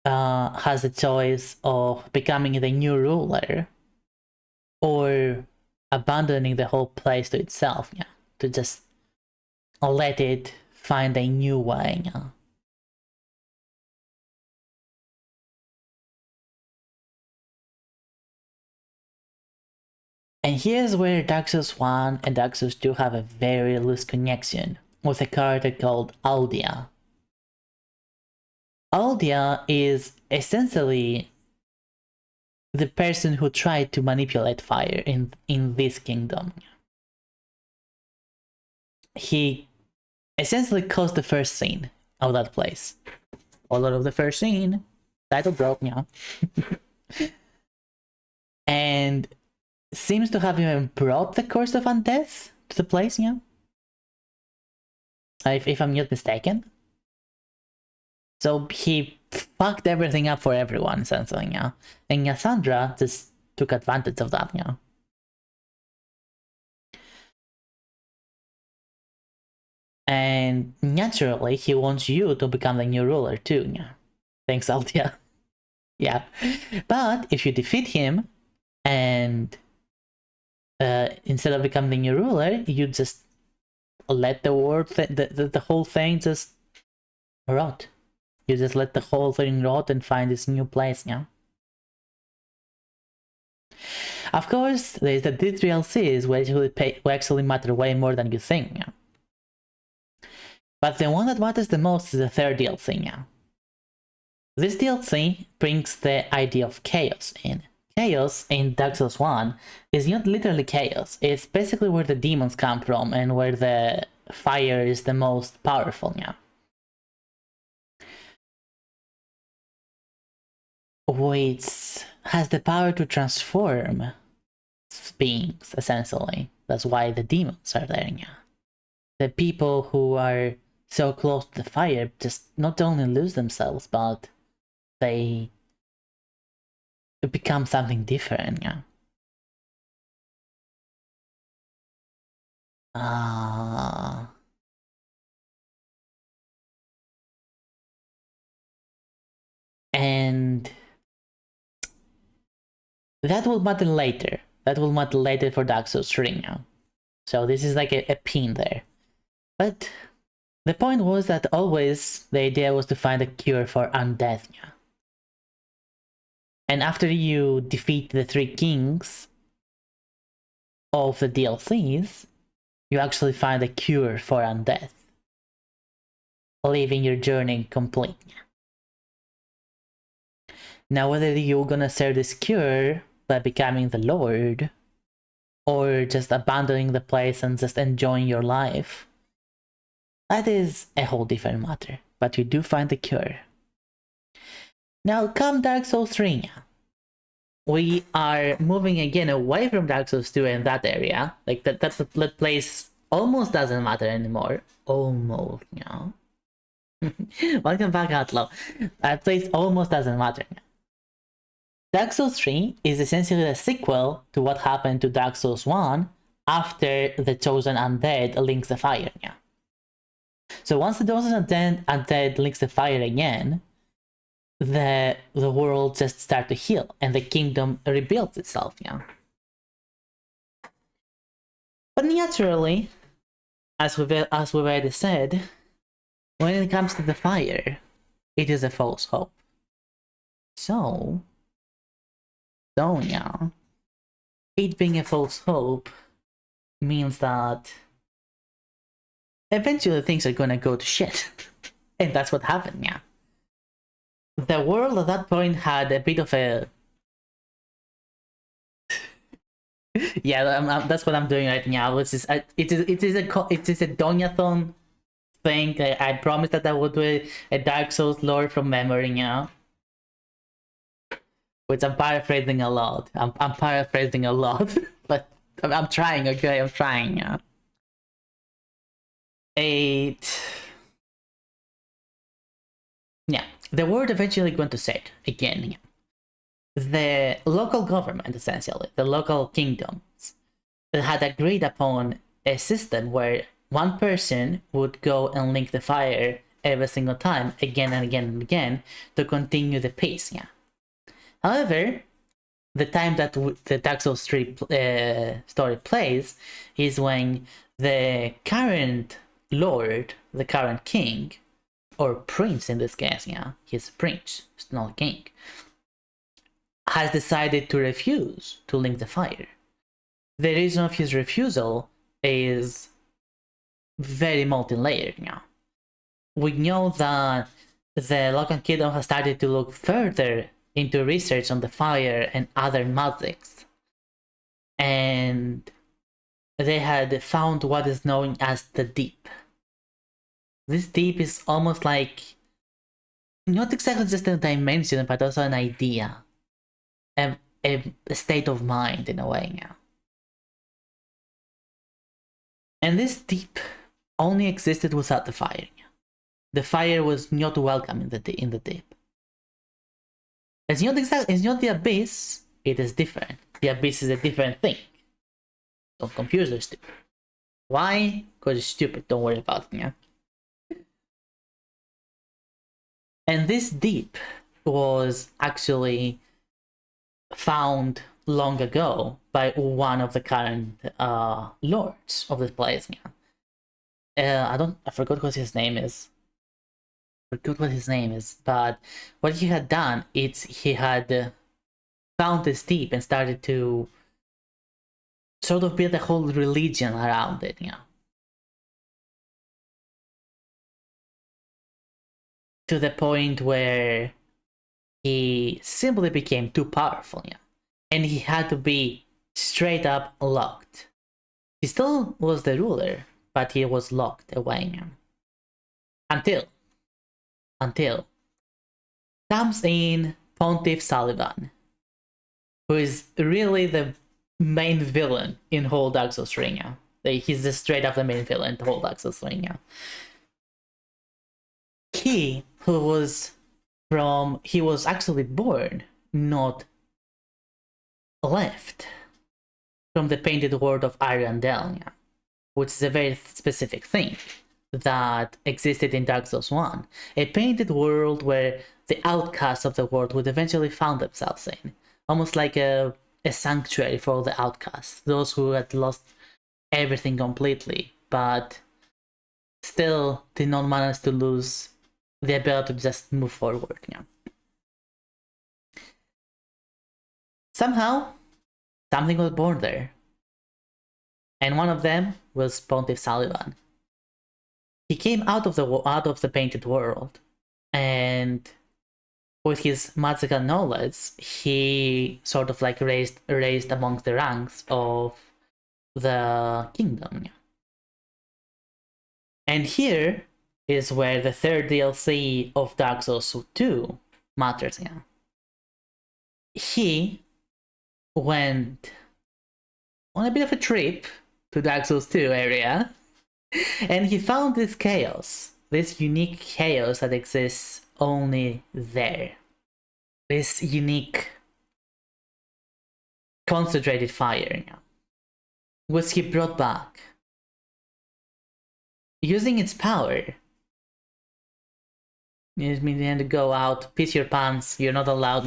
has the choice of becoming the new ruler or abandoning the whole place to itself, yeah, to just let it find a new way, yeah. And here's where Dark Souls 1 and Dark Souls 2 have a very loose connection with a character called Aldia. Aldia is essentially the person who tried to manipulate fire in this kingdom. He essentially caused the first scene of that place. Spoiler of the first scene. Title drop, yeah. And seems to have even brought the curse of undeath to the place, yeah. If I'm not mistaken. So he fucked everything up for everyone, essentially, yeah. And Cassandra just took advantage of that, yeah. And naturally, he wants you to become the new ruler too. Yeah. Thanks, Altia. Yeah. But if you defeat him and instead of becoming the new ruler, you just let the world, the whole thing just rot. You just let the whole thing rot and find this new place, yeah? Of course, there's the DLCs which actually matter way more than you think, yeah? But the one that matters the most is the third DLC, yeah? This DLC brings the idea of chaos in. Chaos in Dark Souls 1 is not literally chaos, it's basically where the demons come from and where the fire is the most powerful, yeah? Which has the power to transform beings, essentially. That's why the demons are there, yeah. The people who are so close to the fire just not only lose themselves, but they become something different, yeah. And that will matter later. That will matter later for Dark Souls 3 now. So this is like a pin there. But the point was that always the idea was to find a cure for undeath. Yeah. And after you defeat the 3 kings of the DLCs, you actually find a cure for undeath, leaving your journey complete. Now, whether you're gonna share this cure by becoming the Lord, or just abandoning the place and just enjoying your life, that is a whole different matter. But you do find the cure. Now, come Dark Souls 3. We are moving again away from Dark Souls 2 in that area. Like that place almost doesn't matter anymore. Almost, you know. Welcome back, Atlo. That place almost doesn't matter. Dark Souls 3 is essentially a sequel to what happened to Dark Souls 1 after the Chosen Undead links the fire. Yeah. So once the Chosen Undead links the fire again, the world just starts to heal and the kingdom rebuilds itself. Yeah. But naturally, as we've already said, when it comes to the fire, it is a false hope. So, yeah, it being a false hope means that eventually things are gonna go to shit. And that's what happened, yeah. The world at that point had a bit of a... yeah, that's what I'm doing right now. Which is it is a Donyathon thing. I promised that I would do a Dark Souls lore from memory, you know. Which I'm paraphrasing a lot. I'm paraphrasing a lot, but I'm trying. Okay, I'm trying. Yeah. 8. Yeah, the word eventually going to set again. Yeah. The local government, essentially, the local kingdoms, had agreed upon a system where one person would go and link the fire every single time, again and again and again, to continue the pace. Yeah. However, the time that the Dark Souls 3 story plays is when the current lord, the current king, or prince in this case, yeah, he's a prince, he's not a king, has decided to refuse to link the fire. The reason of his refusal is very multi-layered now. We know that the local kingdom has started to look further into research on the fire and other magics, and they had found what is known as the Deep. This Deep is almost like not exactly just a dimension, but also an idea, a state of mind in a way now. And this Deep only existed without the fire. The fire was not welcome in the Deep. It's not the Abyss, it is different. The Abyss is a different thing. Don't confuse those two. Why? Because it's stupid. Don't worry about it. Yeah. And this deep was actually found long ago by one of the current lords of this place. Yeah. I forgot what his name is. But what he had done is he had found this deep and started to sort of build a whole religion around it. Yeah. To the point where he simply became too powerful. Yeah. And he had to be straight up locked. He still was the ruler, but he was locked away now. Until comes in Pontiff Sullivan, who is really the main villain in whole Dark Souls 3 now. He's the straight up the main villain in the whole Dark Souls 3 now. He was actually born, not left, from the painted world of Arundel, which is a very specific thing that existed in Dark Souls 1. A painted world where the outcasts of the world would eventually find themselves in. Almost like a sanctuary for all the outcasts. Those who had lost everything completely, but still did not manage to lose the ability to just move forward. Somehow, something was born there. And one of them was Pontiff Sullivan. He came out of the painted world, and with his magical knowledge, he sort of like raised amongst the ranks of the kingdom. And here is where the third DLC of Dark Souls 2 matters. He went on a bit of a trip to Dark Souls 2 area, and he found this chaos, this unique chaos that exists only there. This unique concentrated fire, which he brought back. Using its power, you need to go out, piss your pants, you're not allowed,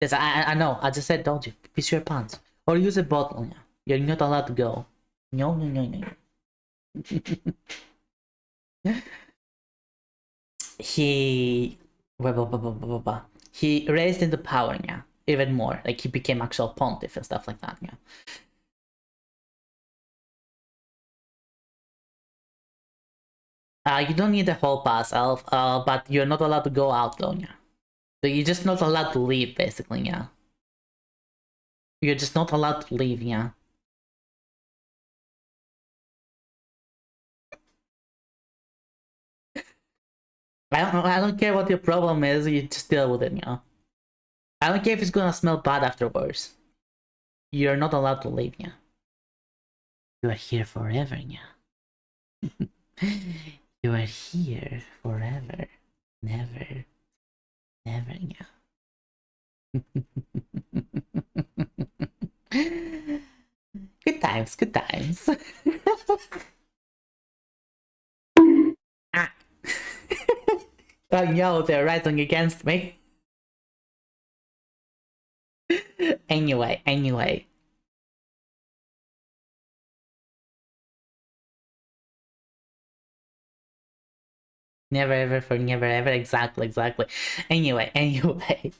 Yes, I know, I just said, don't you, piss your pants. Or use a bottle, You're not allowed to go. No. He raised into power, even more. Like, he became actual pontiff and stuff like that, You don't need a whole pass, Elf, but you're not allowed to go out though, So you're just not allowed to leave, basically, You're just not allowed to leave, I don't care what your problem is, you just deal with it, I don't care if it's gonna smell bad afterwards. You're not allowed to leave, You are here forever, You are here forever. Never. Never, Good times, good times. Ah. Oh no, they're rising against me. Anyway. Never ever for never ever, exactly. Anyway.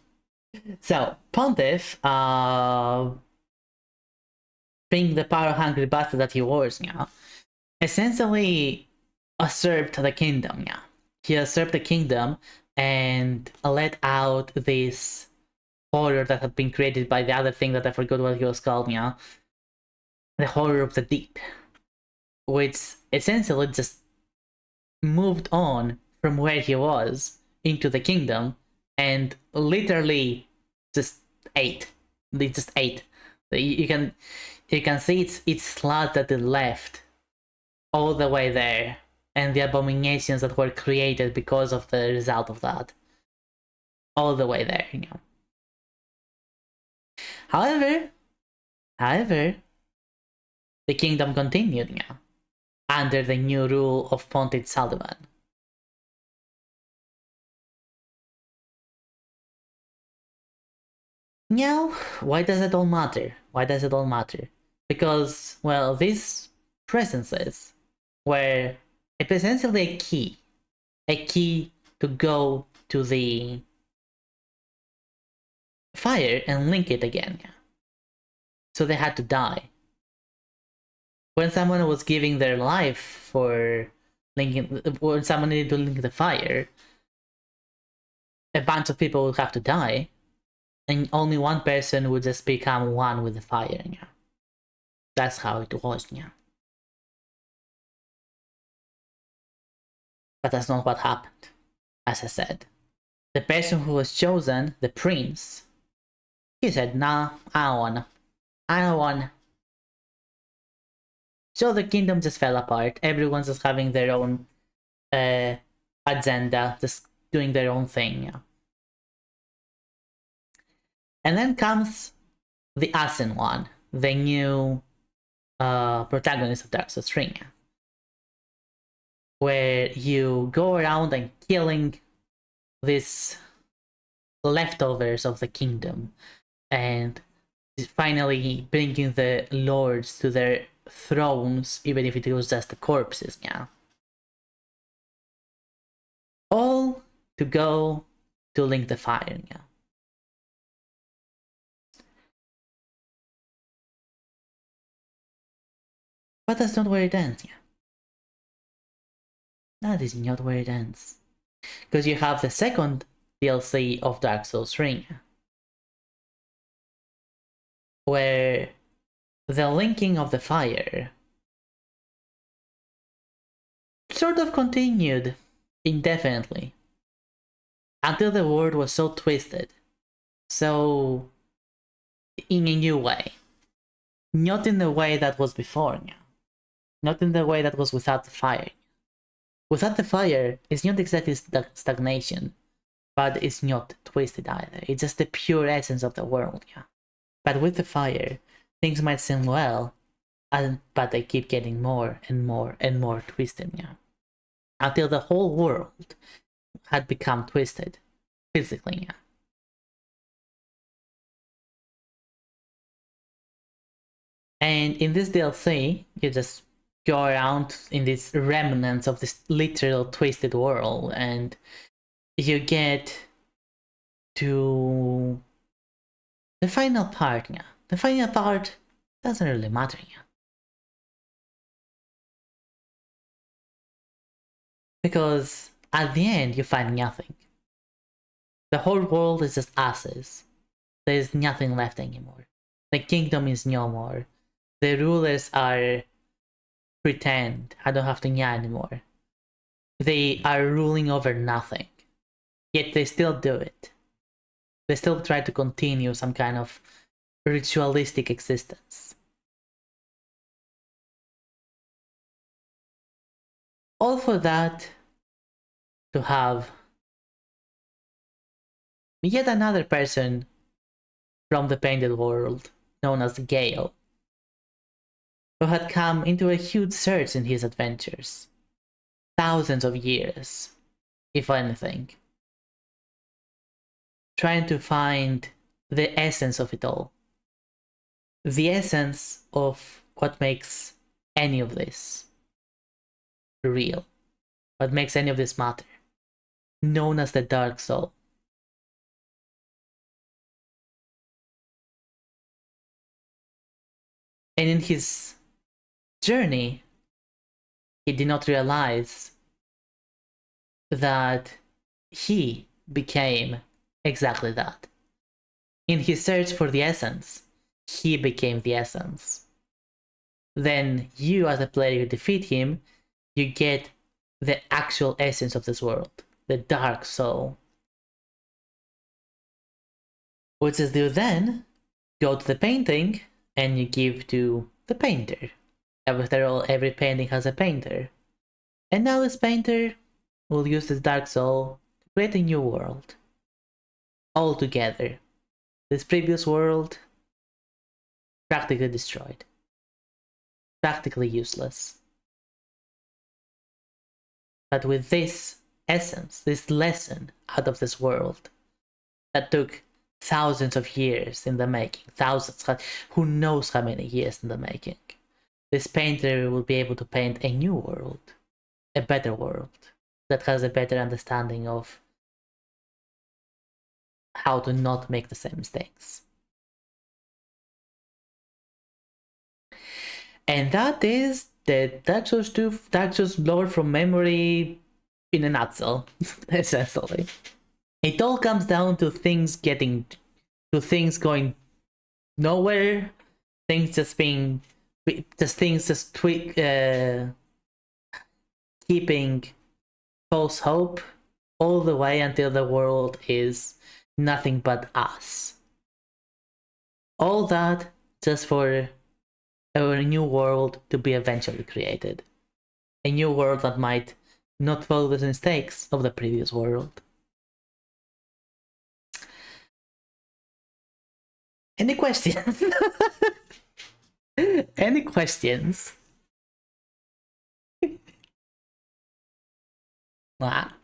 So, Pontiff, being the power-hungry bastard that he was, essentially usurped the kingdom, He usurped the kingdom and let out this horror that had been created by the other thing that I forgot what he was called, The horror of the deep. Which essentially just moved on from where he was into the kingdom and literally just ate. They just ate. You can see its slot that it left all the way there, and the abominations that were created because of the result of that. All the way there, However, the kingdom continued now, under the new rule of Pontiff Sullivan. Now, why does it all matter? Why does it all matter? Because, well, these presences were essentially a key to go to the fire and link it again. So they had to die. When someone was giving their life for linking, when someone needed to link the fire, a bunch of people would have to die, and only one person would just become one with the fire. That's how it was. But that's not what happened, as I said. The person who was chosen, the prince, he said, nah, I don't wanna. So the kingdom just fell apart. Everyone's just having their own agenda, just doing their own thing. And then comes the Asin one, the new protagonist of Dark Souls 3, where you go around and killing these leftovers of the kingdom and finally bringing the lords to their thrones, even if it was just the corpses. All to go to link the fire. But that's not where it ends. That is not where it ends. Because you have the second DLC of Dark Souls 3, where the linking of the fire sort of continued indefinitely until the world was so twisted, so in a new way, not in the way that was before, not in the way that was without the fire. Without the fire, it's not exactly stagnation, but it's not twisted either. It's just the pure essence of the world. But with the fire, things might seem well, but they keep getting more and more and more twisted. Until the whole world had become twisted physically. And in this DLC, you just go around in these remnants of this literal twisted world, and you get to the final part. The final part doesn't really matter. Because at the end you find nothing. The whole world is just ashes. There is nothing left anymore. The kingdom is no more. The rulers are pretend. I don't have to nya anymore. They are ruling over nothing. Yet they still do it. They still try to continue some kind of ritualistic existence. All for that to have yet another person from the painted world, known as Gale, who had come into a huge surge in his adventures. Thousands of years, if anything. Trying to find the essence of it all. The essence of what makes any of this real. What makes any of this matter. Known as the Dark Soul. And in his journey, he did not realize that he became exactly that. In his search for the essence, he became the essence. Then you, as a player, defeat him, you get the actual essence of this world, the Dark Soul. Which is you then go to the painting and you give to the painter. After all, every painting has a painter. And now this painter will use this Dark Soul to create a new world. All together. This previous world practically destroyed. practically useless. But with this essence, this lesson out of this world that took thousands of years in the making, thousands, who knows how many years in the making, this painter will be able to paint a new world, a better world, that has a better understanding of how to not make the same mistakes. And that is the Dark Souls 2, Dark Souls lore from memory in a nutshell, essentially. It all comes down to things going nowhere, things just being, keeping false hope all the way until the world is nothing but us. All that just for a new world to be eventually created. A new world that might not follow the mistakes of the previous world. Any questions? Any questions? Ah.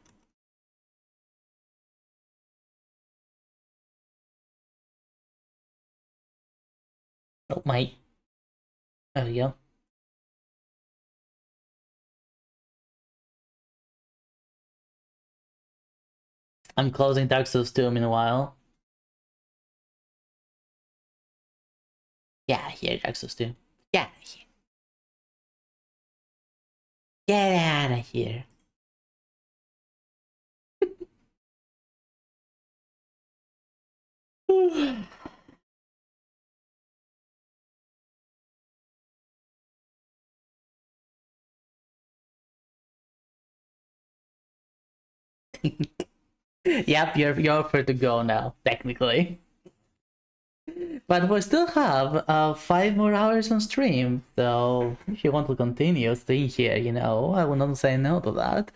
Oh, mate. There we go. I'm closing Dark Souls 2 in a while. Get out of here, Dark Souls 2. Get out of here. Get out of here. Yep, you're free to go now, technically. But we still have 5 more hours on stream, so if you want to continue staying here, you know, I will not say no to that.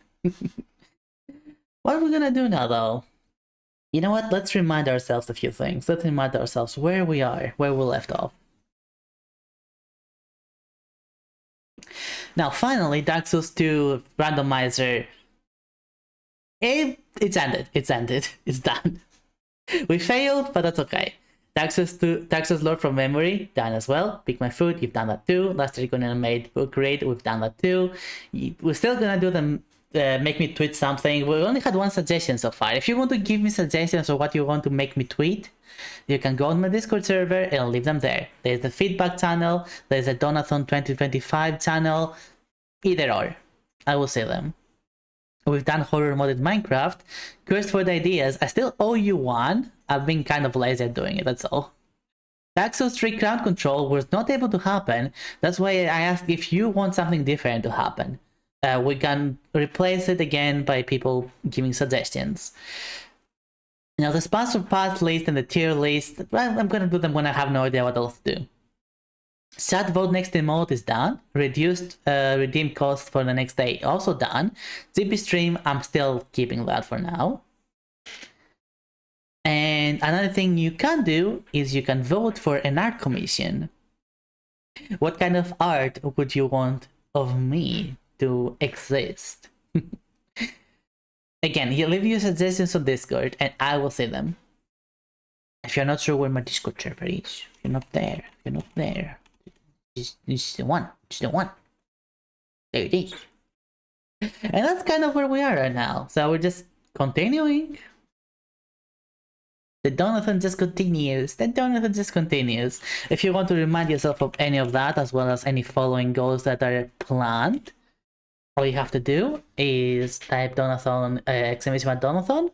What are we gonna do now, though? You know what? Let's remind ourselves a few things. Let's remind ourselves where we are, where we left off. Now, finally, Dark Souls 2 Randomiser. It's ended. It's ended. It's done. We failed, but that's okay. Dark Souls 2, Dark Souls Lord from Memory, done as well. Pick My Food, you've done that too. Last Recon Animate Book Create, we've done that too. We're still gonna do them. Make me tweet something. We only had one suggestion so far. If you want to give me suggestions of what you want to make me tweet, you can go on my Discord server and I'll leave them there. There's the feedback channel, there's a Donathon 2025 channel, either or. I will say them. We've done horror modded Minecraft. Cursed for the ideas. I still owe you one. I've been kind of lazy at doing it, that's all. Dark Souls 3 crowd control was not able to happen. That's why I asked if you want something different to happen. We can replace it again by people giving suggestions. Now the sponsor path list and the tier list, well, I'm gonna do them when I have no idea what else to do. Chat vote next emote is done. Reduced redeem cost for the next day also done. GP stream, I'm still keeping that for now. And another thing you can do is you can vote for an art commission. What kind of art would you want of me to exist? Again, you leave your suggestions on Discord and I will see them. If you're not sure where my Discord server is, you're not there, you're not there. Just the one, just the one. There it is. And that's kind of where we are right now. So we're just continuing. The Donathon just continues. The Donathon just continues. If you want to remind yourself of any of that, as well as any following goals that are planned, all you have to do is type Donathon, exclamation Donathon,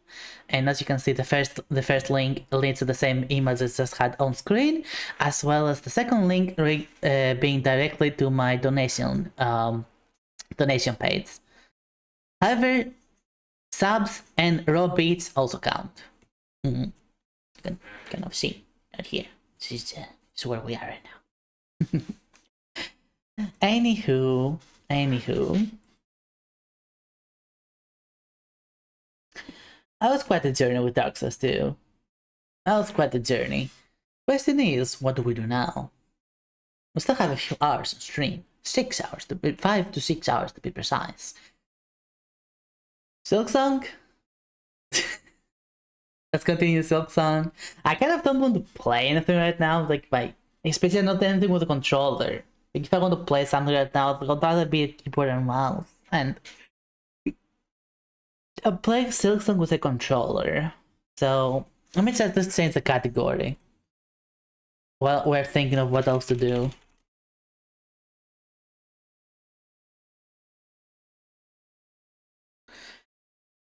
and as you can see, the first link leads to the same image as just had on screen, as well as the second link being directly to my donation page. However, subs and raw beats also count. You can kind of see right here. This is where we are right now. Anywho. That was quite a journey with Dark Souls 2. That was quite a journey. Question is, what do we do now? We still have a few hours on stream, 6 hours, 5 to 6 hours to be precise. Silksong? Let's continue Silksong. I kind of don't want to play anything right now, like especially not anything with a controller. Like if I want to play something right now, I'd rather be a keyboard and mouse. And I'm playing Silksong with a controller. So let me just change the category. Well, we're thinking of what else to do.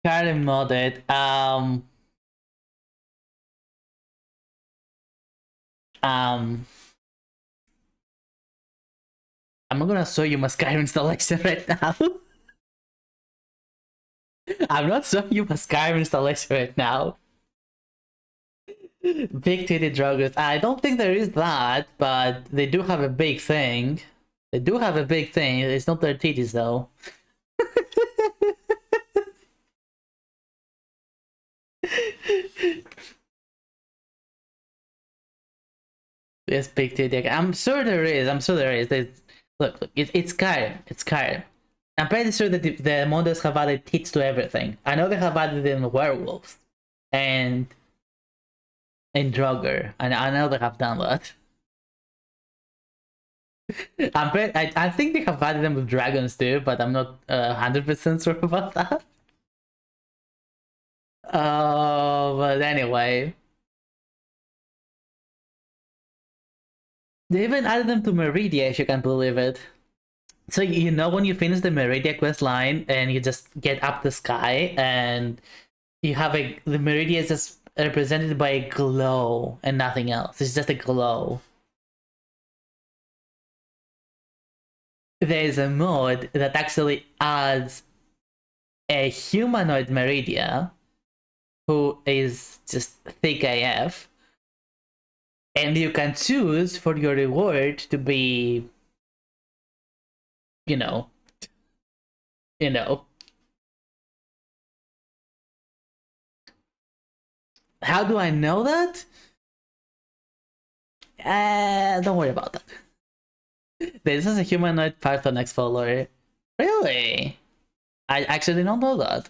Currently modded. I'm not gonna show you my Skyrim installation right now. I'm not showing you my Skyrim installation right now. Big titty druggers. I don't think there is that, but they do have a big thing. They do have a big thing. It's not their titties though. Yes, big titty. I'm sure there is. I'm sure there is. Look, it's Skyrim. It's Skyrim. I'm pretty sure that the models have added tits to everything. I know they have added in werewolves and in Draugr. And I know they have done that. I think they have added them with dragons too, but I'm not 100% sure about that. But anyway. They even added them to Meridia, if you can believe it. So you know when you finish the Meridia quest line and you just get up the sky and you have the Meridia is just represented by a glow and nothing else. It's just a glow. There's a mod that actually adds a humanoid Meridia who is just thick AF, and you can choose for your reward to be, you know. How do I know that? Don't worry about that. This is a humanoid Python X follower. Really? I actually don't know that.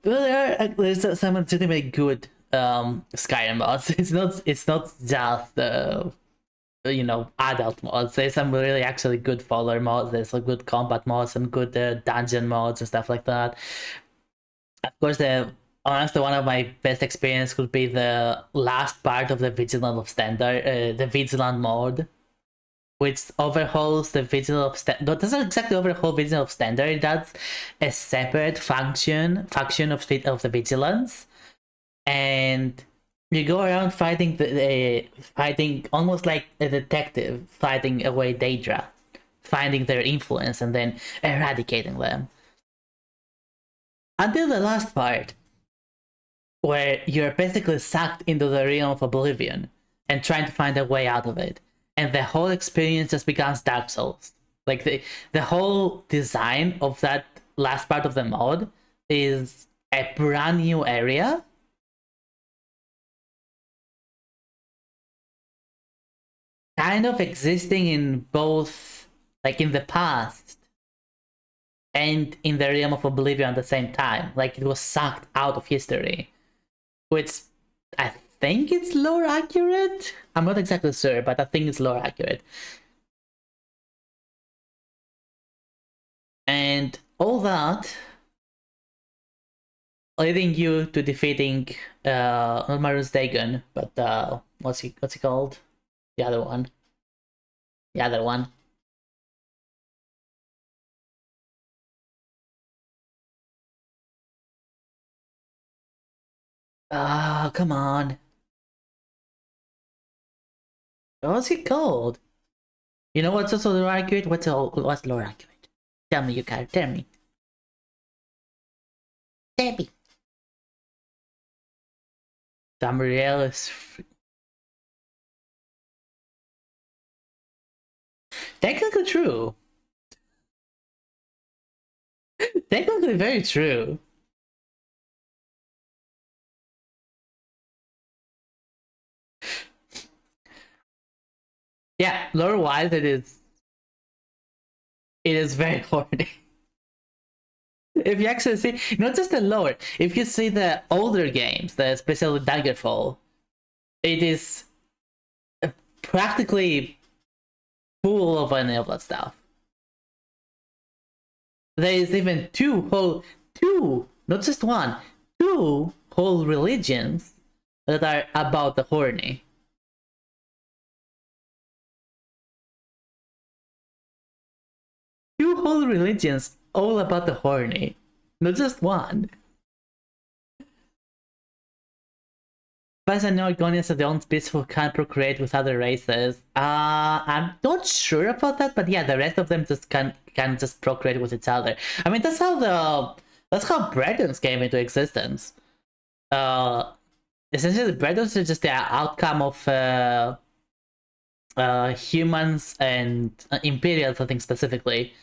Well, there's some legitimately good Skyrim mods. It's not just adult mods. There's some really actually good follower mods. There's some good combat mods, some good dungeon mods and stuff like that. Of course, honestly, one of my best experience could be the last part of the Vigilant of Standard, the Vigilant mode, which overhauls the Vigilant of Standard. No, it doesn't exactly overhaul Vigilant of Standard. That's a separate faction of the Vigilance, and you go around fighting fighting almost like a detective, fighting away Daedra, finding their influence and then eradicating them. Until the last part, where you're basically sucked into the realm of oblivion and trying to find a way out of it. And the whole experience just becomes Dark Souls. Like the whole design of that last part of the mod is a brand new area. Kind of existing in both, like in the past and in the realm of oblivion at the same time. Like it was sucked out of history, which I think it's lore accurate. I'm not exactly sure, but I think it's lore accurate. And all that leading you to defeating not Maru's Dagon, but what's he called? The other one. The other one. Ah, come on. What's he called? You know what's also lore accurate? What's lore accurate? Tell me, you guys. Tell me. Debbie. Tamriel is technically true. Technically very true. Yeah, lore wise, it is very horny. If you actually see, not just the lore, if you see the older games, the especially Daggerfall, it is practically full of any of that stuff. There is even two, not just one, two whole religions that are about the horny. Two whole religions all about the horny, not just one. As I know, Argonians are the only species who can procreate with other races. I'm not sure about that, but yeah, the rest of them just can just procreate with each other. I mean, that's how Bredons came into existence. Essentially, Bredons are just the outcome of humans and Imperials, I think specifically,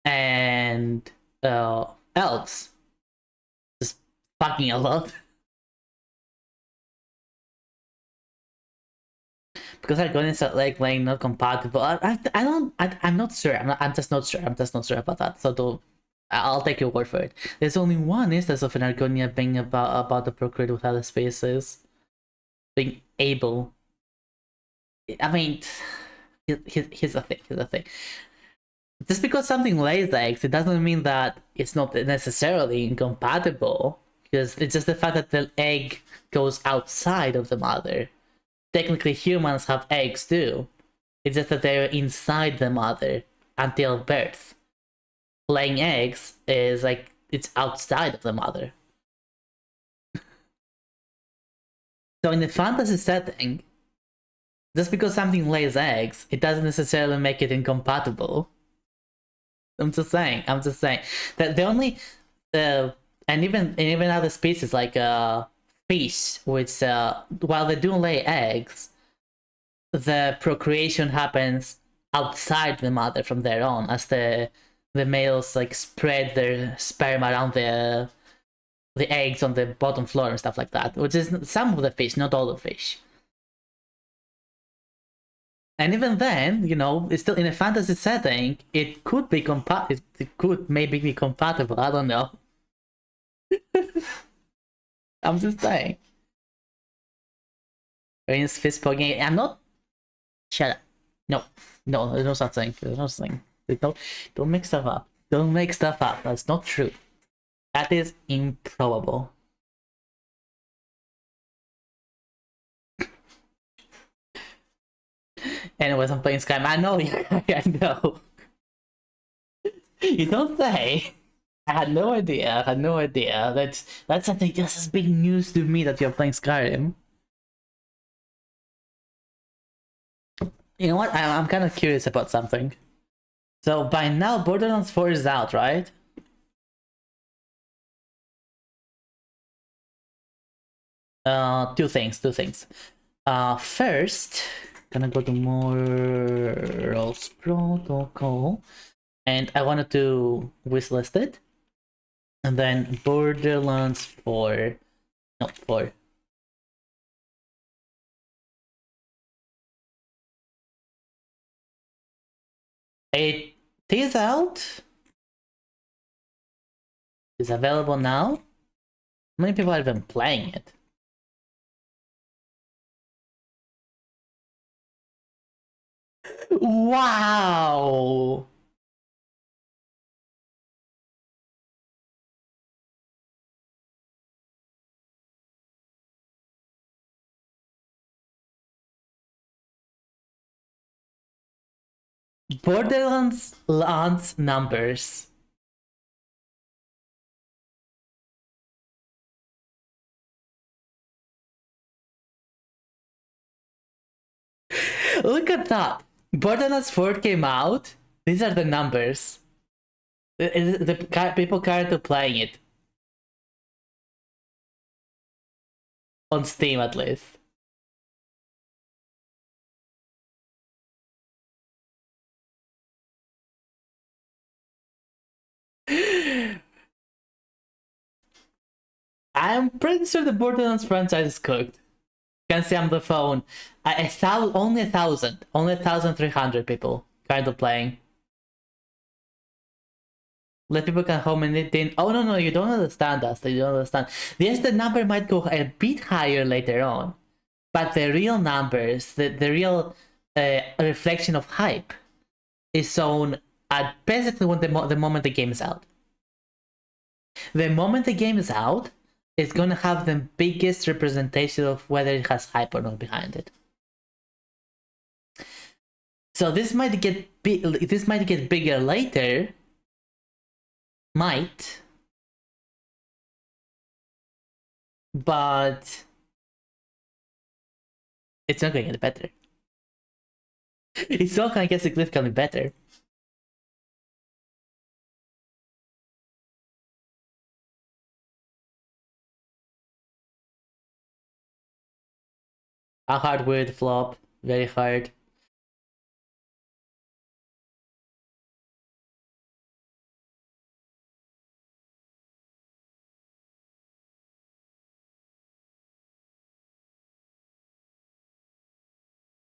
and elves. Just fucking a lot. Because Argonians are like not compatible. I'm not sure. I'm just not sure. I'm just not sure about that. So I'll take your word for it. There's only one instance of an Argonia being about to procreate with other species, being able. I mean, here's the thing. Here's the thing. Just because something lays eggs, it doesn't mean that it's not necessarily incompatible. Because it's just the fact that the egg goes outside of the mother. Technically, humans have eggs too. It's just that they're inside the mother until birth. Laying eggs is like it's outside of the mother. So in the fantasy setting, just because something lays eggs, it doesn't necessarily make it incompatible. I'm just saying that the only and even other species like fish, which while they do lay eggs, the procreation happens outside the mother from there on, as the males like spread their sperm around the eggs on the bottom floor and stuff like that, which is some of the fish, not all the fish. And even then, you know, it's still in a fantasy setting. It could be It could maybe be compatible. I don't know. I'm just saying. Rain's fist poking. I'm not. Shut up. No, there's no such thing. There's no such thing. Don't make stuff up. Don't make stuff up. That's not true. That is improbable. Anyways, I'm playing Skyrim. I know. I know. You don't say. I had no idea. That's something just as big news to me that you're playing Skyrim. You know what? I'm kind of curious about something. So by now, Borderlands 4 is out, right? Two things. First, gonna go to Morals Protocol, and I wanted to wishlist it, and then Borderlands 4, no 4. It is out. It's available now. How many people have been playing it? Wow! Borderlands launch numbers. Look at that. Borderlands 4 came out. These are the numbers. The people currently playing it. On Steam, at least. I'm pretty sure the Borderlands franchise is cooked. can see on the phone. Only 1,300 people kind of playing. Let people come home and it didn't. Oh no, you don't understand us. You don't understand. Yes, the number might go a bit higher later on, but the real numbers, the real reflection of hype, is shown at basically when the moment the game is out. The moment the game is out, it's gonna have the biggest representation of whether it has hype or not behind it. So this might get bigger later. Might. But it's not gonna get better. It's not gonna get significantly better. A hard word flop, very hard.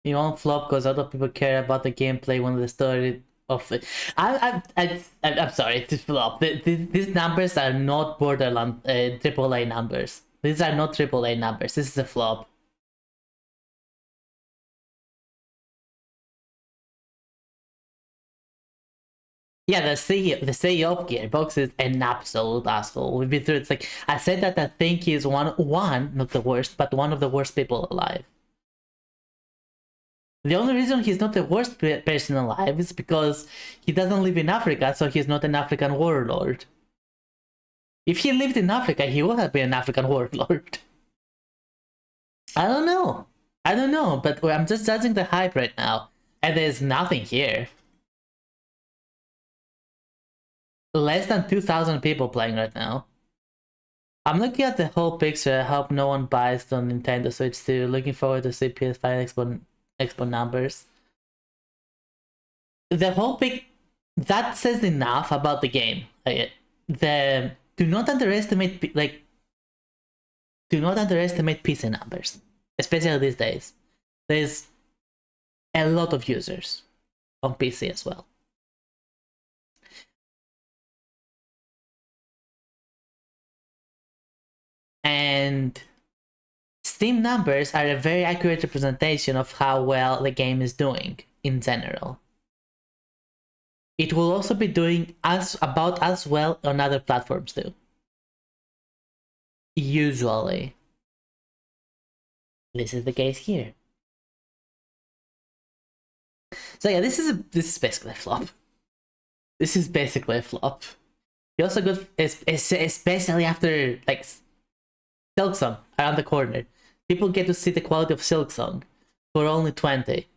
You won't flop because other people care about the gameplay when the story of it. I'm sorry to flop. These numbers are not borderline AAA numbers. These are not AAA numbers. This is a flop. Yeah, the CEO of Gearbox is an absolute asshole. We've been through. It's like I said that I think he's one, not the worst, but one of the worst people alive. The only reason he's not the worst person alive is because he doesn't live in Africa, so he's not an African warlord. If he lived in Africa, he would have been an African warlord. I don't know, but I'm just judging the hype right now, and there's nothing here. Less than 2,000 people playing right now. I'm looking at the whole picture. I hope no one buys it on Nintendo Switch too. Looking forward to see PS5 Expo numbers. The whole that says enough about the game. Do not underestimate PC numbers, especially these days. There's a lot of users on PC as well. And Steam numbers are a very accurate representation of how well the game is doing in general. It will also be doing about as well on other platforms too. Usually. This is the case here. So yeah, this is basically a flop. This is basically a flop. You also got, especially after like Silksong around the corner. People get to see the quality of Silksong for only 20.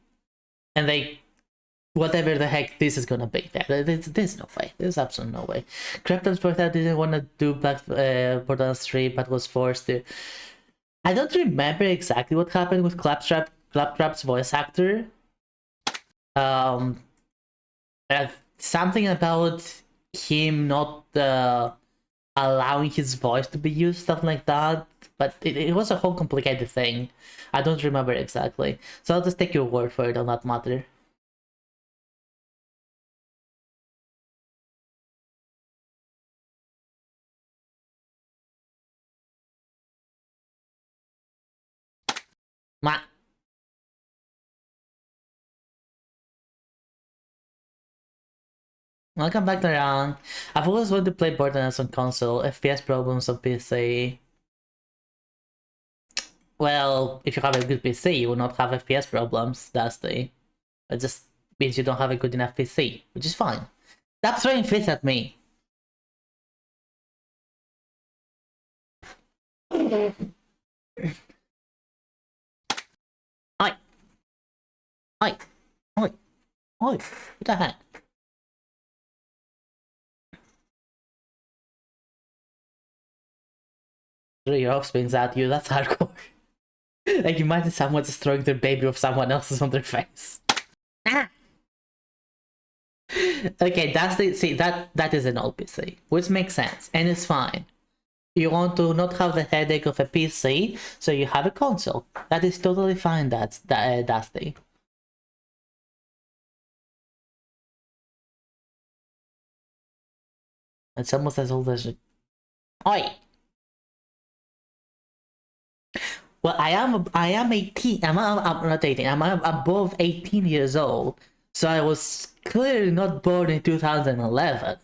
And whatever the heck this is gonna be. There's no way. There's absolutely no way. Craptop's didn't want to do Black Borderlands 3, but was forced to. I don't remember exactly what happened with Claptrap's voice actor. Something about him not allowing his voice to be used, stuff like that. But it was a whole complicated thing. I don't remember exactly. So I'll just take your word for it on that matter. Welcome back, Narang. I've always wanted to play Borderlands on console. FPS problems on PC. Well, if you have a good PC, you will not have FPS problems, Dusty. It just means you don't have a good enough PC, which is fine. Stop throwing fists at me! Oi! Oi! Oi! Oi! What the heck? Throw your offsprings at you, that's hardcore. Like, imagine someone just throwing their baby of someone else's on their face. Ah! Okay, that's the, see, that is an old PC, which makes sense, and it's fine. You want to not have the headache of a PC, so you have a console. That is totally fine, Dusty. It's almost as old as... Oi! Well, I am 18. I'm not 18. I'm above 18 years old. So I was clearly not born in 2011.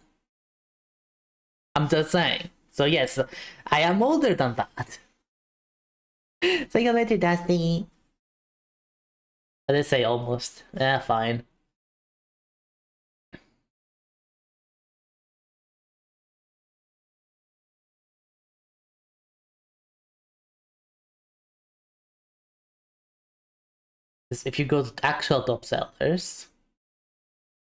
I'm just saying. So yes, I am older than that. See you later, Dusty. I did say almost. Yeah, fine. If you go to actual top sellers,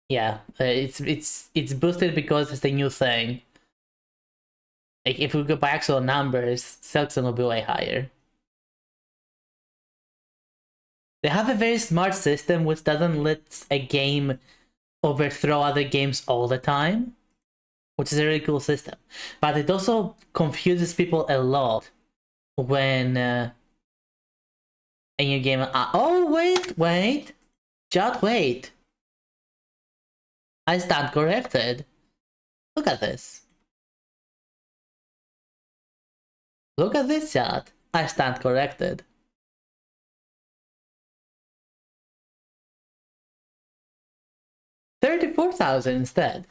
yeah, it's boosted because it's the new thing. Like if we go by actual numbers, sales will be way higher. They have a very smart system which doesn't let a game overthrow other games all the time, which is a really cool system. But it also confuses people a lot when a new game. Oh wait, Judd, wait! I stand corrected. Look at this. Look at this, Judd. I stand corrected. 34,000 instead.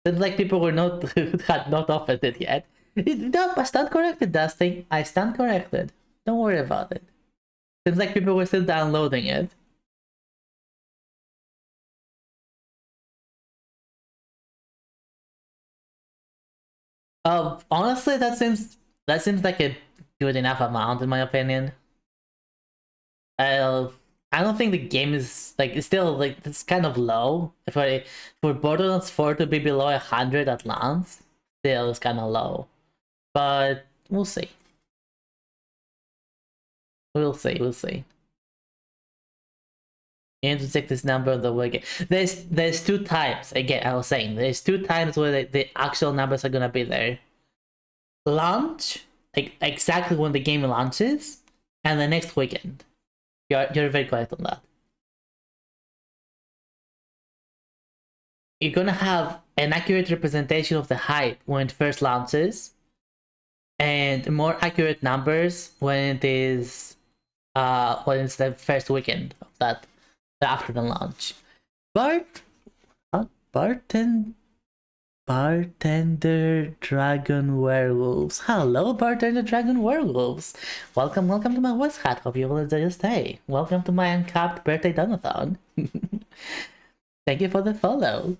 Seems like people were not had not offered it yet. No, I stand corrected, Dusty. I stand corrected. Don't worry about it. Seems like people were still downloading it. Honestly, that seems like a good enough amount in my opinion. I don't think the game is like it's still like it's kind of low. For Borderlands 4 to be below 100 at launch, still it's kind of low. But we'll see. We'll see. You need to check this number of the week. There's two times. Again, I was saying there's two times where the actual numbers are gonna be there. Launch, like exactly when the game launches, and the next weekend. You're very correct on that. You're gonna have an accurate representation of the hype when it first launches, and more accurate numbers when it's the first weekend of that after the launch. Bartender Dragon Werewolves. Hello, Bartender Dragon Werewolves. Welcome to my voice chat. Hope you will enjoy your stay. Welcome to my Uncapped birthday donathon. Thank you for the follow.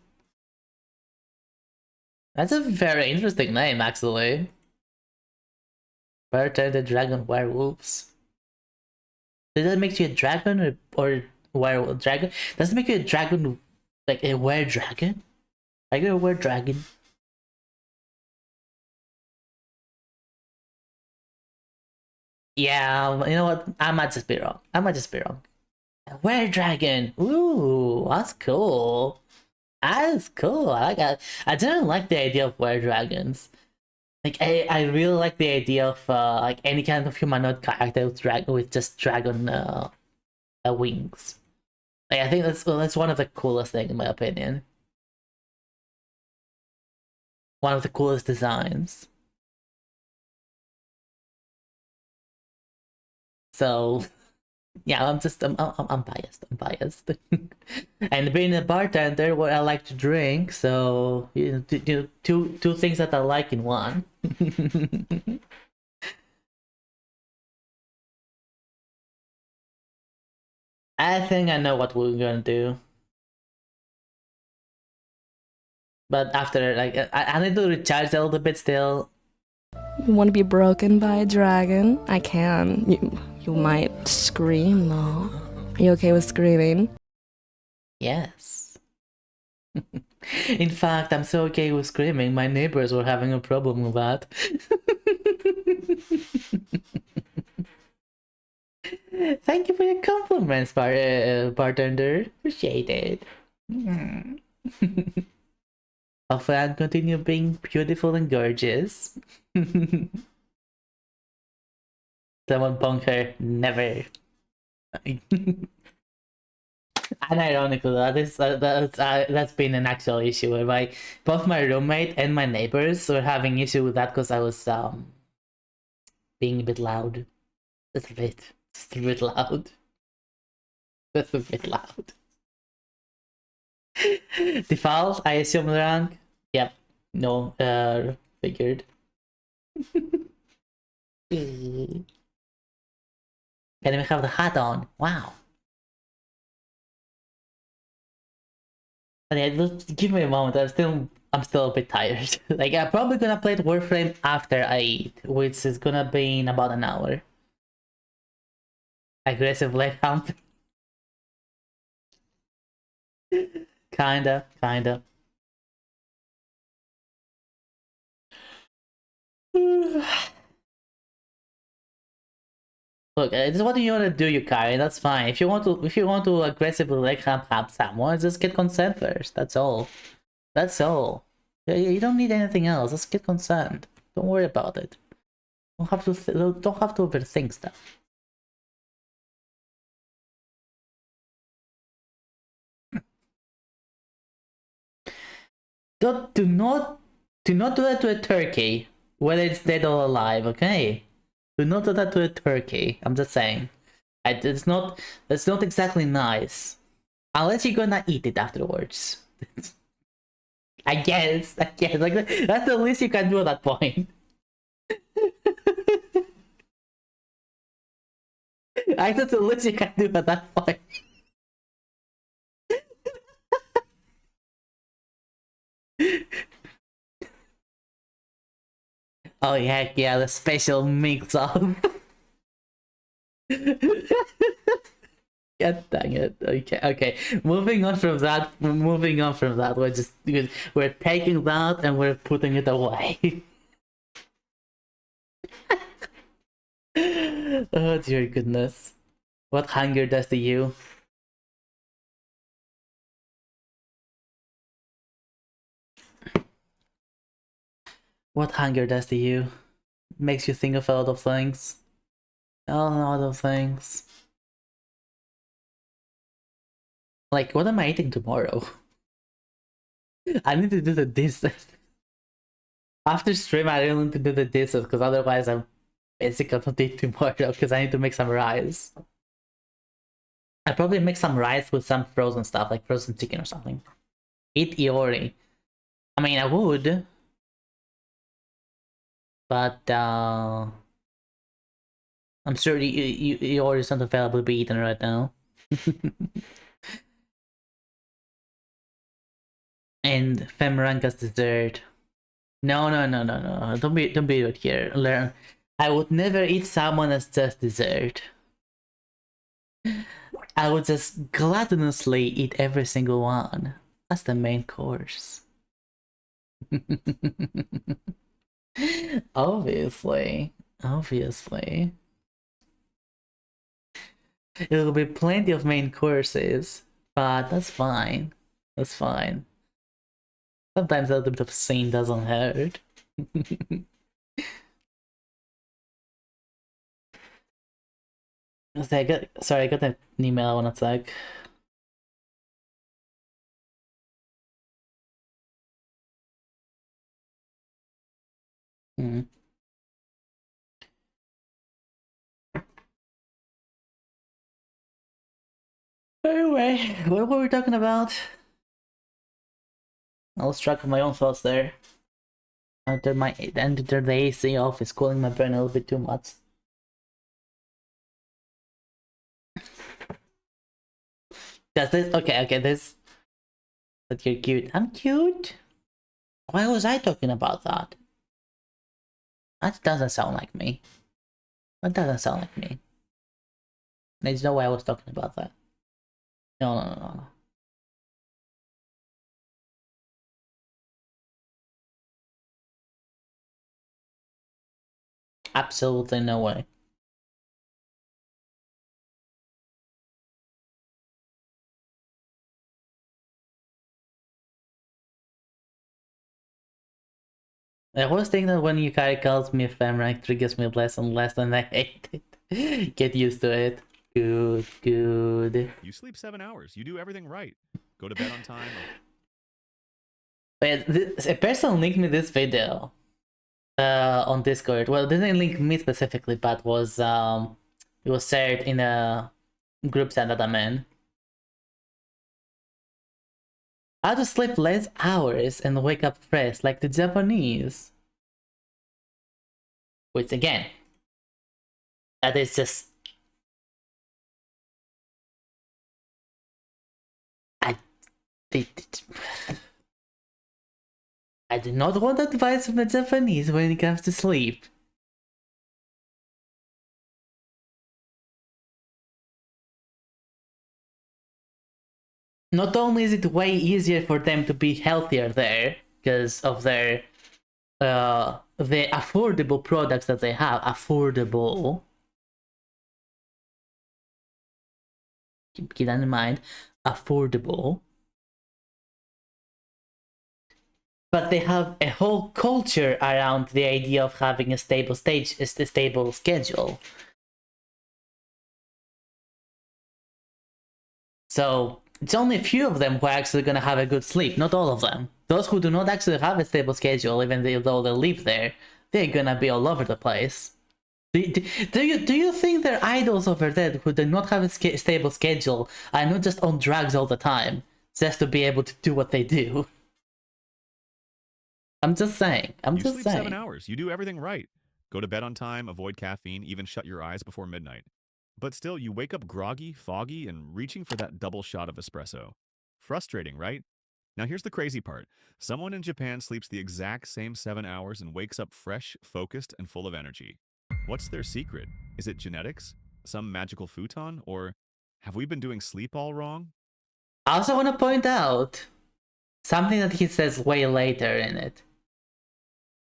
That's a very interesting name, actually. Bartender Dragon Werewolves. Does that make you a dragon or werewolf dragon? Does it make you a dragon, like a were-dragon? Are you a were-dragon? Yeah, you know what? I might just be wrong. A were-dragon! Ooh, that's cool. That's cool. I like that. I didn't like the idea of were-dragons. Like I really like the idea of like any kind of humanoid character with just dragon wings. Like I think that's one of the coolest things in my opinion. One of the coolest designs. So yeah, I'm biased. And being a bartender, what I like to drink, so you know, two things that I like in one. I think I know what we're gonna do. But after, like, I need to recharge a little bit still. You want to be broken by a dragon? I can. You might scream, though. Are you okay with screaming? Yes. In fact, I'm so okay with screaming, my neighbors were having a problem with that. Thank you for your compliments, bartender. Appreciate it. Hopefully I'll continue being beautiful and gorgeous. Someone bonk her, never. Unironically, that's been an actual issue where both my roommate and my neighbors were having issue with that because I was being a bit loud. Just a bit loud. Just a bit loud. Default, I assume the rank. Yep. No, figured. Can even have the hat on. Wow. But yeah, just give me a moment. I'm still a bit tired. Like I'm probably gonna play the Warframe after I eat, which is gonna be in about an hour. Aggressive leg hump. Kinda. Look, this is what you want to do, Yukari. That's fine. If you want to aggressively leg hump someone, just get consent first. That's all. That's all. You don't need anything else. Just get consent. Don't worry about it. Don't have to overthink stuff. Do not do that to a turkey, whether it's dead or alive. Okay. Do not do that to a turkey. I'm just saying. It's not exactly nice. Unless you're gonna eat it afterwards. I guess. Like that's the least you can do at that point. That's the least you can do at that point. Oh heck yeah, the special mix of. God dang it. Okay. Moving on from that. We're taking that and we're putting it away. Oh dear goodness. What hunger does to you? What hunger does to you? Makes you think of a lot of things. A lot of things. Like, what am I eating tomorrow? I need to do the dishes. After stream, I really need to do the dishes because otherwise I'm basically gonna eat tomorrow because I need to make some rice. I'd probably make some rice with some frozen stuff, like frozen chicken or something. Eat Iori. I mean, I would. But, I'm sure Iori is not available to be eaten right now. And Femranka's dessert. No. Don't be rude here. Learn. I would never eat salmon as just dessert. I would just gluttonously eat every single one. That's the main course. Obviously. There will be plenty of main courses, but that's fine. Sometimes a little bit of scene doesn't hurt. Sorry, I got an email on a sec. Anyway, what were we talking about? I lost track of my own thoughts there. After the AC off is cooling my brain a little bit too much. Does this this that you're cute. I'm cute? Why was I talking about that? That doesn't sound like me. There's no way I was talking about that. No. Absolutely no way. I was thinking that when Yukari calls me ephemeral, it triggers me less and less, and I hate it. Get used to it. Good, good. You sleep 7 hours. You do everything right. Go to bed on time. But a person linked me this video on Discord. Well, didn't link me specifically, but was it was shared in a group chat that I'm in. How to sleep less hours and wake up fresh, like the Japanese. Which again, that is just I do not want advice from the Japanese when it comes to sleep. Not only is it way easier for them to be healthier there because of their the affordable products that they have, affordable. Keep that in mind, affordable. But they have a whole culture around the idea of having a stable schedule. So it's only a few of them who are actually going to have a good sleep, not all of them. Those who do not actually have a stable schedule, even though they live there, they're going to be all over the place. Do you think they're idols over there who do not have a stable schedule and not just on drugs all the time, just to be able to do what they do? I'm just saying. You sleep 7 hours. You do everything right. Go to bed on time, avoid caffeine, even shut your eyes before midnight. But still, you wake up groggy, foggy, and reaching for that double shot of espresso. Frustrating, right? Now here's the crazy part. Someone in Japan sleeps the exact same 7 hours and wakes up fresh, focused, and full of energy. What's their secret? Is it genetics? Some magical futon? Or have we been doing sleep all wrong? I also want to point out something that he says way later in it,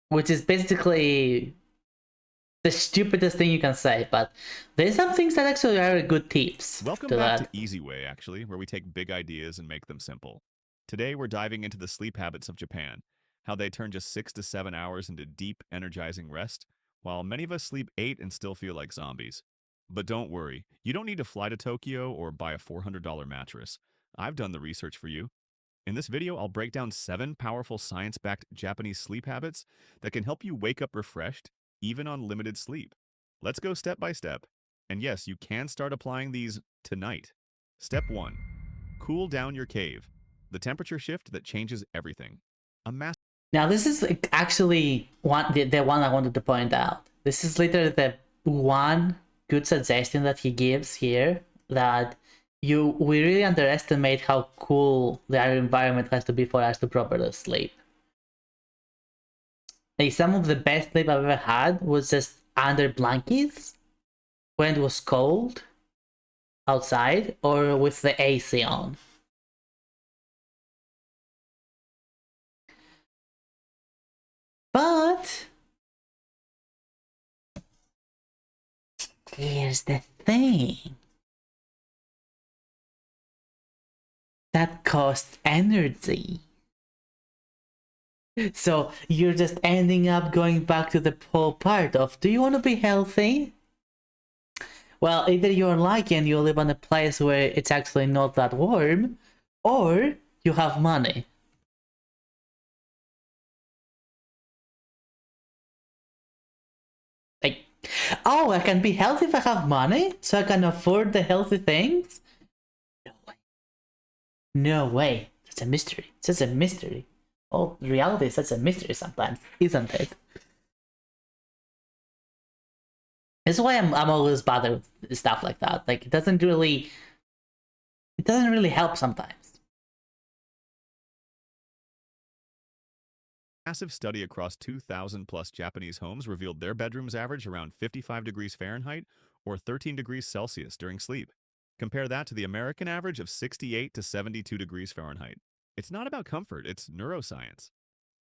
which is basically the stupidest thing you can say, but there's some things that actually are good tips. Welcome back to Easy Way, actually, where we take big ideas and make them simple. Today, we're diving into the sleep habits of Japan, how they turn just 6 to 7 hours into deep, energizing rest, while many of us sleep 8 and still feel like zombies. But don't worry, you don't need to fly to Tokyo or buy a $400 mattress. I've done the research for you. In this video, I'll break down 7 powerful science-backed Japanese sleep habits that can help you wake up refreshed, even on limited sleep. Let's go step by step. And yes, you can start applying these tonight. Step 1. Cool down your cave. The temperature shift that changes everything. Now this is actually the one I wanted to point out. This is literally the one good suggestion that he gives here, that we really underestimate how cool the environment has to be for us to properly sleep. Like, some of the best sleep I've ever had was just under blankets when it was cold outside or with the AC on. But here's the thing. That costs energy. So you're just ending up going back to the whole part of, do you want to be healthy? Well, either you're lucky and you live on a place where it's actually not that warm, or you have money. Like, oh, I can be healthy if I have money, so I can afford the healthy things? No way. No way. It's a mystery. It's just a mystery. Well, reality is such a mystery sometimes, isn't it? That's why I'm always bothered with stuff like that. Like, it doesn't really help sometimes. Massive study across 2,000 plus Japanese homes revealed their bedrooms average around 55 degrees Fahrenheit or 13 degrees Celsius during sleep. Compare that to the American average of 68 to 72 degrees Fahrenheit. It's not about comfort, it's neuroscience.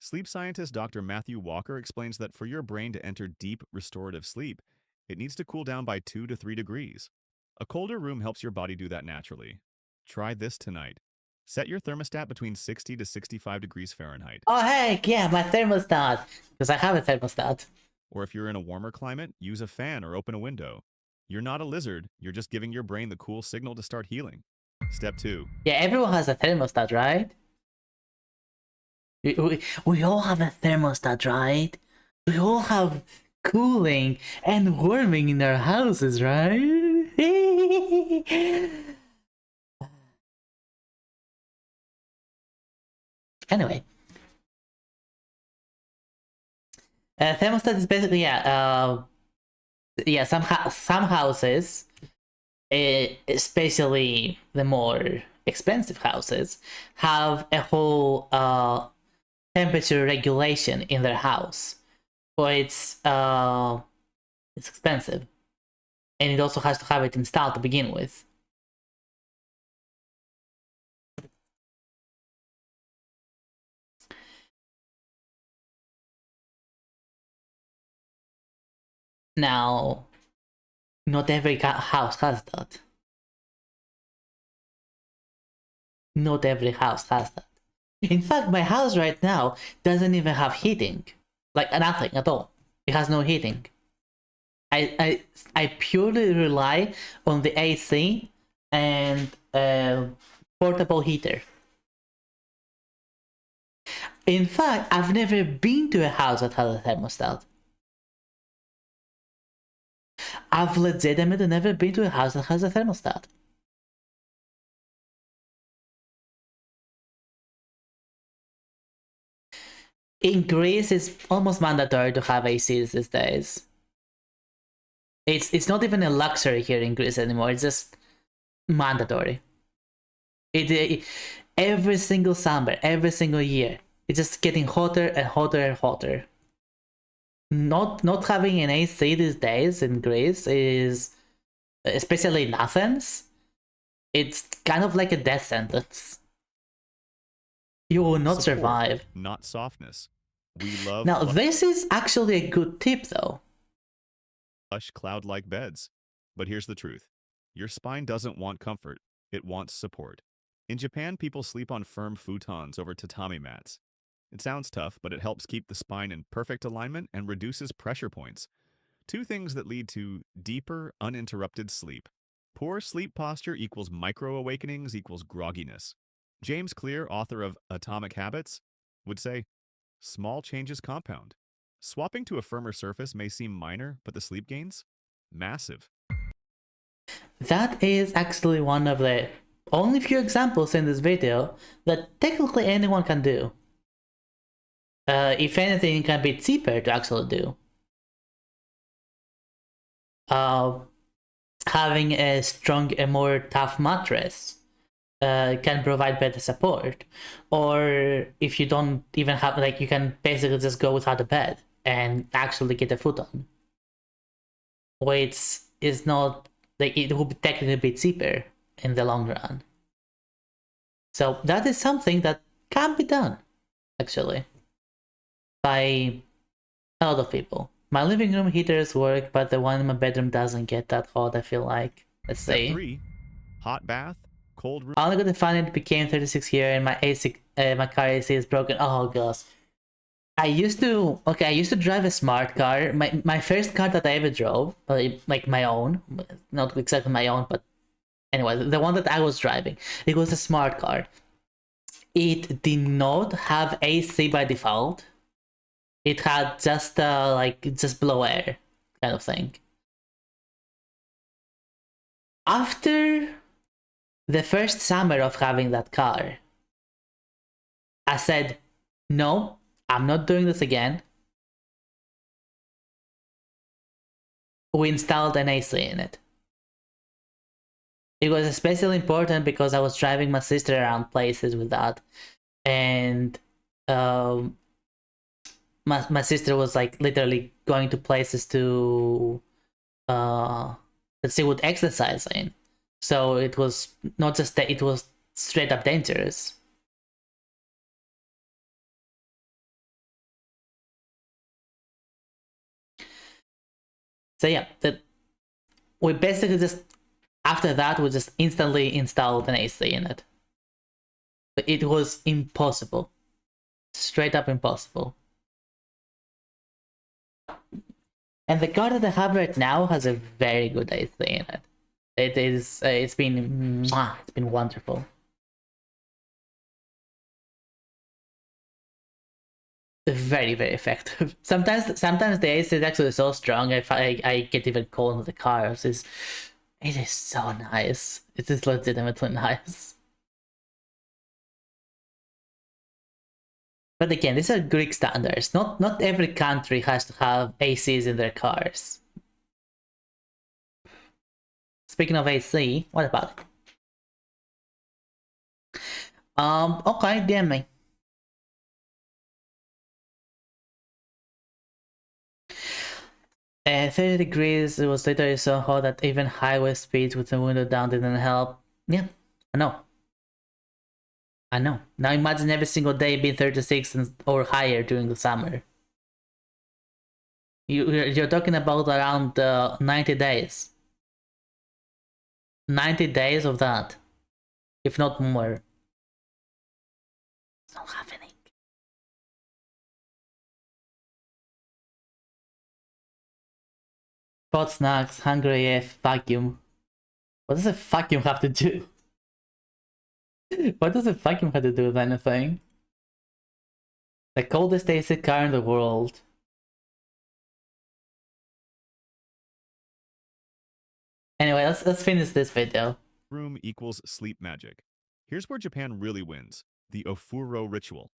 Sleep scientist Dr. Matthew Walker explains that for your brain to enter deep, restorative sleep, it needs to cool down by 2 to 3 degrees. A colder room helps your body do that naturally. Try this tonight. Set your thermostat between 60 to 65 degrees Fahrenheit. Oh heck yeah, my thermostat! because I have a thermostat. Or if you're in a warmer climate, use a fan or open a window. You're not a lizard, you're just giving your brain the cool signal to start healing. Step 2. Yeah, everyone has a thermostat, right? We all have a thermostat, right? We all have cooling and warming in our houses, right? Anyway. Thermostat is basically, some houses, especially the more expensive houses, have a whole temperature regulation in their house. But it's expensive, and it also has to have it installed to begin with. Now, not every house has that. Not every house has that. In fact, my house right now doesn't even have heating. Like, nothing at all. It has no heating. I purely rely on the AC and portable heater. In fact, I've never been to a house that has a thermostat. I've legitimately never been to a house that has a thermostat. In Greece, it's almost mandatory to have ACs these days. It's not even a luxury here in Greece anymore. It's just mandatory. Every single summer, every single year, it's just getting hotter and hotter and hotter. Not having an AC these days in Greece is, especially in Athens, it's kind of like a death sentence. You will not survive. Not softness. We love. Now, this is actually a good tip, though. Plush cloud-like beds. But here's the truth. Your spine doesn't want comfort. It wants support. In Japan, people sleep on firm futons over tatami mats. It sounds tough, but it helps keep the spine in perfect alignment and reduces pressure points. 2 things that lead to deeper, uninterrupted sleep. Poor sleep posture equals micro-awakenings equals grogginess. James Clear, author of Atomic Habits, would say, small changes compound. Swapping to a firmer surface may seem minor, but the sleep gains? Massive. That is actually one of the only few examples in this video that technically anyone can do. If anything, it can be cheaper to actually do. Having a more tough mattress can provide better support. Or if you don't even have, like, you can basically just go without a bed and actually get a futon. Which is not, like, it will technically be cheaper in the long run. So that is something that can be done, actually, by a lot of people. My living room heaters work, but the one in my bedroom doesn't get that hot, I feel like. Let's see. Step 3. Hot bath, cold room. I only got to find it became 36 here and my my car AC is broken. Oh gosh. I used to drive a smart car. My first car that I ever drove, like my own, not exactly my own, but anyway, the one that I was driving, it was a smart car. It did not have AC by default. It had just just blow air kind of thing. After the first summer of having that car, I said, no, I'm not doing this again. We installed an AC in it. It was especially important because I was driving my sister around places with that. And my sister was like literally going to places to that she would exercise in. So it was not just that, it was straight up dangerous. So yeah, we basically just, after that, we just instantly installed an AC in it. But it was impossible. Straight up impossible. And the car that I have right now has a very good AC in it. It is. It's been. Mwah, it's been wonderful. Very, very effective. Sometimes the AC is actually so strong I get even cold in the car. It is so nice. It is legitimately nice. But again, these are Greek standards. Not every country has to have ACs in their cars. Speaking of AC, what about it? Okay, DM me. 30 degrees, it was literally so hot that even highway speeds with the window down didn't help. Yeah, I know. I know. Now imagine every single day being 36 or higher during the summer. You're talking about around 90 days. 90 days of that, if not more. It's not happening. Hot snacks, hungry AF, vacuum. What does a vacuum have to do? What does a vacuum have to do with anything? The coldest AC car in the world. Anyway, let's finish this video. Room equals sleep magic. Here's where Japan really wins. The Ofuro ritual.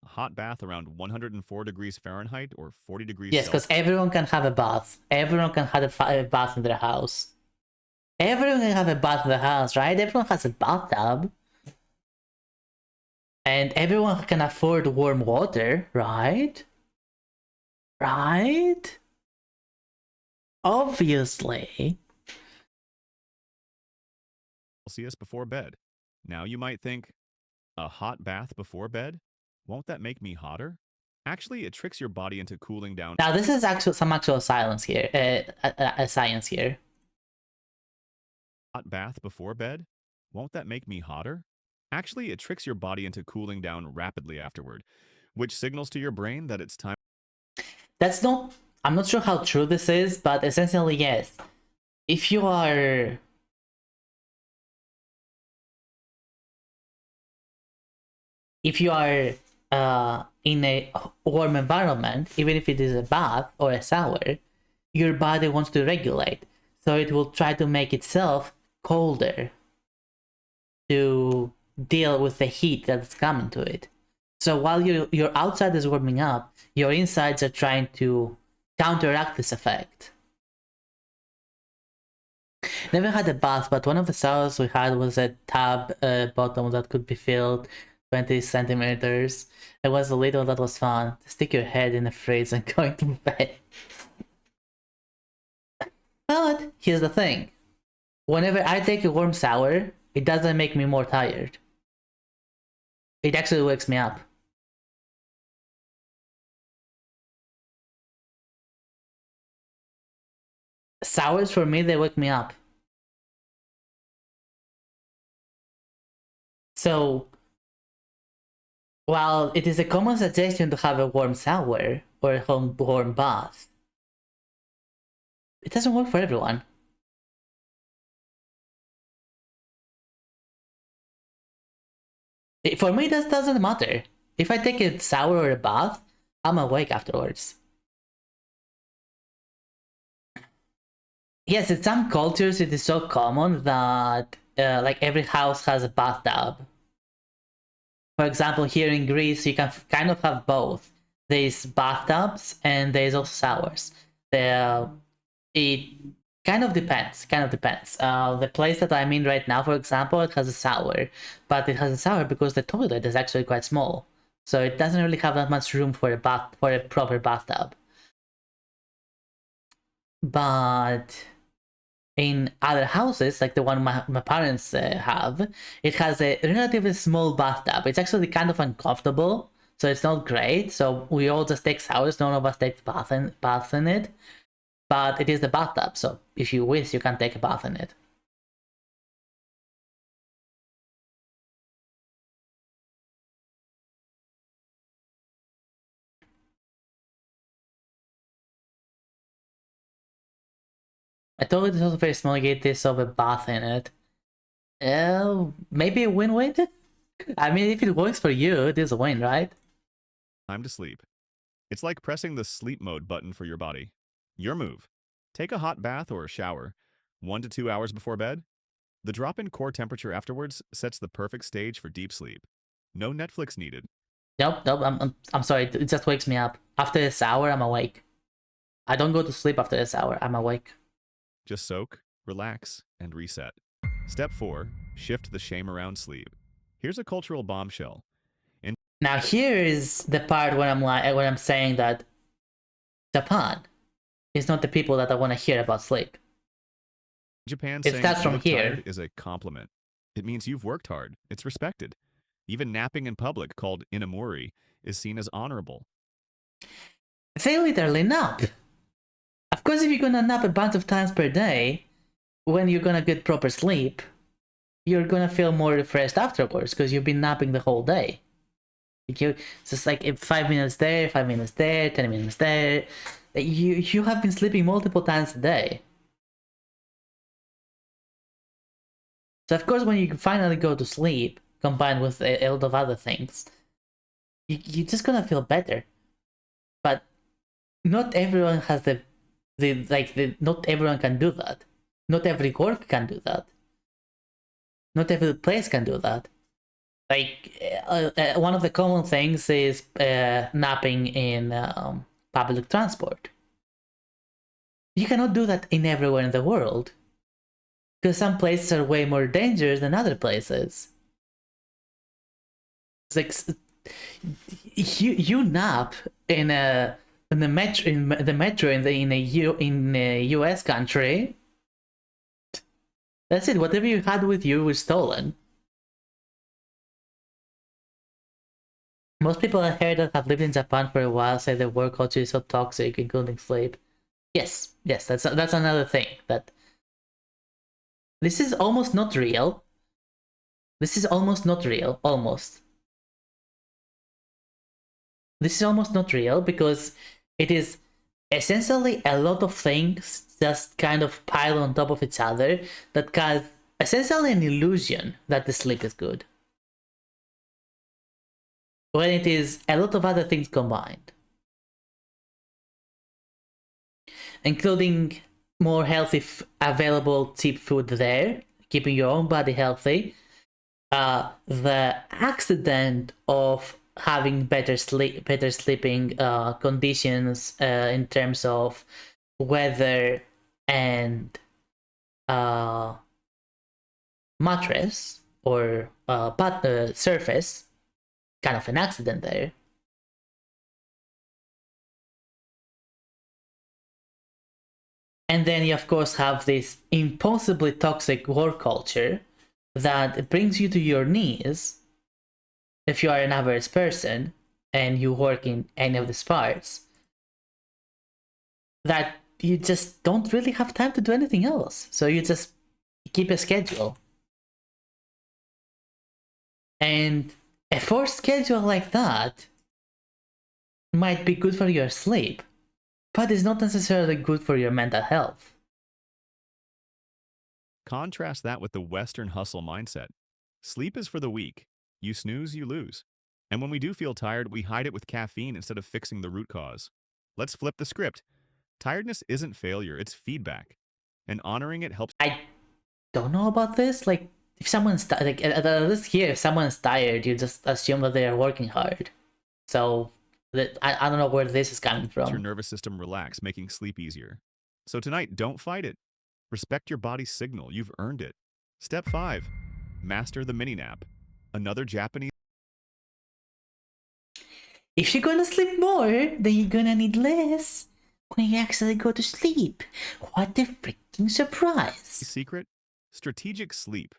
A hot bath around 104 degrees Fahrenheit or 40 degrees Yes, because Celsius. everyone can have a bath. Everyone can have a bath in their house. Everyone can have a bath in their house, right? Everyone has a bathtub. And everyone can afford warm water, right? Right? Obviously. Celsius before bed. Now you might think, a hot bath before bed? Won't that make me hotter? Actually, it tricks your body into cooling down. Now this is actual some actual science here. Science here. Hot bath before bed? Won't that make me hotter? Actually, it tricks your body into cooling down rapidly afterward, which signals to your brain that it's time. That's not. I'm not sure how true this is, but essentially yes. If you are in a warm environment, even if it is a bath or a shower, your body wants to regulate, so it will try to make itself colder to deal with the heat that's coming to it. So while your outside is warming up, your insides are trying to counteract this effect. Never had a bath, but one of the showers we had was a tub bottom that could be filled 20 centimeters. It was a little that was fun. Stick your head in the fridge and going to bed. But here's the thing. Whenever I take a warm shower, it doesn't make me more tired. It actually wakes me up. Showers for me, they wake me up. So, while it is a common suggestion to have a warm shower or a warm bath, it doesn't work for everyone. For me, that doesn't matter. If I take a shower or a bath, I'm awake afterwards. Yes, in some cultures it is so common that like every house has a bathtub. For example, here in Greece, you can kind of have both. There's bathtubs and there's also showers. It kind of depends. The place that I'm in right now, for example, it has a shower, but it has a shower because the toilet is actually quite small, so it doesn't really have that much room for a proper bathtub. But in other houses, like the one my parents have, it has a relatively small bathtub. It's actually kind of uncomfortable, so it's not great. So we all just take showers. None of us takes baths in it. But it is the bathtub, so if you wish, you can take a bath in it. I told it's also very small. You get this of a bath in it. Maybe a win-win. I mean, if it works for you, it is a win, right? Time to sleep. It's like pressing the sleep mode button for your body. Your move. Take a hot bath or a shower, 1 to 2 hours before bed. The drop in core temperature afterwards sets the perfect stage for deep sleep. No Netflix needed. Nope. I'm sorry. It just wakes me up. After a shower, I'm awake. I don't go to sleep after a shower. I'm awake. Just soak, relax, and reset. Step 4. Shift the shame around sleep. Here's a cultural bombshell. Now here is the part where I'm saying that Japan is not the people that I want to hear about sleep. Japan, It saying starts you from look here. tired is a compliment. It means you've worked hard. It's respected. Even napping in public, called inamori, is seen as honorable. They literally nap. Of course, if you're gonna nap a bunch of times per day, when you're gonna get proper sleep, you're gonna feel more refreshed afterwards because you've been napping the whole day. It's just like 5 minutes there, 5 minutes there, 10 minutes there. You have been sleeping multiple times a day. So of course, when you finally go to sleep, combined with a lot of other things, you're just gonna feel better. But not everyone has not everyone can do that. Not every work can do that. Not every place can do that. One of the common things is napping in public transport. You cannot do that in everywhere in the world. Because some places are way more dangerous than other places. It's like you nap in a metro in a US country. That's it. Whatever you had with you was stolen. Most people I heard that have lived in Japan for a while say the work culture is so toxic, including sleep. Yes, that's another thing. That this is almost not real. This is almost not real. Almost. This is almost not real because it is essentially a lot of things just kind of pile on top of each other that cause essentially an illusion that the sleep is good. When it is a lot of other things combined. Including more healthy, available, cheap food there, keeping your own body healthy. The accident of having better sleeping conditions in terms of weather and mattress or surface, kind of an accident there. And then you of course have this impossibly toxic work culture that brings you to your knees if you are an average person and you work in any of these parts, that you just don't really have time to do anything else. So you just keep a schedule. And a forced schedule like that might be good for your sleep, but it's not necessarily good for your mental health. Contrast that with the Western hustle mindset. Sleep is for the weak. You snooze, you lose. And when we do feel tired, we hide it with caffeine instead of fixing the root cause. Let's flip the script. Tiredness isn't failure, it's feedback. And honoring it helps. I don't know about this. Like, if someone's like at least here, if someone's tired, you just assume that they are working hard. So I don't know where this is coming from. Your nervous system relax, making sleep easier. So tonight, don't fight it. Respect your body's signal. You've earned it. Step 5. Master the mini nap. Another Japanese. If you're gonna sleep more, then you're gonna need less when you actually go to sleep. What a freaking surprise! Secret? Strategic sleep.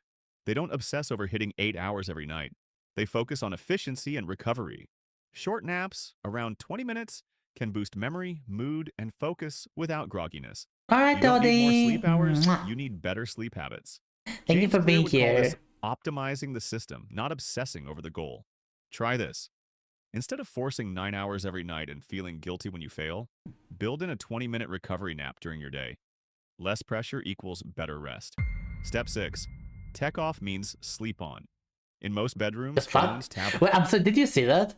They don't obsess over hitting 8 hours every night. They focus on efficiency and recovery. Short naps, around 20 minutes, can boost memory, mood, and focus without grogginess. Alright, You don't need more Dodie. sleep hours, you need better sleep habits. Thank you for being would call this here. optimizing the system, not obsessing over the goal. Try this. Instead of forcing 9 hours every night and feeling guilty when you fail, build in a 20-minute recovery nap during your day. Less pressure equals better rest. Step 6. Tech off means sleep on. In most bedrooms, The fuck? phones, tablets... Wait, I'm sorry, did you see that?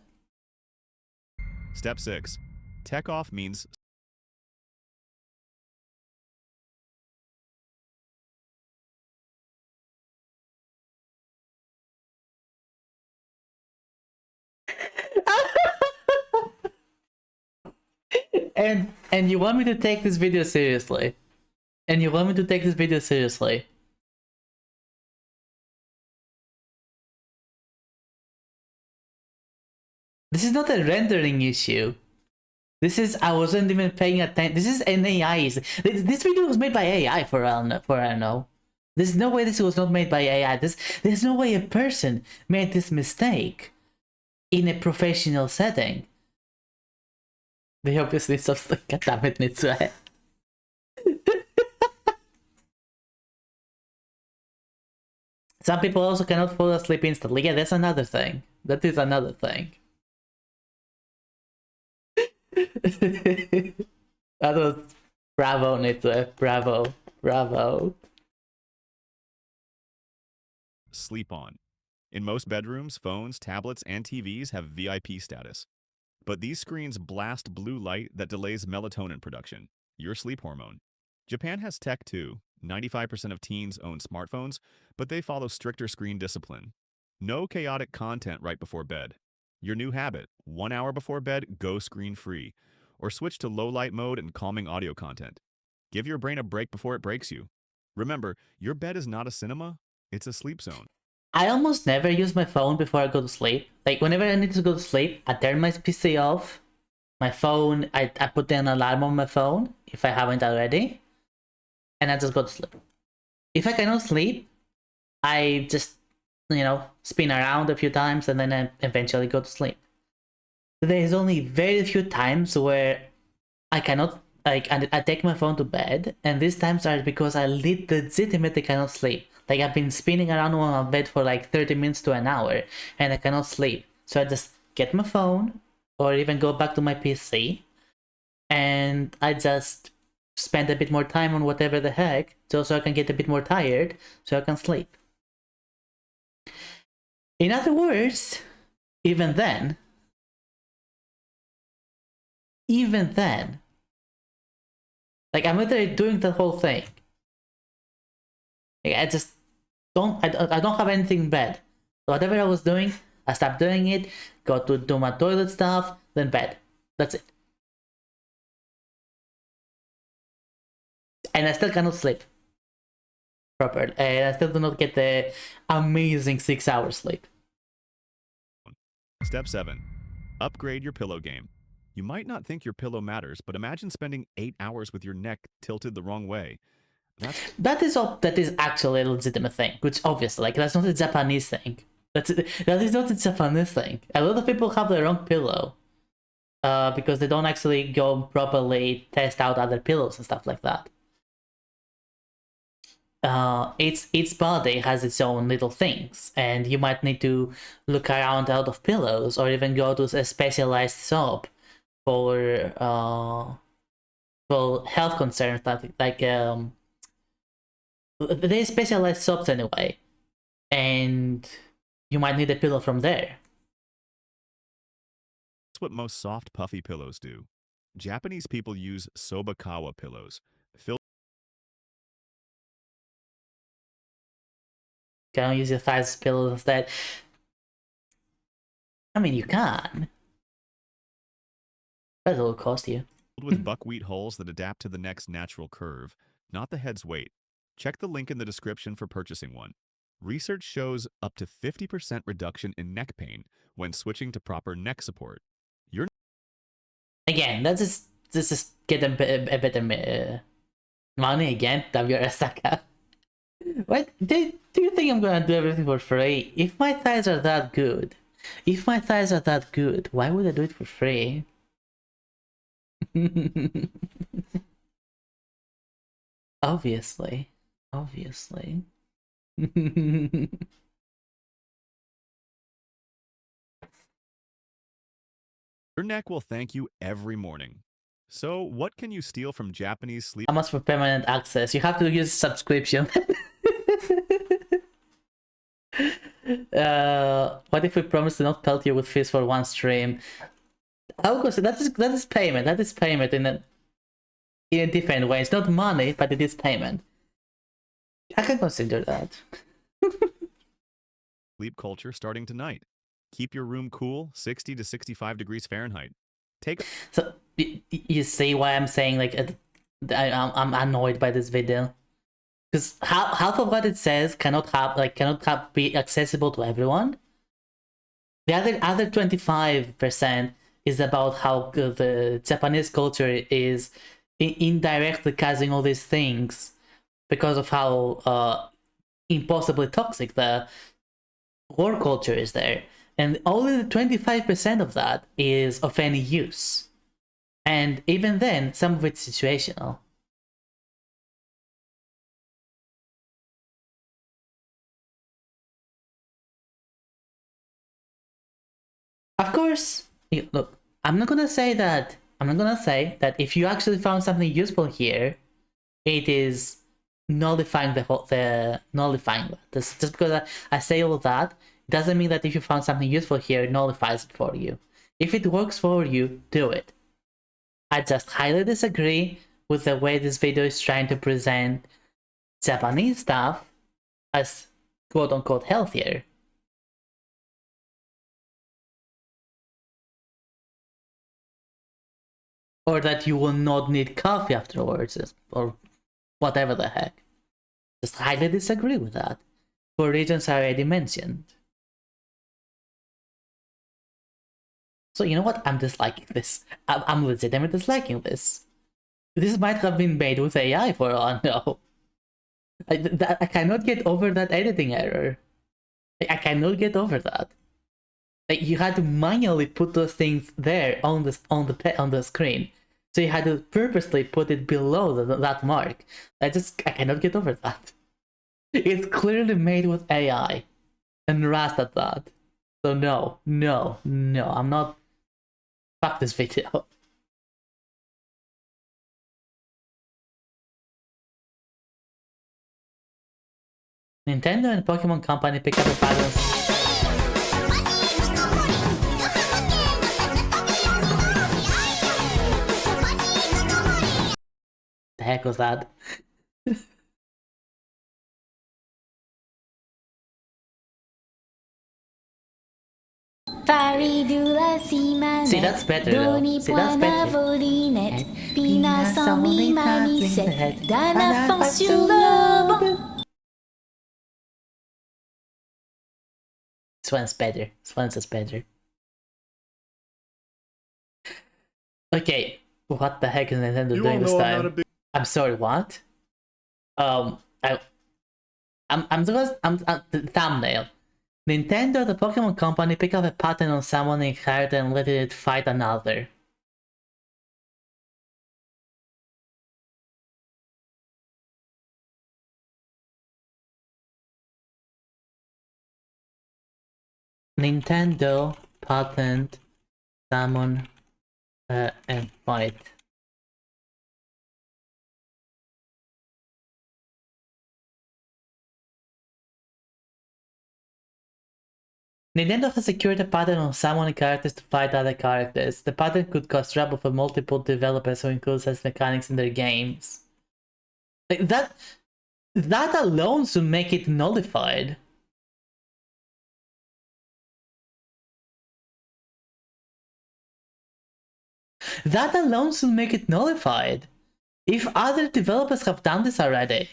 Step 6. Tech off means... And you want me to take this video seriously? And you want me to take this video seriously? This is not a rendering issue. This is, I wasn't even paying attention. This is an AI. This video was made by AI for I don't know. There's no way this was not made by AI. There's no way a person made this mistake in a professional setting. They obviously substitute. God damn it, Nitsue. Some people also cannot fall asleep instantly. Yeah, that's another thing. That is another thing. That was bravo, Nitsue. Bravo. Bravo. sleep on. In most bedrooms, phones, tablets, and TVs have VIP status. But these screens blast blue light that delays melatonin production, your sleep hormone. Japan has tech too. 95% of teens own smartphones, but they follow stricter screen discipline. No chaotic content right before bed. Your new habit, 1 hour before bed, go screen-free. Or switch to low-light mode and calming audio content. Give your brain a break before it breaks you. Remember, your bed is not a cinema, it's a sleep zone. I almost never use my phone before I go to sleep. Like, whenever I need to go to sleep, I turn my PC off. My phone, I put an alarm on my phone, if I haven't already. And I just go to sleep. If I cannot sleep, I just, spin around a few times and then I eventually go to sleep. There is only very few times where I cannot, I take my phone to bed, and these times are because I legitimately cannot sleep. Like, I've been spinning around on my bed for like 30 minutes to an hour, and I cannot sleep. So I just get my phone, or even go back to my PC, and I just spend a bit more time on whatever the heck, so I can get a bit more tired, so I can sleep. In other words, even then, like, I'm literally doing the whole thing. Like, I just don't, I don't have anything bad. So whatever I was doing, I stopped doing it, go to do my toilet stuff, then bed. That's it. And I still cannot sleep properly. And I still do not get the amazing 6 hours sleep. Step 7. Upgrade your pillow game. You might not think your pillow matters, but imagine spending 8 hours with your neck tilted the wrong way. That is actually a legitimate thing, which obviously, like, that's not a Japanese thing. That is not a Japanese thing. A lot of people have the wrong pillow. Because they don't actually go properly test out other pillows and stuff like that. Its body has its own little things, and you might need to look around out of pillows, or even go to a specialized shop for health concerns, like they specialized shops anyway, and you might need a pillow from there. That's what most soft, puffy pillows do. Japanese people use sobakawa pillows. Can you use your thighs pillows instead? I mean, you can. But it'll cost you. Filled with buckwheat hulls that adapt to the neck's natural curve, not the head's weight. Check the link in the description for purchasing one. Research shows up to 50% reduction in neck pain when switching to proper neck support. Again, let's just get a bit of money again, WRSaka. What? Do you think I'm gonna do everything for free? If my thighs are that good, why would I do it for free? Obviously. Your neck will thank you every morning. So, what can you steal from Japanese sleep? How much for permanent access? You have to use subscription. What if we promise to not pelt you with fish for one stream? Of course, that is payment. That is payment in a different way. It's not money, but it is payment. I can consider that. Sleep culture starting tonight. Keep your room cool, 60 to 65 degrees Fahrenheit. So you see why I'm saying like I'm annoyed by this video, because half of what it says cannot be accessible to everyone. The other 25% is about how the Japanese culture is indirectly causing all these things because of how impossibly toxic the war culture is there. And only the 25% of that is of any use. And even then, some of it's situational. Of course, look, I'm not gonna say that if you actually found something useful here, it is nullifying nullifying that. Just because I say all that, doesn't mean that if you found something useful here, it nullifies it for you. If it works for you, do it. I just highly disagree with the way this video is trying to present Japanese stuff as quote-unquote healthier. Or that you will not need coffee afterwards, or whatever the heck. Just highly disagree with that, for reasons I already mentioned. So you know what? I'm disliking this. I'm legitimately disliking this. This might have been made with AI for all I know. I cannot get over that editing error. I cannot get over that. Like, you had to manually put those things there on the screen, so you had to purposely put it below that mark. I cannot get over that. It's clearly made with AI, and Rust at that. So no, I'm not. Fuck this video. Nintendo and Pokemon Company pick up the patterns. The heck was that? See, that's better though. See, that's better. This one's better. This one's just better. Okay, what the heck is Nintendo doing this time? I'm sorry, what? I'm the thumbnail. Nintendo, the Pokemon Company, pick up a pattern on someone in character and let it fight another. Nintendo patent summon and fight. Nintendo has secured a pattern on summoning characters to fight other characters. The pattern could cause trouble for multiple developers who include such mechanics in their games. Like that alone should make it nullified. That alone should make it nullified. If other developers have done this already,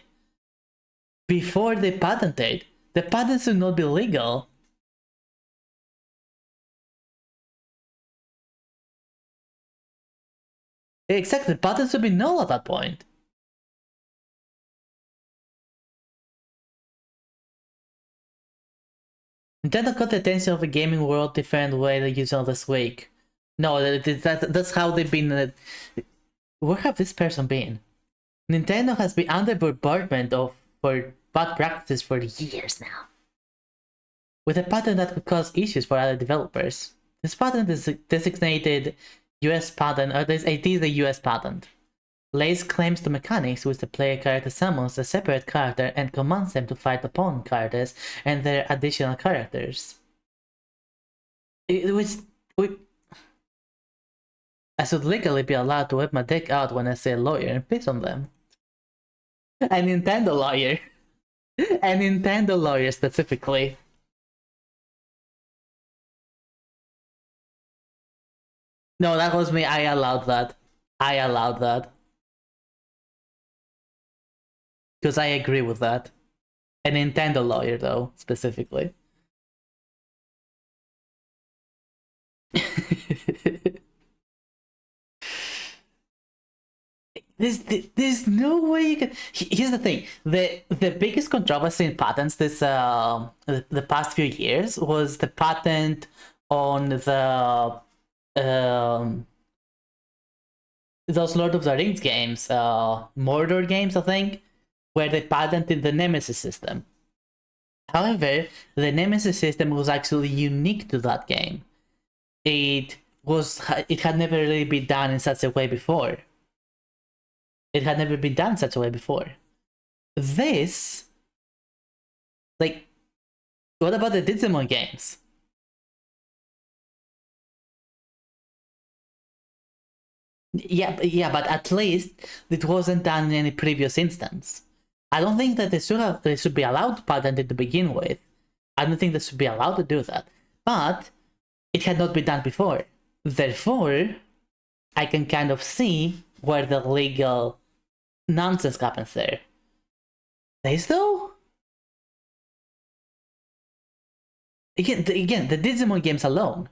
before they patented, the patent should not be legal. Exactly, the patent should be null at that point. Nintendo got the attention of the gaming world different way they use all this week. No, that's how they've been. Where have this person been? Nintendo has been under bombardment for bad practices for years now, with a pattern that could cause issues for other developers. This pattern is designated US patent, or it is a US patent, lays claims to mechanics which the player character summons a separate character and commands them to fight opponent characters and their additional characters. I should legally be allowed to whip my dick out when I see a lawyer and piss on them. A Nintendo lawyer. A Nintendo lawyer specifically. No, that was me. I allowed that. I allowed that. Because I agree with that. A Nintendo lawyer, though, specifically. There's no way you can. Here's the thing: the biggest controversy in patents the past few years was the patent on the those Lord of the Rings games, Mordor games, I think, where they patented the Nemesis system. However, the Nemesis system was actually unique to that game. It had never really been done in such a way before. It had never been done such a way before. This, like, what about the Digimon games? Yeah, but at least it wasn't done in any previous instance. I don't think that they should be allowed to patent it to begin with. I don't think they should be allowed to do that. But it had not been done before. Therefore, I can kind of see where the legal nonsense happens there. This though? Again, the Digimon games alone.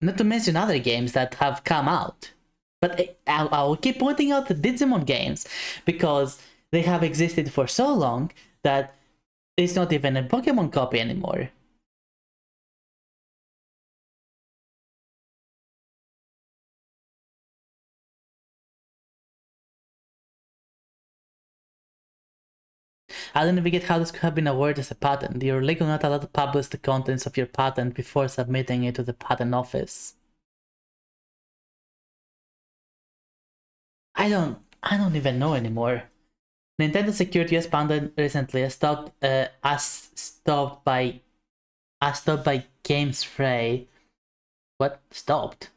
Not to mention other games that have come out. But I'll keep pointing out the Digimon games because they have existed for so long that it's not even a Pokemon copy anymore. I don't even get how this could have been awarded as a patent. You're legally not allowed to publish the contents of your patent before submitting it to the patent office. I don't even know anymore. Nintendo secured US patent recently as stopped by Games Frey. What? Stopped?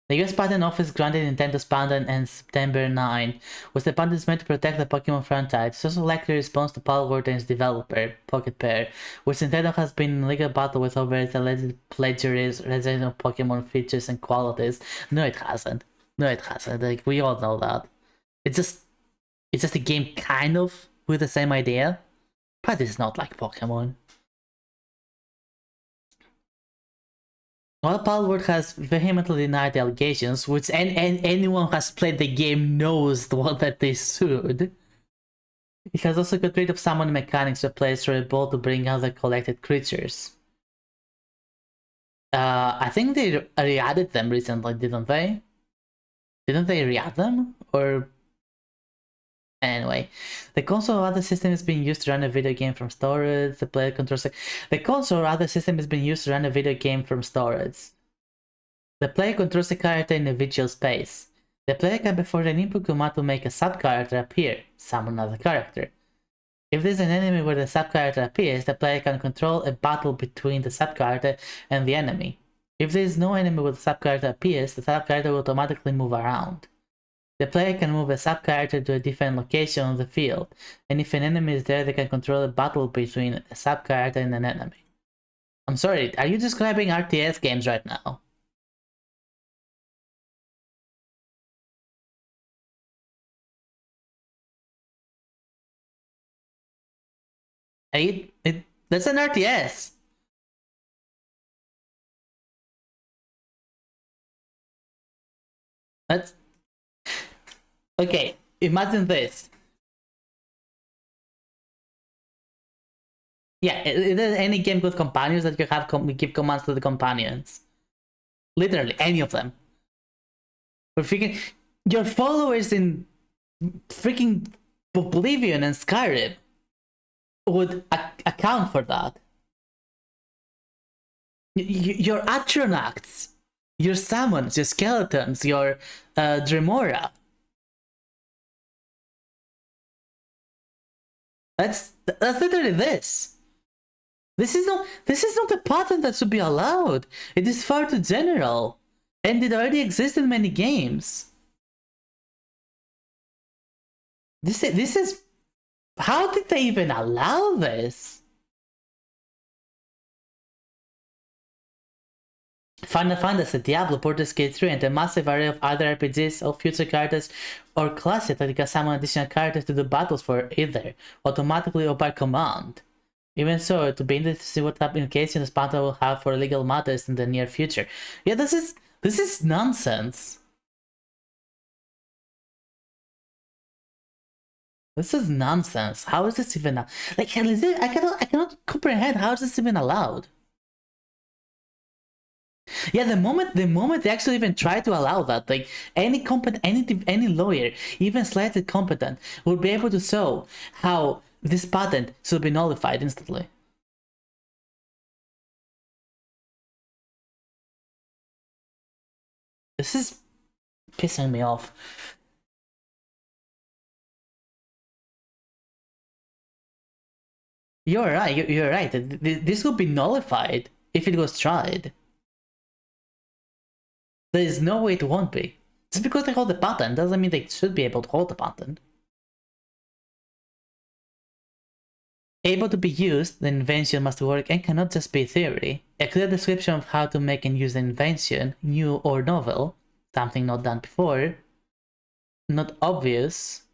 The US Patent Office granted Nintendo's patent on September 9, which the patent is meant to protect the Pokemon franchise. It's also likely a response to Palworld and its developer, Pocket Pair, which Nintendo has been in legal battle with over its alleged plagiarism of Pokemon features and qualities. No, it hasn't. Like, we all know that. It's just a game kind of with the same idea, but it's not like Pokemon. While Palworld has vehemently denied the allegations, which anyone who has played the game knows that they should, it has also got rid of summon mechanics replaced for a ball to bring out the collected creatures. I think they re-added them recently, didn't they? Didn't they re-add them? Or... Anyway, the console or other system is being used to run a video game from storage. The player controls the console or other system is being used to run a video game from storage. The player controls the character in a virtual space. The player can perform an input command to make a sub-character appear, summon another character. If there's an enemy where the sub-character appears, the player can control a battle between the sub-character and the enemy. If there is no enemy where the sub-character appears, the sub-character will automatically move around. The player can move a sub-character to a different location on the field, and if an enemy is there, they can control a battle between a sub-character and an enemy. I'm sorry, are you describing RTS games right now? That's an RTS! That's... Okay, imagine this. Yeah, is there any game with companions that you have give commands to the companions? Literally, any of them. But freaking, your followers in freaking Oblivion and Skyrim would account for that. Your Atronachs, your summons, your skeletons, your Dremora. That's literally this. This is not a pattern that should be allowed. It is far too general, and it already exists in many games. This is how did they even allow this? Final Fantasy, Diablo, Baldur's Gate 3, and a massive array of other RPGs of future characters or classes that you can summon additional characters to do battles for either automatically or by command. Even so, to be interested to see what implications Panta will have for legal matters in the near future. Yeah, this is nonsense. This is nonsense. How is this even like? I cannot comprehend how is this even allowed. Yeah, the moment they actually even try to allow that, like any lawyer, even slightly competent, will be able to show how this patent should be nullified instantly. This is pissing me off. You're right. You're right. This will be nullified if it was tried. There is no way it won't be. Just because they hold the patent doesn't mean they should be able to hold the patent. Able to be used, the invention must work and cannot just be theory. A clear description of how to make and use the invention, new or novel, something not done before, not obvious,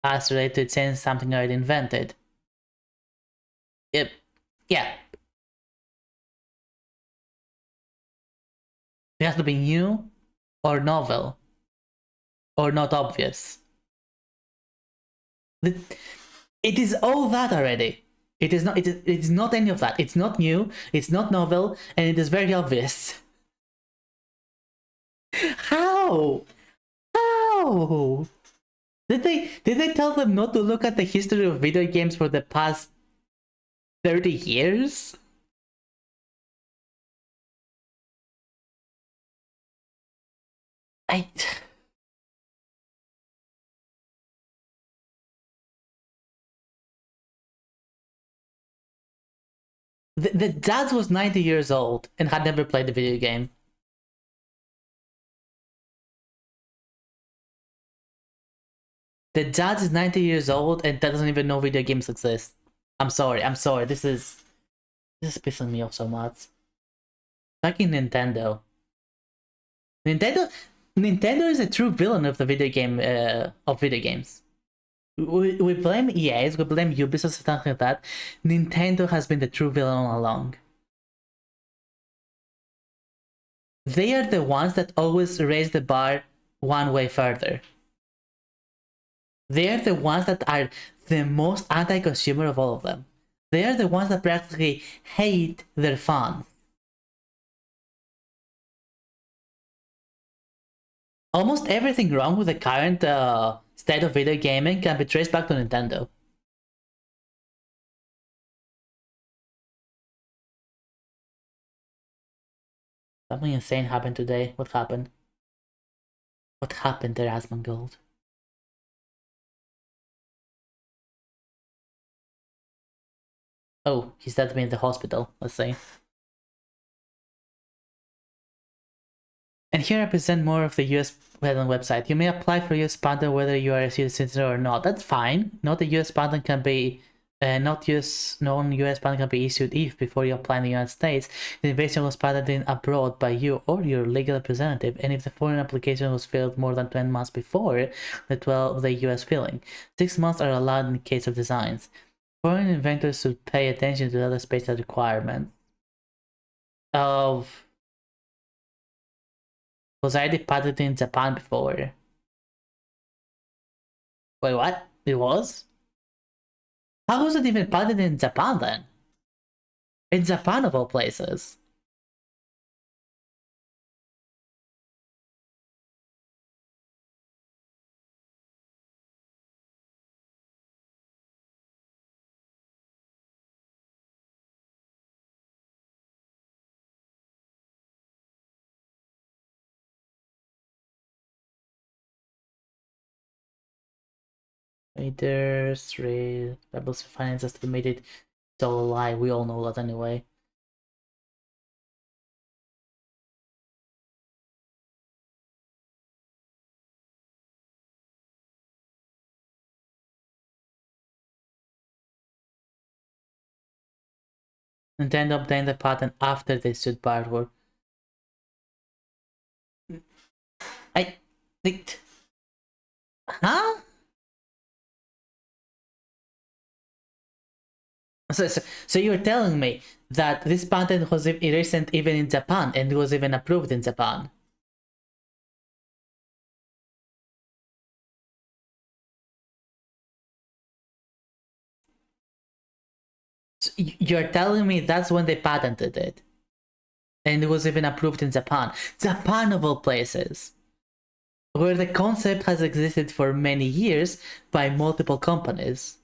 as related to change something already invented. Yeah. It has to be new or novel or not obvious. It is all that already. It is not. It is not any of that. It's not new. It's not novel, and it is very obvious. How? How? Did they tell them not to look at the history of video games for the past 30 years? The dad was 90 years old and had never played a video game. The dad is 90 years old and doesn't even know video games exist. I'm sorry. This is pissing me off so much. Fucking Nintendo. Nintendo is a true villain of the video game of video games. We blame EAs, we blame Ubisoft, stuff like that. Nintendo has been the true villain all along. They are the ones that always raise the bar one way further. They are the ones that are the most anti-consumer of all of them. They are the ones that practically hate their fans. Almost everything wrong with the current state of video gaming can be traced back to Nintendo. Something insane happened today. What happened? What happened there, Asmongold? Oh, he's dead to be in the hospital, let's say. And here I present more of the US patent website. You may apply for US patent whether you are a citizen or not. That's fine. Not a US patent can be non-US patent can be issued if, before you apply in the United States, the invention was patented abroad by you or your legal representative, and if the foreign application was filed more than 20 months before the US filing. 6 months are allowed in the case of designs. Foreign inventors should pay attention to other spatial requirements. Was already patented in Japan before. Wait, what? It was? How was it even patented in Japan then? In Japan of all places. There's 3 Pebbles Finance estimated. It's all a lie. We all know that anyway. Nintendo obtained the patent after they sued Barwar. Huh? So you're telling me that this patent was recent even in Japan and was even approved in Japan? So you're telling me that's when they patented it? And it was even approved in Japan. Japan of all places. Where the concept has existed for many years by multiple companies.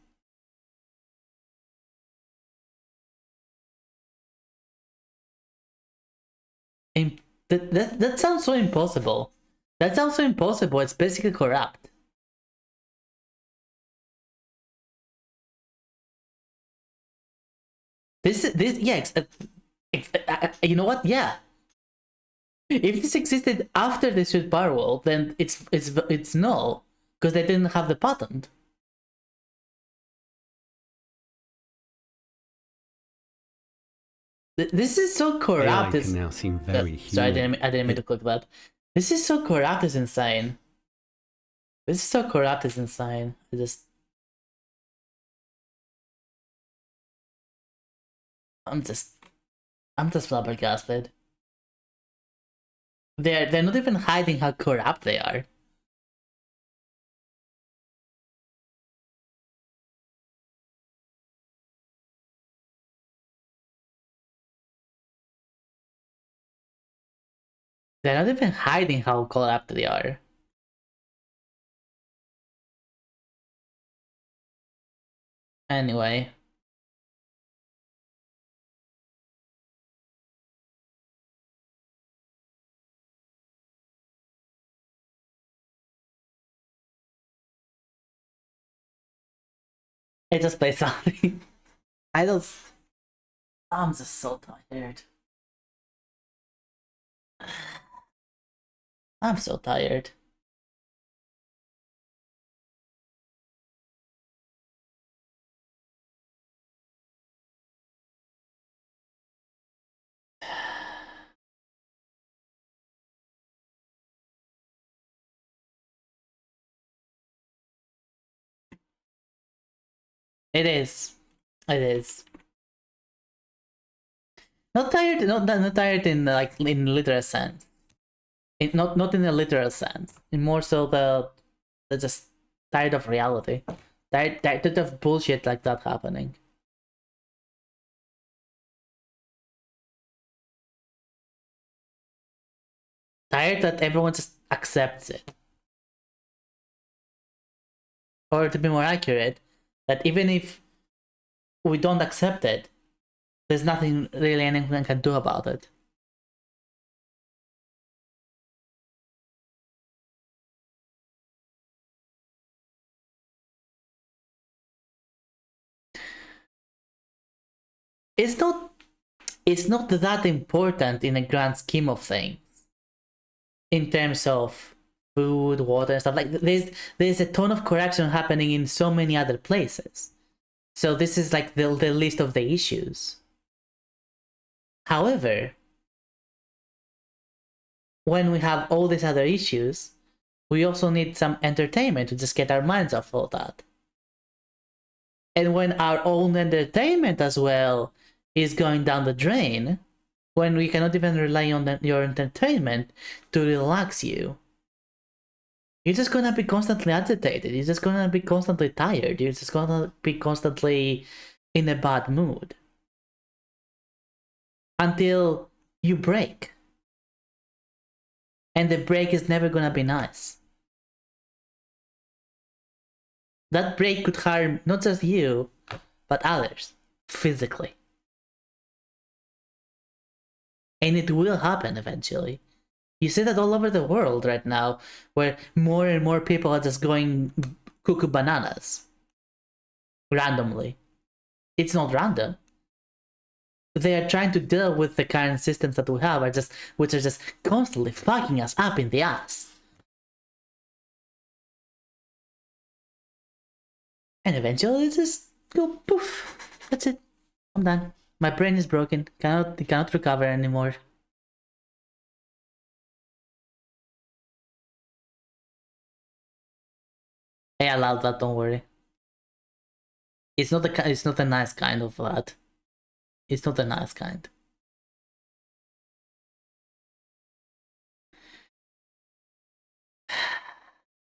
That sounds so impossible. That sounds so impossible. It's basically corrupt. Yeah. You know what? Yeah. If this existed after they sued Barwell, then it's null because they didn't have the patent. This is so corrupt. AI can now seem very human. Sorry, I didn't mean to click that. This is so corrupt. It's insane. This is so corrupt. It's insane. I'm just flabbergasted. They're not even hiding how corrupt they are. They're not even hiding how corrupt they are. Anyway. I just play something. I'm just so tired. I'm so tired. It is. It is. Not tired. Not tired in like in literal sense. Not in a literal sense. In more so the just tired of reality. Tired of bullshit like that happening. Tired that everyone just accepts it. Or to be more accurate, that even if we don't accept it, there's nothing really anyone can do about it. It's not that important in a grand scheme of things. In terms of food, water, and stuff like there's a ton of corruption happening in so many other places. So this is like the list of the issues. However, when we have all these other issues, we also need some entertainment to just get our minds off all that. And when our own entertainment as well is going down the drain, when we cannot even rely on your entertainment to relax you, you're just gonna be constantly agitated. You're just gonna be constantly tired. You're just gonna be constantly in a bad mood. Until you break. And the break is never gonna be nice. That break could harm not just you, but others, physically. And it will happen eventually. You see that all over the world right now, where more and more people are just going cuckoo bananas. randomly. It's not random. They are trying to deal with the current systems that we have, which are just constantly fucking us up in the ass. And eventually, just go poof. That's it. I'm done. My brain is broken. Cannot recover anymore. I allowed that. Don't worry. It's not a nice kind of that. It's not a nice kind.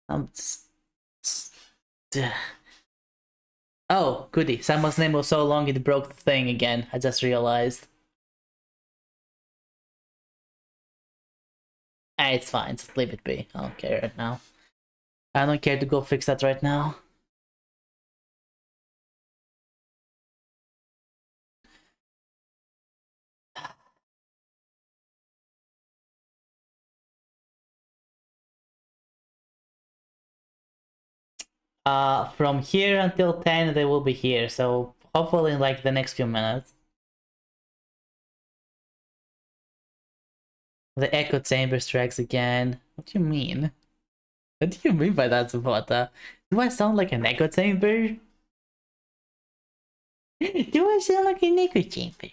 I'm just... Oh, goody. Someone's name was so long it broke the thing again. I just realized. It's fine. Just leave it be. I don't care right now. I don't care to go fix that right now. From here until 10 they will be here, so hopefully in like the next few minutes. The echo chamber strikes again. What do you mean? What do you mean by that, Zapata? Do I sound like an echo chamber? Do I sound like an echo chamber?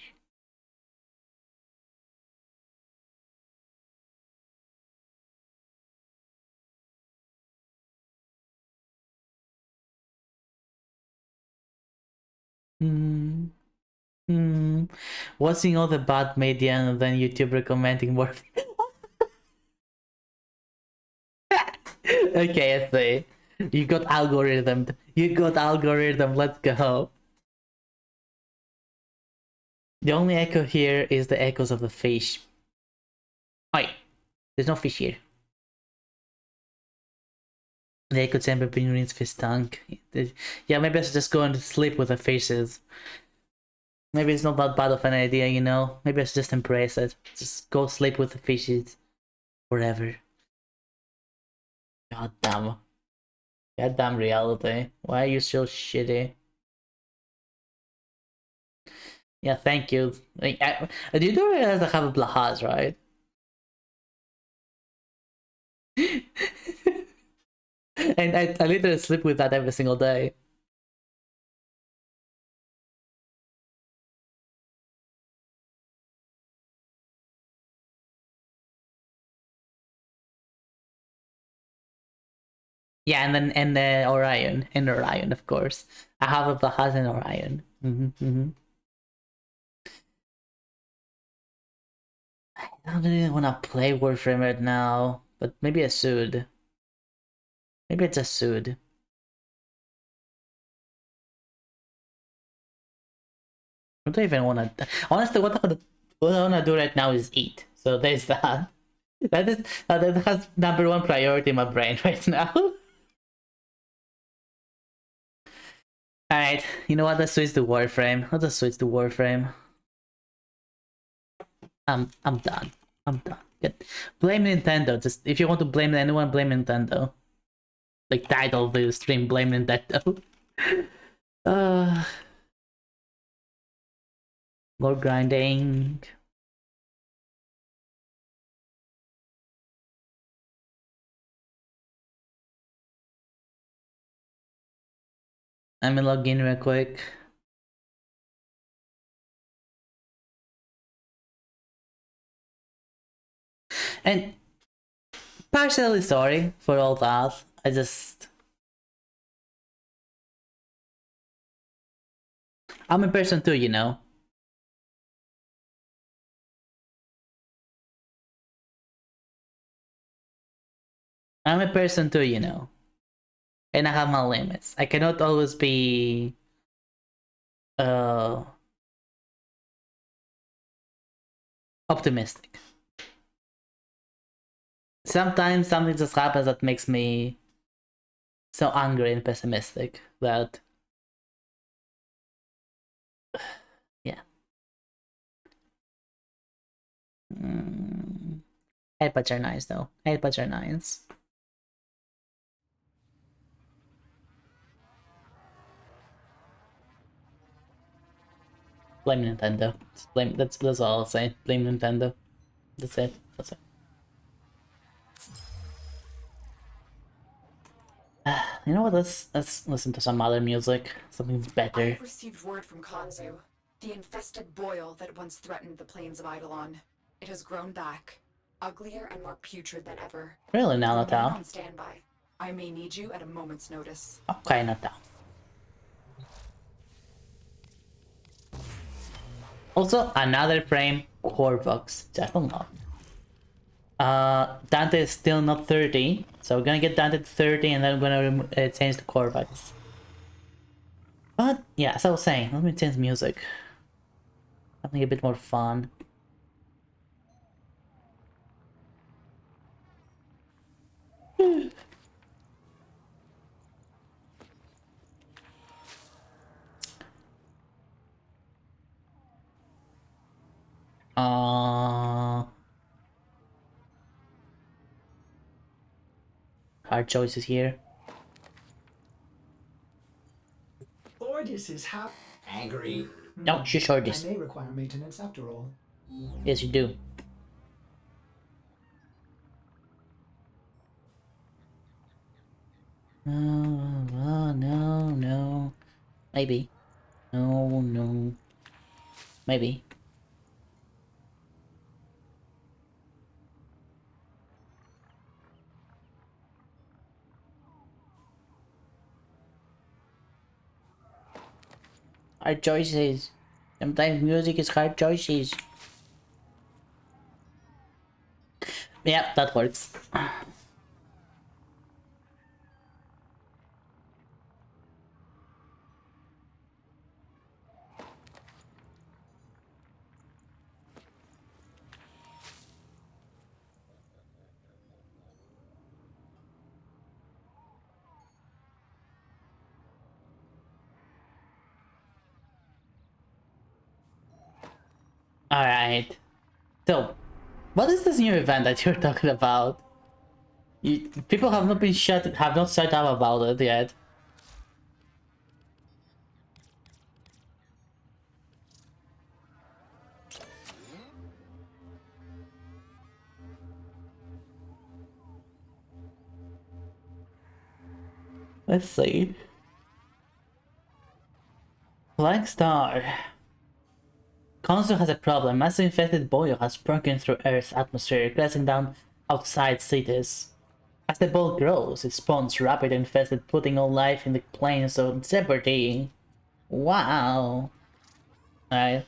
Watching all the bad media and then YouTube recommending more. Okay, I see. You got algorithm. You got algorithm. Let's go. The only echo here is the echoes of the fish. Wait, there's no fish here. The echo chamber beneath fish tank. Yeah, maybe I should just go and sleep with the fishes. Maybe it's not that bad of an idea, you know? Maybe I should just embrace it. Just go sleep with the fishes. Forever. God damn. God damn reality. Why are you so shitty? Yeah, thank you. Like, you do realize I have a blahaz, right? And I literally sleep with that every single day. Yeah, and then Orion, of course. I have a blahaz in Orion. I don't really want to play Warframe right now, but maybe I should. Maybe I just should. I don't even want to. Honestly, what I want to do right now is eat. So there's that. That has #1 priority in my brain right now. Alright, you know what? Let's switch to Warframe. Let's just switch to Warframe. I'm done. I'm done. Blame Nintendo. Just if you want to blame anyone, blame Nintendo. Like title of the stream, blame Nintendo. More grinding. Let me log in real quick. And partially sorry for all that. I'm a person too, you know. I'm a person too, you know. And I have my limits. I cannot always be optimistic. Sometimes something just happens that makes me so angry and pessimistic that yeah. Headbuds are nice though. Headbuds are nice. Blame Nintendo. Just blame. That's all I'll say. Blame Nintendo. That's it. That's it. You know what? Let's listen to some other music. Something better. I've received word from Kanzu, the infested boil that once threatened the plains of Eidolon. It has grown back, uglier and more putrid than ever. Really, now, Remain Natal? on standby. I may need you at a moment's notice. Okay, Natal. Also, another frame, Corvox, just unlocked. Dante is still not 30, so we're gonna get Dante to 30 and then we're gonna change the Corvox. But, yeah, as I was saying, let me change music. Something a bit more fun. Hard choices here. Ordis is angry. No, she sure I may require maintenance after all. Yes, you do. No. Maybe. No. Maybe. Hard choices. Sometimes music is hard choices. Yep, that works. Alright. So, what is this new event that you're talking about? People have not shut up about it yet. Let's see. Black Star. Consul has a problem. Massive infected boil has broken through Earth's atmosphere, crashing down outside cities. As the boil grows, it spawns rapid infested, putting all life in the plains of jeopardy. Wow. Alright.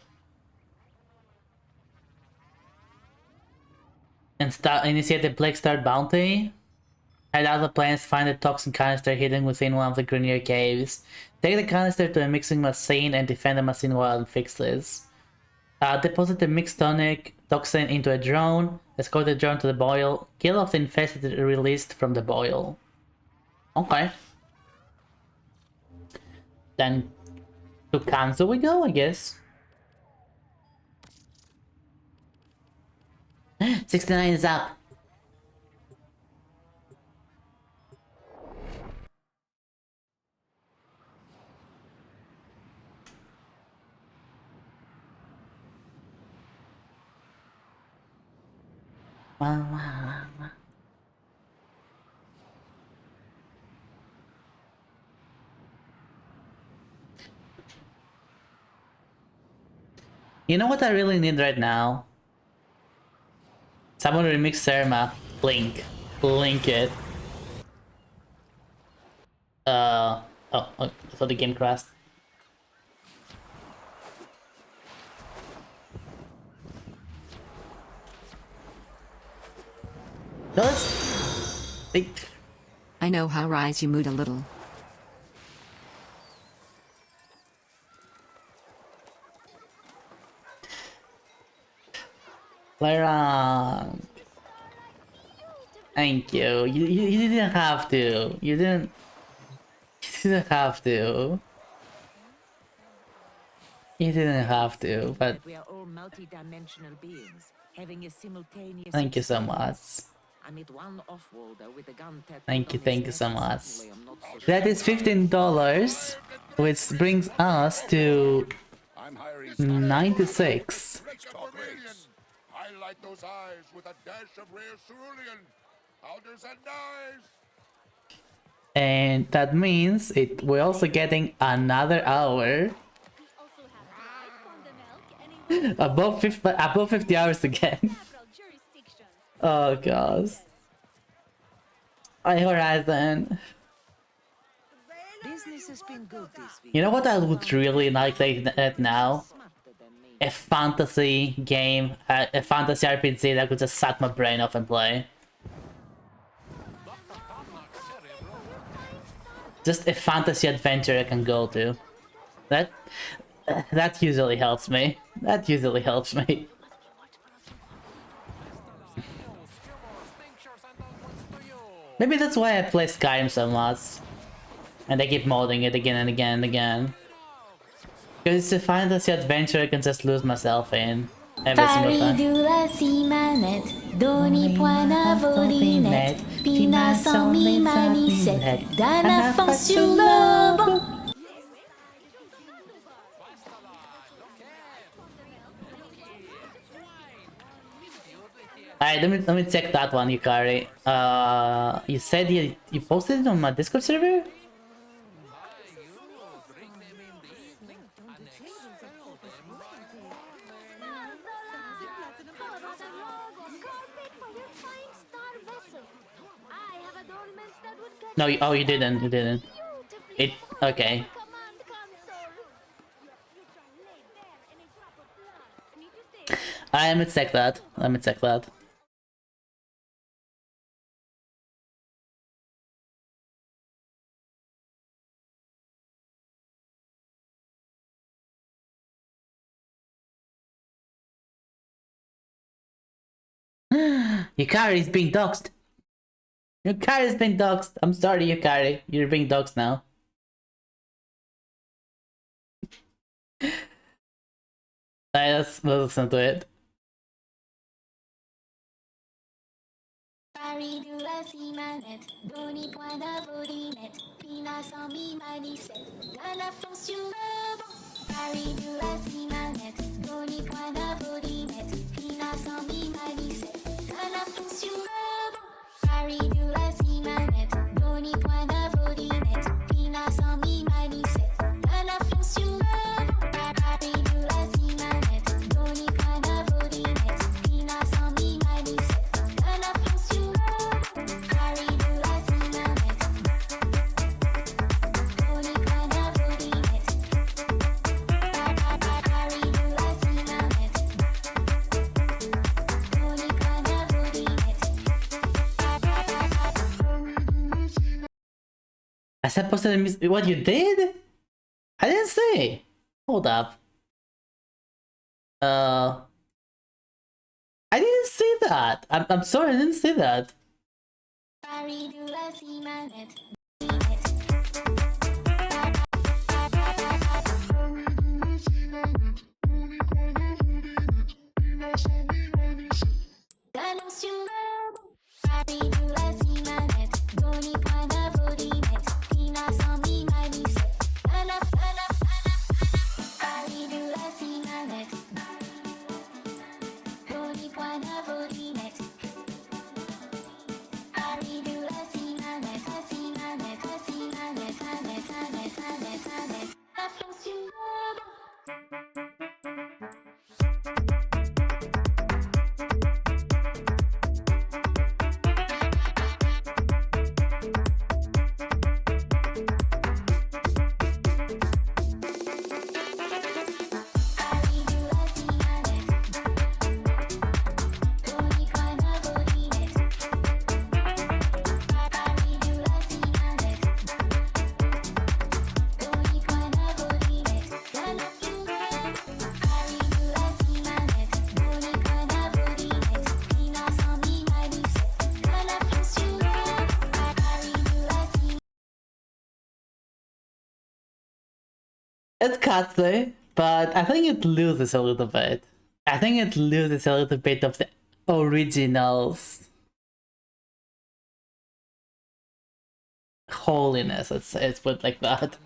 And initiate the Black Star bounty. Head out of the plains, find a toxin canister hidden within one of the Grenier caves. Take the canister to a mixing machine and defend the machine while it fixes. Deposit the mixed tonic toxin into a drone. Escort the drone to the boil. Kill off the infested released from the boil. Okay. Then to Kanzo we go, I guess. 69 is up. Wow. You know what I really need right now? Someone remix Serma. Link it. Oh, I thought the game crashed. I know how rise you mood a little. Clara. Thank you. You didn't have to. You didn't have to. You didn't have to, but We are all multi-dimensional beings, having a simultaneous thank you so much. experience. I meet one off-worlder with a gun tattooed Thank you on his so neck. much. Certainly I'm not so That is $15, which brings us to I'm hiring 96. Let's talk rates. Highlight those eyes with a dash of rare cerulean. Powders and dyes. And that means we're also getting another hour. above 50 hours again. Oh gosh. Hi Horizon. Business has been good this week. You know what I would really like now? A fantasy game, a fantasy RPG that could just suck my brain off and play. Just a fantasy adventure I can go to. That usually helps me. That usually helps me. Maybe that's why I play Skyrim so much. And I keep modding it again and again and again. Because it's a fantasy adventure I can just lose myself in every single time. Alright, let me check that one, Yukari. You said you posted it on my Discord server? No, oh, you didn't. You didn't. Okay. Let me check that. Let me check that. Yukari is being doxxed. Yukari is being doxxed. I'm sorry, Yukari. You're being doxxed now. Let's listen to it. I said posted what you did? I didn't say. Hold up. I didn't say that. I'm sorry, I didn't say that. It's catchy, but I think it loses a little bit. I think it loses a little bit of the original's holiness, let's put it like that.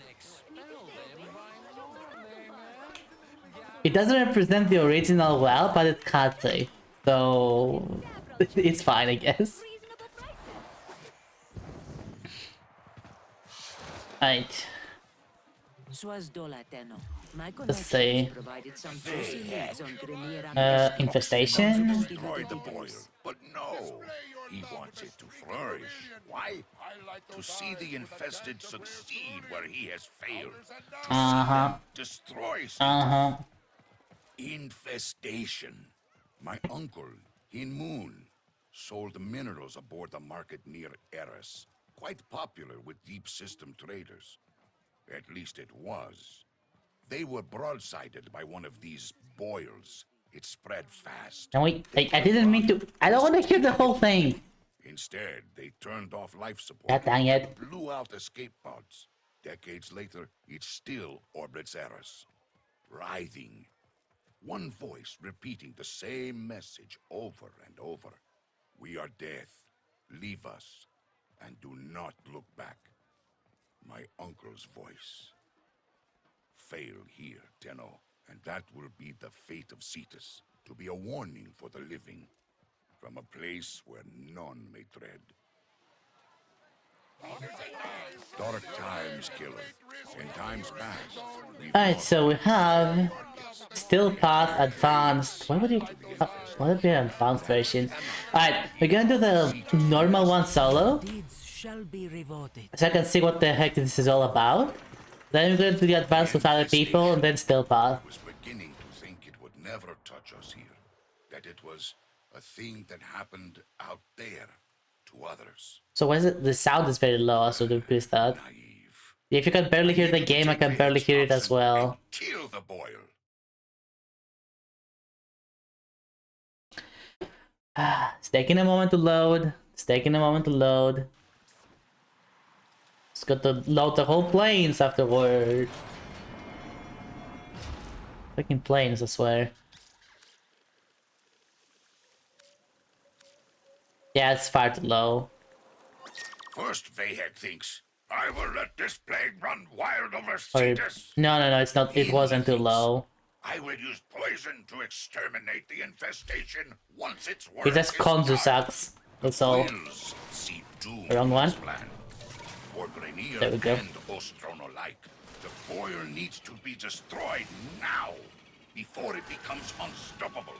It doesn't represent the original well, but it can't say. So it's fine, I guess. Right. Let's see. Infestation? Destroy the boil, but no. He wants it to flourish. Why? To see the infested succeed where he has failed. To see them destroy something. Infestation. My uncle, in Moon, sold minerals aboard the market near Eris. Quite popular with deep system traders. At least it was. They were broadsided by one of these boils. It spread fast. No, wait, I didn't mean to. I don't want to hear the whole thing. Instead, they turned off life support God dang it. and blew out escape pods. Decades later, it still orbits Eris, writhing. One voice repeating the same message over and over. We are death. Leave us. And do not look back. My uncle's voice. Fail here, Tenno, and that will be the fate of Cetus, to be a warning for the living, from a place where none may tread. Dark times, killer. In times past. Alright, so we have still path advanced. What would be an advanced version? Alright, we're gonna do the normal one solo, so I can see what the heck this is all about. Then we're gonna do the advanced with other people, and then still path. I was beginning to think it would never touch us here. That it was a thing that happened out there to others. So why is it? The sound is very low, so don't please that. If you can barely hear the game, I can barely hear it as well. Kill the boil. It's taking a moment to load. It's taking a moment to load. It's got to load the whole planes afterward. Freaking planes, I swear. Yeah, it's far too low. First, Vahek thinks, I will let this plague run wild over Or, Cetus. no, it's not. It wasn't too low. I will use poison to exterminate the infestation once it's work It just is Konzu done. sucks. That's all. Wills see doom Wrong one. in this plan. For Grenier There we go. and Ostron alike, the boil needs to be destroyed now, before it becomes unstoppable.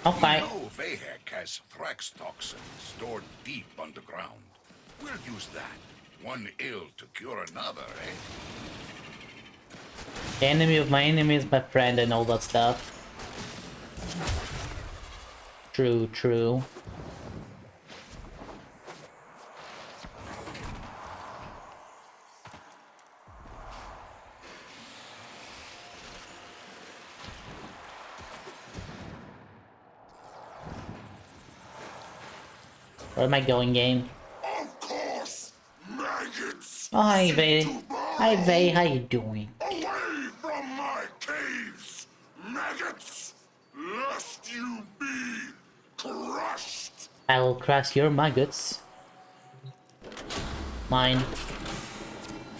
Okay. We know Vahek has Thrax toxin stored deep underground. We'll use that. One ill to cure another, eh? The enemy of my enemy is my friend and all that stuff. True. Where am I going, game? Of course, maggots. Oh, hi, Vay. Hi, Vay. How you doing? Away from my caves, maggots, lest you be crushed. I will crush your maggots. Mine.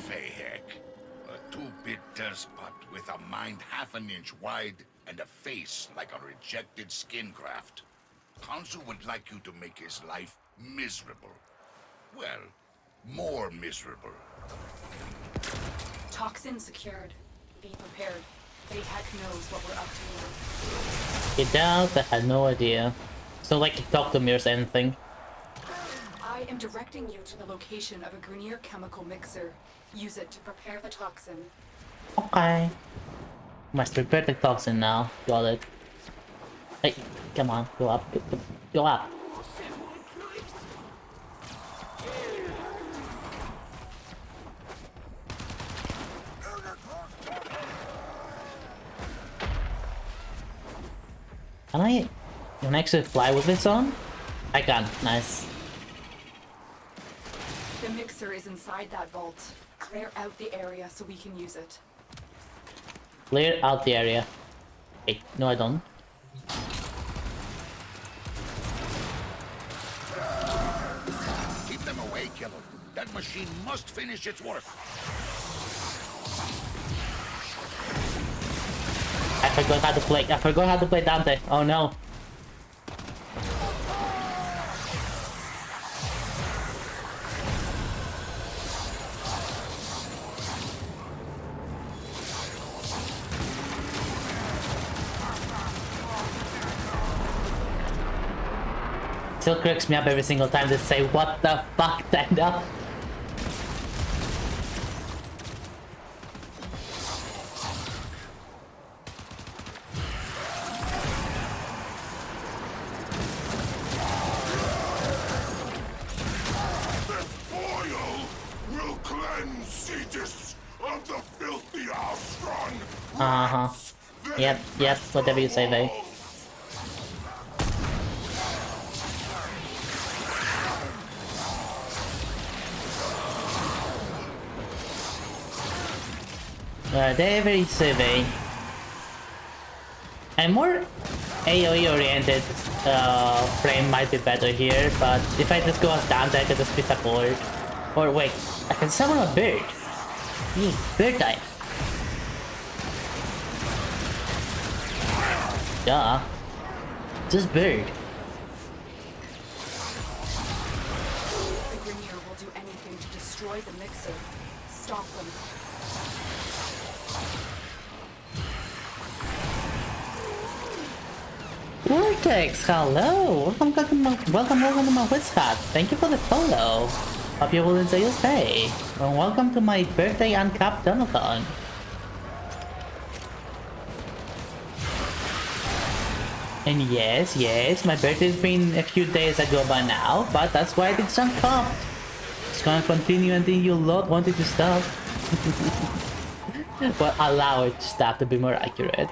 Vahek, a two-bit despot with a mind half an inch wide and a face like a rejected skin graft. Konzu would like you to make his life miserable. Well, more miserable. Toxin secured. Be prepared. Vahek knows what we're up to. It does, I had no idea. It's not like you talk to me or anything. I am directing you to the location of a Grenier chemical mixer. Use it to prepare the toxin. Okay. Must prepare the toxin now. Got it. Hey, come on, go up. Go up. Can I actually fly with this on? I can. Nice. The mixer is inside that vault. Clear out the area so we can use it. Clear out the area. Wait, no I don't. Keep them away, killer. That machine must finish its work. I forgot how to play. I forgot how to play Dante. Oh no. Still cracks me up every single time they say, "What the fuck, Tenda?" Uh-huh. Yep, whatever you say, Vay. They're very survey. And more AoE oriented frame might be better here, but if I just go as Dante, I can just be support. Or wait, I can summon a bird. Bird type. Duh. Just bird. The Grenier will do anything to destroy the mixer. Stop them. Vortex, hello! Welcome to my Witchy. Thank you for the follow. Hope you will enjoy your stay. And welcome to my birthday Uncapped Donathon. And yes, my birthday's been a few days ago by now, but that's why it's Uncapped. It's gonna continue until you lot want it to stop. Well, allow it to stop, to be more accurate.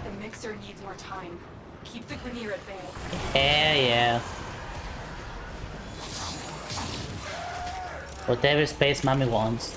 The mixer needs more time. Keep the Grenier at bay. Yeah. Whatever space mommy wants.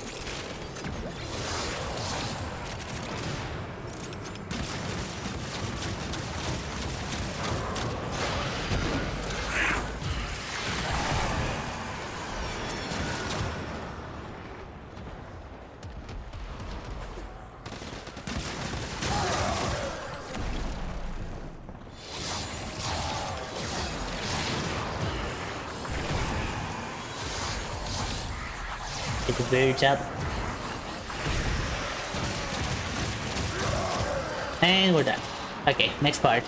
Get the birds up. And we're done. Okay, next part.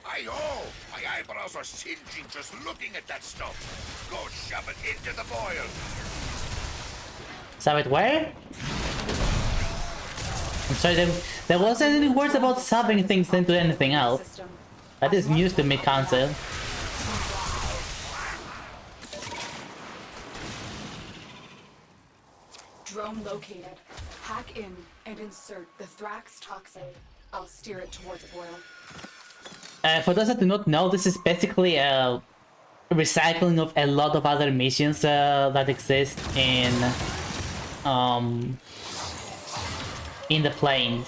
Hi-ho! My eyebrows are singeing just looking at that stuff. Go shove it into the boil. Shove it where? I'm sorry, there wasn't any words about shoving things into anything else. That is news to me, concept. Drone located. Hack in and insert the Thrax toxin. I'll steer it towards boil. For those that do not know, this is basically a recycling of a lot of other missions that exist in the plains.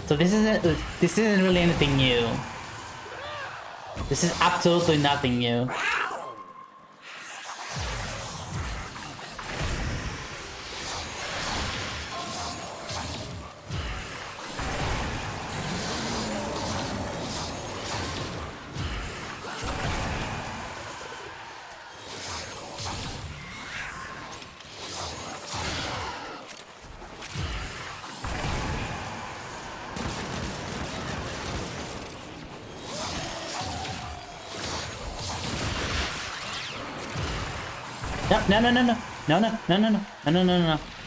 So this isn't really anything new. This is absolutely nothing new.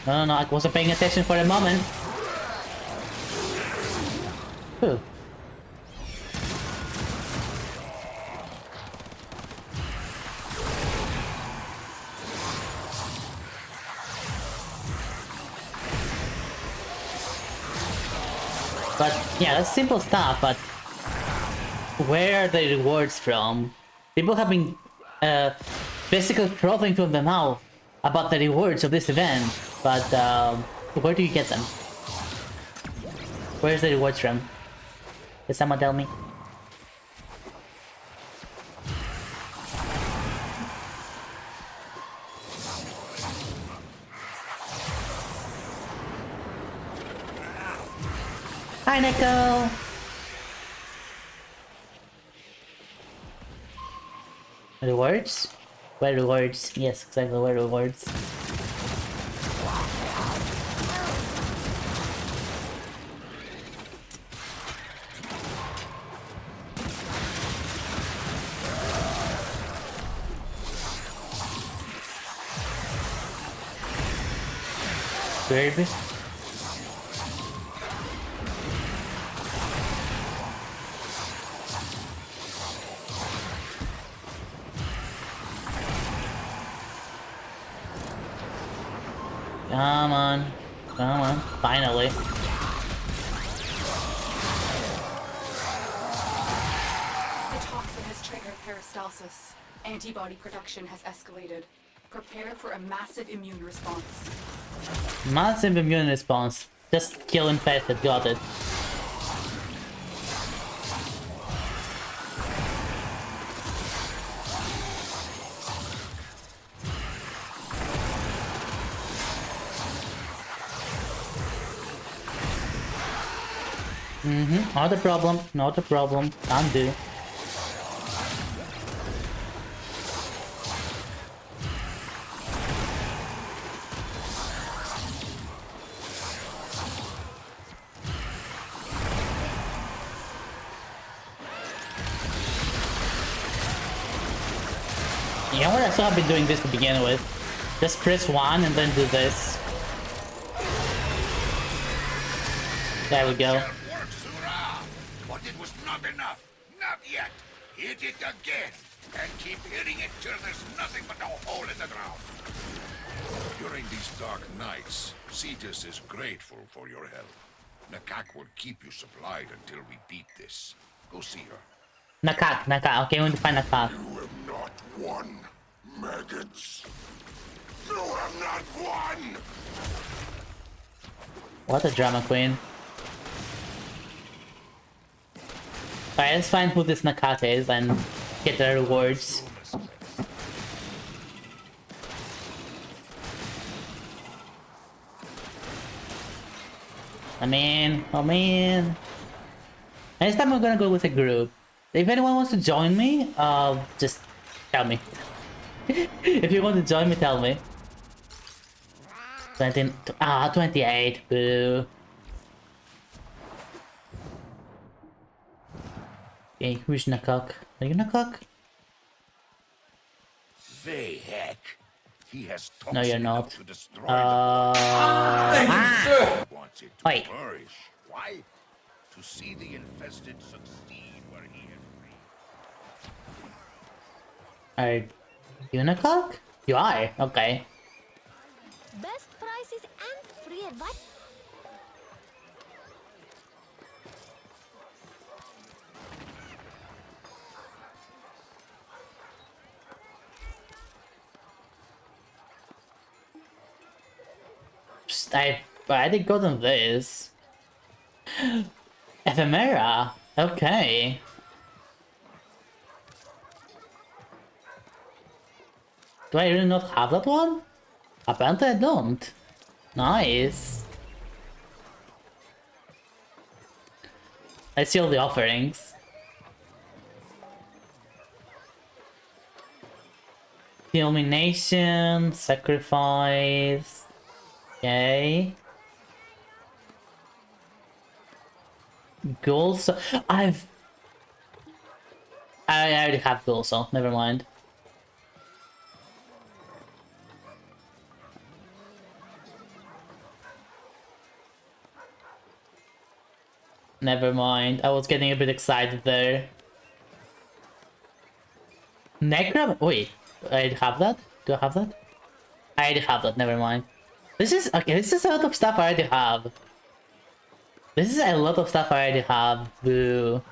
No, I wasn't paying attention for a moment. Ooh. But yeah, that's simple stuff, but where are the rewards from? People have been basically frothing from the mouth about the rewards of this event, but where do you get them? Where's the rewards from? Can someone tell me? Hi, Nico! Rewards? Where rewards? Yes, exactly, where rewards? Baby. Come on. Come on. Finally. The toxin has triggered peristalsis. Antibody production has escalated. Prepare for a massive immune response. Massive immune response. Just kill infected, got it. Not a problem, not a problem. Can do. You know what? I saw I've been doing this to begin with. Just press 1 and then do this. There we go. But it was not enough. Not yet. Hit it again. And keep hitting it till there's nothing but a hole in the ground. During these dark nights, Cetus is grateful for your help. Nakak will keep you supplied until we beat this. Go see her. Nakak. Okay, we need to find Nakak. You have not won, maggots. You have not won! What a drama queen. Alright, let's find who this Nakata is and get the rewards. I mean... Next time I'm gonna go with a group. If anyone wants to join me, just tell me. If you want to join me, tell me. 28, boo. Okay, who's Nakak? Are you Nakak? Vey heck. He has No, you're toxin not. to destroy He wants it to Wait. flourish. Why? To see the infested succeed where he had failed. Are you Nakak? You are? Okay. Best prices and free advice. I've already gotten this. Ephemera. Okay. Do I really not have that one? Apparently I don't. Nice. I see all the offerings. Illumination, sacrifice. Okay. Gold, so I already have gold, so never mind. Never mind. I was getting a bit excited there. Necra? Wait, I already have that? Do I have that? I already have that, never mind. This is okay, this is a lot of stuff I already have. This is a lot of stuff I already have. Boo.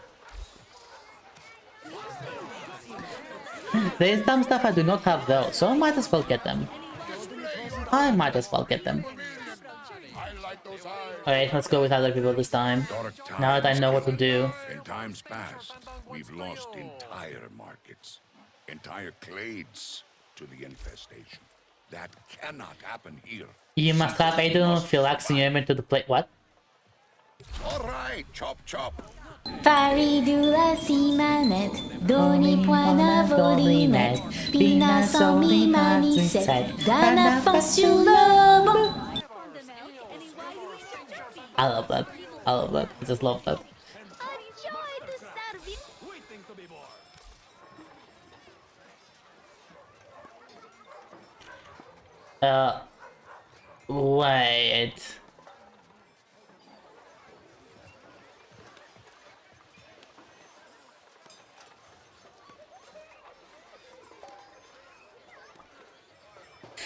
There's some stuff I do not have though, so I might as well get them. Alright, let's go with other people this time. Now that I know what to do. In times past, we've lost entire markets, entire clades to the infestation. That cannot happen here. You must have Aiden Philax in your inventory to play. What? All right, chop chop. Faridula si manette, doni poina volinette, pina sans mi manicette, d'un enfant sur le banc. I love that. I love that. I just love that. Wait.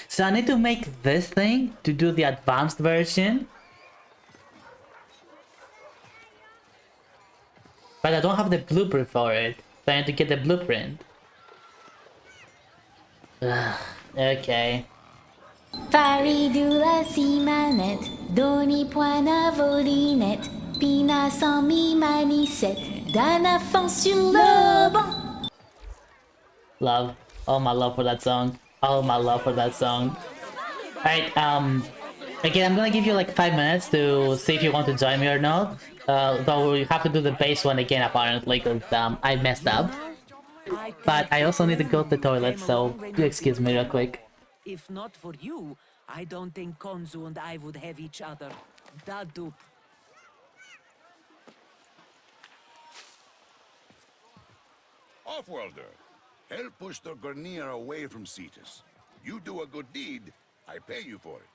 So I need to make this thing to do the advanced version. But I don't have the blueprint for it. So I need to get the blueprint. Ugh, okay. Faridula si manette, doni poina volinette, pina sans mi manicette, d'un enfant sur le banc. Love. Oh my love for that song. Oh my love for that song. Alright, again, I'm gonna give you like 5 minutes to see if you want to join me or not. Though you have to do the bass one again apparently, because I messed up. But I also need to go to the toilet, so do excuse me real quick. If not for you, I don't think Konzu and I would have each other. Da dupe. Offworlder, help push the Grenier away from Cetus. You do a good deed, I pay you for it.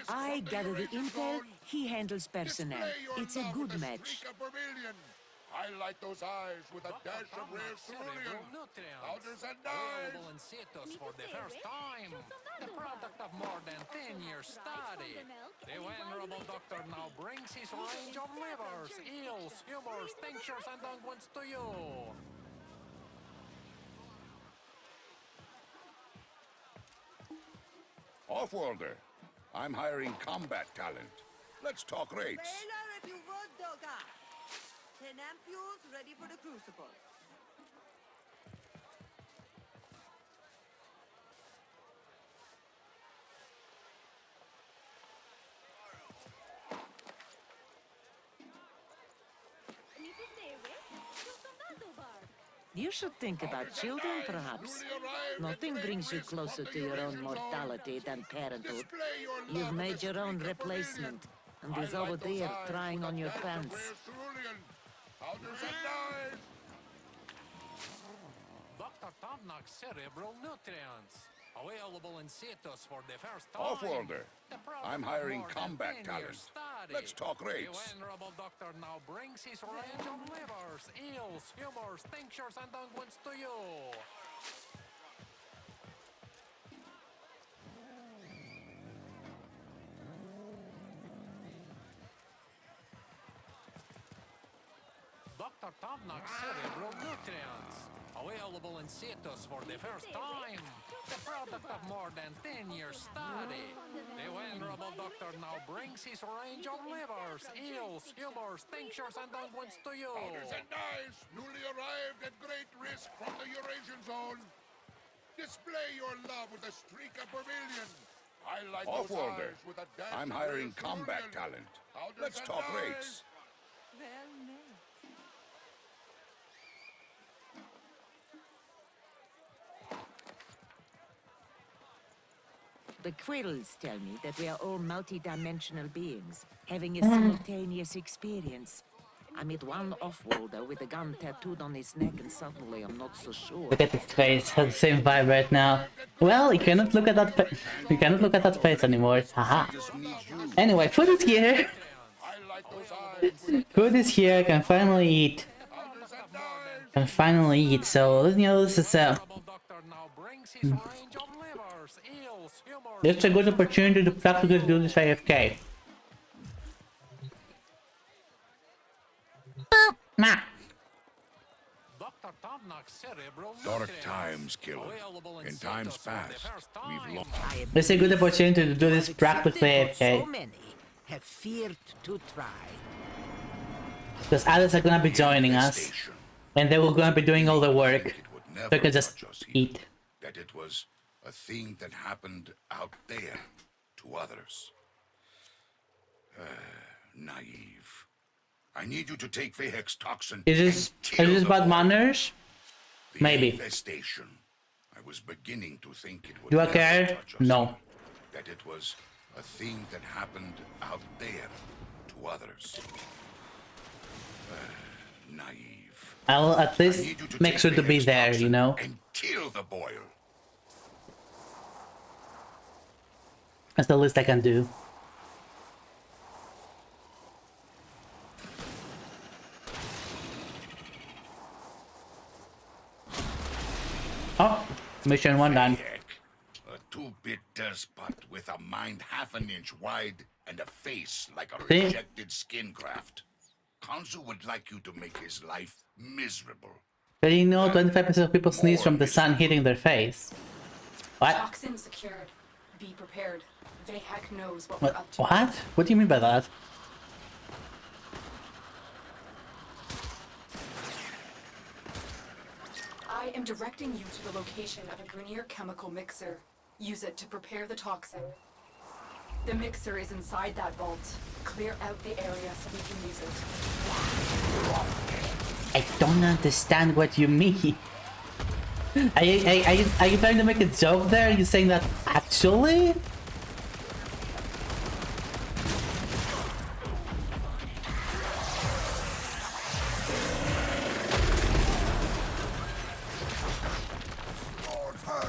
I gather the intel, he handles personnel. It's a good match. Highlight those eyes with a dash of rare cerulean. Powders and dyes. In situs for the first time. The product of more than 10 years study. The venerable doctor now brings his range of livers, eels, humors, tinctures, and unguents to you. Offworlder, I'm hiring combat talent. Let's talk rates. Ready for the crucible. You should think about children, perhaps. Nothing brings you closer to your own mortality than parenthood. You've made your own replacement, and he's over there trying on your pants. Dr. Tomnock's cerebral nutrients. Available in situs for the first time. Offworlder, I'm hiring combat talent. Let's talk rates. The venerable doctor now brings his range of livers, eels, humors, tinctures, and unguents to you. Dr. Tomnock's cerebral nutrients. Available in situs for the first time. The product of more than 10 years study. The venerable doctor now brings his range of livers, eels, humors, tinctures, and unguents to you. Powders and dyes, newly arrived at great risk from the Eurasian zone. Display your love with a streak of vermilion. Highlight those eyes with a dash. I'm hiring combat talent. Let's talk rates. Well met. The quills tell me that we are all multi-dimensional beings, having a simultaneous experience. I met one off-worlder with a gun tattooed on his neck, and suddenly I'm not so sure. Look at his face, has the same vibe right now. Well, you cannot look at that you cannot look at that face anymore. Haha. Anyway, food is here. Food is here, I can finally eat. So you know, this is this is a good opportunity to practically do this AFK. Dark times, killer. In times past, we've lost. This is a good opportunity to do this practically AFK. So many have feared to try. Because others are gonna be joining us, and they will gonna be doing all the work. So we can just eat. That it was a thing that happened out there to others. Naive. I need you to take Vehek's toxin Is and this kill the bad boy. manners? The Maybe. infestation. I was beginning to think it would Do I never care? touch us. No. That it was a thing that happened out there to others. Naive. I'll at I least need you make take sure to be Vehek's there, toxin you know? And kill the boil. That's the least I can do. Oh, mission 1 done. A two-bit despot with a mind half an inch wide and a face like a See? rejected skin graft. Kanzu would like you to make his life miserable. But you know, 25% of people sneeze from the sun hitting their face. What? Toxin secured. Be prepared. Vehek knows what we're What? up to. What? What do you mean by that? I am directing you to the location of a Grenier chemical mixer. Use it to prepare the toxin. The mixer is inside that vault. Clear out the area so we can use it. I don't understand what you mean. Are you trying to make a joke there? Are you saying that actually?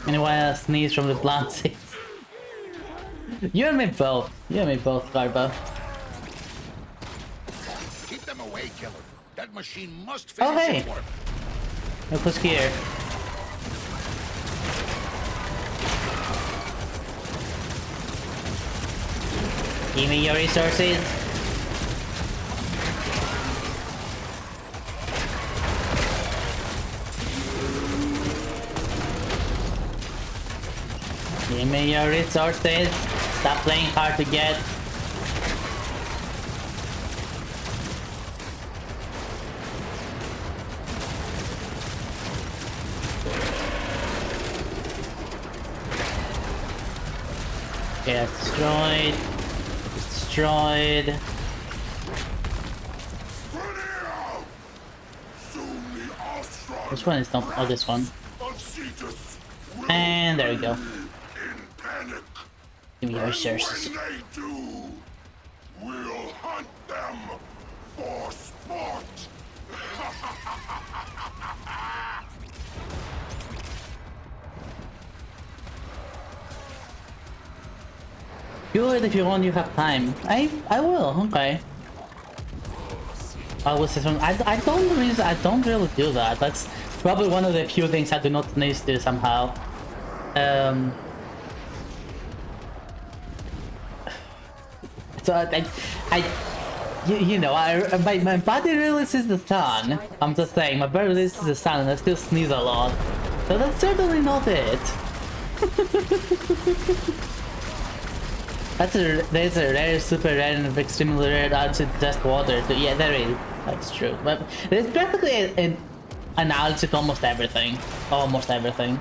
Anyone else sneeze from the plant seeds? You and me both. You and me both, Garbo. Keep them away, killer. That machine must Oh, finish hey. its work. Look who's here. Give me your resources. Give me your resources. Stop playing hard to get. Okay, that's destroyed. It's destroyed. This one is not. Oh, this one. And there we go. Give me your resources. We'll hunt them for sport. Do it if you want. You have time. I will. Okay. I was I don't really do that. That's probably one of the few things I do not need to do somehow. So you know, my body releases the sun. I'm just saying, my body releases the sun, and I still sneeze a lot. So that's certainly not it. There's a rare, super rare, and extremely rare altitude test water. So yeah, there is. That's true. But there's practically an altitude almost everything. Almost everything.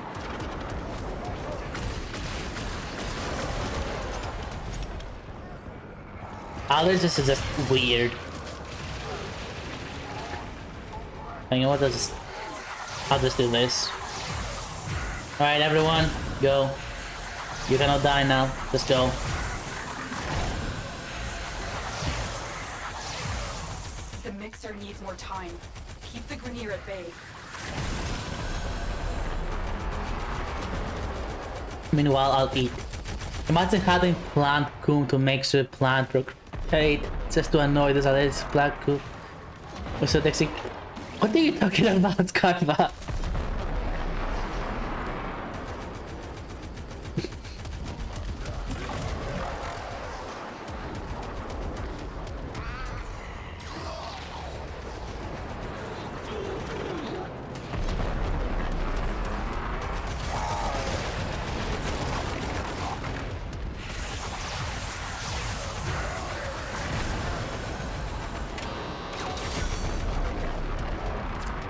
Allergies is just weird. You know what? I'll just do this. Alright, everyone, go. You cannot die now. Just go. The mixer needs more time. Keep the Grenier at bay. Meanwhile, I'll eat. Imagine having plant coom to make sure plant procreate just to annoy this other plant coom. So what are you talking about, Karma?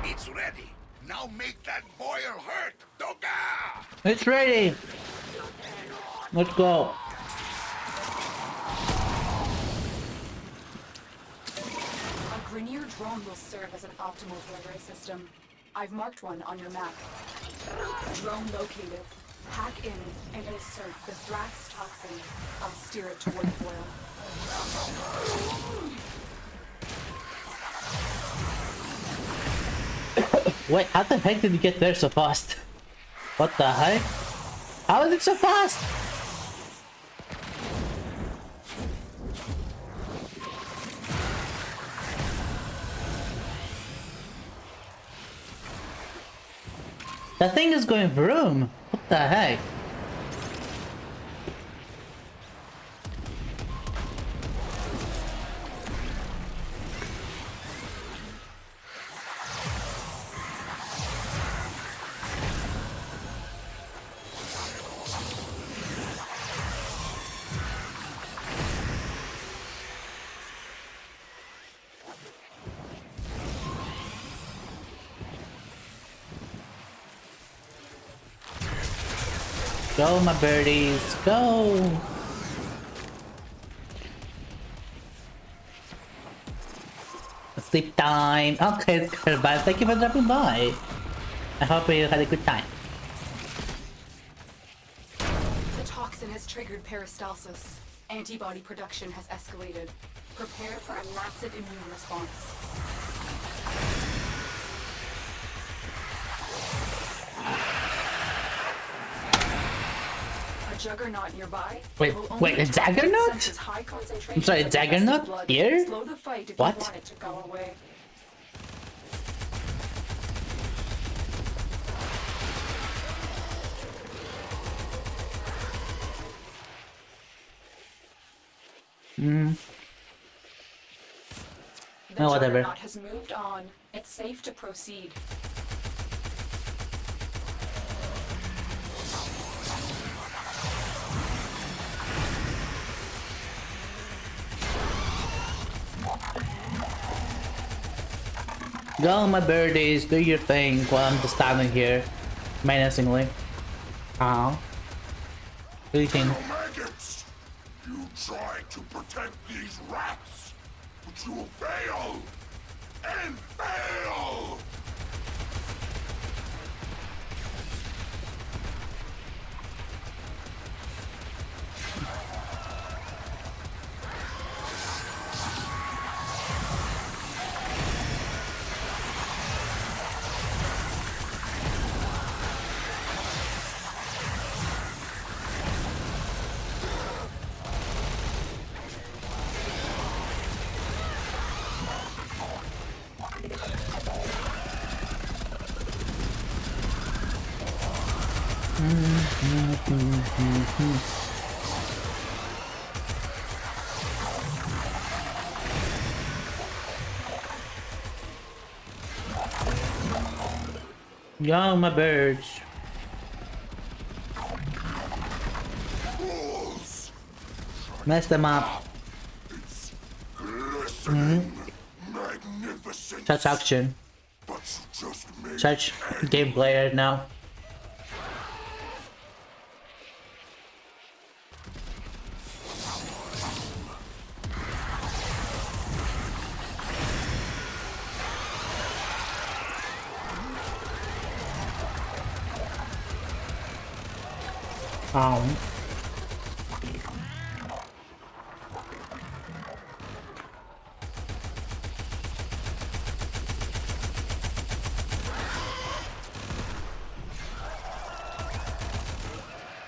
It's ready. Now make that boil hurt, Doga! It's ready. Let's go. A Grenier drone will serve as an optimal delivery system. I've marked one on your map. Drone located. Hack in and insert the Thrax toxin. I'll steer it toward the boil. Wait, how the heck did you get there so fast? What the heck? How is it so fast? That thing is going vroom. What the heck? Go, my birdies, go! Sleep time. Okay, Kerbal, thank you for dropping by. I hope you had a good time. The toxin has triggered peristalsis. Antibody production has escalated. Prepare for a massive immune response. A juggernaut nearby. Wait, a juggernaut? I'm sorry, a juggernaut here? Slow the fight if What? you want it to go away. The Oh, whatever. juggernaut has moved on. It's safe to proceed. Go, my birdies, do your thing while I'm just standing here, menacingly. What do you think? Maggots! You tried to protect these rats, but you will fail! And fail! Yo, my birds. Mess them up. Such action. Such gameplay right now.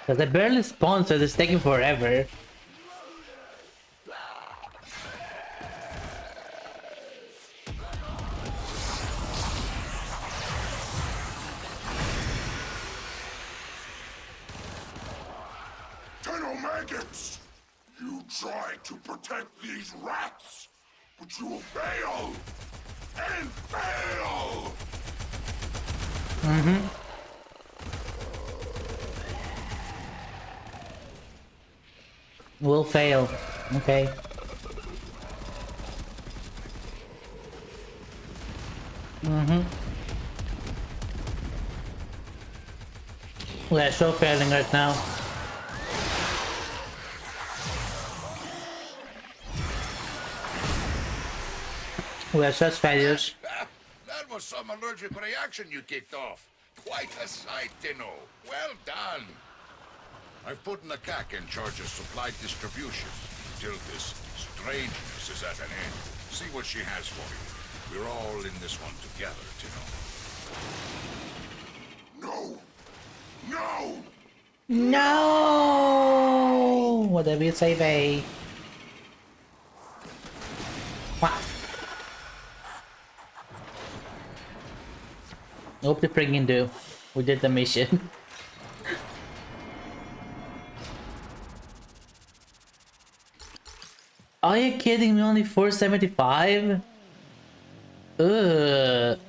Cause I barely spawned, so it's taking forever. Maggots! You tried to protect these rats, but you will fail! And fail! We'll fail. Okay. We're so failing right now. We are such failures. That was some allergic reaction you kicked off. Quite a sight, Tino. Well done. I've put Nakak in charge of supply distribution till this strangeness is at an end. See what she has for you. We're all in this one together, Tino. No! No! No! Whatever you say, babe. Wow. Hope the friggin' do. We did the mission. Are you kidding me? Only 475? Ugh.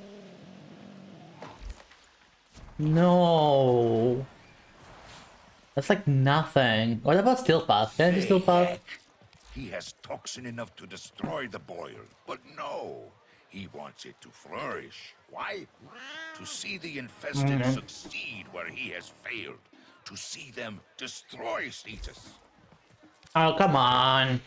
No. That's like nothing. What about Steel Path? Can I do Steel Path? He has toxin enough to destroy the boil, but no. He wants it to flourish. Why? To see the infested succeed where he has failed. To see them destroy Cetus. Oh, come on.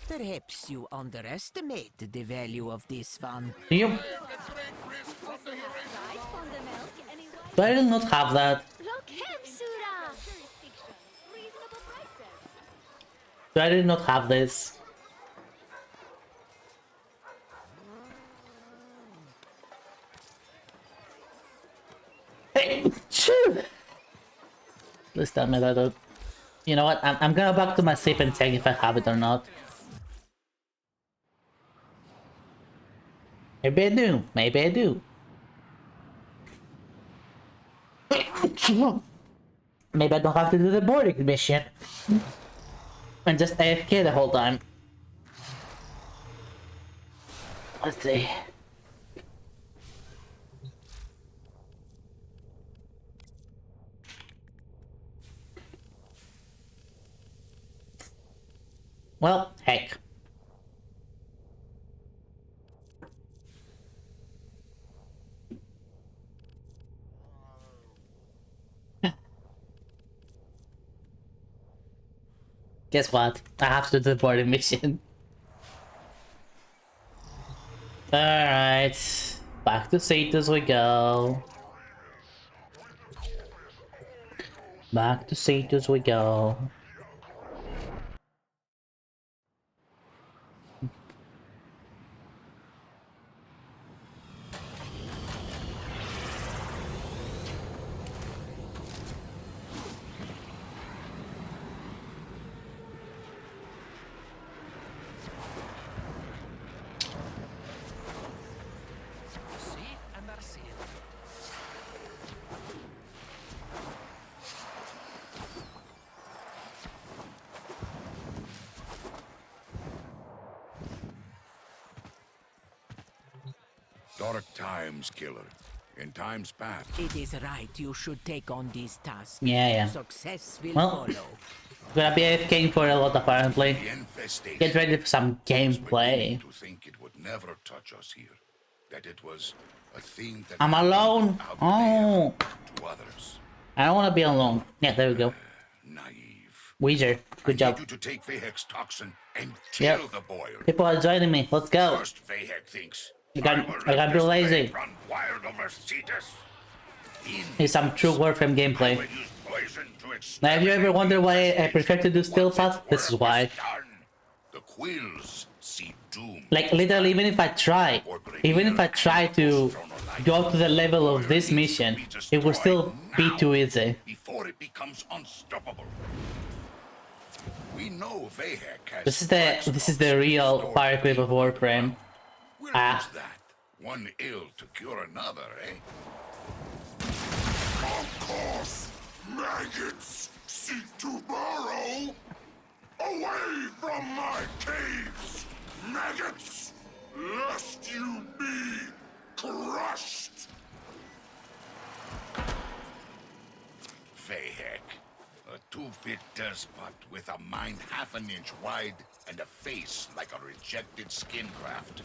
Perhaps you underestimate the value of this one. Do you? Do I not have that? Do I not have this? Please tell me that I don't. You know what? I'm gonna back to my sip and check if I have it or not. Maybe I do. Maybe I do. Maybe I don't have to do the boarding mission. And just AFK the whole time. Let's see. Well, heck. Guess what? I have to do the boarding mission. Alright. Back to Cetus we go. Back to Cetus we go. Dark times, killer. In times past. It is right you should take on these tasks. Yeah. Success will Well, follow. gonna be AFKing for a lot apparently. Get ready for some gameplay. To think it would never touch us here. That it was a thing that I'm alone. Oh. to others. I don't want to be alone. Yeah, there we go. Weezer, good job. I need you to take Vahek's toxin and kill the boil. People are joining me. Let's go. First, Vahek thinks. I can't be lazy. Run wild over Cetus. Here's some true Warframe gameplay. Now, have you ever wondered why I prefer to do Steel Path? This is why. The quills see doom. Like, literally, even if I try to go up to the level of this mission, it will still be too easy. Before it becomes unstoppable. We know Vahek has This is the real fire creep of Warframe. We'll use that. One ill to cure another, eh? Of course, maggots seek to burrow away from my caves. Maggots, lest you be crushed. Vahek, a two-bit despot with a mind half an inch wide and a face like a rejected skin graft.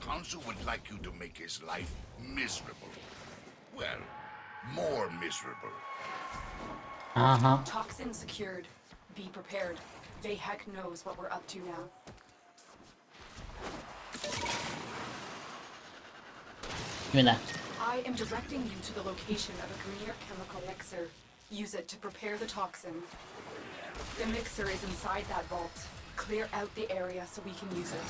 Khonsu would like you to make his life miserable. Well, more miserable. Uh-huh. Toxin secured. Be prepared. Vahek knows what we're up to now. Give me that. I am directing you to the location of a Grenier chemical mixer. Use it to prepare the toxin. The mixer is inside that vault. Clear out the area so we can use it.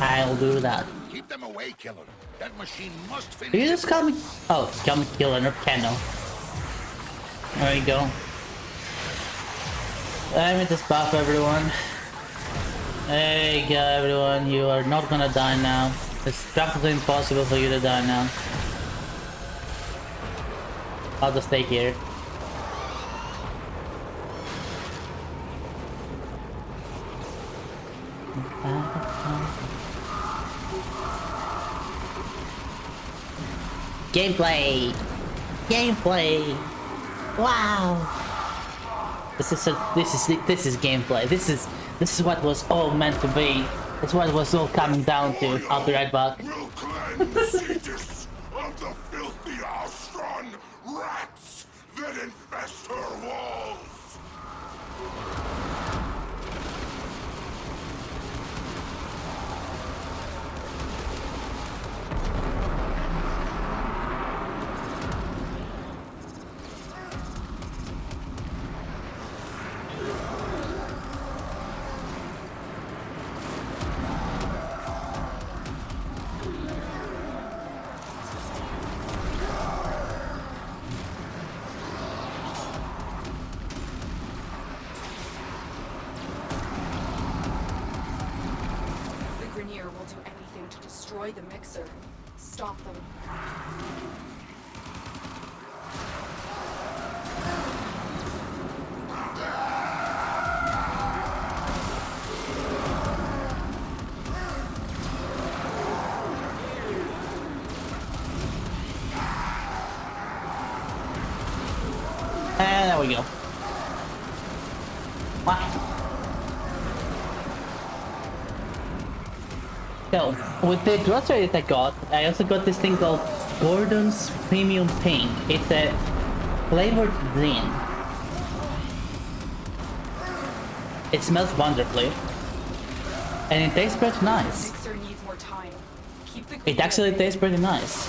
I'll do that. Keep them away, killer. That machine must finish. Did you just call me? Oh, call me killer, not Keno. There we go. Let me just buff everyone. There you go, everyone. You are not gonna die now. It's practically impossible for you to die now. I'll just stay here. Gameplay! Gameplay! Wow! This is gameplay. This is what was all meant to be. It's what it was all coming down to. I'll be right back. Will cleanse Cetus of the filthy Alstron rats that infest her walls. Destroy the mixer. Stop them. And there we go. Wow. So, with the grocery that I got, I also got this thing called Gordon's Premium Pink. It's a flavored zin. It smells wonderfully. And it tastes pretty nice. Mixer needs more time. Keep the It actually tastes pretty nice.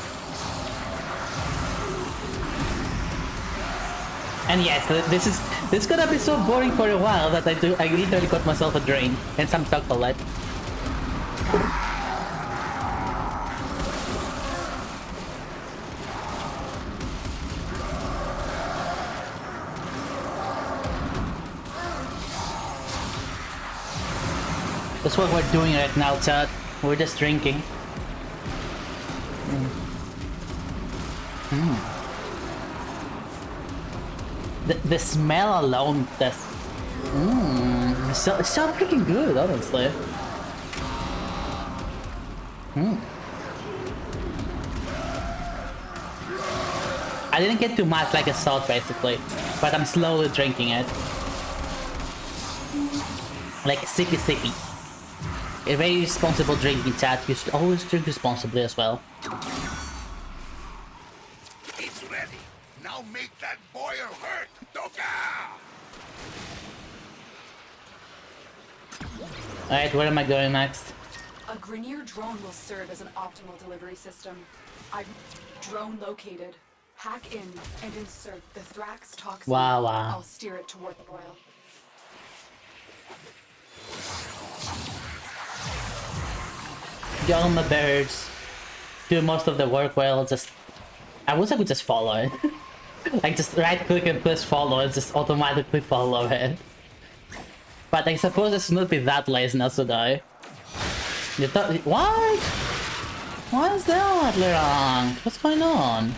And yes, this is gonna be so boring for a while that I literally got myself a drink and some chocolate. That's what we're doing right now, chat. We're just drinking. The smell alone, that's... it's so freaking good, honestly. I didn't get too much like a salt, basically, but I'm slowly drinking it. Like sippy sippy. A very responsible drinking, chat. You should always drink responsibly as well. It's ready. Now make that boil hurt, Doka! Alright, where am I going next? A Grenier drone will serve as an optimal delivery system. Drone located. Hack in and insert the Thrax toxin. Wow, wow. I'll steer it toward the oil. Go my birds. Do most of the work while just... I wish I could just follow it. Like just right click and press follow and just automatically follow it. But I suppose it should not be that lazy not to die. What? Why is that wrong? What's going on?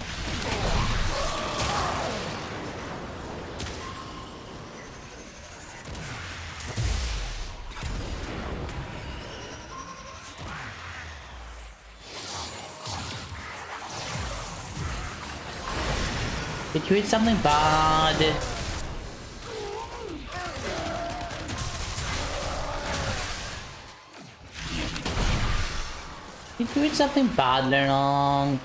Did you eat something bad? Did you eat something bad, Leonong?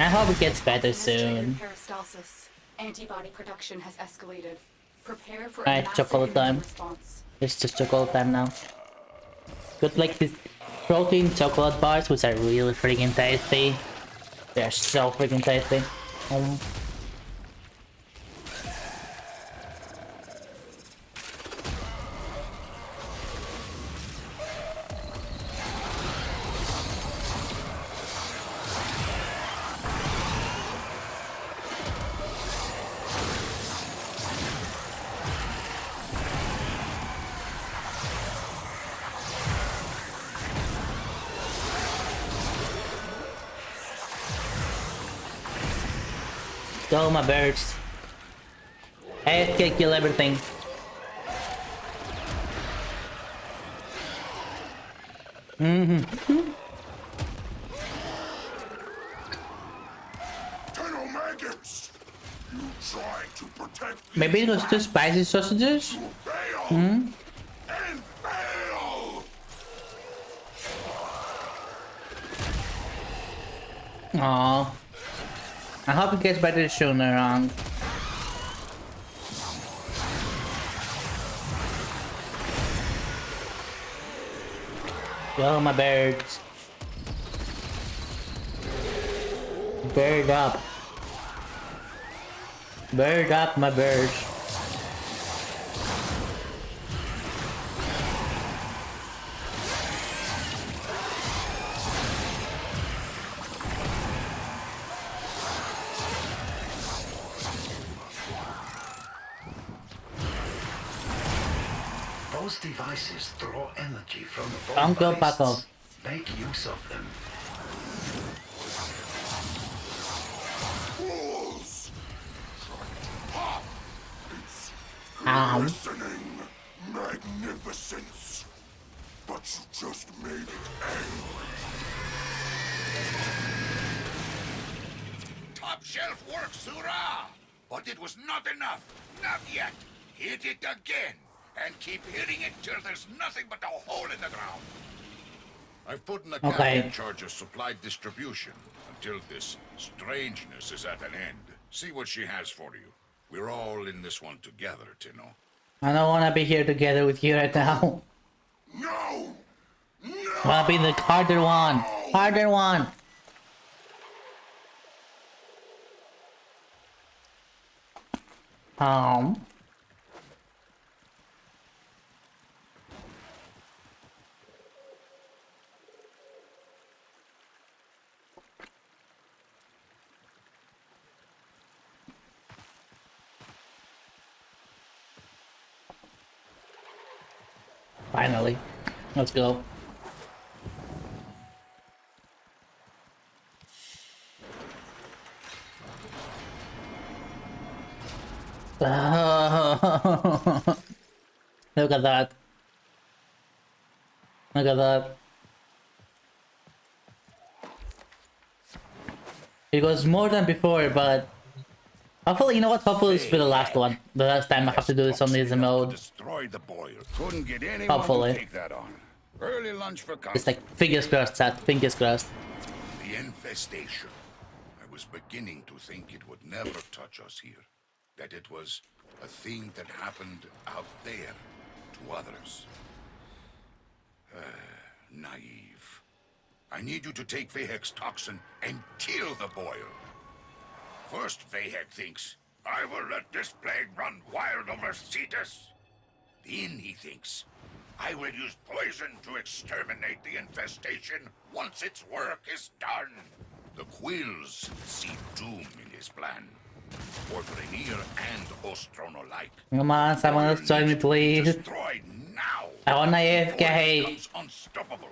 I hope it gets better Has triggered soon. peristalsis. Antibody production has escalated. Prepare for a Alright, massive chocolate immune time. response. It's just chocolate time now. Got like these protein chocolate bars, which are really freaking tasty. They're so freaking tasty. Go, my birds. I can kill everything. Maggots! You tried to protect Maybe it was too spicy sausages? and fail! Aww. I hope it gets better sooner on. Go, my birds. Bird up. Bird up, my birds. Those devices draw energy from the Don't go back off. Make use of them. Fools! Ow. Magnificence! But you just made it angry. Top shelf work, Surah! But it was not enough. Not yet. Hit it again. And keep hitting it till there's nothing but a hole in the ground. I've put in a captain in charge of supply distribution until this strangeness is at an end. See what she has for you. We're all in this one together, Tino. I don't wanna be here together with you right now. No! I wanna be the harder one. Harder one. Finally. Let's go. Look at that. Look at that. It was more than before, but hopefully, you know what? Hopefully it's for the last one. The last time I have to do this on easy mode. Destroy the boil. Couldn't get anyone Hopefully. to take that on. Early lunch for It's like fingers crossed, Seth. Fingers crossed. the infestation. I was beginning to think it would never touch us here. That it was a thing that happened out there to others. Naive. I need you to take Vahek's toxin and kill the boil. First, Vahek thinks, I will let this plague run wild over Cetus. Then he thinks, I will use poison to exterminate the infestation once its work is done. The Quills see doom in his plan. For Grenier and Ostron alike. Come on, someone else join me, please. Destroyed now. I want before it AFK. becomes unstoppable.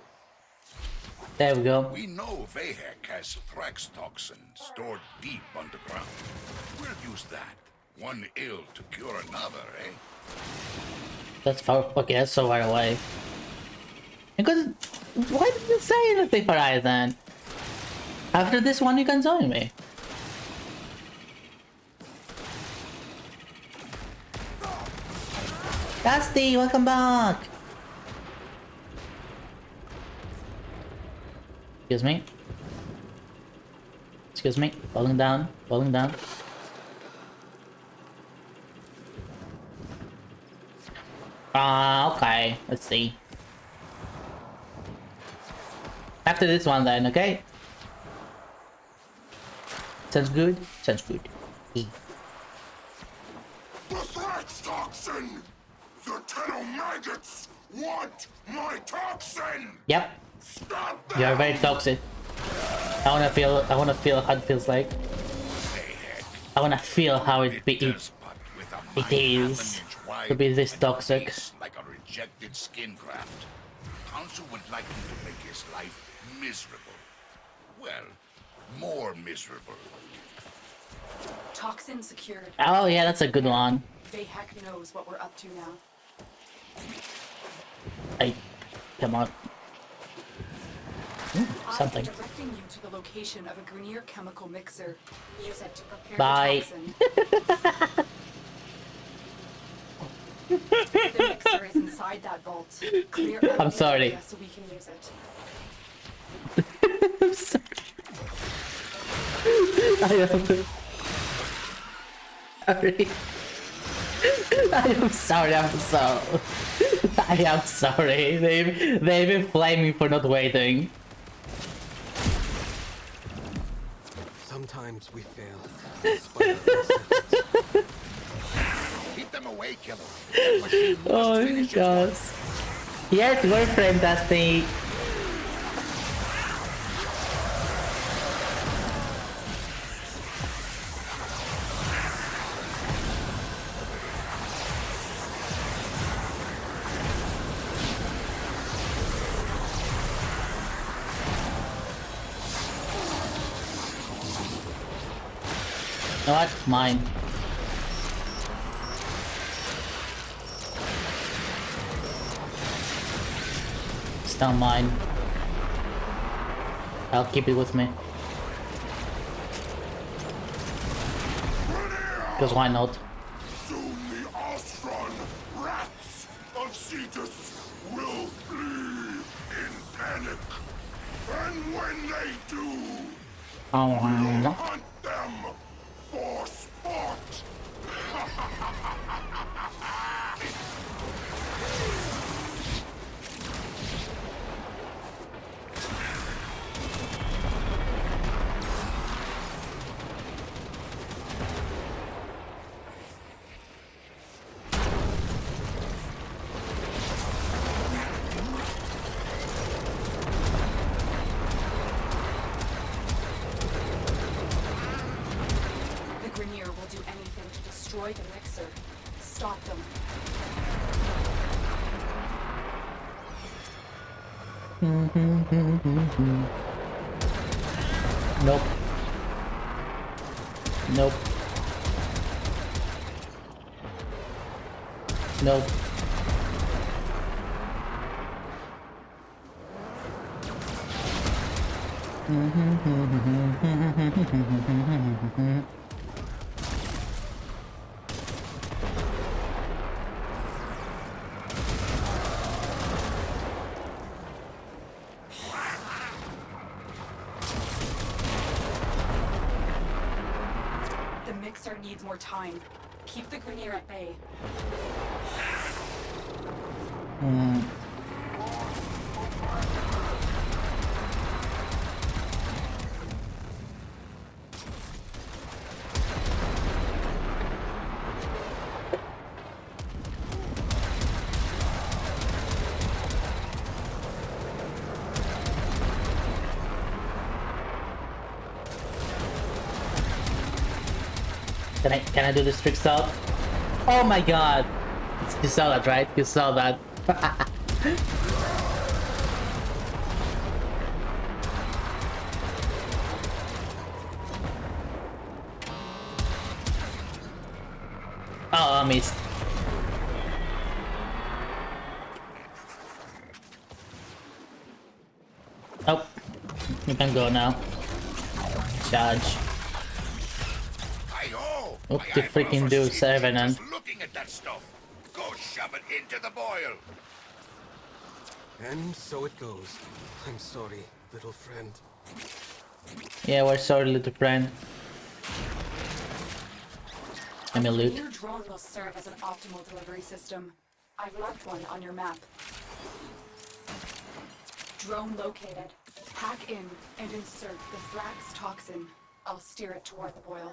There we go. We know Vahek has Thrax toxin stored deep underground. We'll use that. One ill to cure another, eh? That's far. Okay, that's so far away. Because why didn't you say anything for I then? After this one, you can join me. Dusty, welcome back. Excuse me. Excuse me. Falling down. Falling down. Okay. Let's see. After this one then, okay? Sounds good? Sounds good. The threats toxin! The Tenomaggots want my toxin! Yep. Stop You're very toxic. I wanna feel how it feels like. I wanna feel how it is to be this toxic. Like a rejected skin graft. Council would like you to make his life miserable. Well, more miserable. Toxin secured. Oh yeah, that's a good one. Vahek knows what we're up to now. Hey, come on. Something. I'm directing you to the location of a Grenier chemical mixer. Use it to prepare Bye. the toxin. The mixer is inside that vault. Clear out I'm the sorry. area so we can use it. I'm sorry. I am sorry. I am sorry. They've been flaming me for not waiting. Sometimes we fail. Keep them away, killer. Oh my gosh. Yes, we're fantastic. You know what? Mine. It's not mine. I'll keep it with me. Because why not? Soon the Ostron rats of Cetus will flee in panic. And when they do, Oh, we'll hunt them for sport. The Grenier will do anything to destroy the mixer. Stop them. Nope. Nope. Nope. The mixer needs more time. Keep the Grenier at bay. Can I do this trick shot? Oh my god! You saw that, right? You saw that. Oh, I missed. Oh, you can go now. Charge. What the freaking do, Revenant? Just looking at that stuff. Go shove it into the boil. And so it goes. I'm sorry, little friend. Yeah, we're sorry, little friend. I'm a loot. Your drone will serve as an optimal delivery system. I've marked one on your map. Drone located. Hack in and insert the Thrax toxin. I'll steer it toward the boil.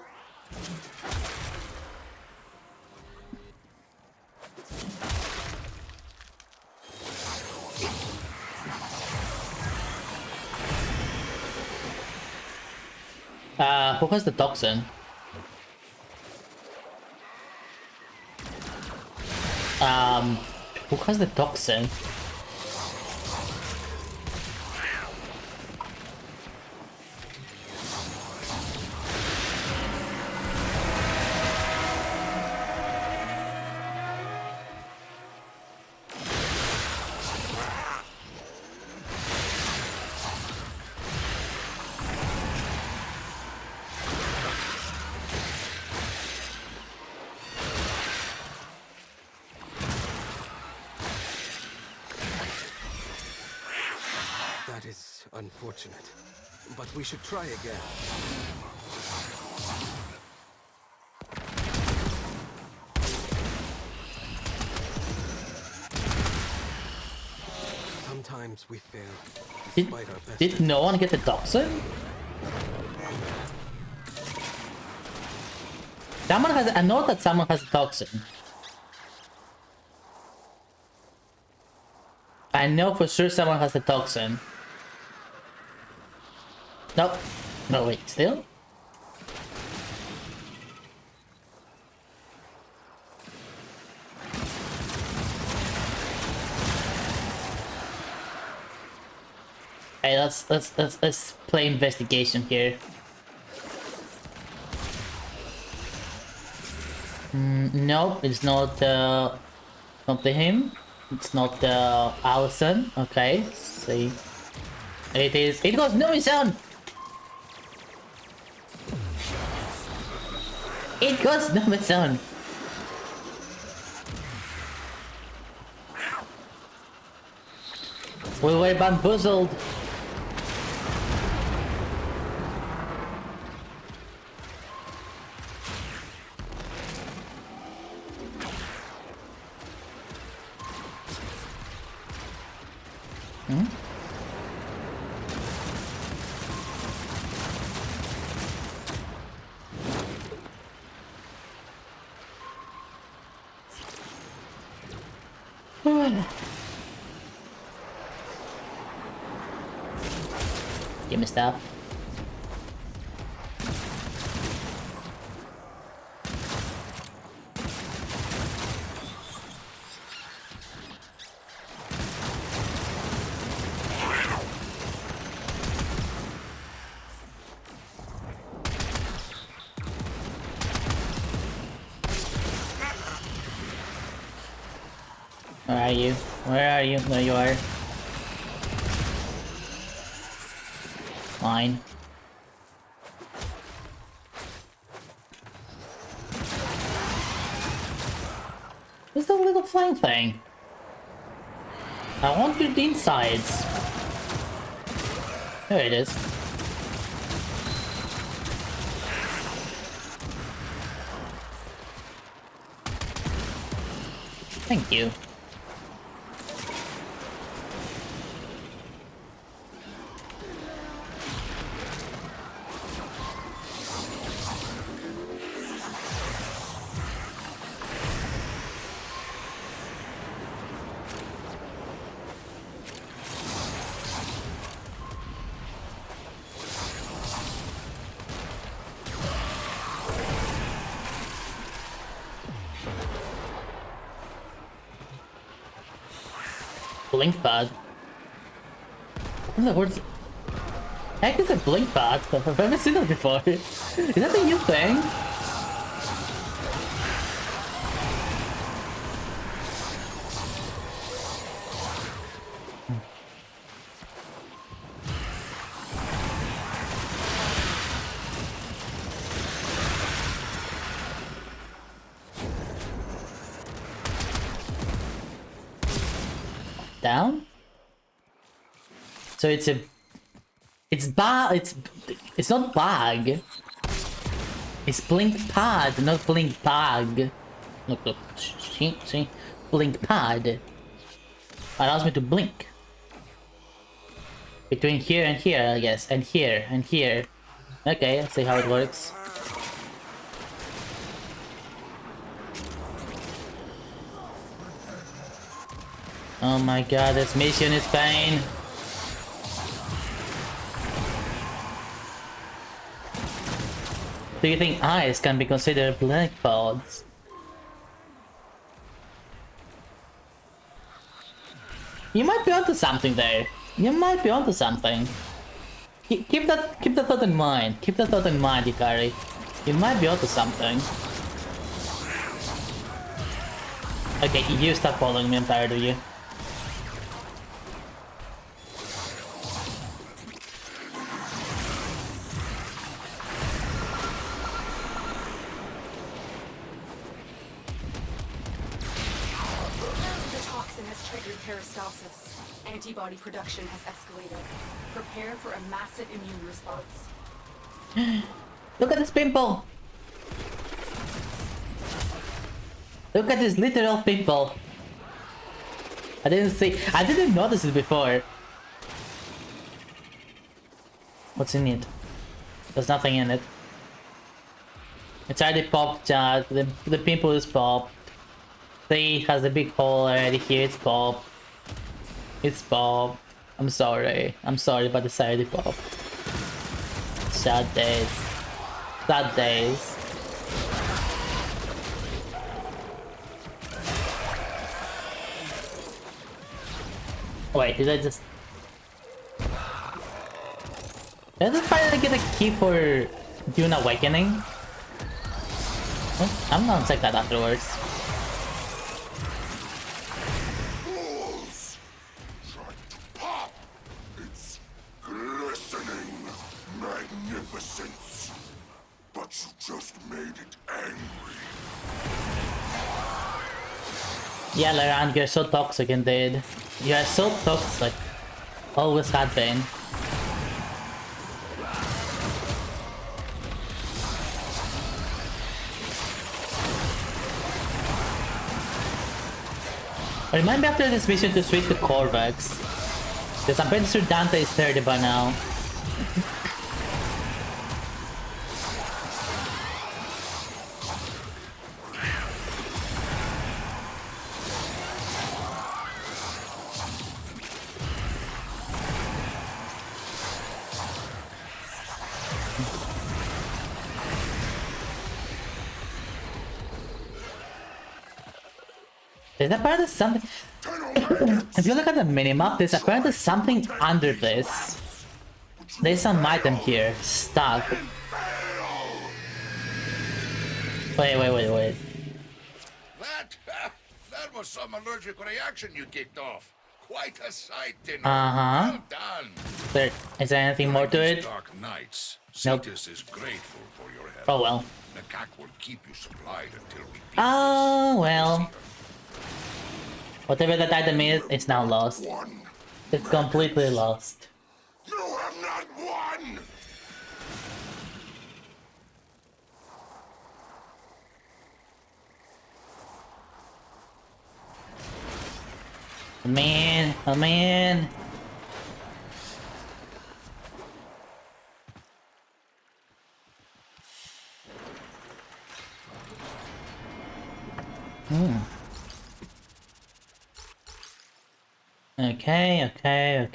Who has the toxin? Who has the toxin? That is unfortunate, but we should try again. Sometimes we fail, despite our best. Did no one get the toxin? Someone has. I know that someone has a toxin. I know for sure someone has a toxin. Nope. No, wait, still? Hey, let's play investigation here. Nope, it's not him. It's not Allison. Okay, see. It is. It goes no sound. It goes no sound. We were bamboozled. Give me stuff. Where are you? Where are you? There you are. Fine. Where's the little flying thing? I want the insides. There it is. Thank you. Blink pad. What the word? Heck is a blink pad? I've never seen that before. Is that a new thing? Down? So it's a... It's it's not bag. It's blink pad, not blink bag. Look, see, blink pad allows me to blink between here and here, I guess, and here and here. Okay, let's see how it works. Oh my god, this mission is pain. Do you think eyes can be considered black pods? You might be onto something there. You might be onto something. Keep that thought in mind. Keep that thought in mind, Ikari. You might be onto something. Okay, you stop following me, I'm tired of you. The toxin has triggered peristalsis. Antibody production has escalated. Prepare for a massive immune response. Look at this pimple! Look at this literal pimple! I didn't notice it before. What's in it? There's nothing in it. It's already popped, chat. The pimple is popped. See, it has a big hole already here. It's popped. It's popped. I'm sorry, but it's already popped. Sad days. Sad days. Wait, did I just... Did I just finally get a key for Dune Awakening? What? I'm gonna check that afterwards. It's glistening magnificence. But you just made it angry. Yeah, Laurent, you're so toxic indeed. You are so toxic. Always had been. Remind me after this mission to switch to Corvex. Because I'm pretty sure Dante is 30 by now. There's apparently something... If you look at the minimap, there's apparently something under this. There's some item here, stuck. Wait. That was some allergic reaction you kicked off. Quite a sight, Dinner. Uh-huh. Well done. Is there anything more to it? Dark nights. Nope. Cetus is grateful for your help. Oh well. The CAC will keep you supplied until we beat Oh well. Whatever that item is, it's now lost. It's completely lost. You have not won! Oh man.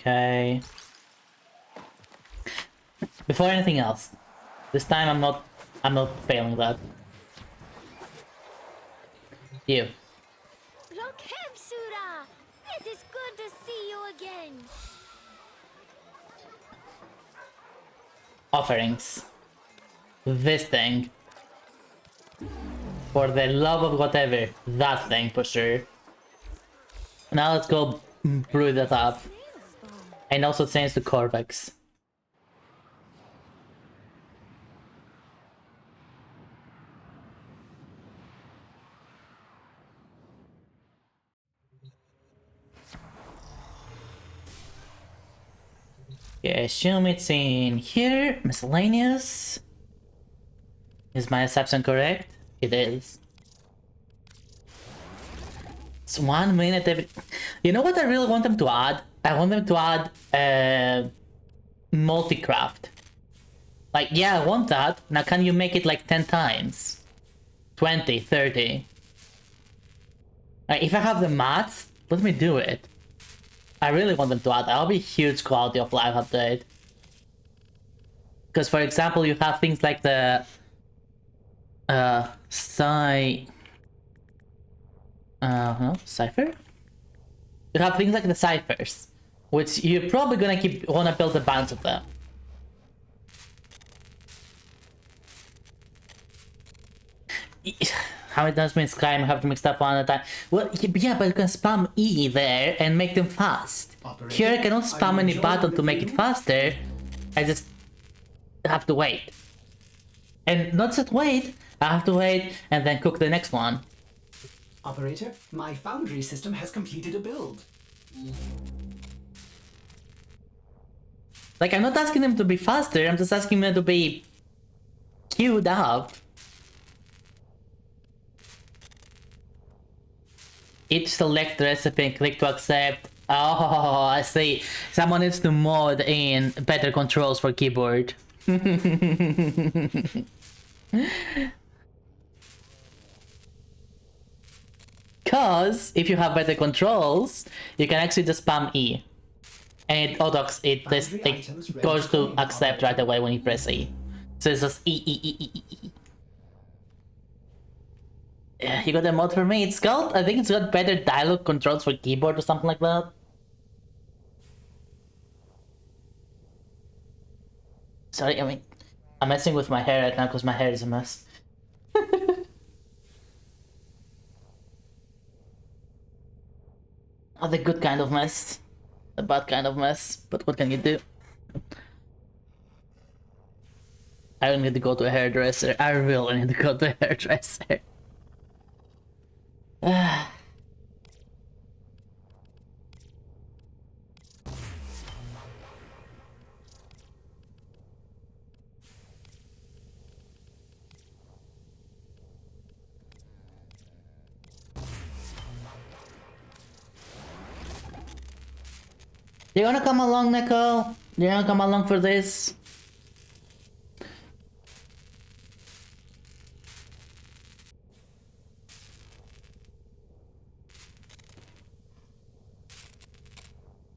Okay. Before anything else, this time I'm not failing that. You. Lokemsura! It is good to see you again. Offerings. This thing. For the love of whatever. That thing for sure. Now let's go brew that up. And also change to Corvex. Yeah, I assume it's in here. Miscellaneous. Is my assumption correct? It is. It's 1 minute every... You know what I really want them to add? I want them to add multi-craft. Like, yeah, I want that. Now can you make it like 10 times? 20, 30. Like, if I have the mats, let me do it. I really want them to add. That'll be a huge quality of life update. Because, for example, you have things like the... Cipher? You have things like the ciphers, which you're probably gonna wanna build a bunch of them. How it does mean Skyrim, I have to mix up one at a time. Well, yeah, but you can spam E there and make them fast. Operator, Here I cannot spam any button to the make it view? faster. I just have to wait. And not just wait, I have to wait and then cook the next one. Operator, my foundry system has completed a build. Like, I'm not asking them to be faster, I'm just asking them to be queued up. Each select recipe and click to accept. Oh, I see. Someone needs to mod in better controls for keyboard. Cause if you have better controls, you can actually just spam E. And it goes to accept right away when you press E. So it's just E. Yeah, you got a mod for me. It's got, I think it's got better dialogue controls for keyboard or something like that. Sorry, I mean, I'm messing with my hair right now because my hair is a mess. Not the good kind of mess. The bad kind of mess. But what can you do? I don't need to go to a hairdresser. I really need to go to a hairdresser. You wanna come along, Neko? You wanna come along for this?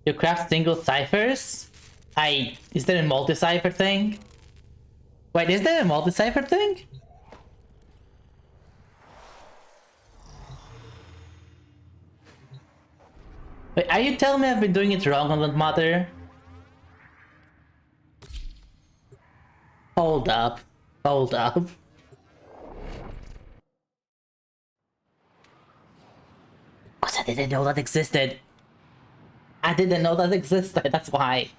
You craft single ciphers? Is there a multi-cipher thing? Wait, is there a multi-cipher thing? Wait, are you telling me I've been doing it wrong on that matter? Hold up. Hold up. Because I didn't know that existed. I didn't know that existed, that's why.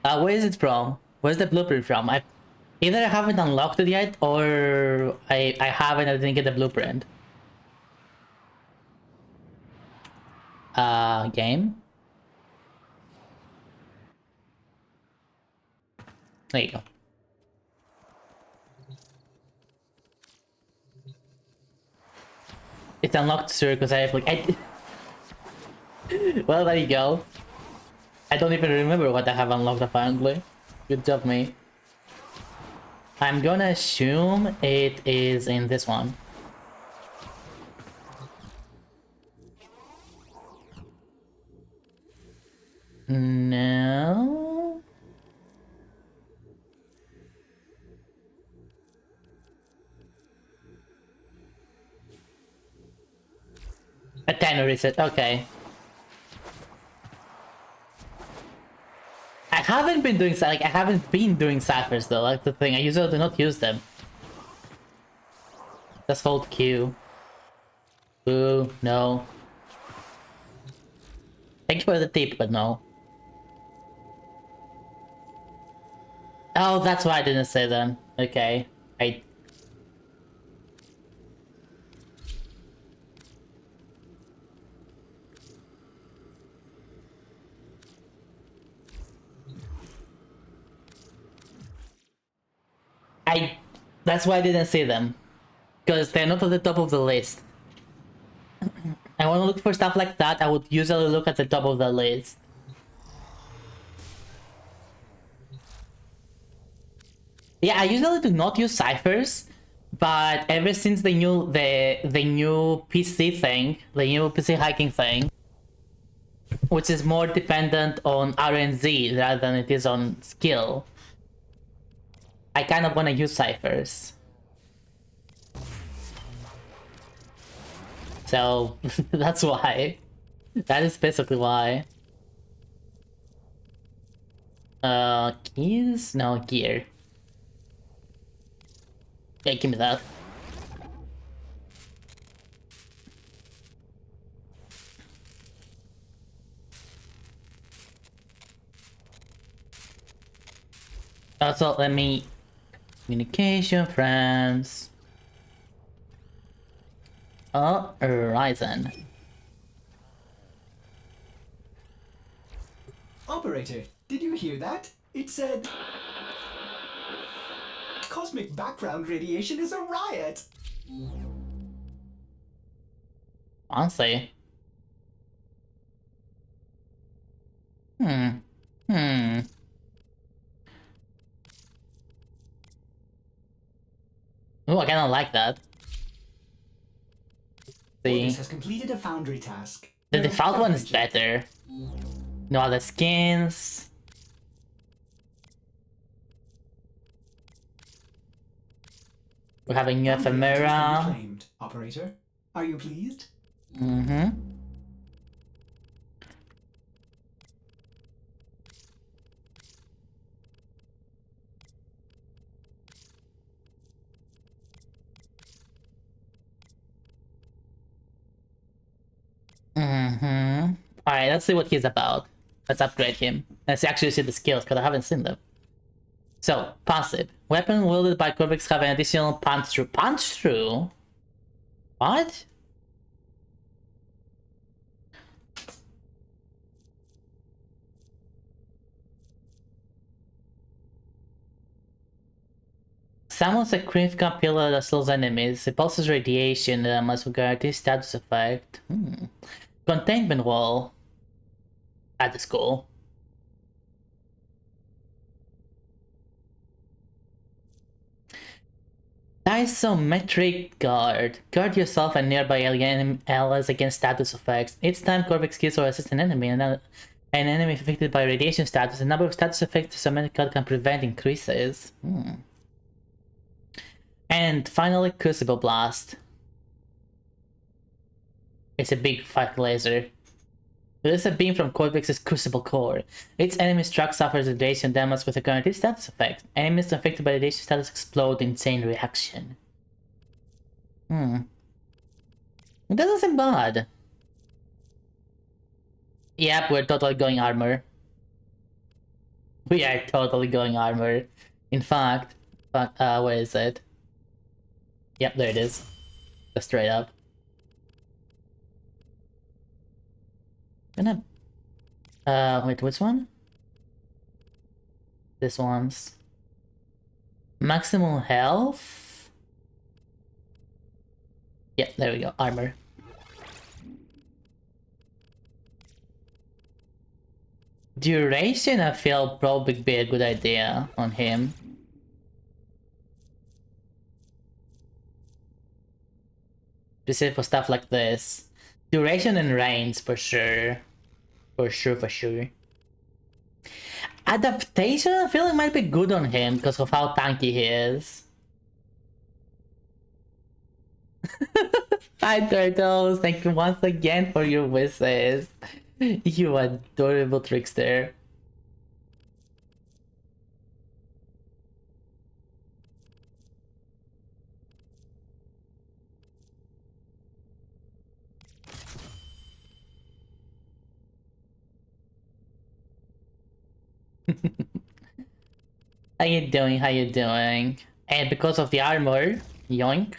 Where is it from? Where's the blueprint from? Either I haven't unlocked it yet, or I haven't, I didn't get the blueprint. Game? There you go. It's unlocked, sir, because I have like... Well, there you go. I don't even remember what I have unlocked, apparently. Good job, me. I'm gonna assume it is in this one. No... A 10 reset, okay. I haven't been doing ciphers though, that's the thing. I usually do not use them. Just hold Q. Ooh, no. Thank you for the tip, but no. Oh, that's why I didn't say them. Okay. That's why I didn't see them. Because they're not at the top of the list. I want to look for stuff like that, I would usually look at the top of the list. Yeah, I usually do not use ciphers, but ever since the new PC thing, the new PC hacking thing, which is more dependent on RNG rather than it is on skill, I kind of want to use ciphers. So that's why. That is basically why. Keys? No, gear. Yeah, give me that. Also, let me... Communication, friends. Oh, Horizon. Operator, did you hear that? It said... Cosmic background radiation is a riot! Honestly. Hmm. Ooh, I kinda like that. Orbis has completed a foundry task. The default one is better. No other skins. We have a new ephemera. Claimed. Operator, are you pleased? Mm-hmm. Mm-hmm. Alright, let's see what he's about. Let's upgrade him. Let's actually see the skills, because I haven't seen them. So, passive. Weapon wielded by Corvix have an additional punch through. Punch through? What? Summons a critical pillar that slows enemies. It pulses radiation that must guarantee status effect. Containment wall. At the school. Isometric guard. Guard yourself and nearby alien allies against status effects. Each time Corvix kills or assists an enemy, an enemy affected by radiation status, the number of status effects the isometric guard can prevent increases. And finally, Crucible Blast. It's a big fuck laser. Release a beam from Corvix's Crucible Core. Each enemy struck suffers radiation damage with a guaranteed status effect. Enemies affected by radiation status explode in chain reaction. It doesn't seem bad. Yep, we're totally going armor. We are totally going armor. In fact, where is it? Yep, there it is. Just straight up. Wait, which one? This one's maximum health. Yeah, there we go. Armor. Duration, I feel probably be a good idea on him. Specific for stuff like this. Duration and range for sure. For sure. Adaptation, I feel like might be good on him because of how tanky he is. Hi Turtles, thank you once again for your wishes. You adorable trickster. How you doing? How you doing? And because of the armor, yoink.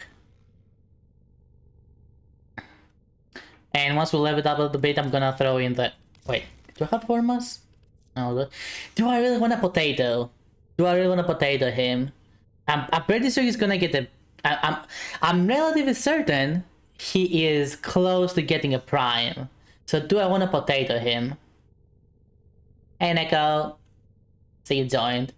And once we level it up a little bit, I'm gonna throw in the... Wait, do I have formas? No. Do I really want a potato? Do I really want to potato him? I'm pretty sure he's gonna get a. I'm relatively certain he is close to getting a prime. So do I want to potato him? Hey Neko, so you joined.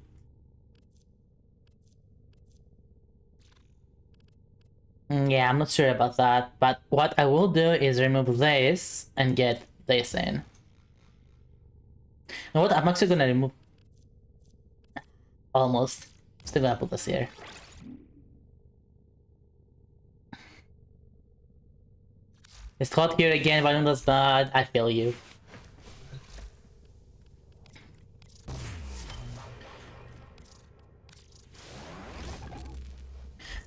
Yeah, I'm not sure about that, but what I will do is remove this and get this in. You know what? I'm actually gonna remove. Almost. Still gonna put this here. It's hot here again, volume does bad. I feel you.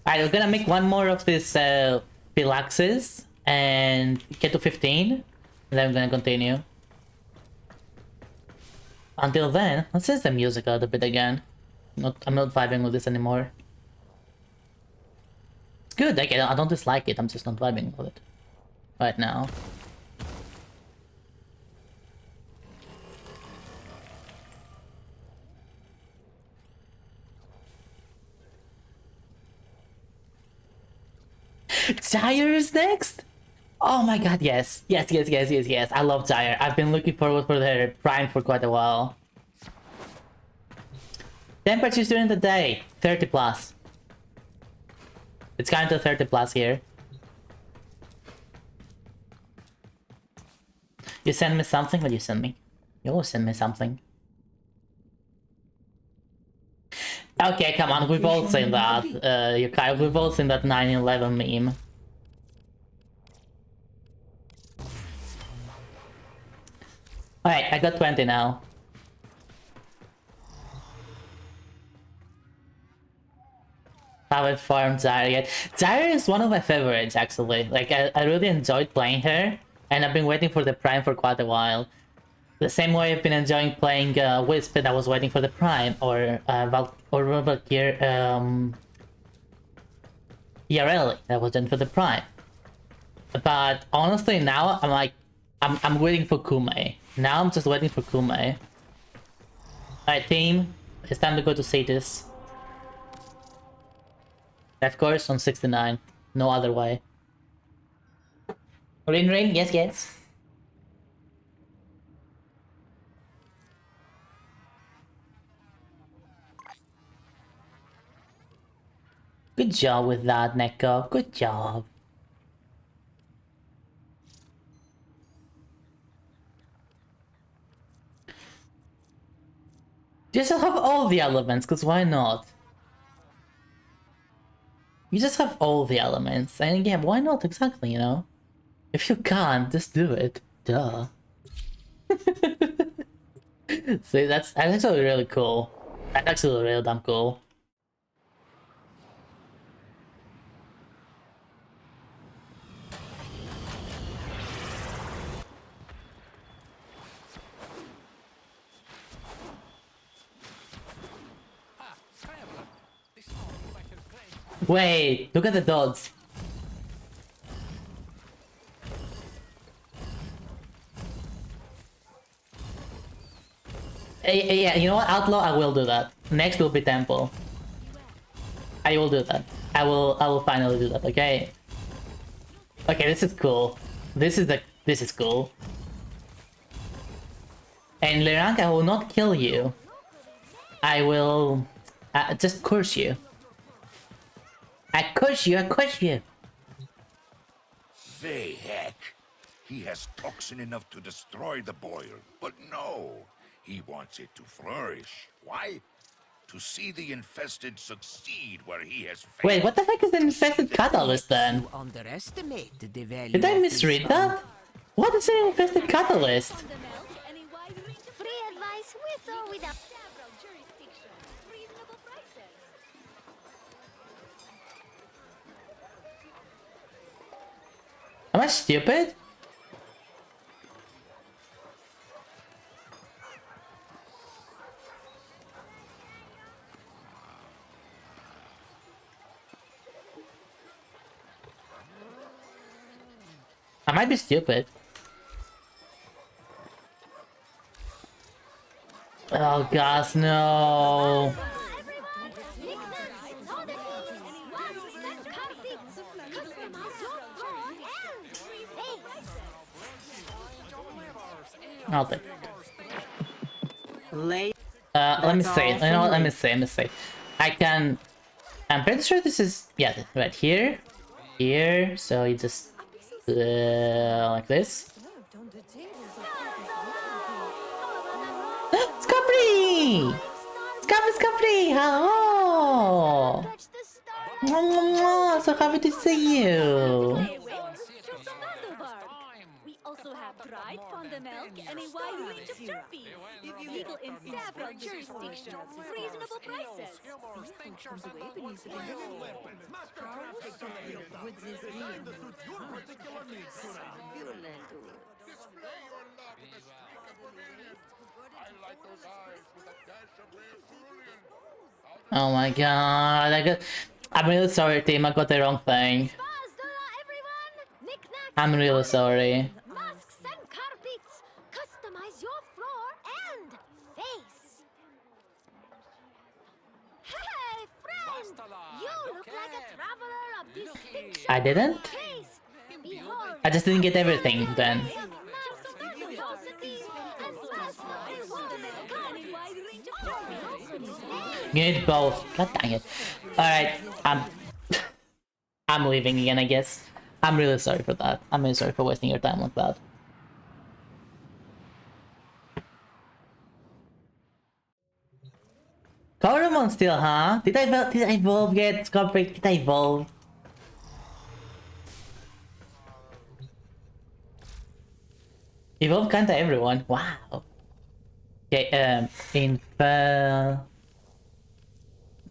Alright, we're gonna make one more of this Pilaxes and get to 15. And then we're gonna continue. Until then, let's change the music a little bit again. I'm not vibing with this anymore. It's good, like, I don't dislike it, I'm just not vibing with it right now. Gyre is next? Oh my god, yes. Yes. I love Gyre. I've been looking forward for their prime for quite a while. Temperatures during the day, 30 plus. It's kind of 30 plus here. You send me something? What do you send me? You always send me something. Okay, come on, we've all seen that. Yukai, we've all seen that 9/11 meme. Alright, I got 20 now. Haven't farmed Zyra yet. Zyra is one of my favorites, actually. Like, I really enjoyed playing her, and I've been waiting for the Prime for quite a while. The same way I've been enjoying playing Wisp, and I was waiting for the Prime, or Valkyrie, Yareli, that was waiting for the Prime. But honestly, now I'm like, I'm waiting for Kume. Now I'm just waiting for Kume. Alright, team, it's time to go to Cetus. Of course, on 69. No other way. Ring, yes. Good job with that, Neko. Good job. Just have all the elements, because why not? You just have all the elements, and again, why not exactly, you know? If you can't, just do it. Duh. See, that's actually really cool. That's actually really damn cool. Wait, look at the dots. Yeah, you know what, Outlaw, I will do that. Next will be Temple. I will do that. I will finally do that, okay? Okay, this is cool. This is cool. And Lirank, I will not kill you. I will just curse you. I curse you. Say heck. He has toxin enough to destroy the boil, but no. He wants it to flourish. Why? To see the infested succeed where he has failed. Wait, what the heck is an infested catalyst then? Underestimate the value. Did I misread that? What is an infested catalyst? Free advice with or without several jurisdictions. Reasonable prices. Am I stupid? I might be stupid. Oh gosh, no. I'll take it. Lay. Let me That's see. all You know what? from Let me. me see. Let me see. I can. I'm pretty sure this is right here, here. So you just like this. Scuppery! Scuppery! Hello! Mwah, mwah, mwah. So happy to see you. We also have dried pond milk and a wide range of turkey. Legal in several jurisdictions. Reasonable prices. Oh my god! I'm really sorry, team. I got the wrong thing. I'm really sorry. Masks and carpets. Customize your floor and face. Hey, friend! You look like a traveler of distinction. I didn't. Taste. Behold. I just didn't get everything then. You need both. God dang it. Alright, I'm leaving again, I guess. I'm really sorry for that. I'm really sorry for wasting your time like that. Coromon still, huh? Did I evolve yet? Scorpion, did I evolve? Evolve kinda everyone. Wow. Okay,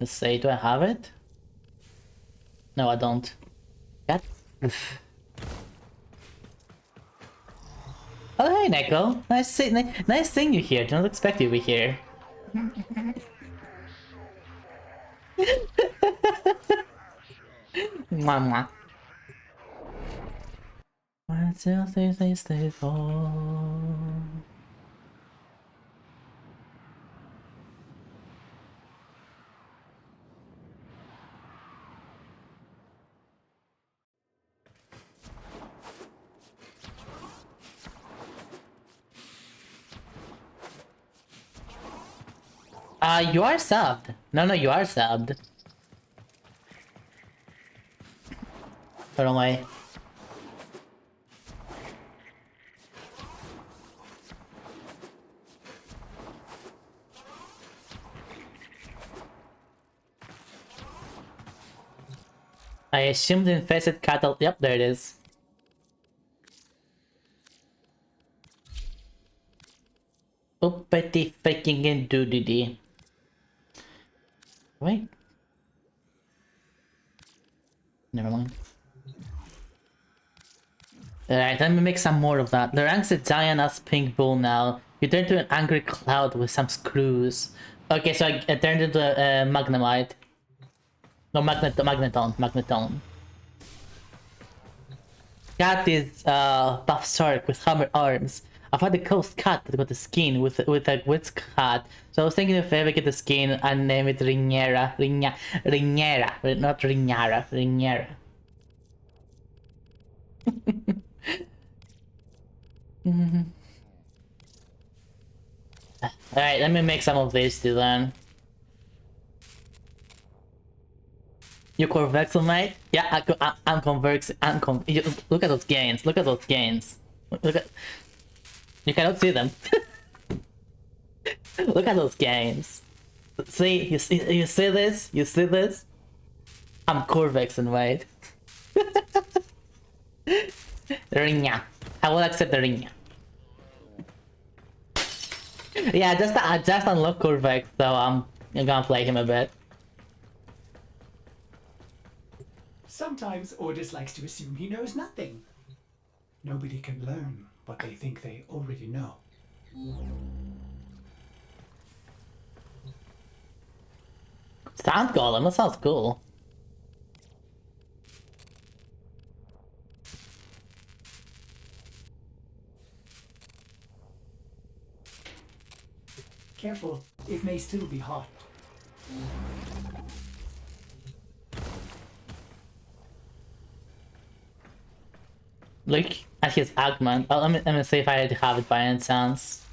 let's say, do I have it? No, I don't. God. Oh, hey, Neko. Nice seeing you here. Did not expect you to be here. Mwah, mwah. 1, 2, 3, 3, stay for. You are subbed. No, you are subbed. Wrong way. I assumed the infested cattle. Yep, there it is. Uppity freaking doodity. Wait. Never mind. Alright, let me make some more of that. The rank's a giant ass pink bull now. You turn to an angry cloud with some screws. Okay, so I turned into a magnemite. No, magneton. Cat is buff shark with hammer arms. I've had a coast cat that got the skin with a witch cat. So I was thinking if I ever get the skin and name it Rignera. Rignera. Not Rignara. Rignera. Alright, let me make some of these too then. You Corvexel, mate? Yeah, I'm Convex. Look at those gains. Look at those gains. Look at. You cannot see them. Look at those gains. See, you see this? You see this? I'm Corvexen, mate. Ringa. I will accept the Ringa. Yeah, I just unlocked Corvex, so I'm gonna play him a bit. Sometimes Ordis likes to assume he knows nothing. Nobody can learn what they think they already know. Sound Golem, that sounds cool. Careful, it may still be hot. Look, I find his augment. Oh, let me see if I already have it by any chance.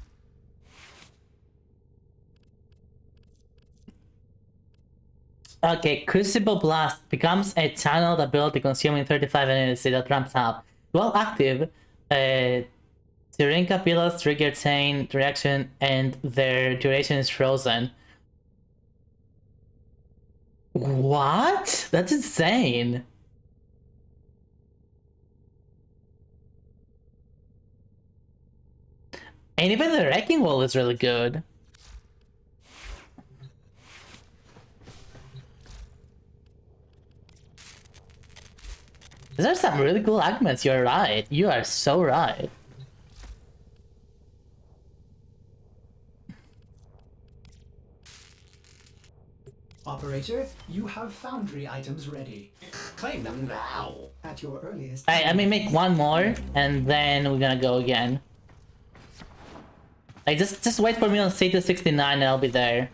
Okay, Crucible Blast becomes a channeled ability consuming 35 energy that ramps up. While active, Syringa pillars trigger chain reaction and their duration is frozen. What? That's insane. And even the Wrecking Wall is really good. These are some really cool augments, you're right. You are so right. Operator, you have foundry items ready. Claim them now at your earliest. Alright, let me make one more and then we're gonna go again. Like just wait for me on State 69 and I'll be there.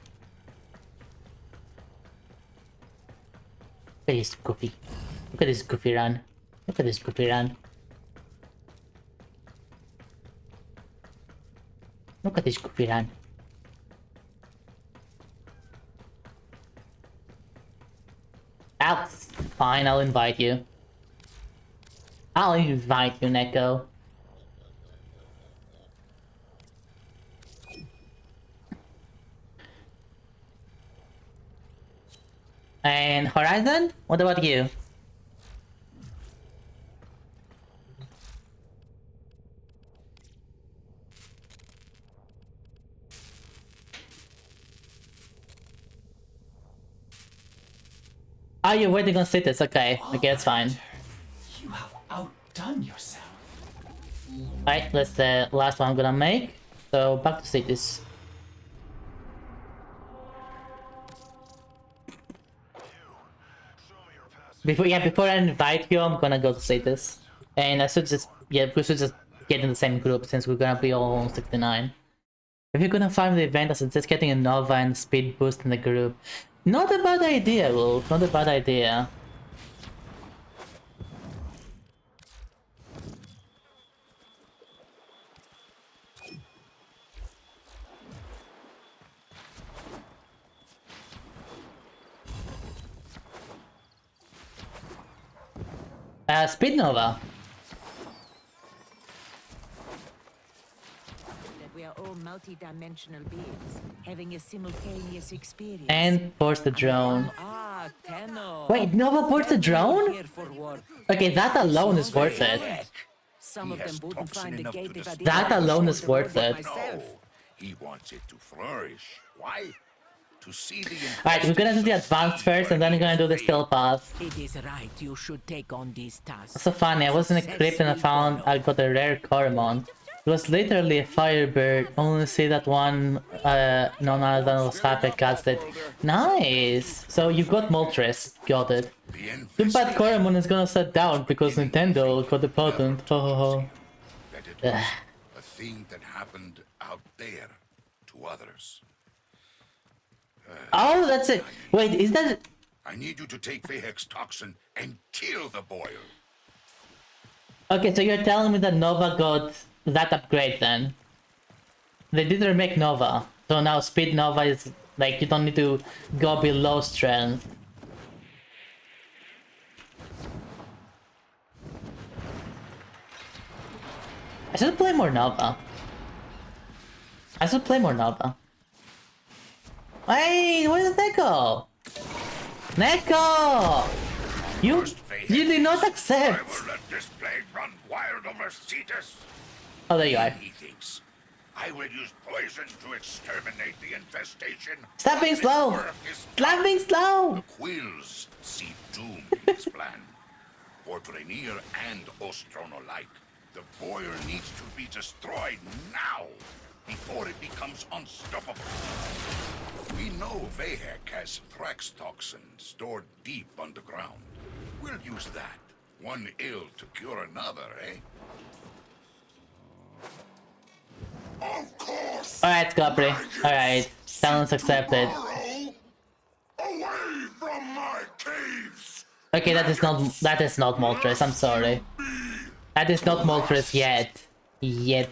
Look at this goofy. Look at this goofy run. Look at this goofy run. Look at this goofy run. Alex, fine, I'll invite you. I'll invite you, Neko. And Horizon? What about you? Oh, you're waiting on Citrus. Okay, okay, that's fine. You have outdone yourself. Alright, that's the last one I'm gonna make. So back to Citrus. Before I invite you, I'm gonna go to Citrus. And I should just, yeah, we should just get in the same group since we're gonna be all on 69. If you're gonna farm the event, I suggest getting a Nova and speed boost in the group. Not a bad idea, Wolf. Not a bad idea. Speed Nova. We are all multi-dimensional beings, having a simultaneous experience. And force the drone. Ah, Tenno. Wait, Nova ports the drone? Here for work. Okay, that alone is worth it. Some of them wouldn't find the gate if I didn't That alone is worth it. No, he wants it to flourish. Why? To see the Alright, we're gonna do the advanced first and then we're gonna do the stealth path. It is right, you should take on these tasks. So funny, I was in a crypt and I got a rare Coromon. It was literally a firebird, only see that one non other than was happy cast it. Nice! So you got Moltres, got it. Too bad Coromon is gonna shut down because Nintendo got the patent. Ho ho ho. a thing that happened out there to others. Oh, that's it. Wait, is that... I need you to take Vehek's toxin and kill the boil. Okay, so you're telling me that Nova got that upgrade then? They did remake Nova, so now Speed Nova is like you don't need to go below strength. I should play more Nova. I should play more Nova. Wait, where's Neko? Neko! You did not accept! I will let this plague run wild over Cetus. Oh, there you are. He thinks I will use poison to exterminate the infestation. Stop being slow! Stop being slow! The Quills see doom in his plan. For Draenir and Ostron alike, the boil needs to be destroyed now, before it becomes unstoppable. We know Vehek has Thrax toxin stored deep underground. We'll use that. One ill to cure another, eh? Of course! Alright, Scopri. Alright. Challenge accepted. Away from my caves! Okay, that is not Moltres, I'm sorry. That is not Moltres yet. Yet.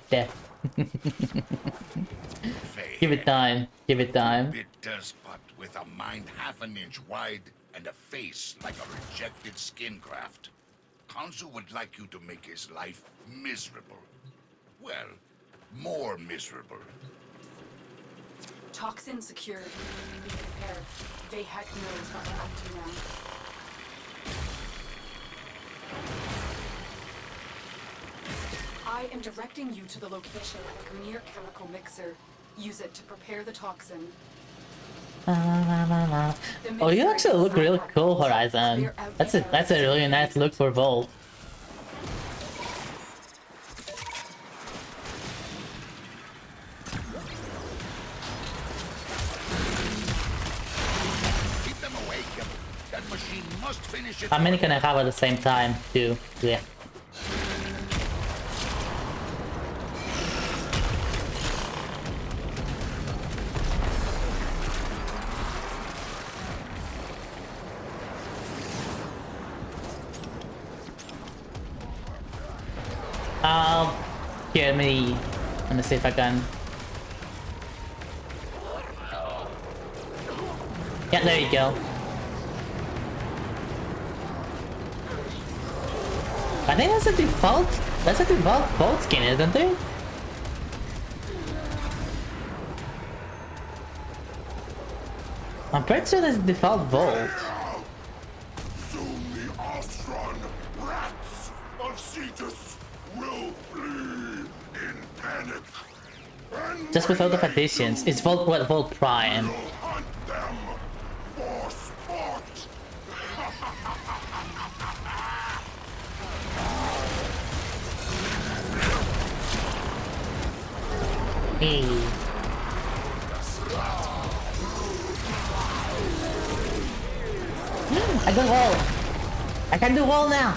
Give it time. Give it time. Bit despot with a mind half an inch wide and a face like a rejected skin graft. Kanzu would like you to make his life miserable. Well, more miserable. Toxin secured. Be prepared. Vahek knows what we're up to now. I am directing you to the location of a Grenier chemical mixer. Use it to prepare the toxin. Oh, you actually look really cool, Horizon. That's a really nice look for Volt. Keep them away, Kibble. That machine must finish it. How many can I have at the same time, too? Yeah. Here, let me see if I can. Yeah, there you go. I think that's a default. That's a default Bolt skin, isn't it? I'm pretty sure that's default Bolt. Soon the Ostron rats of Cetus will flee in panic. Just without the additions. It's Volt, what, Volt Prime. Hunt them for sport. Hey. I got wall. I can do wall now.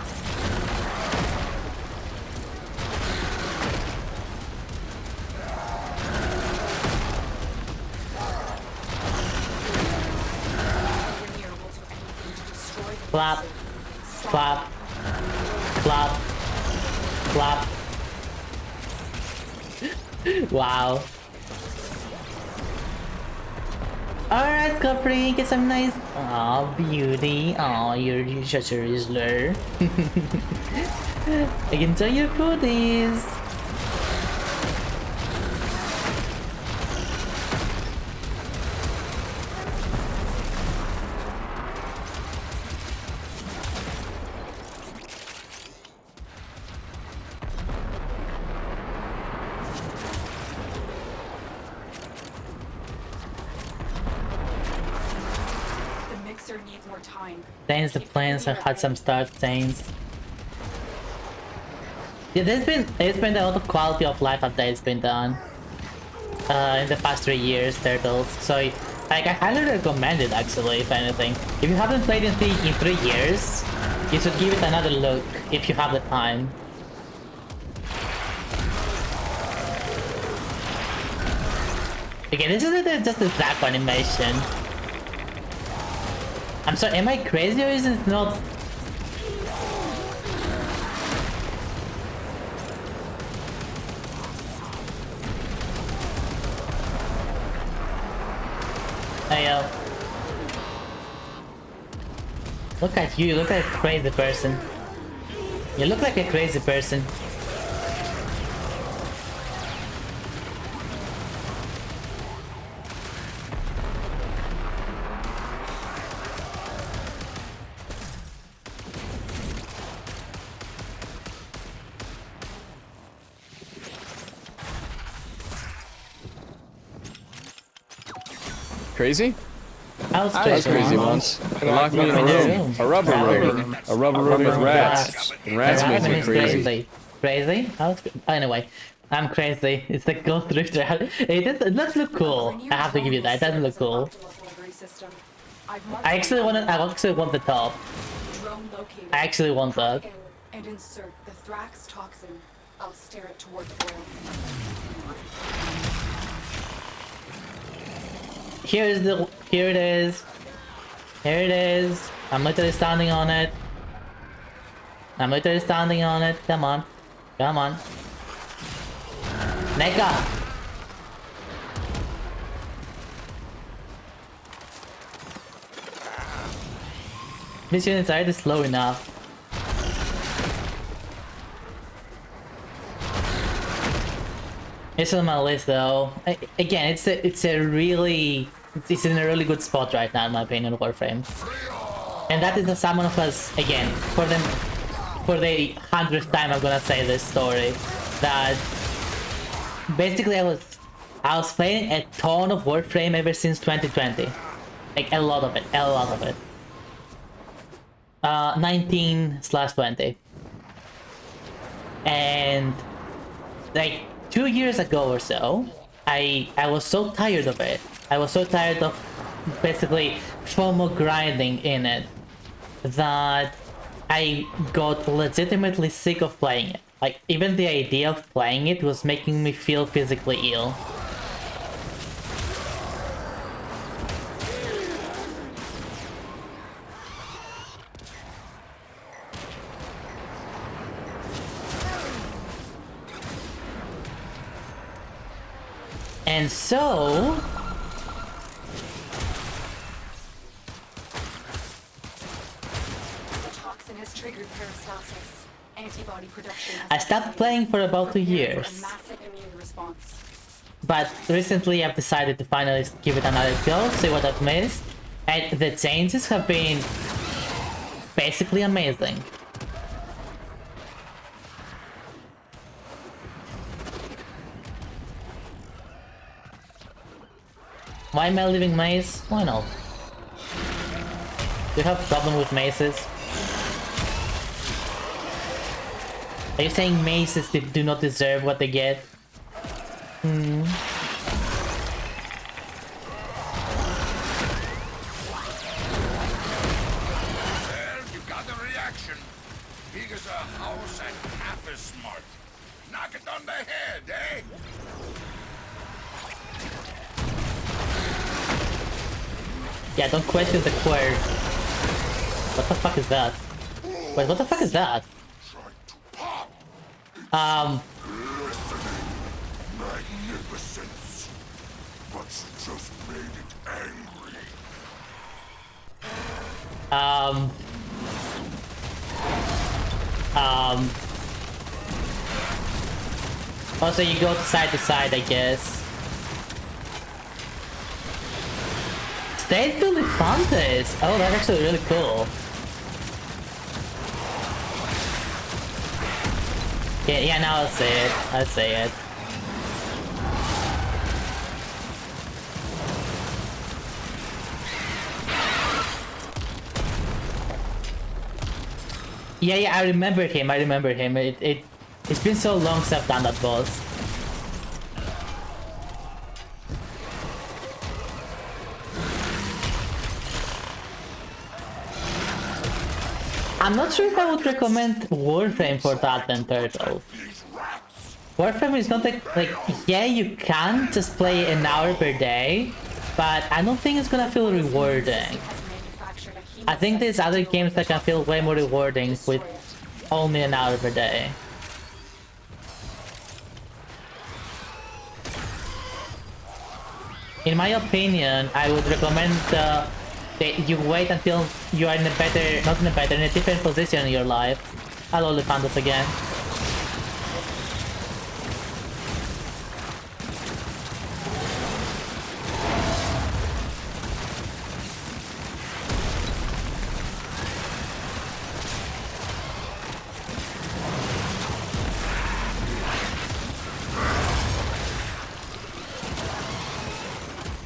Clap. Clap. Clap. Clap. Wow. Alright, Capri, get some nice. Aw, beauty. Aw, you're such a Rizzler. I can tell your goodies. Thanks, the plans have had some start things. Yeah, there's been a lot of quality of life updates been done in the past 3 years, Turtles. So like, I highly recommend it actually, if anything. If you haven't played in 3 years, you should give it another look if you have the time. Okay, this isn't just a zap animation. I'm sorry, am I crazy or is it not? Hey yo. Look at you, look like a crazy person. You look like a crazy person. Crazy? I was crazy once. They locked me in a room. A rubber room. A rubber room with rats. And rats make me crazy. Crazy? Anyway, I'm crazy. It's the Ghost Rifter. It does look cool. I have to give you that. It doesn't look cool. I actually want the top. I actually want that. And insert the Thrax toxin. I'll steer it toward the oil. Here it is. Here it is. I'm literally standing on it. Come on. Come on. Neka! These units are just slow enough. It's on my list though. Again, it's in a really good spot right now in my opinion, Warframe. And that is the summon of us again for the 100th time I'm gonna say this story. That basically I was playing a ton of Warframe ever since 2020. Like a lot of it. 19/20. And like 2 years ago or so, I was so tired of it. I was so tired of basically FOMO grinding in it that I got legitimately sick of playing it. Like even the idea of playing it was making me feel physically ill. And so... The toxin has triggered peristalsis. Antibody production has I stopped playing for about 2 years. a massive immune response. But recently I've decided to finally give it another go, see what I've missed. And the changes have been basically amazing. Why am I leaving maze? Why not? Do you have a problem with mazes? Are you saying mazes do not deserve what they get? Hmm. Well, you got a reaction. Big as a house and half as smart. Knock it on the head, eh? Yeah, don't question the queer. What the fuck is that? Wait, what the fuck is that? Magnificence. But you just made it angry. Also, you go side to side, I guess. State Elefantes! Oh, that's actually really cool. Yeah, now I'll say it. I'll say it. Yeah, I remember him. It's been so long since I've done that boss. I'm not sure if I would recommend Warframe for that than Turtle. Warframe is not like yeah, you can just play an hour per day, but I don't think it's gonna feel rewarding. I think there's other games that can feel way more rewarding with only an hour per day. In my opinion, I would recommend that you wait until you are in a better, not in a better, in a different position in your life. I'll only find this again.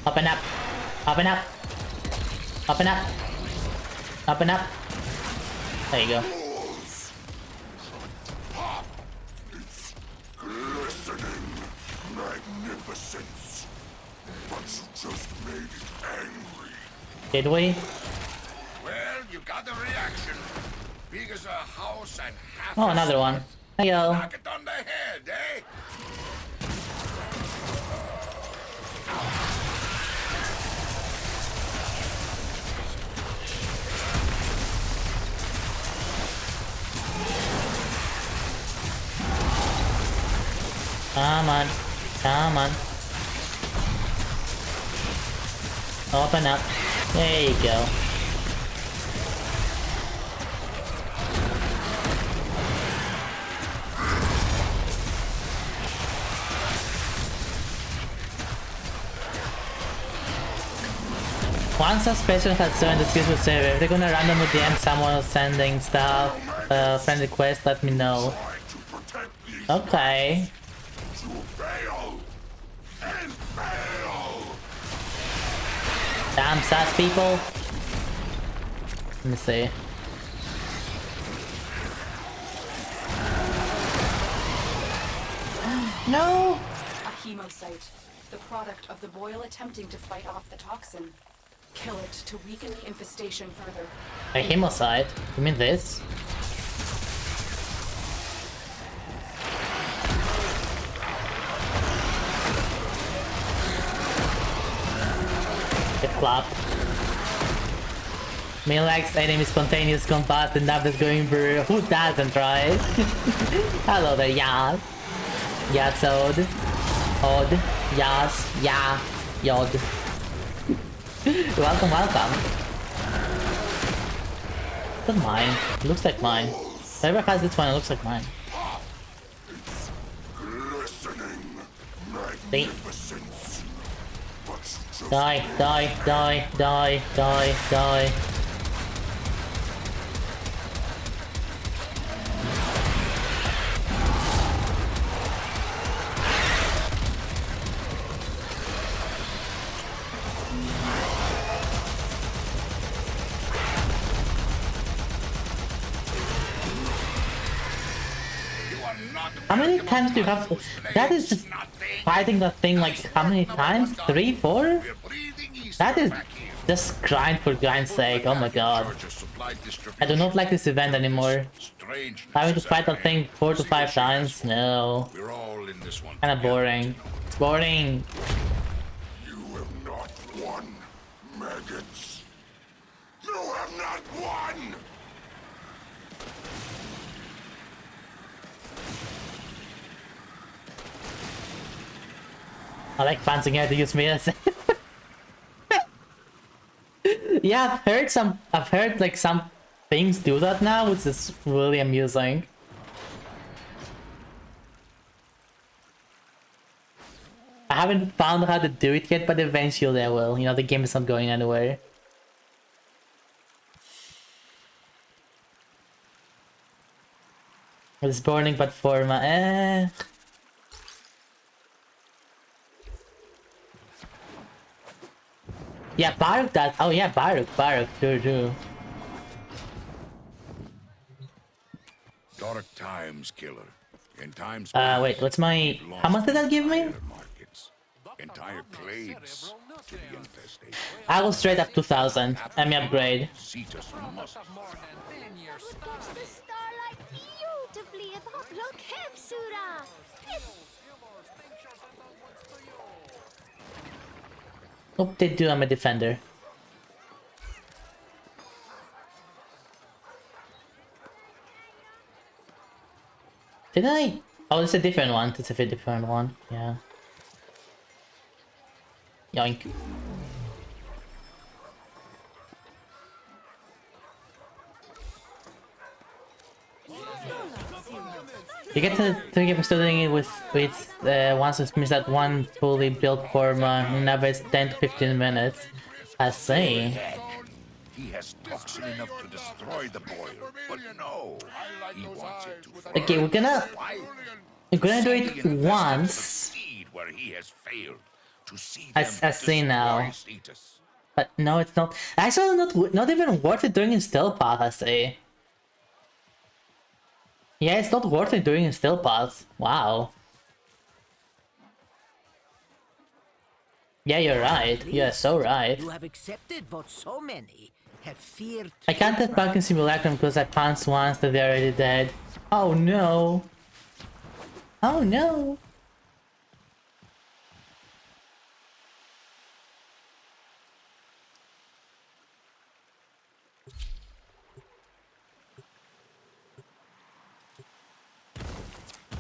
Open up! Open up! Open up! Open up! There you go. Glistening magnificence. But you just made it angry. Did we? Well, you got a reaction. Big as a house and half Oh, as another one. smart. There you go. Knock it on the head, eh? Come on. Come on. Open up. There you go. Once a special has joined the Discord server, if they're gonna randomly DM someone sending stuff, friend request, let me know. Okay. Damn sus people. Let me see. No! A hemocyte, the product of the boil attempting to fight off the toxin. Kill it to weaken the infestation further. A hemocyte? You mean this? Good clap. Me likes enemy spontaneous combat and that is going through. Who doesn't, right? Hello there, Yas. Yasod. Od. Yas. Ya. Yod. Welcome, welcome. Is that mine? It looks like mine. Whoever has this one, it looks like mine. See? Die, die, die, die, die, die. How many times do you have to... That is just fighting that thing like how many times? 3, 4? That is just grind for grind's sake, oh my god. I do not like this event anymore. Having to fight that thing 4 to 5 times? No. Kinda boring. It's boring. You have not won, maggots. You have not won! I like bouncing out to use me as yeah, I've heard like some things do that now, which is really amusing. I haven't found how to do it yet, but eventually I will. You know, the game is not going anywhere. It's burning, but for my yeah, Baruch does. Oh yeah, Baruch, true. Dark times, killer. In times Wait, what's my... How much did that give me? entire clades to the infestation. I will straight up 2000. Let me upgrade. Cetus must The starlight beautifully atop Lokepsura. Hope they do. I'm a defender. Did I? Oh, it's a different one. It's a different one. Yeah. Yoink. You get to keep studying it with once it's missed that one fully built form in average 10 to 15 minutes. I see. He has toxin enough to destroy the boil, but no, he wants it to. Okay, we're gonna do it once. Where he has failed to see I see now. But no, it's not. Actually, not even worth it doing in stealth path. I say. Yeah, it's not worth it doing in stealth path. Wow. Yeah, you're right. You're so right. You have accepted what so many have feared. I can't have back in Simulacrum because I pounced once that they're already dead. Oh no. Oh no.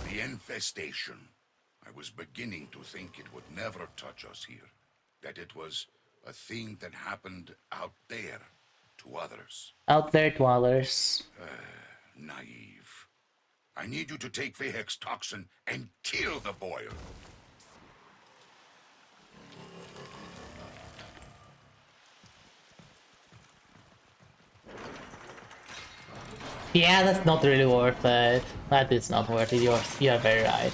The infestation. I was beginning to think it would never touch us here. That it was a thing that happened out there to others. Out there to others. Naive. I need you to take Vahek's toxin and kill the boil. Yeah, that's not really worth it. That is not worth it. You're very right.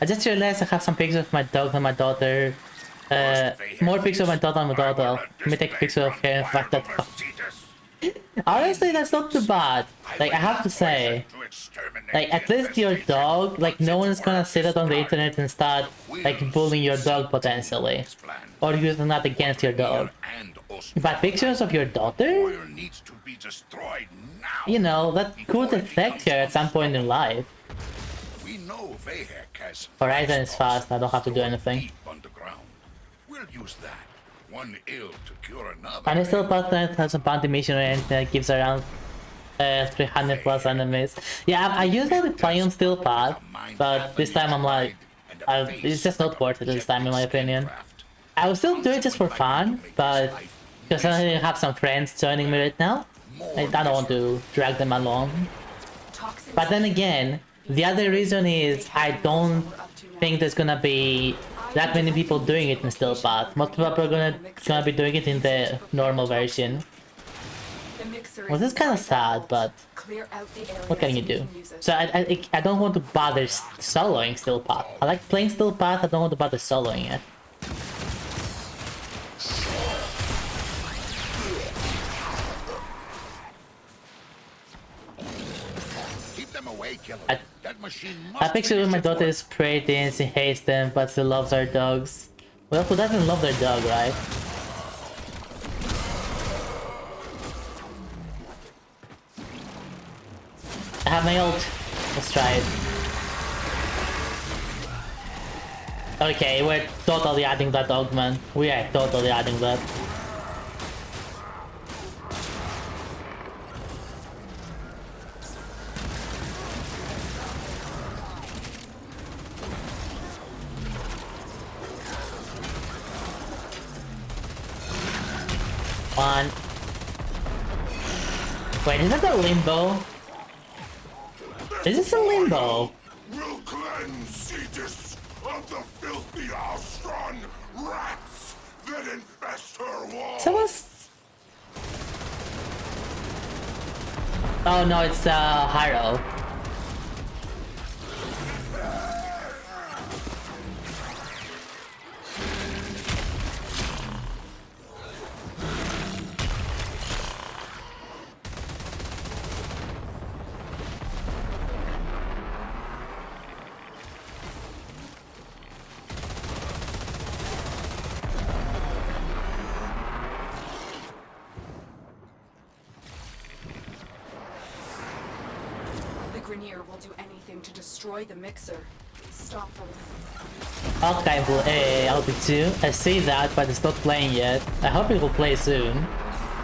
I just realized I have some pictures of my dog and my daughter. More pictures of my daughter and my daughter. Let me take a picture of her and fact that. Honestly, that's not too bad. Like, I have to say, like, at least your dog, like, no one's gonna sit it on the internet and start, like, bullying your dog potentially. Or using that against your dog. But pictures of your daughter? You know, that could affect her at some point in life. We know Vahek has Horizon is fast, I don't have to do anything. underground. We'll use that. One ill to cure another. And I still thought that has a bounty mission or anything that gives around 300 plus enemies. Yeah, I usually play on Steel Path, but this time I'm like, it's just not worth it this time in my opinion. I will still do it just for fun, but because I have some friends joining me right now, I don't want to drag them along. But then again, the other reason is I don't think there's gonna be that many people doing it in Steel Path. Most people are gonna be doing it in the normal version. Well, this is kind of sad, but what can you do? So I don't want to bother soloing Steel Path. I like playing Steel Path, I don't want to bother soloing it. I picture when my daughter is pretty and she hates them but still loves her dogs. Well, who doesn't love their dog, right? I have my ult. Let's try it. Okay, we're totally adding that dog, man. We are totally adding that. One. Wait, is that a limbo? Is this a limbo? Will cleanse Cetus of the filthy Alstron rats that infest her walls. Someone's... Oh no, it's Haro. Will do anything to destroy the mixer. Stop them. Okay, LP2. I see that, but it's not playing yet. I hope it will play soon.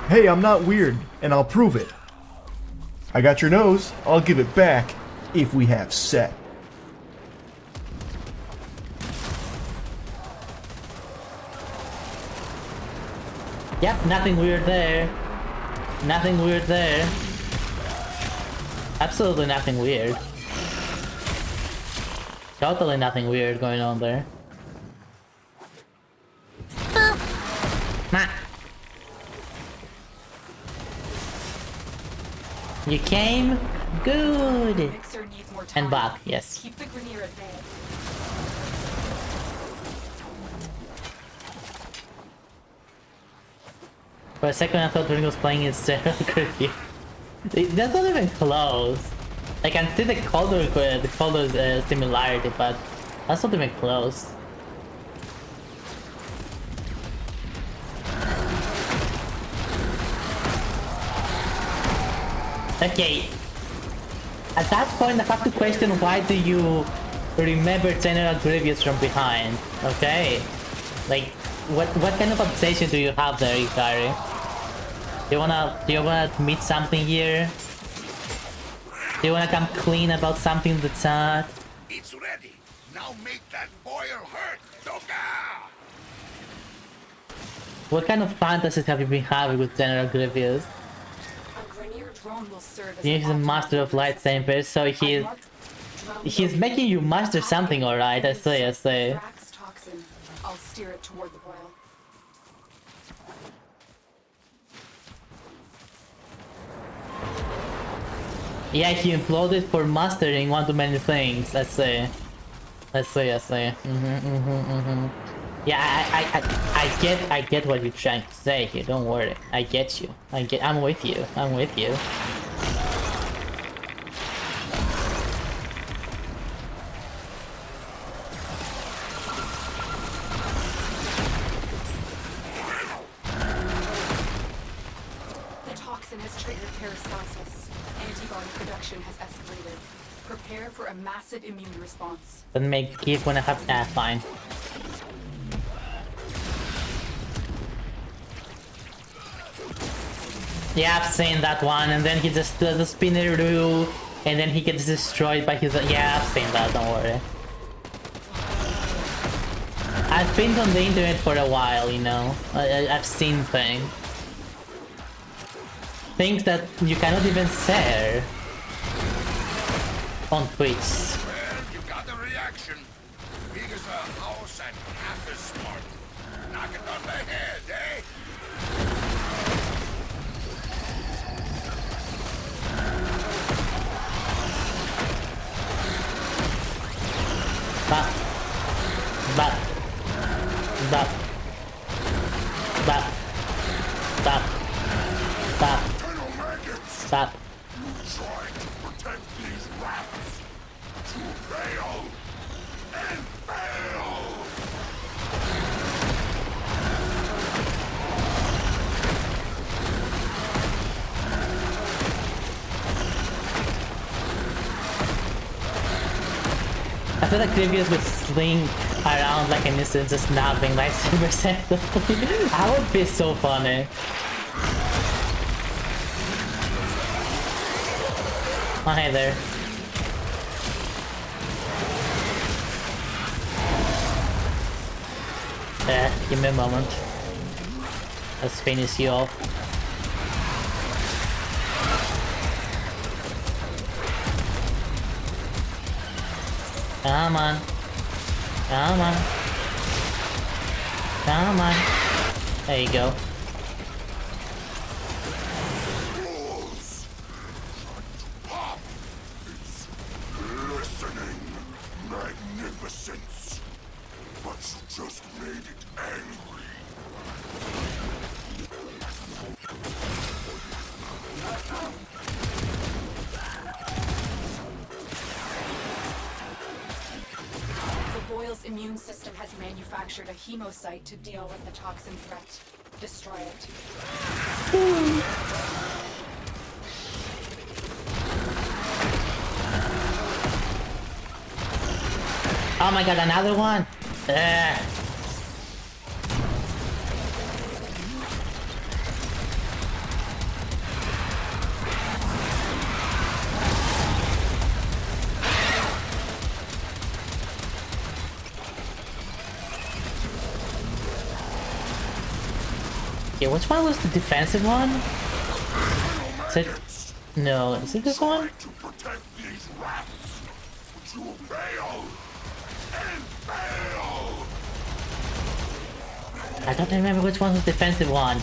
Hey, I'm not weird, and I'll prove it. I got your nose, I'll give it back, if we have set. Yep, nothing weird there. Nothing weird there. Absolutely nothing weird. Totally nothing weird going on there. Nah. You came? Good! And back, yes. Keep the Grenier at bay. For a second I thought Ring was playing in Zero Curfew. That's not even close. I can see the color similarity, but that's not even close. Okay. At that point, I have to question why do you remember General Grievous from behind? Okay. Like, what kind of obsession do you have there, Ikari? Do you wanna meet something here? Do you wanna come clean about something that's hot? It's ready. Now make that boil hurt, Doka! What kind of fantasies have you been having with General Grievous? A Grenier drone will serve as He's a master of lightsabers, so he's making you master something, alright, I see. Drax toxin. I'll steer it toward the boil. Yeah, he imploded for mastering one too many things, I see. Yeah, I get what you're trying to say here, don't worry. I get you. I'm with you. The toxin has triggered peristalsis. Antibody production has escalated. Prepare for a massive immune response. Doesn't make Keith wanna have fine. Yeah, I've seen that one, and then he just does a spinneroo, and then he gets destroyed by his... Yeah, I've seen that, don't worry. I've been on the internet for a while, you know. I've seen things. Things that you cannot even say on Twitch. Well, you got the reaction. Big as a house and half as smart. Knock it on the head, eh? Bap. Trying to protect these rats. To fail and fail. I feel like Grievous would sling around like an instant, just snapping lightsabers at the That would be so funny. Oh, hey there. Yeah, give me a moment. Let's finish you off. Come on. Come on. Come on. There you go. Listening, magnificence. But you just made it angry. The Boyle's immune system has manufactured a hemocyte to deal with the toxin threat. Destroy it. Oh my god, another one! Ugh. Okay, which one was the defensive one? Is it... No, is it this one? To protect these rats. You fail and fail. I don't remember which one was the defensive one.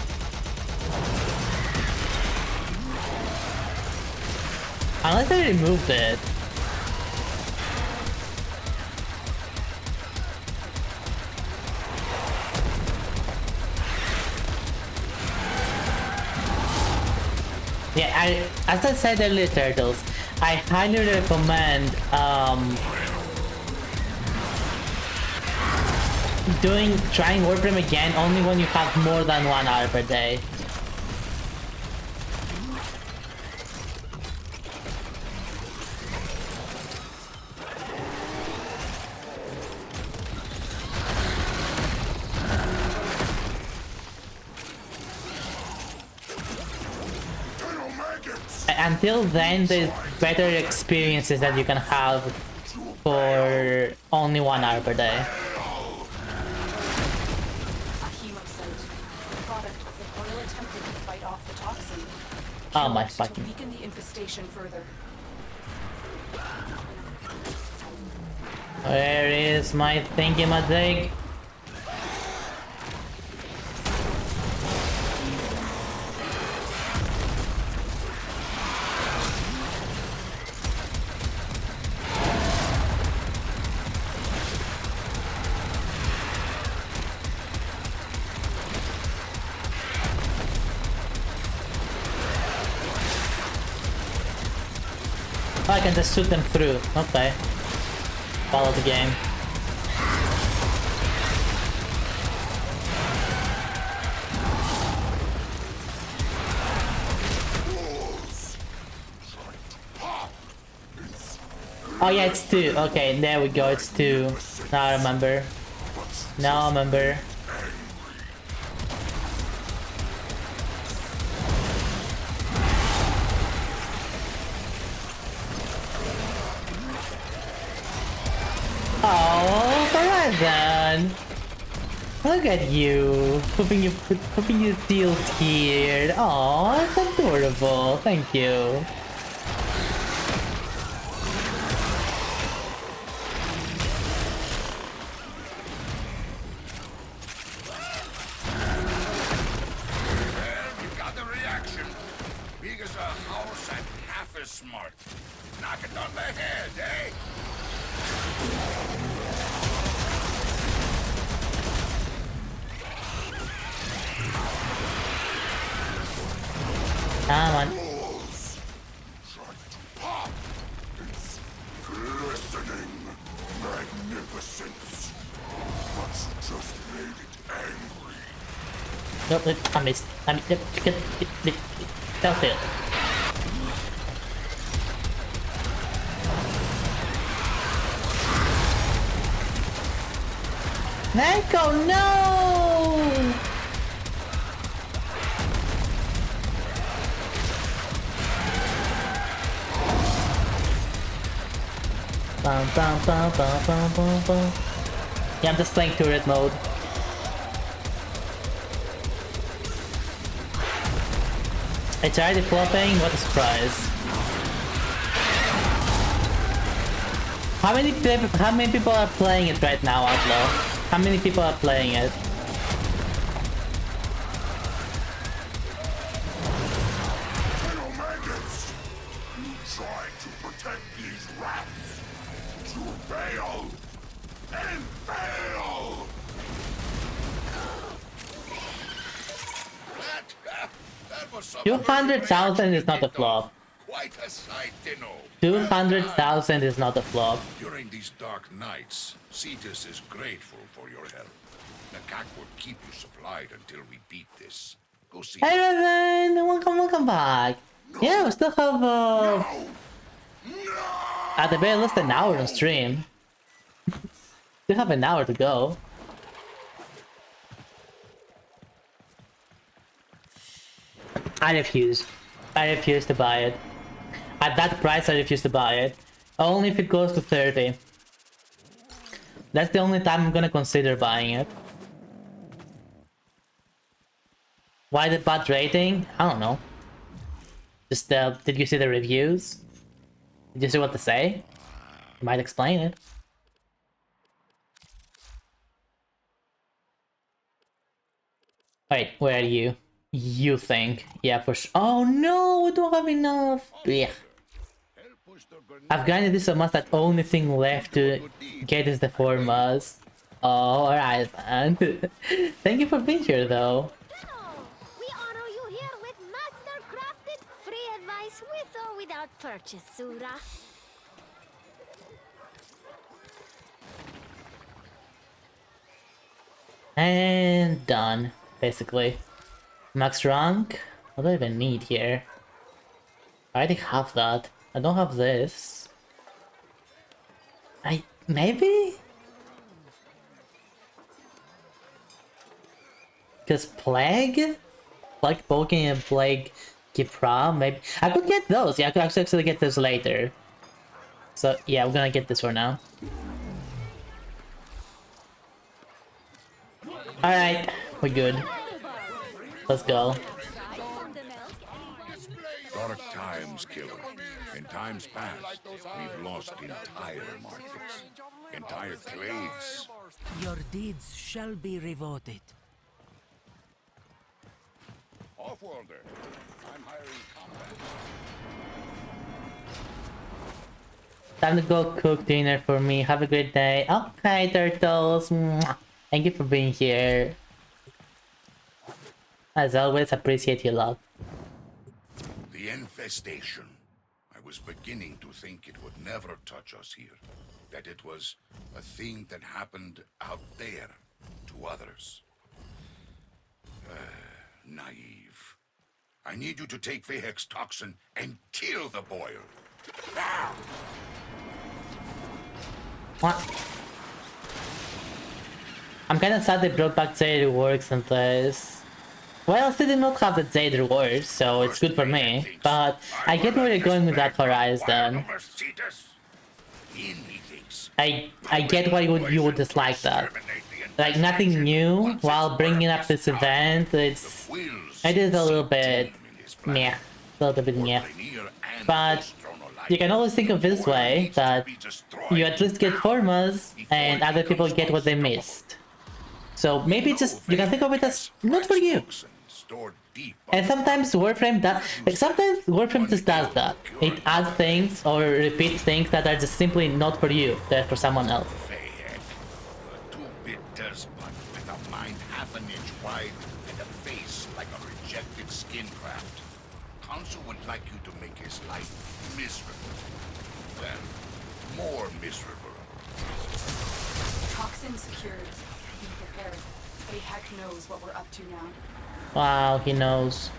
Unless I removed it. Yeah, as I said earlier, Turtles, I highly recommend trying Warframe again only when you have more than 1 hour per day. until then, there's better experiences that you can have for only 1 hour per day. Oh my fucking. To weaken the infestation further. Where is my thingy-majig? I can just shoot them through. Okay. Follow the game. Oh yeah, it's 2. Okay, there we go, it's 2. Now I remember. Now I remember. Oh, Horizon! Look at you, hoping you feel teared. Oh, that's adorable. Thank you. You got the reaction. Big as a house and half as smart. Knock it on the head, eh? Come on. Glistening magnificence. But you just made it angry. Nope, I missed. That's it. Neko, no! Bum, bum, bum, bum, bum, bum, bum. Yeah, I'm just playing turret mode. It's already flopping, what a surprise. How many people are playing it right now, Outlaw? How many people are playing it? Little maggots! You tried to protect these rats. You fail! And fail! That was some 200,000 is not a flop. quite a sight to know. 200,000 is not a flop. During these dark nights, Cetus is grateful for your help. Nakak will keep you supplied until we beat this. Go see. Hey Revan! Welcome back! Yeah, we still have at the very least an hour on stream. Still have an hour to go. I refuse. I refuse to buy it. At that price, I refuse to buy it. Only if it goes to 30. That's the only time I'm gonna consider buying it. Why the bad rating? I don't know. Just, did you see the reviews? Did you see what to say? You might explain it. Wait, where are you? You think? Yeah, for sure. Oh no, we don't have enough. Blech. I've grinded this so much that only thing left to get is the formas. Oh, alright, man. Thank you for being here, though. We honor you here with master-crafted free advice with or without purchase, Sura. And done, basically. Max rank? What do I even need here? I already have that. I don't have this. Maybe? Because Plague? Plague poking and Plague Kipra, maybe. I could get those. Yeah, I could actually get those later. So yeah, we're gonna get this for now. Alright, we're good. Let's go. Dark times, killer. In times past, we've lost entire markets, entire trades. Your deeds shall be rewarded. Off-worlder, I'm hiring combat. Time to go cook dinner for me. Have a great day. Okay, turtles. Mwah. Thank you for being here. As always, appreciate your love. The infestation. I was beginning to think it would never touch us here. That it was a thing that happened out there to others. Naive. I need you to take Vehek's toxin and kill the boil. Now! What? I'm kinda sad they brought back Zayder works and this. Well, still did not have the Zayder works, so it's good for me. But I get where you're going with that Horizon. I get why you would dislike that. Like nothing new while bringing up this event. It is a little bit meh, a little bit meh. But you can always think of it this way, that you at least get formas and other people get what they missed. So maybe just you can think of it as not for you. And sometimes Warframe just does that. It adds things or repeats things that are just simply not for you, they're for someone else. Two-bit despot with a mind half an inch wide and a face like a rejected skin craft. Council would like you to make his life miserable. Then, more miserable. Toxin secured. Be prepared. Vehek knows what we're up to now. Wow, he knows.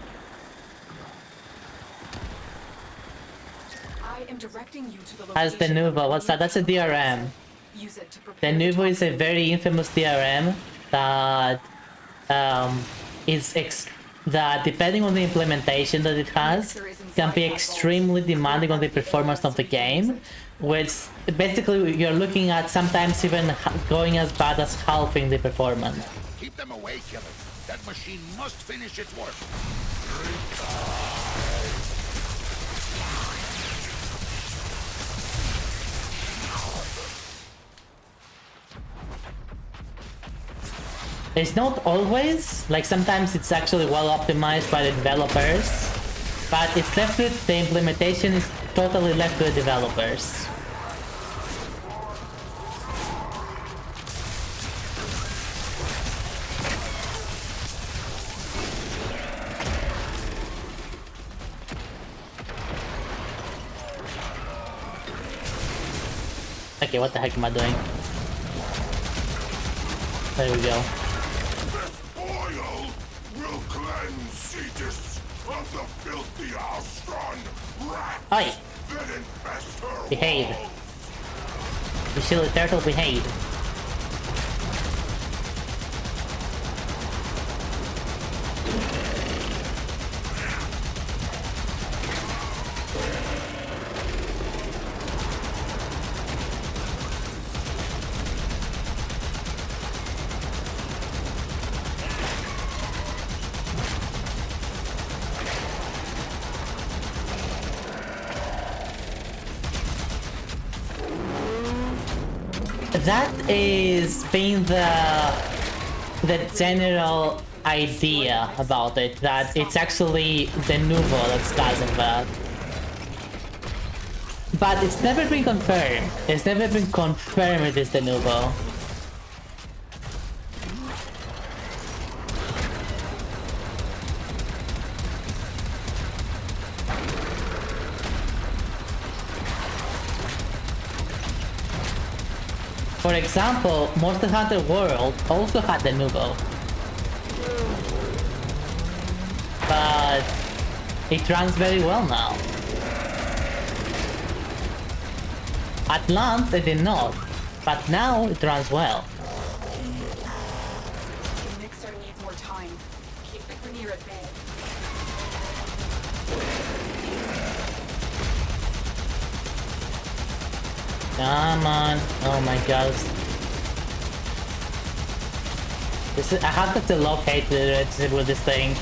I am directing you to the location. As the Nouveau, what's that? That's a DRM. Use it to The prepare Nouveau is a very infamous DRM that that depending on the implementation that it has, can be extremely demanding on the performance of the game, which basically you're looking at sometimes even going as bad as halving the performance. Keep them away, killer. That machine must finish its work. It's not always, like sometimes it's actually well optimized by the developers, but it's left with the implementation is totally left to the developers. Okay, what the heck am I doing? There we go. Oil will cleanse Cetus of the filthy Alstron rats Oi! that infest her. Behave. You silly turtle, behave. That is being the general idea about it, that it's actually the Nouveau that's causing that. But it's never been confirmed. It's never been confirmed it is the Nouveau. For example, Monster Hunter World also had the Nouveau. But it runs very well now. At launch it did not, but now it runs well. The mixer needs more time. Keep the Grenier at bay. Come on. Oh my god. I have to locate with this thing.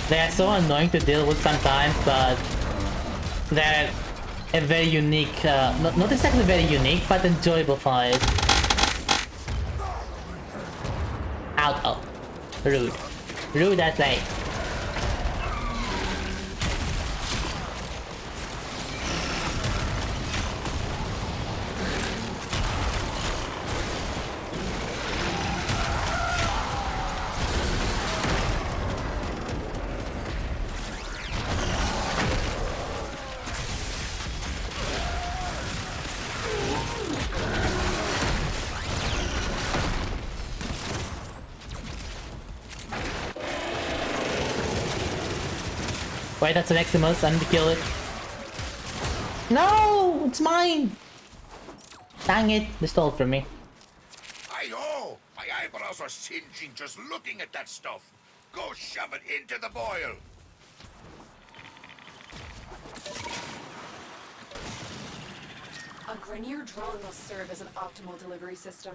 They are so annoying to deal with sometimes, but they're a very unique, not exactly very unique, but enjoyable fight. Out. Oh. Rude. Rude as late. Wait, that's an Eximus. I need to kill it. No! It's mine! Dang it. They stole it from me. Hi-ho! My eyebrows are singeing just looking at that stuff. Go shove it into the boil. A Grenier drone will serve as an optimal delivery system.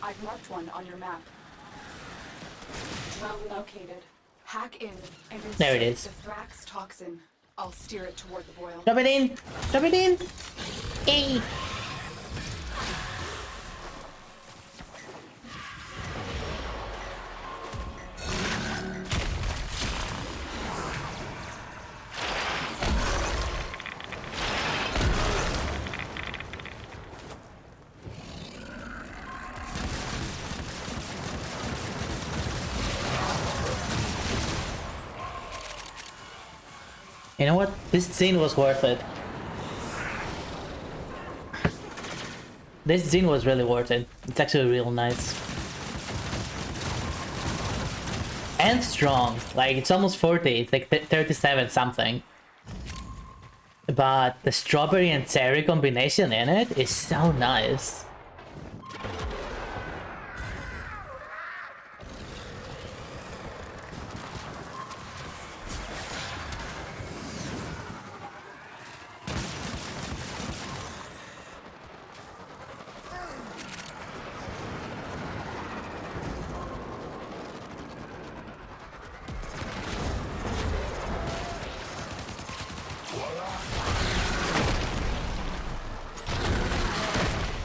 I've marked one on your map. Drone located. Hack in and There it insert is. the Thrax toxin. I'll steer it toward the boil. Drop it in! Drop it in! Yay! You know what? This scene was worth it. This scene was really worth it. It's actually real nice. And strong. Like, it's almost 40. It's like 37 something. But the strawberry and cherry combination in it is so nice.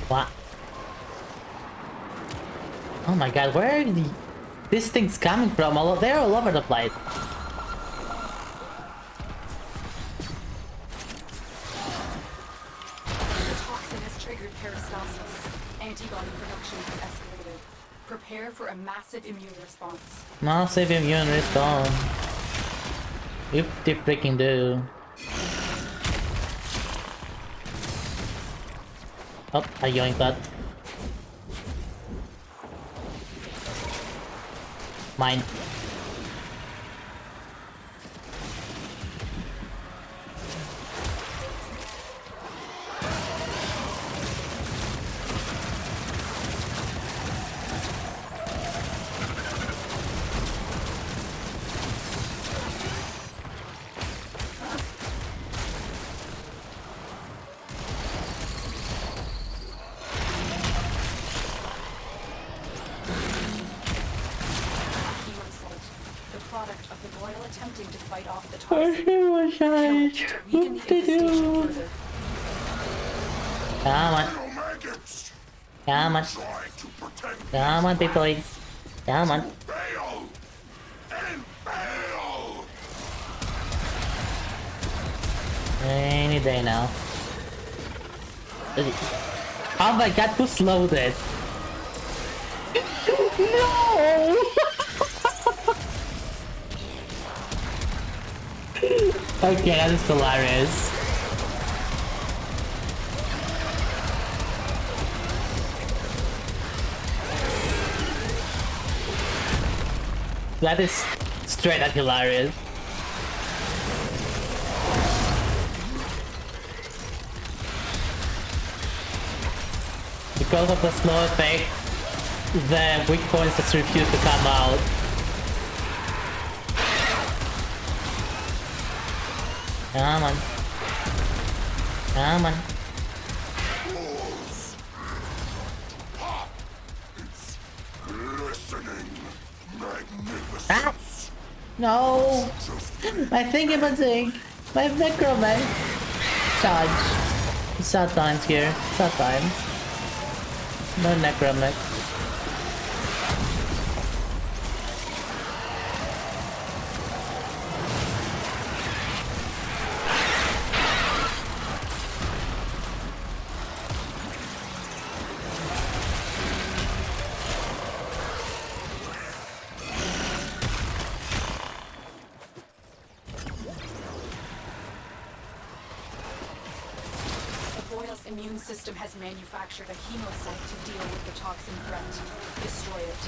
What? Oh my god, where are these things coming from? They're all over the place. The toxin has triggered peristalsis. Antibody production has escalated. Prepare for a massive immune response. Massive immune response. Yep, they freaking do. Oh, I yoinked that. Mine. The product of the boil attempting to fight off the toxin. Kill it to weaken the infestation further. Come on. Come on. Come on, people. Come on. Any day now. Oh my god, who slowed it? No! Okay, that is hilarious. That is straight up hilarious. Because of the slow effect, the weak points just refuse to come out. Come on. Come on. Ah! No! My thingy-majig! My necroman! Charge. Sad times here. Sad times. No necroman. Immune system has manufactured a hemocyte to deal with the toxin threat. Destroy it.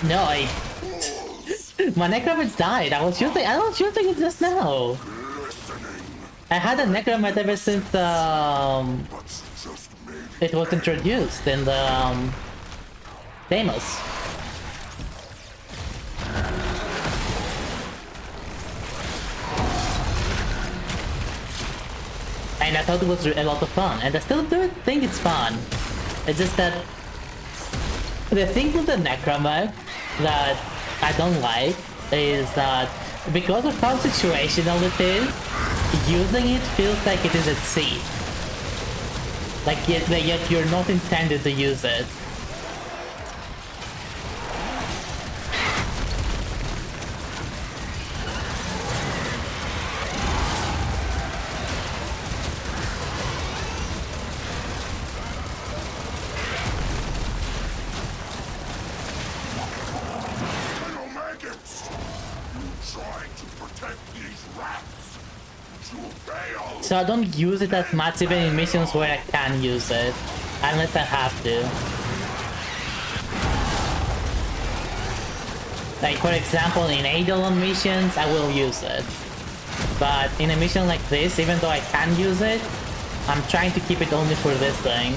No, my necroman's died. I was using it just now. I had a necroman ever since it was introduced in the Deimos. And I thought it was a lot of fun, and I still do think it's fun. It's just that the thing with the Necromer that I don't like is that because of how situational it is, using it feels like it is at sea. Like yet you're not intended to use it. So I don't use it as much even in missions where I can use it, unless I have to. Like for example in Eidolon missions, I will use it. But in a mission like this, even though I can use it, I'm trying to keep it only for this thing.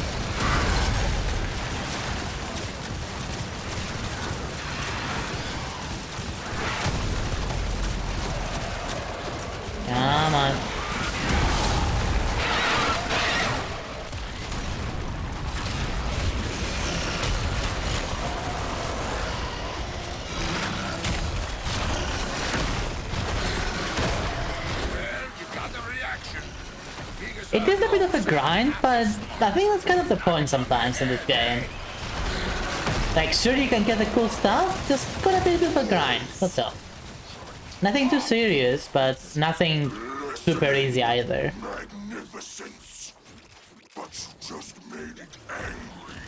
Come on. It is a bit of a grind, but I think that's kind of the point sometimes in this game. Like, sure you can get the cool stuff, just put a bit of a grind, that's all. Nothing too serious, but nothing super easy either. Magnificence, but you just made it angry.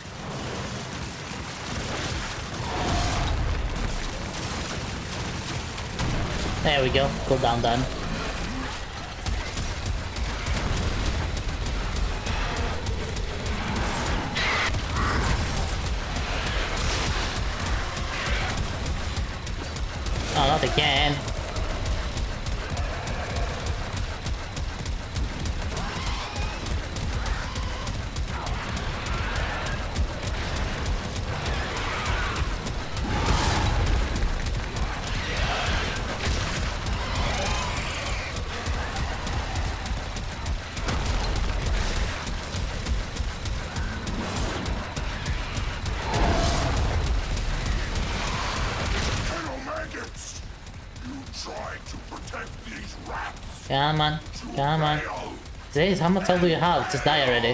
There we go, cooldown done. Oh, not again. Come on, come on. Jeez, how much health do you have? Just die already.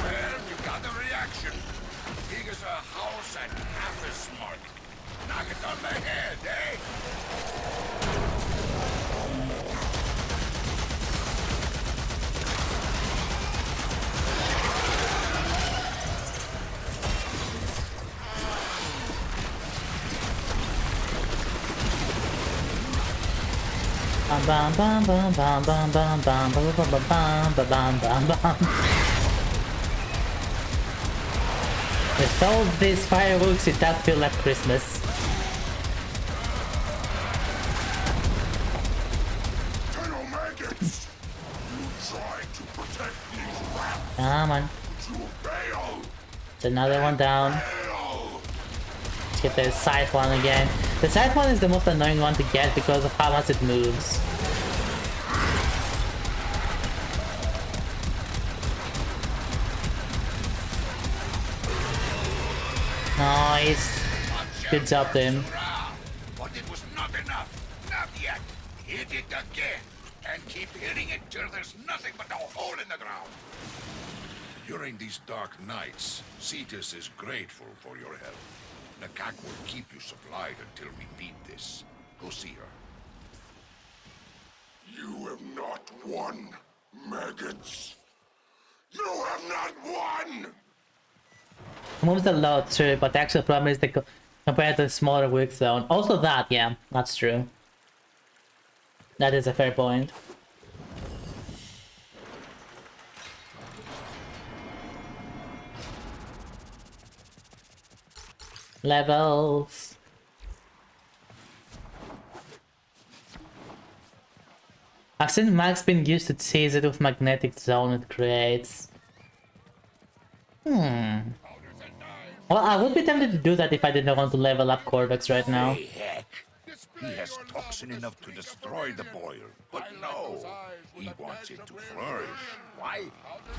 Well, you got the reaction. Big as a house and half as smart. Knock it on the head, eh? Bam bam bam bam bam bam bam bam bam bam bam bam bam. With all these fireworks, it does feel like Christmas. Come on. It's another one down. Let's get the side one again. The side one is the most annoying one to get because of how much it moves. Nice. Good job, Tim. But it was not enough. Not yet. Hit it again. And keep hitting it till there's nothing but a hole in the ground. During these dark nights, Cetus is grateful for your help. Nakak will keep you supplied until we beat this. Go see her. You have not won, maggots. You have not won! Moves a lot, true, but the actual problem is compared to the smaller weak zone. Also that, yeah, that's true. That is a fair point. Levels. I've seen Max being used to tease it with magnetic zone it creates. Well, I would be tempted to do that if I didn't want to level up Corvex right now. Hey, heck. He has toxin enough to destroy the boil. But no, he wants it to flourish. Why?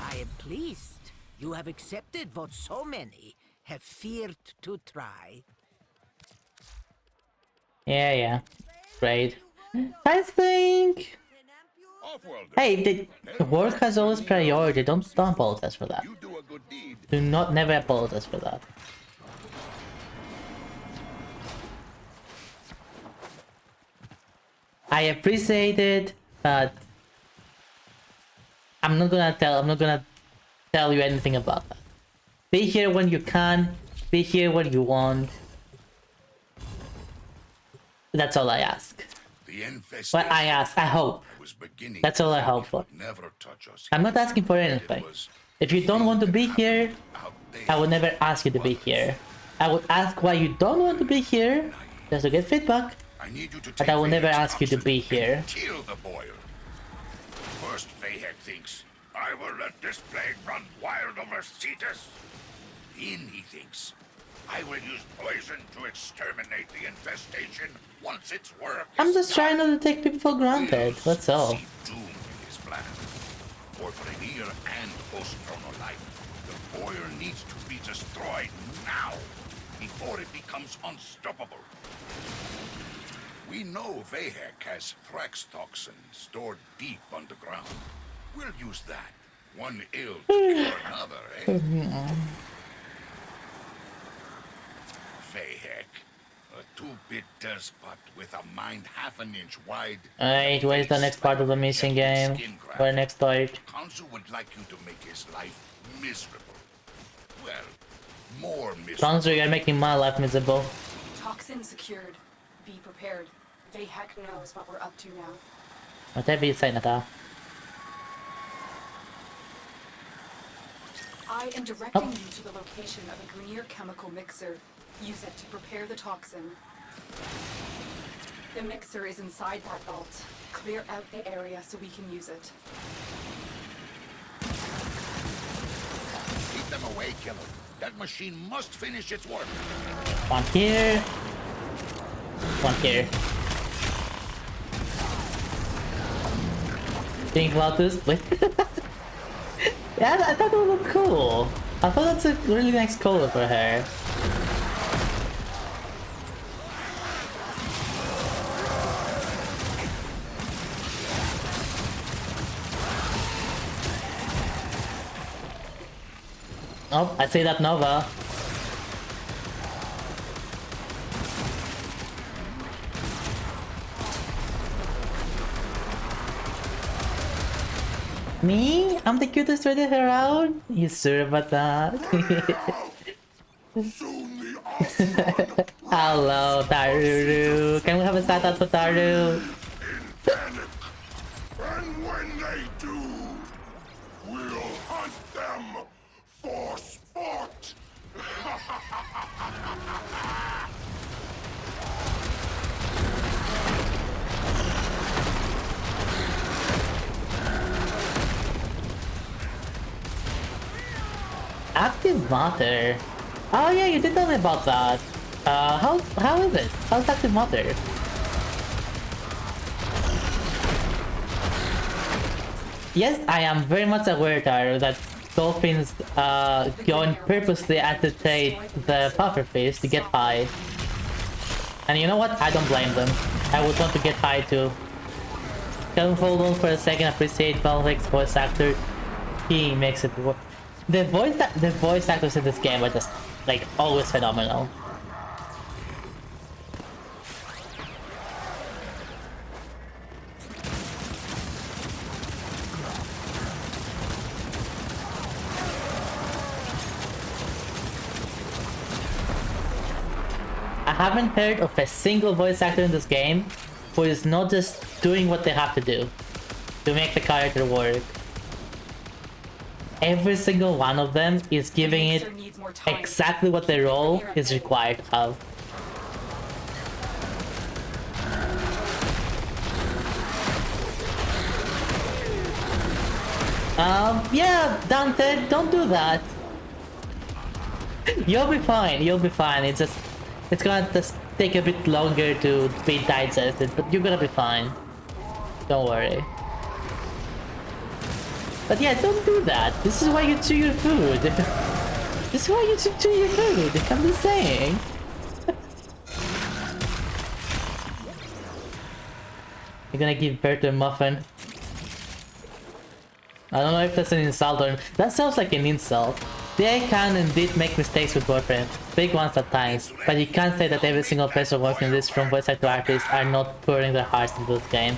I am pleased. You have accepted what so many have feared to try. Yeah. Great. I think... Hey, the work has always priority. Don't apologize for that. Do not never apologize for that. I appreciate it, but I'm not gonna tell you anything about that. Be here when you can, be here when you want. That's all I ask. But I ask, I hope. That's all I hope for. I'm not asking for anything. If you don't want to be here, I would never ask you to be here. I would ask why you don't want to be here, just to get feedback. But I will never ask you to be here. Kill the boil. First, Vahek thinks, I will let this plague run wild over Cetus. Then he thinks, I will use poison to exterminate the infestation once its work. I'm just trying not to take people for granted, that's all. Doom in his plan. For Premier and post-chronolite, the boil needs to be destroyed now, before it becomes unstoppable. We know Vahek has Thrax toxin stored deep underground. We'll use that. One ill to cure another, eh? Vahek, a 2-bit despot with a mind half an inch wide. Alright, where's the next part of the mission game? Where next part? Council would like you to make his life miserable. Well, more miserable. Council, you're making my life miserable. Toxin secured. Be prepared. Vahek knows what we're up to now. Whatever you say, Nata. I am directing you to the location of a Grenier chemical mixer. Use it to prepare the toxin. The mixer is inside that vault. Clear out the area so we can use it. Keep them away, killer. That machine must finish its work. One here. One here. Think about this? Wait. Yeah, I thought it would look cool. I thought that's a really nice color for her. Oh, I see that Nova. Me? I'm the cutest ready around? You sure about that? Hello, Taru. Can we have a shout out for Taru? And when they do, we'll hunt them for sport. Active matter. Oh yeah, you did tell me about that. How is it? How's active matter? Yes, I am very much aware, Taro, that dolphins go and purposely agitate the pufferfish to get high. And you know what? I don't blame them. I would want to get high too. Can hold on for a second, appreciate Valvic's voice actor. He makes it work. The voice actors in this game are just like always phenomenal. I haven't heard of a single voice actor in this game who is not just doing what they have to do to make the character work. Every single one of them is giving it exactly what their role is required to have. Yeah, Dante, don't do that. You'll be fine, you'll be fine. It's gonna just take a bit longer to be digested, but you're gonna be fine. Don't worry. But yeah, don't do that. This is why you chew your food. This is why you chew your food. I'm just saying. You're gonna give birth to a muffin. I don't know if that's an insult or... That sounds like an insult. They can indeed make mistakes with boyfriend, big ones at times, but you can't say that every single person working in this from voice actor artists are not pouring their hearts into this game.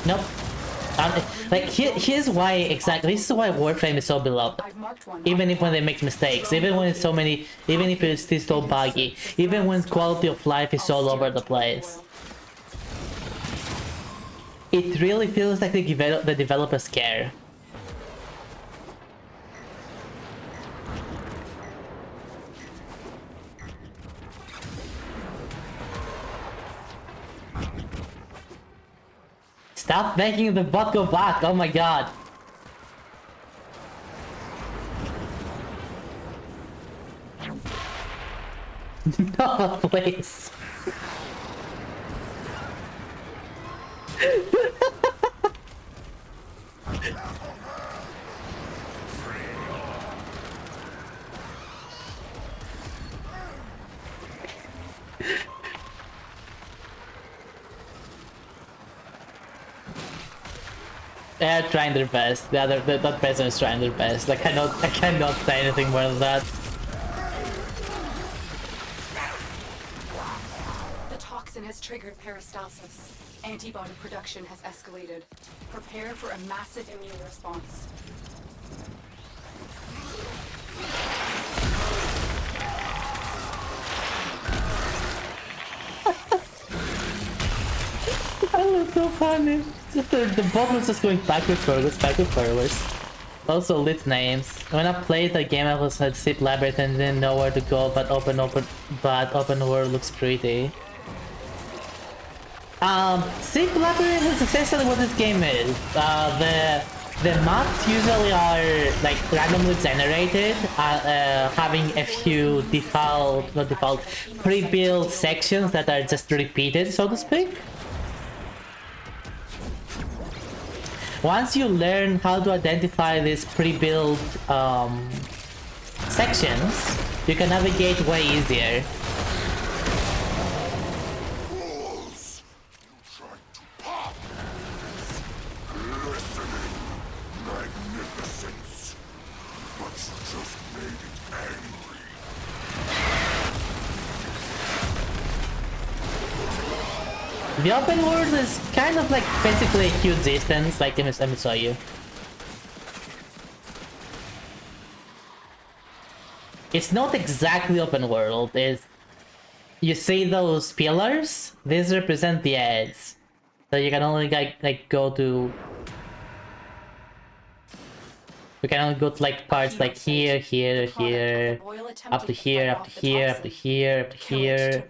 Nope. Like here's why exactly. This is why Warframe is so beloved. Even if when they make mistakes, even when it's so many, even if it's still so buggy, even when quality of life is all over the place. It really feels like the developers care. Stop making the bot go back, oh my god. No, please. They're trying their best. That person is trying their best. I cannot say anything more than that. The toxin has triggered peristalsis. Antibody production has escalated. Prepare for a massive immune response. That was so funny. Just the bot was just going backwards, forwards. Also lit names. When I played the game I was at Zip Labyrinth and didn't know where to go, but open world looks pretty. Zip Labyrinth is essentially what this game is. The maps usually are like randomly generated, having a few pre-built sections that are just repeated, so to speak. Once you learn how to identify these pre-built sections, you can navigate way easier. The open world is kind of like basically a huge distance, like let me show you. It's not exactly open world, you see those pillars? These represent the edge. So you can only like go to... We can only go to like parts like here, here, here, up to here, up to here, up to here, up to here,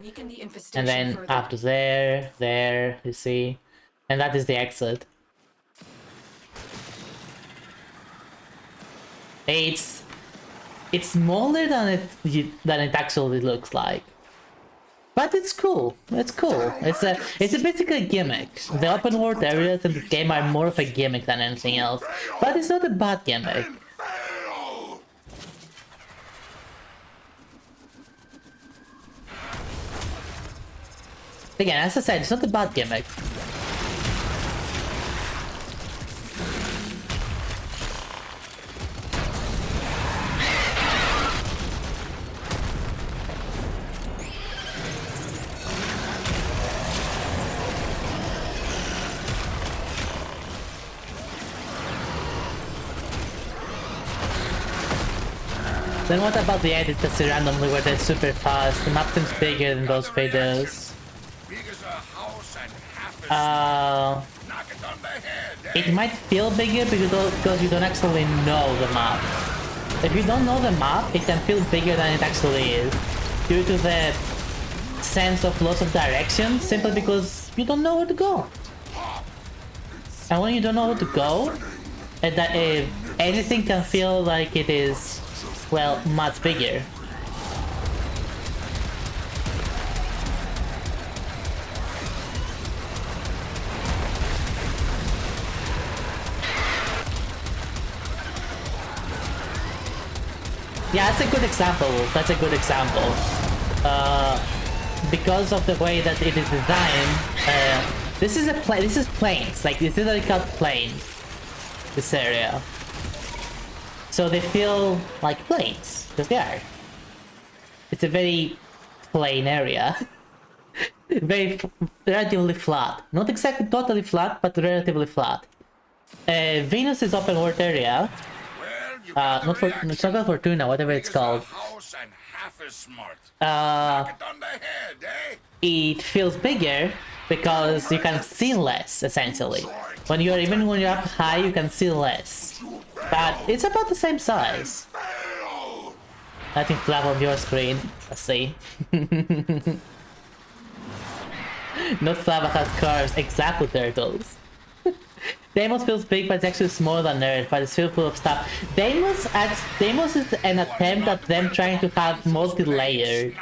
and then up to there, there, you see? And that is the exit. It's smaller than it actually looks like. But it's cool. It's cool. It's basically a gimmick. The open world areas in the game are more of a gimmick than anything else. But it's not a bad gimmick. Again, as I said, it's not a bad gimmick. Then what about the edits that see randomly where they're super fast? The map seems bigger than those videos. It might feel bigger because you don't actually know the map. If you don't know the map, it can feel bigger than it actually is. Due to the sense of loss of direction, simply because you don't know where to go. And when you don't know where to go, anything can feel like it is, well, much bigger. Yeah, that's a good example. That's a good example. Because of the way that it is designed, this is plains. Like, this is literally called plains. This area. So they feel like plains, because they are. It's a very plain area. Relatively flat. Not exactly totally flat, but relatively flat. Venus is open world area. It's not Fortuna, whatever it's called. It feels bigger because you can see less, essentially. Even when you're up high, you can see less. But it's about the same size. Nothing flat on your screen. Let's see. Not Flava has curves, exactly turtles. Deimos feels big, but it's actually smaller than Earth, but it's still full of stuff. Deimos is an attempt at them trying to have multi-layered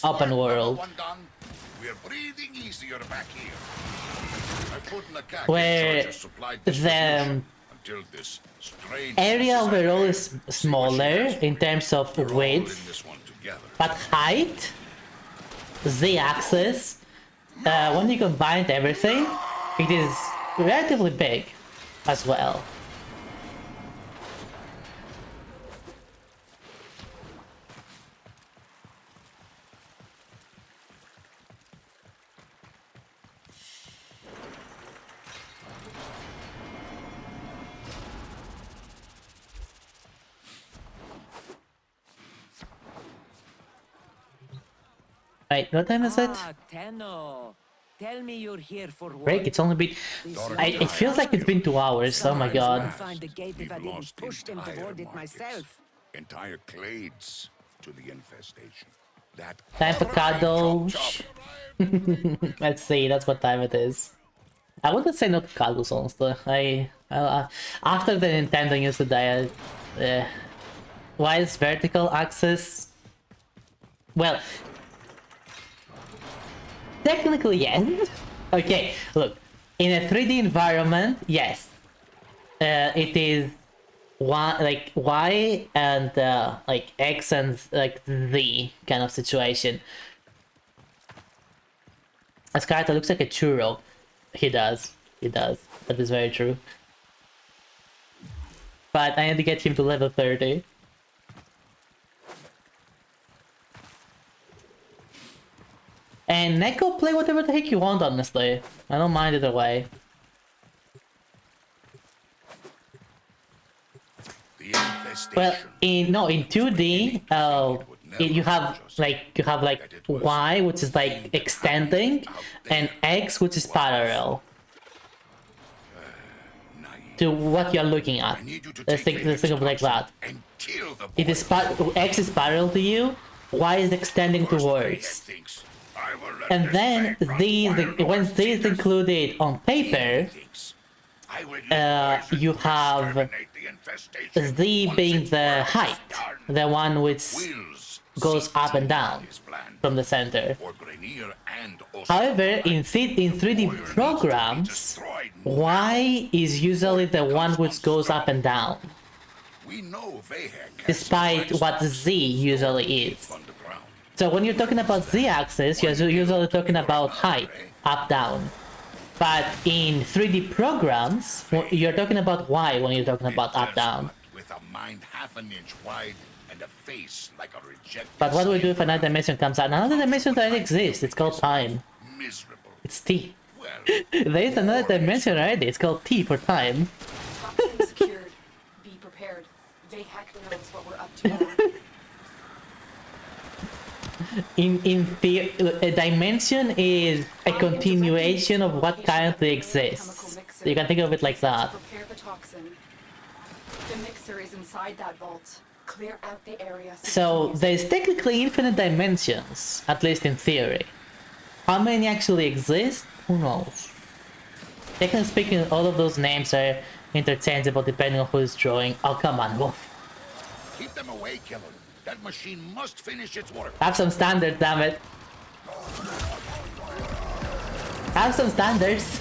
open world. Where the area overall is smaller in terms of width, but height, z-axis, when you combine everything, it is relatively big as well. Wait, what time is it? Tenno. Tell me you're here for what? Break, it's only been... it feels like it's been 2 hours, oh my god. Find the gate if I didn't push them toward it myself. Entire clades to the infestation. That Time for cuddles. Let's see, that's what time it is. I wouldn't say not cuddles, honestly. After the Nintendo used to die, why is vertical axis? Well, technically, yes. Okay, look. In a 3D environment, yes. It is Y and like X and like Z kind of situation. As character looks like a churro. He does. That is very true. But I need to get him to level 30. And Neko, play whatever the heck you want, honestly. I don't mind either way. Well, in 2D, you have like Y, which is like extending, and X, which is parallel to what you're looking at. Let's think of it like that. X is parallel to you, Y is extending towards. And then when Z is included on paper, you have Z being the height, the one which goes up and down from the center. However, in 3D programs, Y is usually the one which goes up and down, despite what Z usually is. So when you're talking about Z-axis, you're usually talking about height, up, down. But in 3D programs, you're talking about Y when you're talking about up, down. With a mind half an inch wide and a face like a rejected But what do we do if another dimension comes out? Another dimension already exists. It's called time. It's T. There is another dimension already. It's called T for time. Toxin secured. Be prepared. Vahak knows what we're up to now. A dimension is a continuation of what currently exists. You can think of it like that. Prepare the toxin. The mixer is inside that vault. Clear out the area. So there's technically infinite dimensions, at least in theory. How many actually exist? Who knows? Technically speaking, all of those names are interchangeable depending on who is drawing. Oh, come on, Wolf. Keep them away, killer. That machine must finish its work. Have some standards, damn it. Have some standards.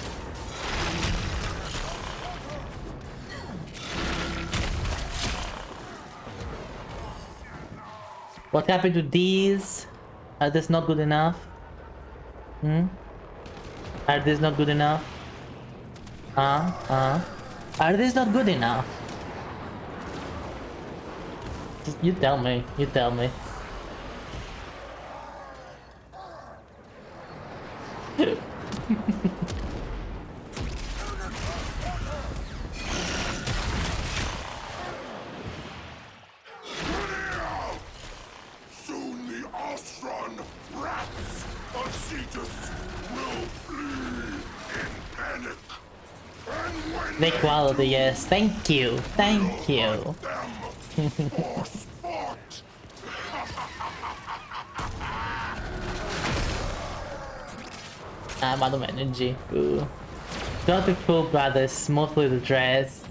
What happened to these? Are these not good enough? Are these not good enough? Are these not good enough? You tell me, you tell me. Soon the Ostron rats of Cetus will flee in panic. And when The quality, yes. Thank you. Thank you. I'm out of energy. Ooh. Don't be fooled, brothers. Mostly the dress.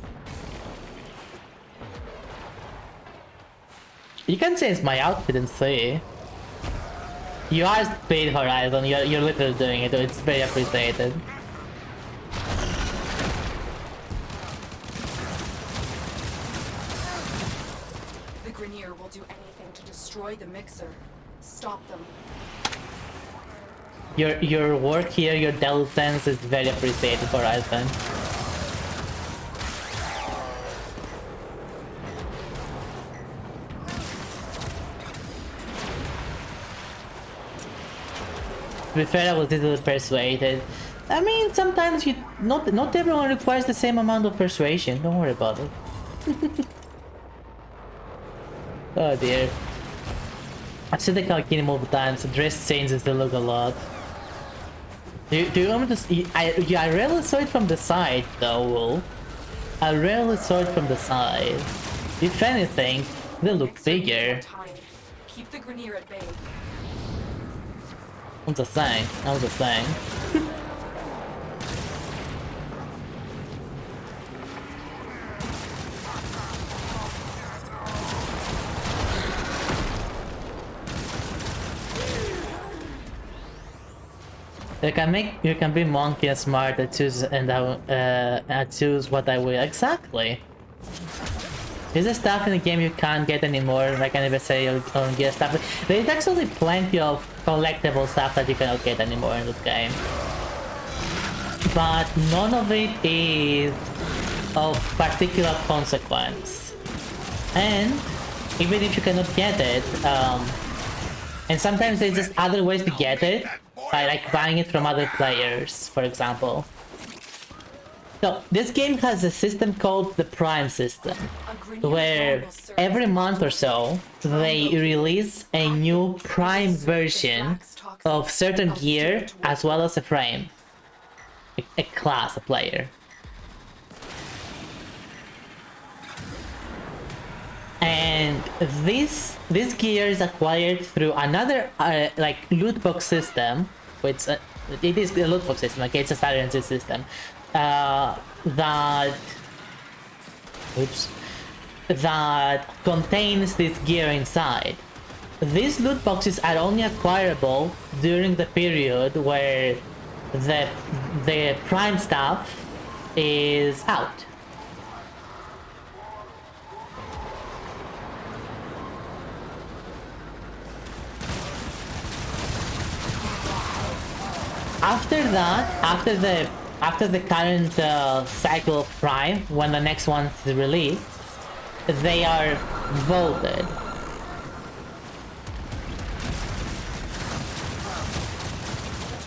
You can change my outfit and see. You are Speed Horizon. You're literally doing it. It's very appreciated. The Grenier will do anything to destroy the mixer. Stop them. Your work here, your Devil Sense is very appreciated, Horizon. To be fair, I was a little persuaded. I mean, sometimes you not everyone requires the same amount of persuasion. Don't worry about it. Oh dear. I should have calculated multiple times. The dress changes the look a lot. Do you want me to? I rarely saw it from the side though, Wolf. I rarely saw it from the side. If anything, they look bigger. Keep the Grenier at bay. I'm just saying. I'm just saying. You can be monkey and smart. I choose I choose what I will. Exactly. Is there stuff in the game you can't get anymore? Like I never say you don't get stuff. There's actually plenty of collectible stuff that you cannot get anymore in this game. But none of it is of particular consequence. And even if you cannot get it, and sometimes there's just other ways to get it, by like buying it from other players, for example. So this game has a system called the Prime system, where every month or so they release a new Prime version of certain gear as well as a frame, a class, a player. And this gear is acquired through another like loot box system, which it is a loot box system. Okay, it's a currency system, that contains this gear inside. These loot boxes are only acquirable during the period where the prime stuff is out. After that, after the current cycle of Prime, when the next one is released, they are vaulted.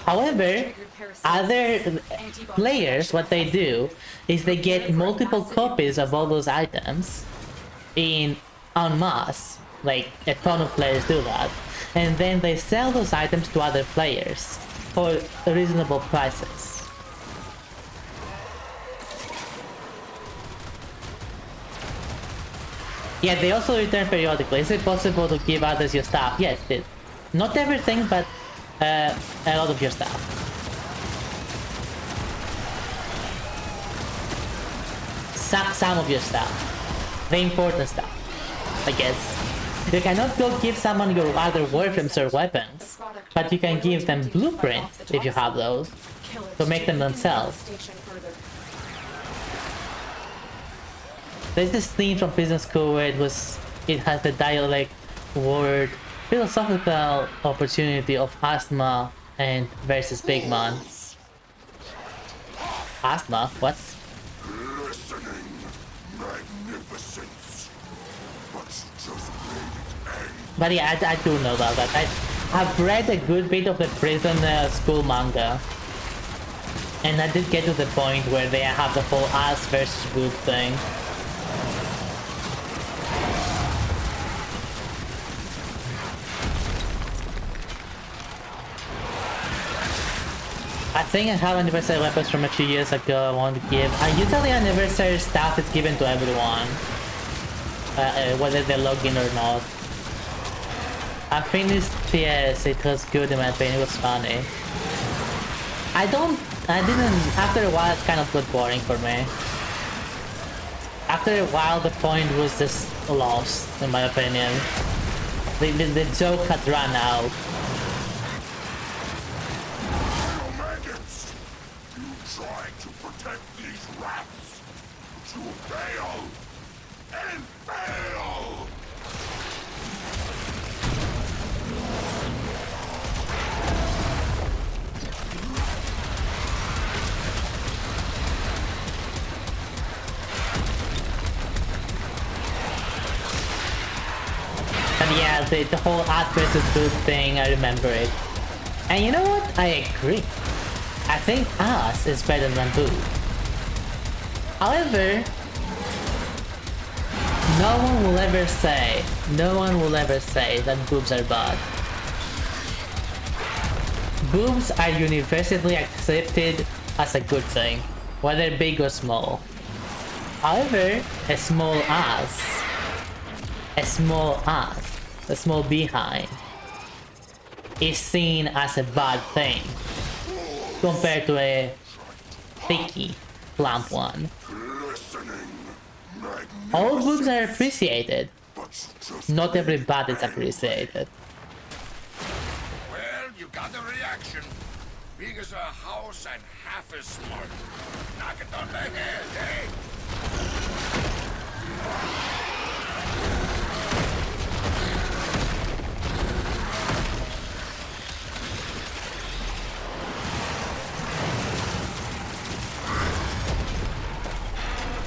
However, other players, what they do is they get multiple copies of all those items en masse. Like a ton of players do that, and then they sell those items to other players for reasonable prices. Yeah, they also return periodically. Is it possible to give others your stuff? Yes, it is. Not everything, but a lot of your stuff. Some of your stuff. The important stuff, I guess. You cannot go give someone your other warframes or weapons, but you can give them blueprints, if you have those, to make them themselves. There's this theme from Business School where it has the dialect word philosophical opportunity of asthma and versus big man. Asthma? What? But yeah, I do know about that. I've read a good bit of the prison school manga, and I did get to the point where they have the whole ass versus boob thing. I think I have anniversary weapons from a few years ago I want to give. Usually anniversary stuff is given to everyone, whether they log in or not. I finished PS, it was good in my opinion, it was funny. After a while it kind of got boring for me. After a while the point was just lost, in my opinion. The joke had run out. Yeah, the whole art versus boob thing, I remember it. And you know what? I agree. I think ass is better than boob. However, no one will ever say that boobs are bad. Boobs are universally accepted as a good thing, whether big or small. However, a small behind is seen as a bad thing compared to a thicky, plump one. All boobs are appreciated. Not every butt is appreciated. Well, you got the reaction. Big as a house and half as smart. Knock it on the head, eh?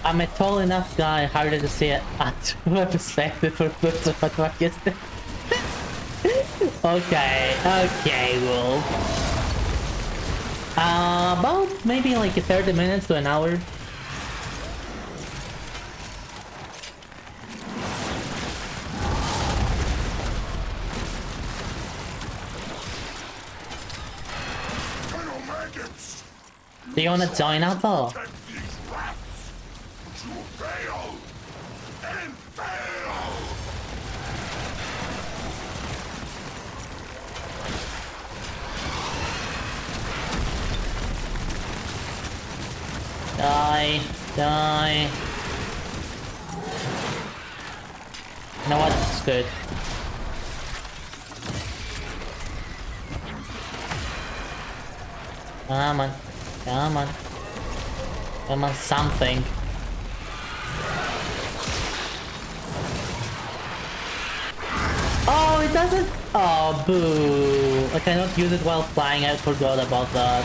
I'm a tall enough guy, harder to see it at perspective for boobs of what fuck is this? Okay, Wolf. About maybe like 30 minutes to an hour. Do you wanna join up though? Die. Die. You know what? It's good. Come on. Come on. Come on, something. Oh, it doesn't. Oh, boo. I cannot use it while flying. I forgot about that.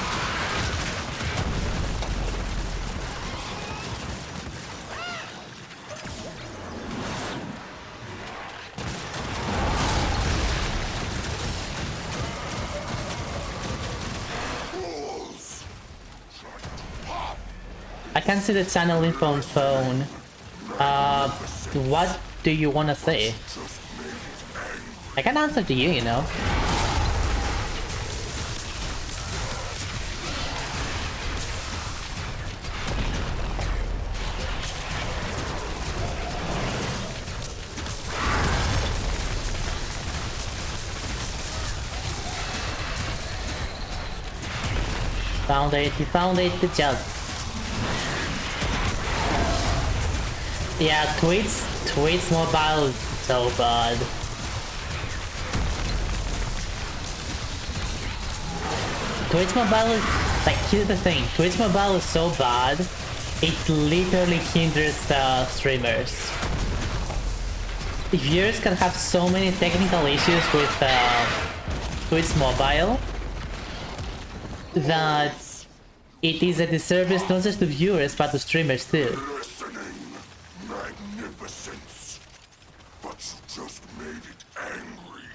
I can see the channel info on phone. What do you want to say? I can answer to you, you know. Found it, you found it, good job. Yeah, tweets mobile is so bad. Twitch mobile is like, here's the thing, Twitch mobile is so bad, it literally hinders streamers. Viewers can have so many technical issues with Twitch mobile that it is a disservice not just to viewers but to streamers too. Magnificence, but you just made it angry.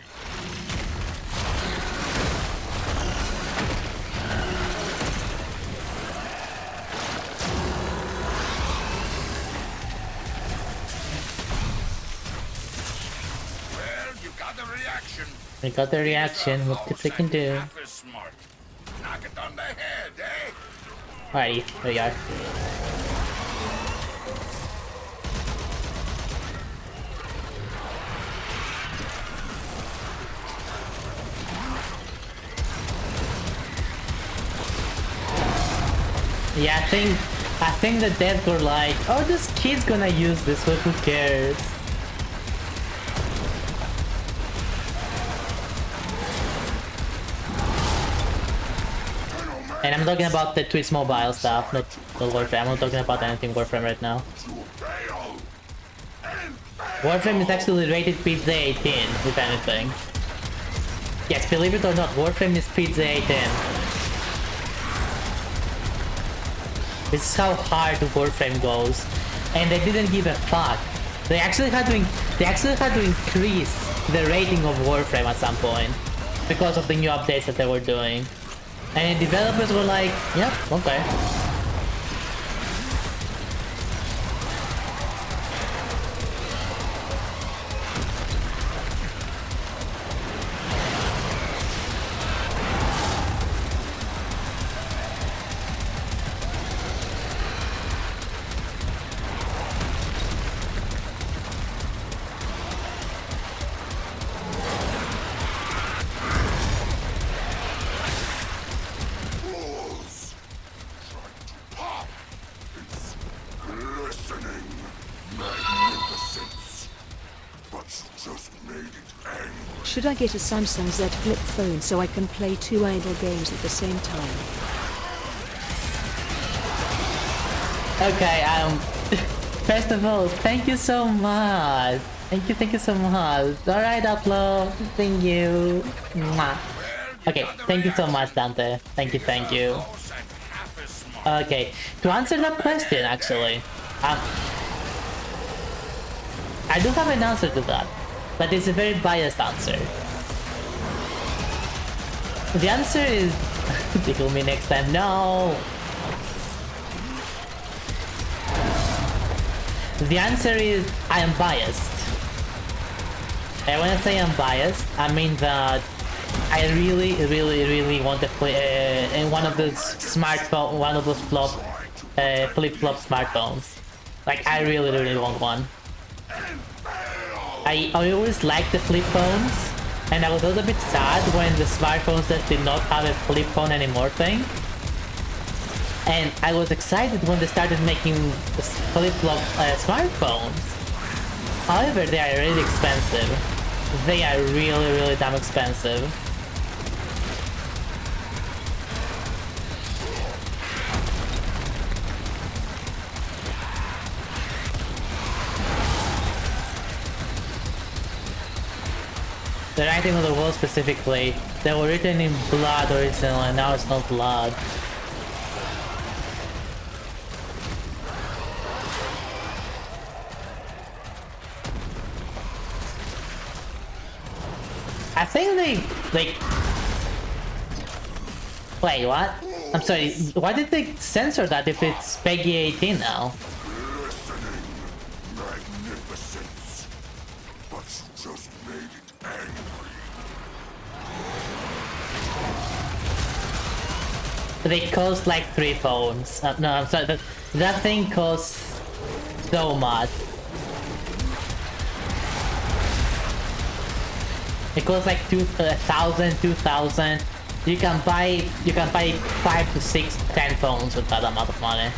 Well, you got the reaction. We got the reaction, what the freaking do? Knock it on the head, eh? Alrighty, there we are. Yeah, I think the devs were like, oh, this kid's gonna use this, but who cares? And I'm talking about the Twitch mobile stuff, not the Warframe. I'm not talking about anything Warframe right now. Warframe is actually rated PG 18, if anything. Yes, believe it or not, Warframe is PG 18. This is how hard Warframe goes, and they didn't give a fuck. They actually had to increase the rating of Warframe at some point because of the new updates that they were doing. And developers were like, yep, okay. Should I get a Samsung Z Flip phone so I can play 2 idle games at the same time? Okay, first of all, thank you so much. Thank you so much. Alright, Upload. Thank you. Mwah. Okay, thank you so much, Dante. Thank you. Okay, to answer that question, actually, I do have an answer to that, but it's a very biased answer. The answer is... tickle me next time. No! The answer is I am biased. And when I say I'm biased, I mean that I really want to play in one of those smartphone, one of those flip-flop smartphones. Like, I really want one. I always liked the flip phones, and I was a little bit sad when the smartphones just did not have a flip phone anymore thing. And I was excited when they started making flip-flop smartphones. However, they are really expensive. They are really, really damn expensive. The writing of the wall specifically, they were written in blood originally, now it's not blood. I think they... Wait, what? I'm sorry, why did they censor that if it's PEGI 18 now? Magnificence. But you just made it angry. They cost like 3 phones. No, I'm sorry, that thing costs so much. It costs like 2,000. You can buy 5 to 6, 10 phones with that amount of money.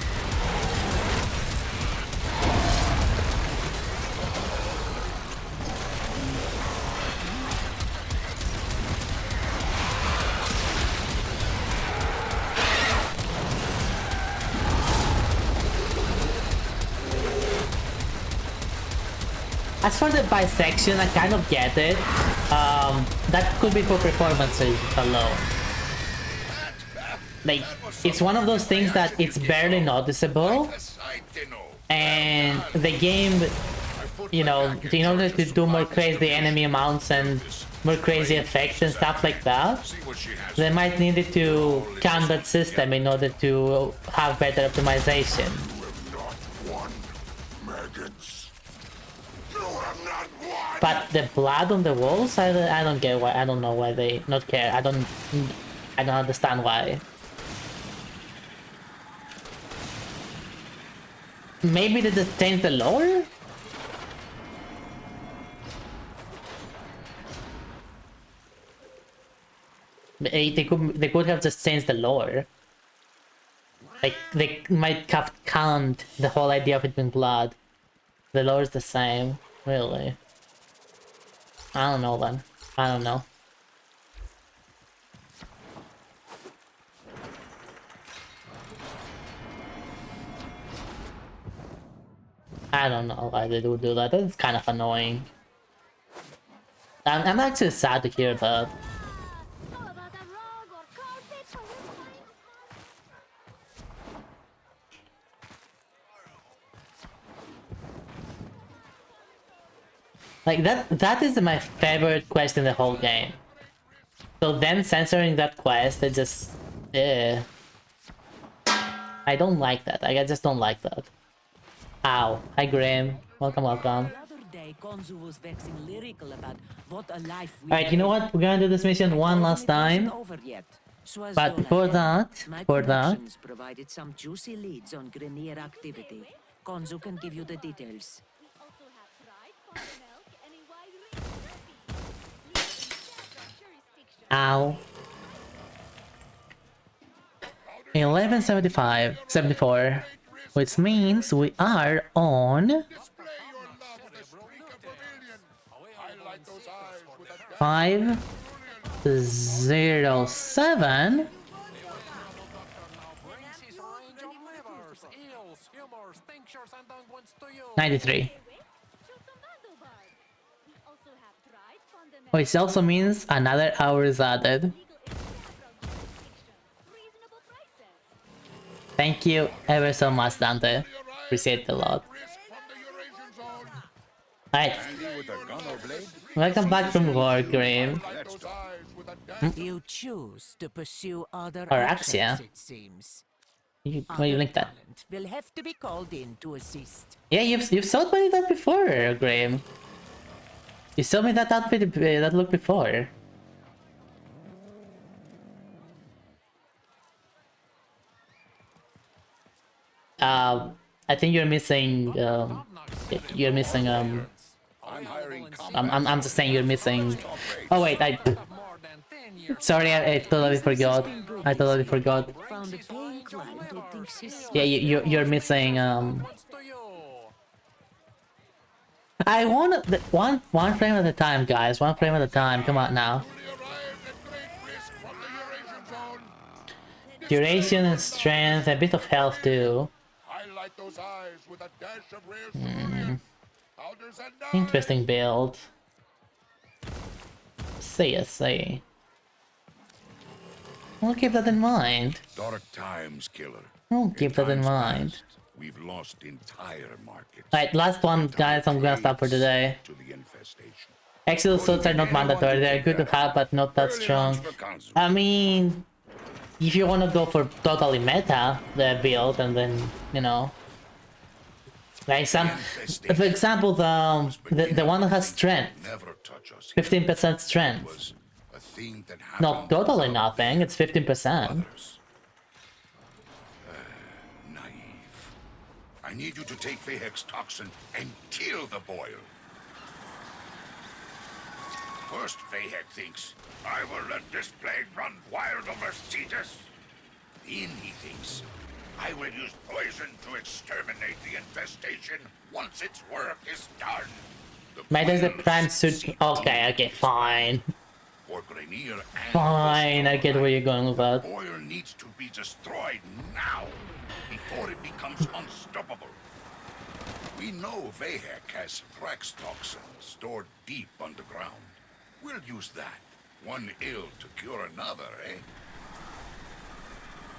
As for the bisection, I kind of get it. That could be for performances alone. Like, it's one of those things that it's barely noticeable. And the game, you know, in order to do more crazy enemy amounts and more crazy effects and stuff like that, they might need to count that system in order to have better optimization. But the blood on the walls, I don't get why. I don't know why they not care. I don't understand why. Maybe they just changed the lore? They could have just changed the lore. Like, they might have canned the whole idea of it being blood. The lore is the same, really. I don't know then. I don't know. I don't know why they do that. That's kind of annoying. I'm actually sad to hear that. Like, that is my favorite quest in the whole game. So them censoring that quest, it just... I don't like that. I just don't like that. Ow. Hi, Graham. Welcome. Alright, you know what? We're gonna do this mission one last time. But before that... provided some juicy leads on Grenier activity. Konzu can give you the details. Ow. 74, which means we are on 507 93. Which also means another hour is added. Thank you ever so much, Dante. Appreciate it a lot. Alright. Welcome back from war, Graham. You choose to pursue other Or options, Axia. it seems. Why you link that? Will have to be called in to assist. Yeah, you've sold me that before, Graham. You sold me that outfit, that look before. I think you're missing. You're missing. I'm just saying you're missing. Oh wait, Sorry, I totally forgot. I totally forgot. Found a paying client who thinks she's Yeah, you're missing I want one frame at a time, guys. One frame at a time. Come on now. Duration and strength, a bit of health too. Interesting build. See. I'll keep that in mind. Dark times, killer. I'll keep that in mind. We've lost entire markets. Alright, last one, guys. I'm gonna stop for today. Actual suits are not mandatory. They're good to have, but not that strong. I mean, if you want to go for totally meta the build, and then you know, like for example, the one that has strength, 15% strength. Not totally nothing. It's 15%. I need you to take Vahek's toxin and kill the boil. First, Vahek thinks, I will let this plague run wild over Cetus. Then he thinks, I will use poison to exterminate the infestation once its work is done. Matters the prime suit. Okay, fine. Fine, I get where you're going with that. The boil needs to be destroyed now, before it becomes unstoppable. We know Vahek has Thrax toxin stored deep underground. We'll use that. One ill to cure another, eh?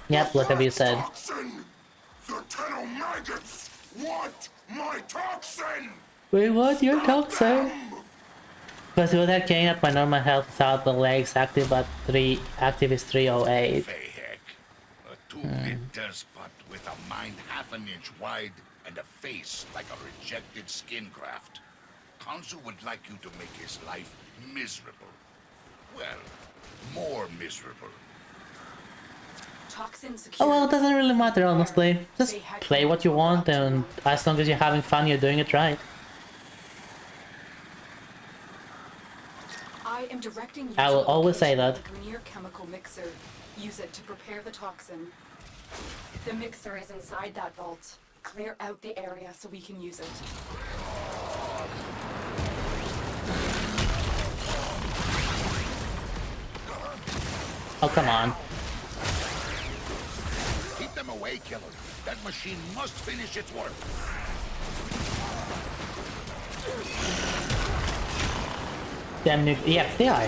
Yep, whatever you said. Toxin! The Tenno maggots want my toxin! We want your toxin! Because with that getting up my normal health without the legs active, but active is 308. Vahek, a two-bit despot with a mind half an inch wide and a face like a rejected skin graft. Kanzu would like you to make his life miserable. Well, more miserable. Oh well, it doesn't really matter, honestly. Just play what you want, and as long as you're having fun, you're doing it right. I will always say that. Grenier chemical mixer. Use it to prepare the toxin. The mixer is inside that vault. Clear out the area so we can use it. Oh, come on. Keep them away, killer. That machine must finish its work. Damn nuke. Yep, they are.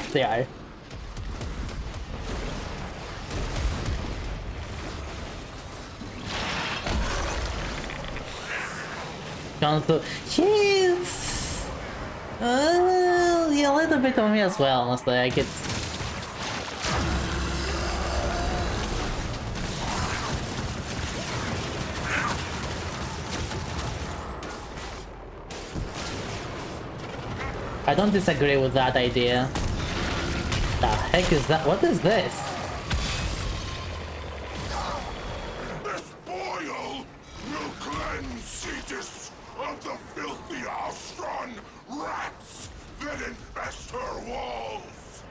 Jeez! Yeah, a little bit on me as well, honestly. I get. I don't disagree with that idea. The heck is that? What is this? This boil will cleanse Cetus of the filthy Alstron rats that infest her walls.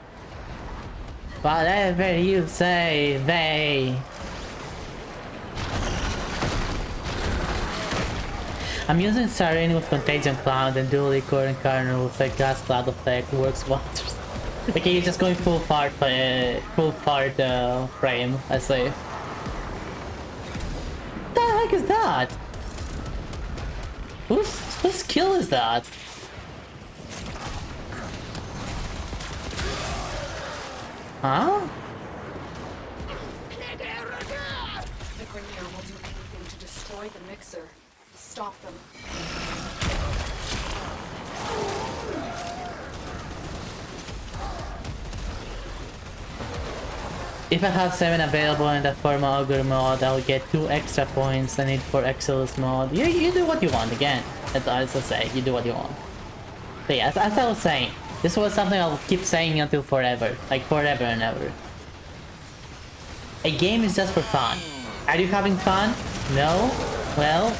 Whatever you say, they. I'm using Sarin with Contagion Cloud and Dual Core and Carner with a Gas Cloud effect. Works wonders. Okay, you're just going full part frame, I say. What the heck is that? Whose skill is that? Huh? The Grenier will do anything to destroy the mixer. Stop them. If I have 7 available in the Forma Ogre mod, I'll get 2 extra points I need for Exilus mod. You do what you want again. As I say, you do what you want. But yeah, as I was saying, this was something I'll keep saying until forever. Like forever and ever. A game is just for fun. Are you having fun? No? Well,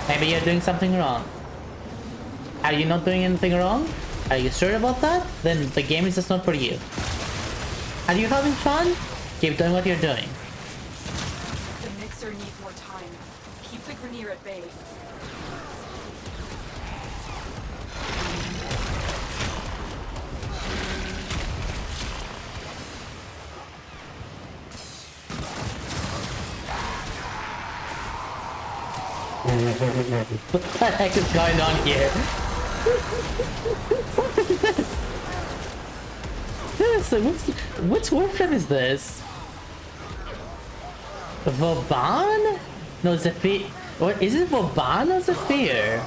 maybe you're doing something wrong. Are you not doing anything wrong? Are you sure about that? Then the game is just not for you. Are you having fun? Keep doing what you're doing. The mixer needs more time. Keep the Grenier at bay. What the heck is going on here? What is this? Which warframe is this? Vauban? No, Zephyr. What is it? Vauban or Zephyr?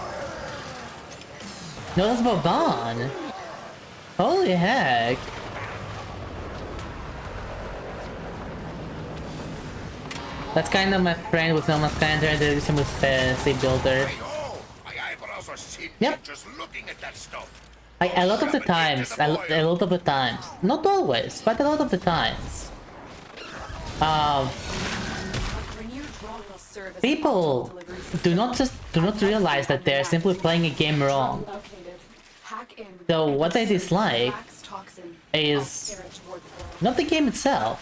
No, that's Vauban. Holy heck. That's kind of my friend with no much kind of do some with Sea Builder. Yep. Just looking at that stuff. A lot of the times, a lot of the times, not always, but a lot of the times. People do not realize that they're simply playing a game wrong. So what they dislike is not the game itself,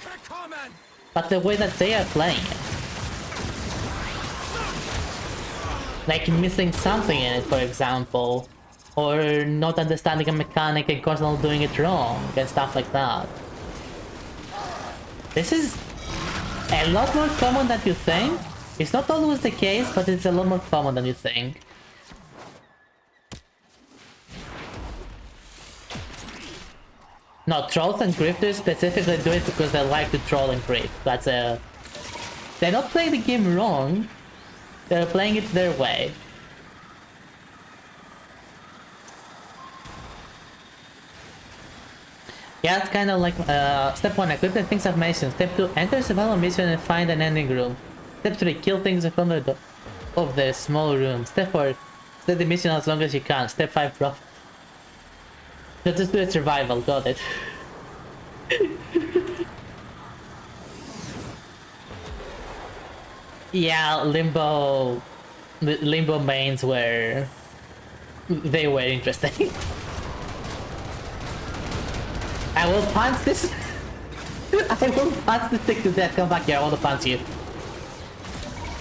but the way that they are playing it. Like missing something in it, for example, or not understanding a mechanic and constantly doing it wrong, and stuff like that. This is a lot more common than you think. It's not always the case, but it's a lot more common than you think. No, trolls and grifters specifically do it because they like to troll and grift. That's a... They're not playing the game wrong. They're playing it their way. Yeah, it's kind of like step 1, equip the things I've mentioned. Step 2, enter survival mission and find an ending room. Step 3, kill things in front of the small room. Step 4, stay the mission as long as you can. Step 5, profit. Let's just do a survival, got it. Yeah, Limbo mains were... They were interesting. I will punch this. I will punch this thing to death. Come back here. I want to punch you.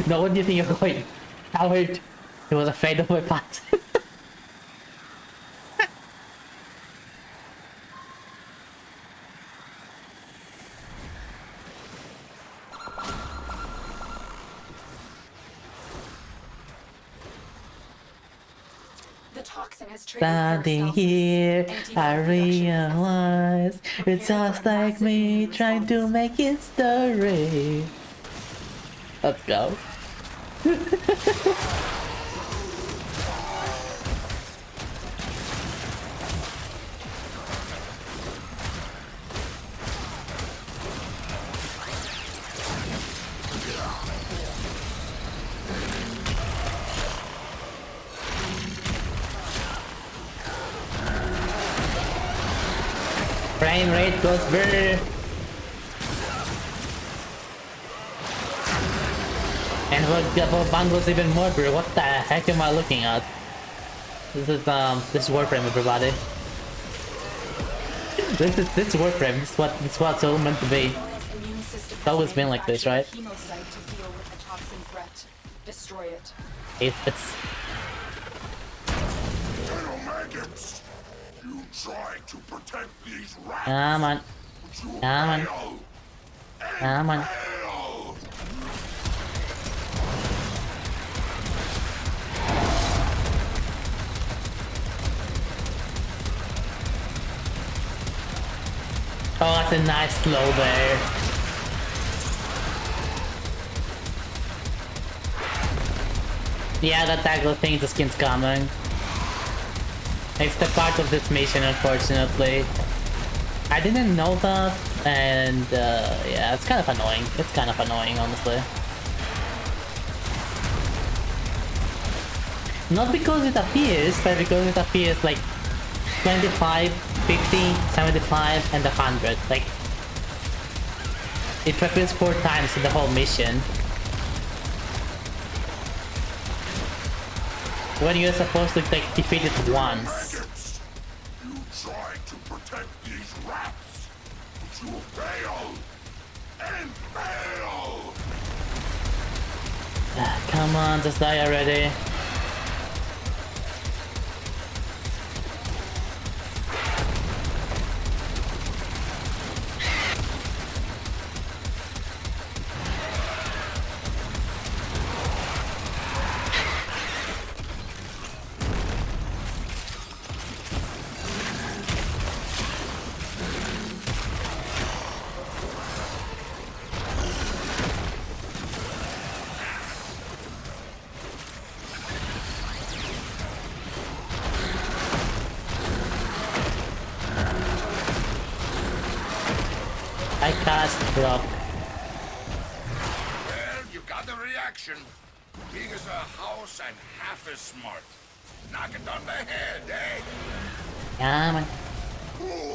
No, what do you think you're going? Howard, he was afraid of my punch. Standing here, I realize it's just like me trying to make history. Let's go. Frame rate goes better. And what bundles even more, bro? What the heck am I looking at? This is Warframe, everybody. This Warframe. It's what it's all meant to be. It's always been like this, right? It's To protect these rats. Come on. Come on. Come on. Oh, that's a nice slow there. Yeah, that tackle thing, the skin's coming. It's the part of this mission, unfortunately. I didn't know that, and yeah, it's kind of annoying. It's kind of annoying, honestly. Not because it appears, but because it appears like 25, 50, 75, and 100. Like, it appears 4 times in the whole mission. When you're supposed to like defeat it once. To fail and fail. Come on, just die already. I cast block. Well, you got the reaction. Big as a house and half as smart. Knock it on the head, eh? Yeah, man.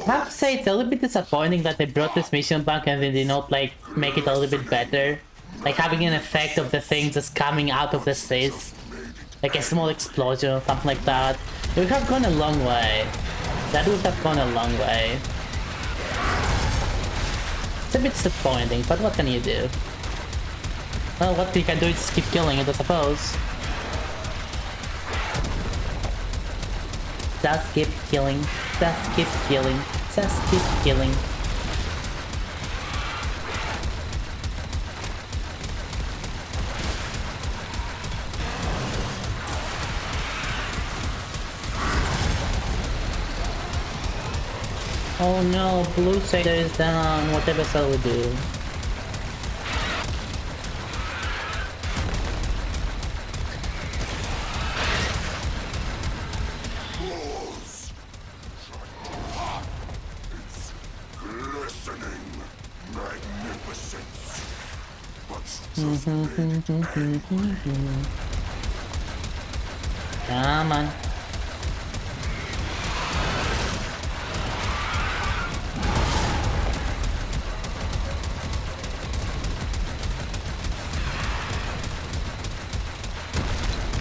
I have to say it's a little bit disappointing that they brought this mission back and they did not like make it a little bit better. Like having an effect of the thing just coming out of the states. Like a small explosion or something like that. It would have gone a long way. That would have gone a long way. It's a bit disappointing, but what can you do? Well, what you can do is just keep killing it, I suppose. Just keep killing. Just keep killing. Just keep killing. Oh no, Blue Sailor is down. Whatever shall we do? Glistening magnificence. Come on.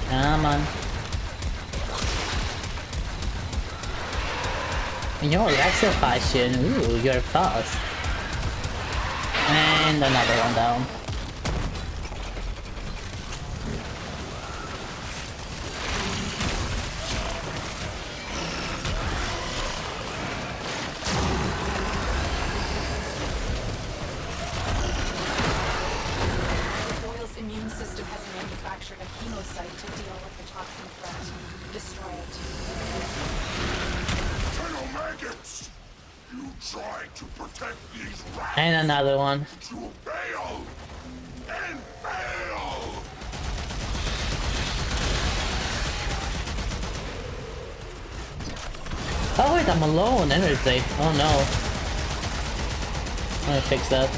Come on. Your Lexia fashion. Ooh, you're fast. And another one down. Royal's immune system has manufactured a hemocyte to deal with the toxin threat. Destroy it. Eternal maggots! You tried to protect these rats. And another one. To fail and fail. Oh wait, I'm alone. Energy. Oh no. I'm gonna fix that.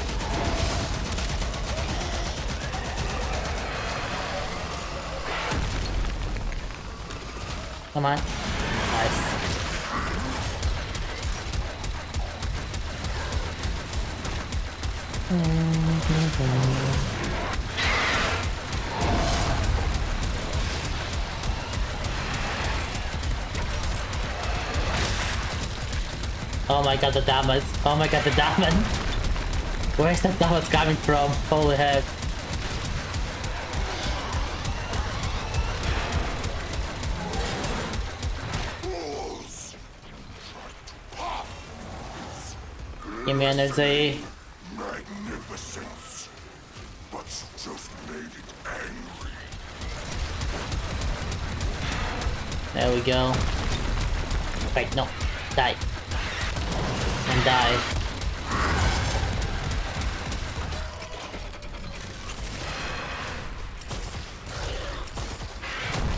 Come on. Nice. Oh my god, the damage. Oh my god, the damage. Where's that damage coming from? Holy heck. Give me energy. Magnificence. But just made it angry. There we go. Wait, no. Die. And die.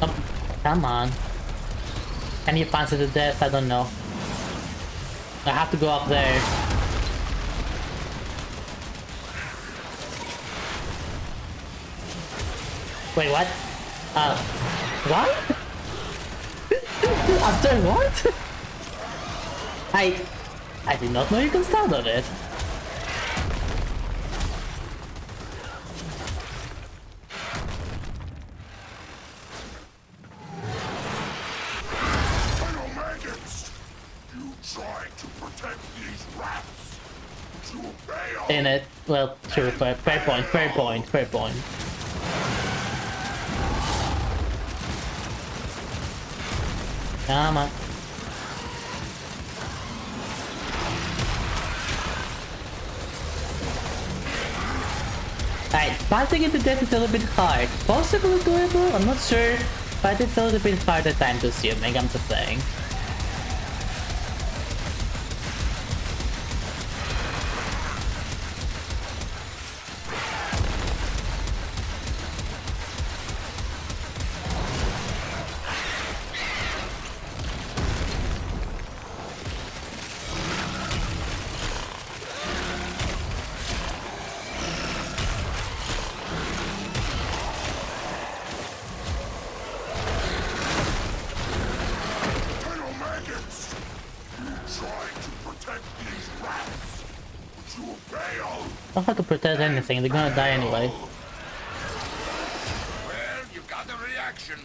Oh, come on. Can you punch it to death? I don't know. I have to go up there. Wait, what? What? After what? I did not know you can stand on it. Colonel Maggots! You tried to protect these rats. To in it. Well, true, fair point, fair point, fair point. Come on. Alright, passing into death is a little bit hard. Possibly doable, I'm not sure, but it's a little bit harder time consuming, I'm just saying. I don't have to protect anything, they're gonna die anyway. Well, you got the reaction.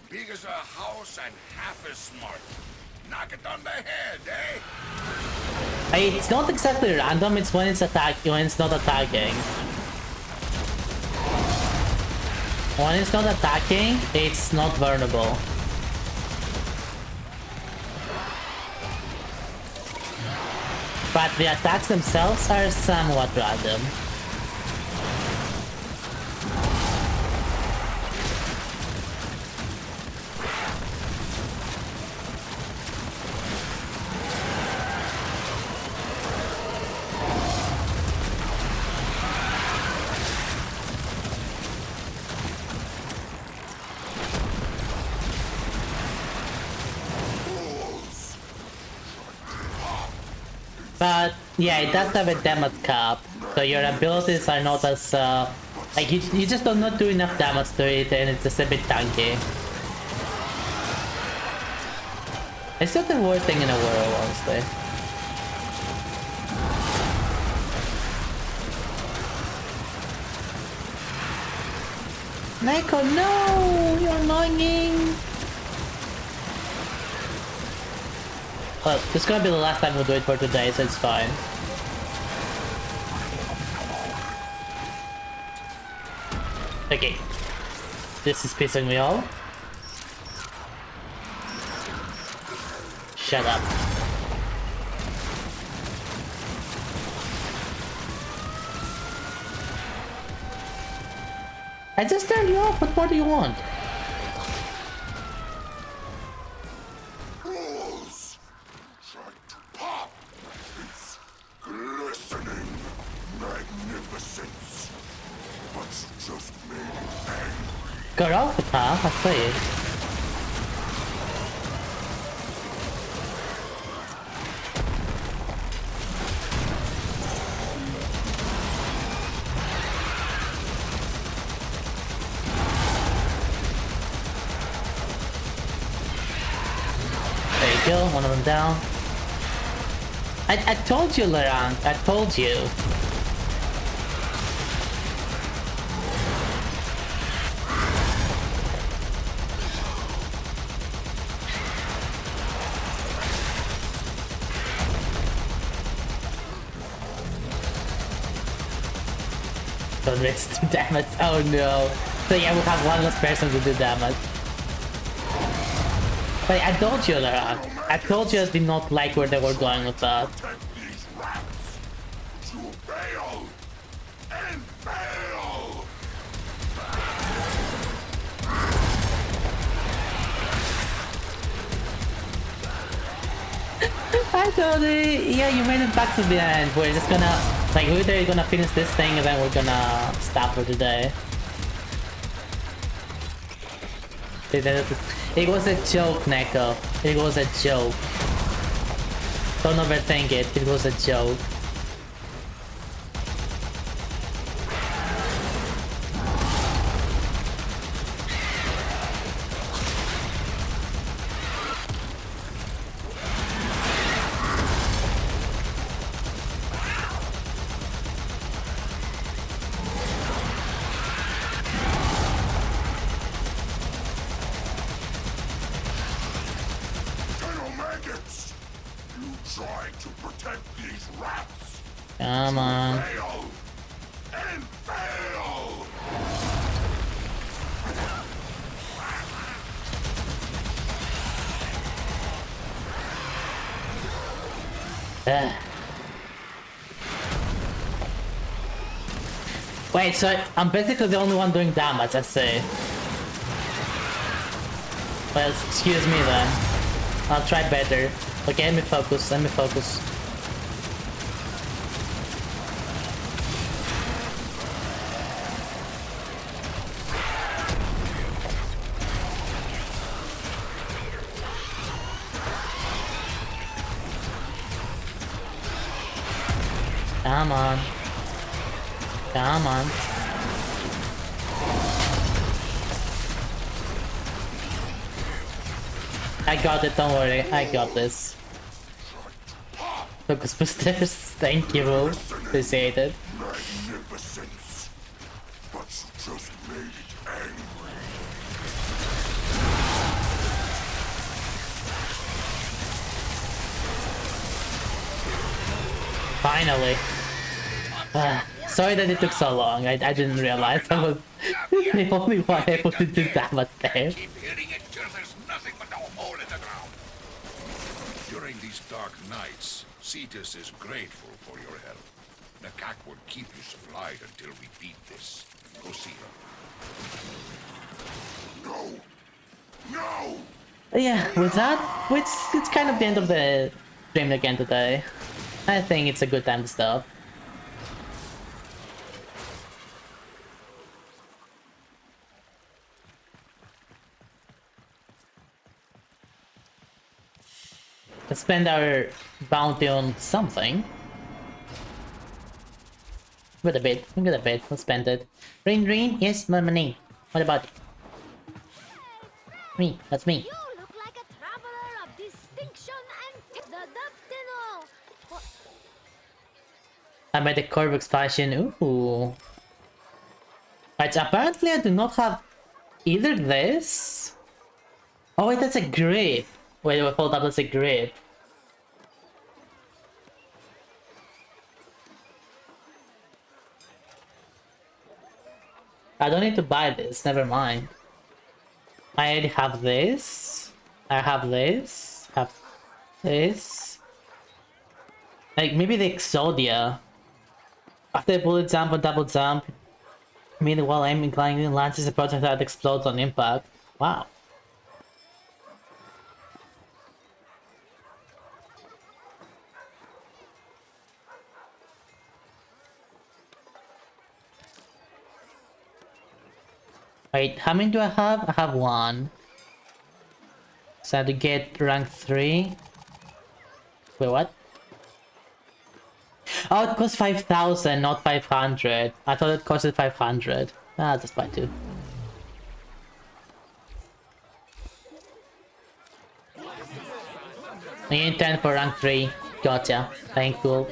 Big as a house and half as smart. Knock it on the head, eh? It's not exactly random, it's when it's when it's not attacking. When it's not attacking, it's not vulnerable. But the attacks themselves are somewhat random. But yeah, it does have a damage cap, so your abilities are not as like you just do not do enough damage to it, and it's just a bit tanky. It's not the worst thing in the world, honestly. Neko, no! You're annoying! Well, this is gonna be the last time we'll do it for today, so it's fine. Okay. This is pissing me off. Shut up. I just turned you off, what more do you want? Got off the path, I see it. There you go, one of them down. I told you, Laurent, I told you. Don't risk to damage. Oh no. So yeah, we'll have one less person to do damage. But I told you, Laurent. I told you I did not like where they were going with that. I told you, yeah, you made it back to the end. We're just gonna, like, we're either gonna finish this thing and then we're gonna stop for today. It was a joke, Neko. It was a joke. Don't overthink it. It was a joke. Come on. Ugh. Wait, so I'm basically the only one doing damage, I see. Well, excuse me then. I'll try better. Okay, let me focus, let me focus. Come on. Come on. I got it, don't worry, I got this. Focus boosters, thank you, appreciate it. Magnificence. But you just made it angry. Finally. Sorry that it took so long, I didn't realize I was the only one able to do damage there. Keep hitting it till there's nothing but a hole in the ground. During these dark nights, Cetus is grateful for your help. Nakak will keep you supplied until we beat this. Go see her. No! No! Yeah, with that, it's kind of the end of the stream again today. I think it's a good time to stop. Let's spend our bounty on something. With a bit, we got a bit, let's spend it. Rain, rain, yes, my name. What about it? Me, that's me. I made a Corvix fashion, ooh. Right, apparently I do not have either this. Oh wait, that's a grip. Wait, hold up, that's a grip. I don't need to buy this, never mind. I already have this. I have this. Have this. Like, maybe the Exodia. After bullet jump or double jump, meanwhile I'm inclining launches a project that explodes on impact. Wow. Wait, how many do I have? I have one. So I have to get rank 3. Wait, what? Oh, it costs 5,000, not 500. I thought it costed 500. Ah, just buy 2. I need 10 for rank 3. Gotcha. Thankful.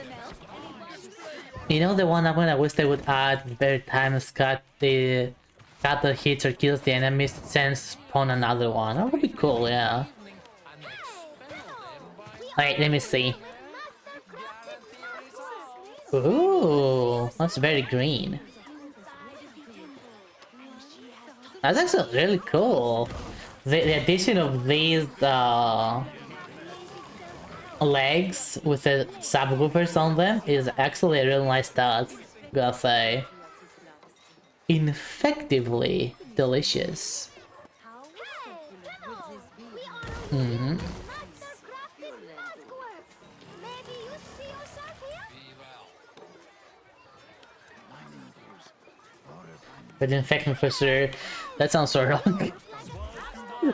You know the one I wish they would add very time cut the cut that hits or kills the enemies, sends spawn another one. That would be cool, yeah. Wait, let me see. Ooh, that's very green. That's actually really cool. The addition of these legs with the subwoofers on them is actually a real nice touch, gotta say. Infectively delicious. Mm-hmm. But infect me for sure. That sounds so wrong.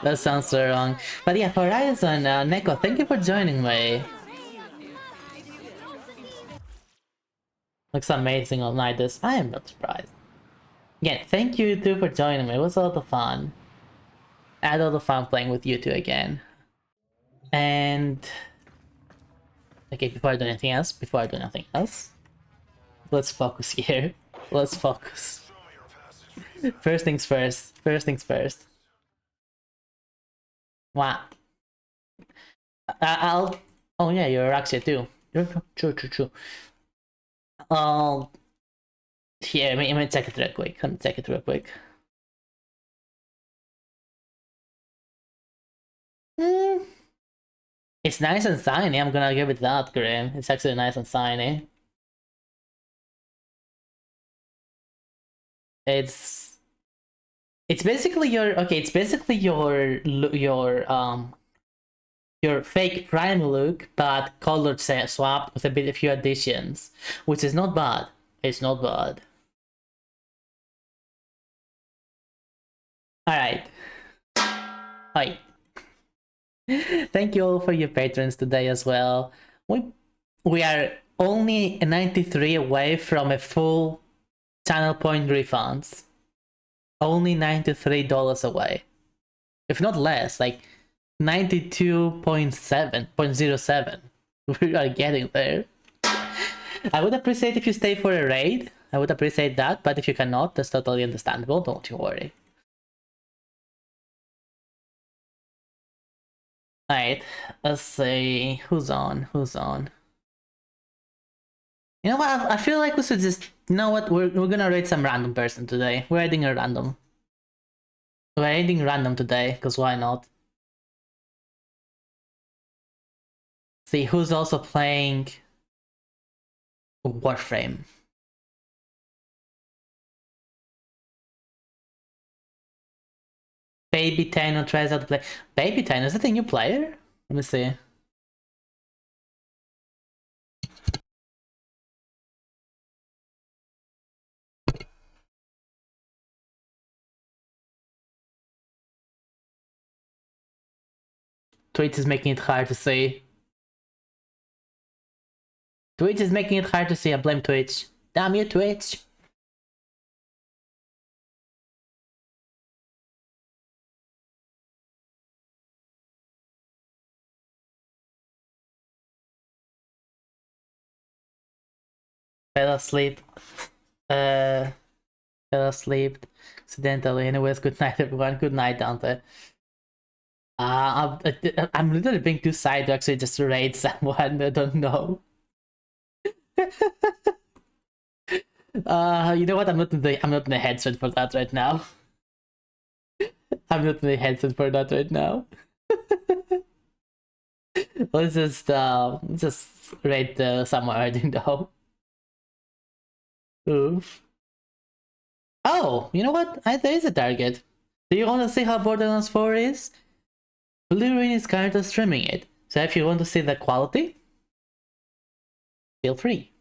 That sounds so wrong. But yeah, Horizon, Neko, thank you for joining me. Looks amazing on Nidus. I am not surprised. Again, thank you too for joining me. It was a lot of fun. I had a lot of fun playing with you two again. And okay, before I do anything else, let's focus here. Let's focus. First things first. Wow. I'll. Oh yeah, you're Araxia too. True. Oh, here, let me check it real quick. Let me check it real quick. It's nice and shiny, I'm gonna give it that, Grim. It's actually nice and shiny. It's basically your it's basically your fake prime look, but colored swapped with a few additions, which is not bad. It's not bad. All right. Hi. Thank you all for your patrons today as well. We are only 93 away from a full channel point refunds. Only $93 away. If not less, like 92.07. We are getting there. I would appreciate if you stay for a raid. I would appreciate that, but if you cannot, that's totally understandable. Don't you worry. Alright, let's see. Who's on? Who's on? You know what? I feel like we should just... You know what? We're gonna raid some random person today. We're raiding a random. We're raiding random today, because why not? See who's also playing Warframe. Baby Tano tries out to play. Baby Tano, is that a new player? Let me see. Twitch is making it hard to see. Twitch is making it hard to see. I blame Twitch. Damn you, Twitch. Fell asleep. Fell asleep accidentally. Anyways, good night, everyone. Good night, Dante. I'm literally being too shy to actually just raid someone I don't know. You know what? I'm not in the headset for that right now. I'm not in the headset for that right now. Let's just raid someone I didn't know. Oof. Oh, you know what? There is a target. Do you want to see how Borderlands 4 is? Blue Rain is currently streaming it, so if you want to see the quality, feel free.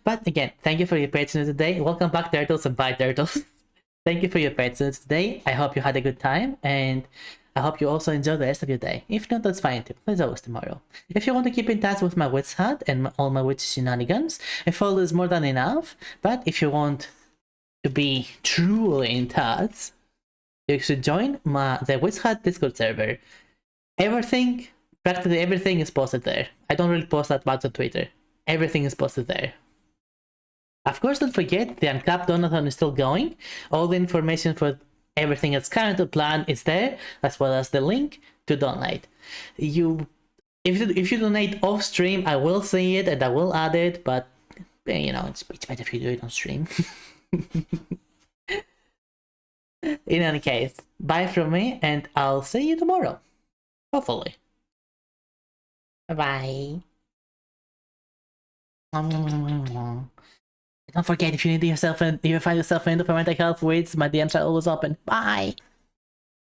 But again, thank you for your patronage today. Welcome back, Turtles, and bye, Turtles. Thank you for your patronage today. I hope you had a good time, and I hope you also enjoy the rest of your day. If not, that's fine too. There's always tomorrow. If you want to keep in touch with my Witch Hut and all my witch shenanigans, a follow is more than enough. But if you want to be truly in touch, you should join the Witch Hut Discord server. Practically everything is posted there. I don't really post that much on Twitter. Everything is posted there. Of course, don't forget, the Uncapped Donathon is still going. All the information for everything that's currently planned is there, as well as the link to donate. If you donate off stream, I will see it and I will add it, but you know, it's better if you do it on stream. In any case, bye from me, and I'll see you tomorrow. Hopefully. Bye-bye. Don't forget, if you find yourself in the mental health weights, my DMs are always open. Bye!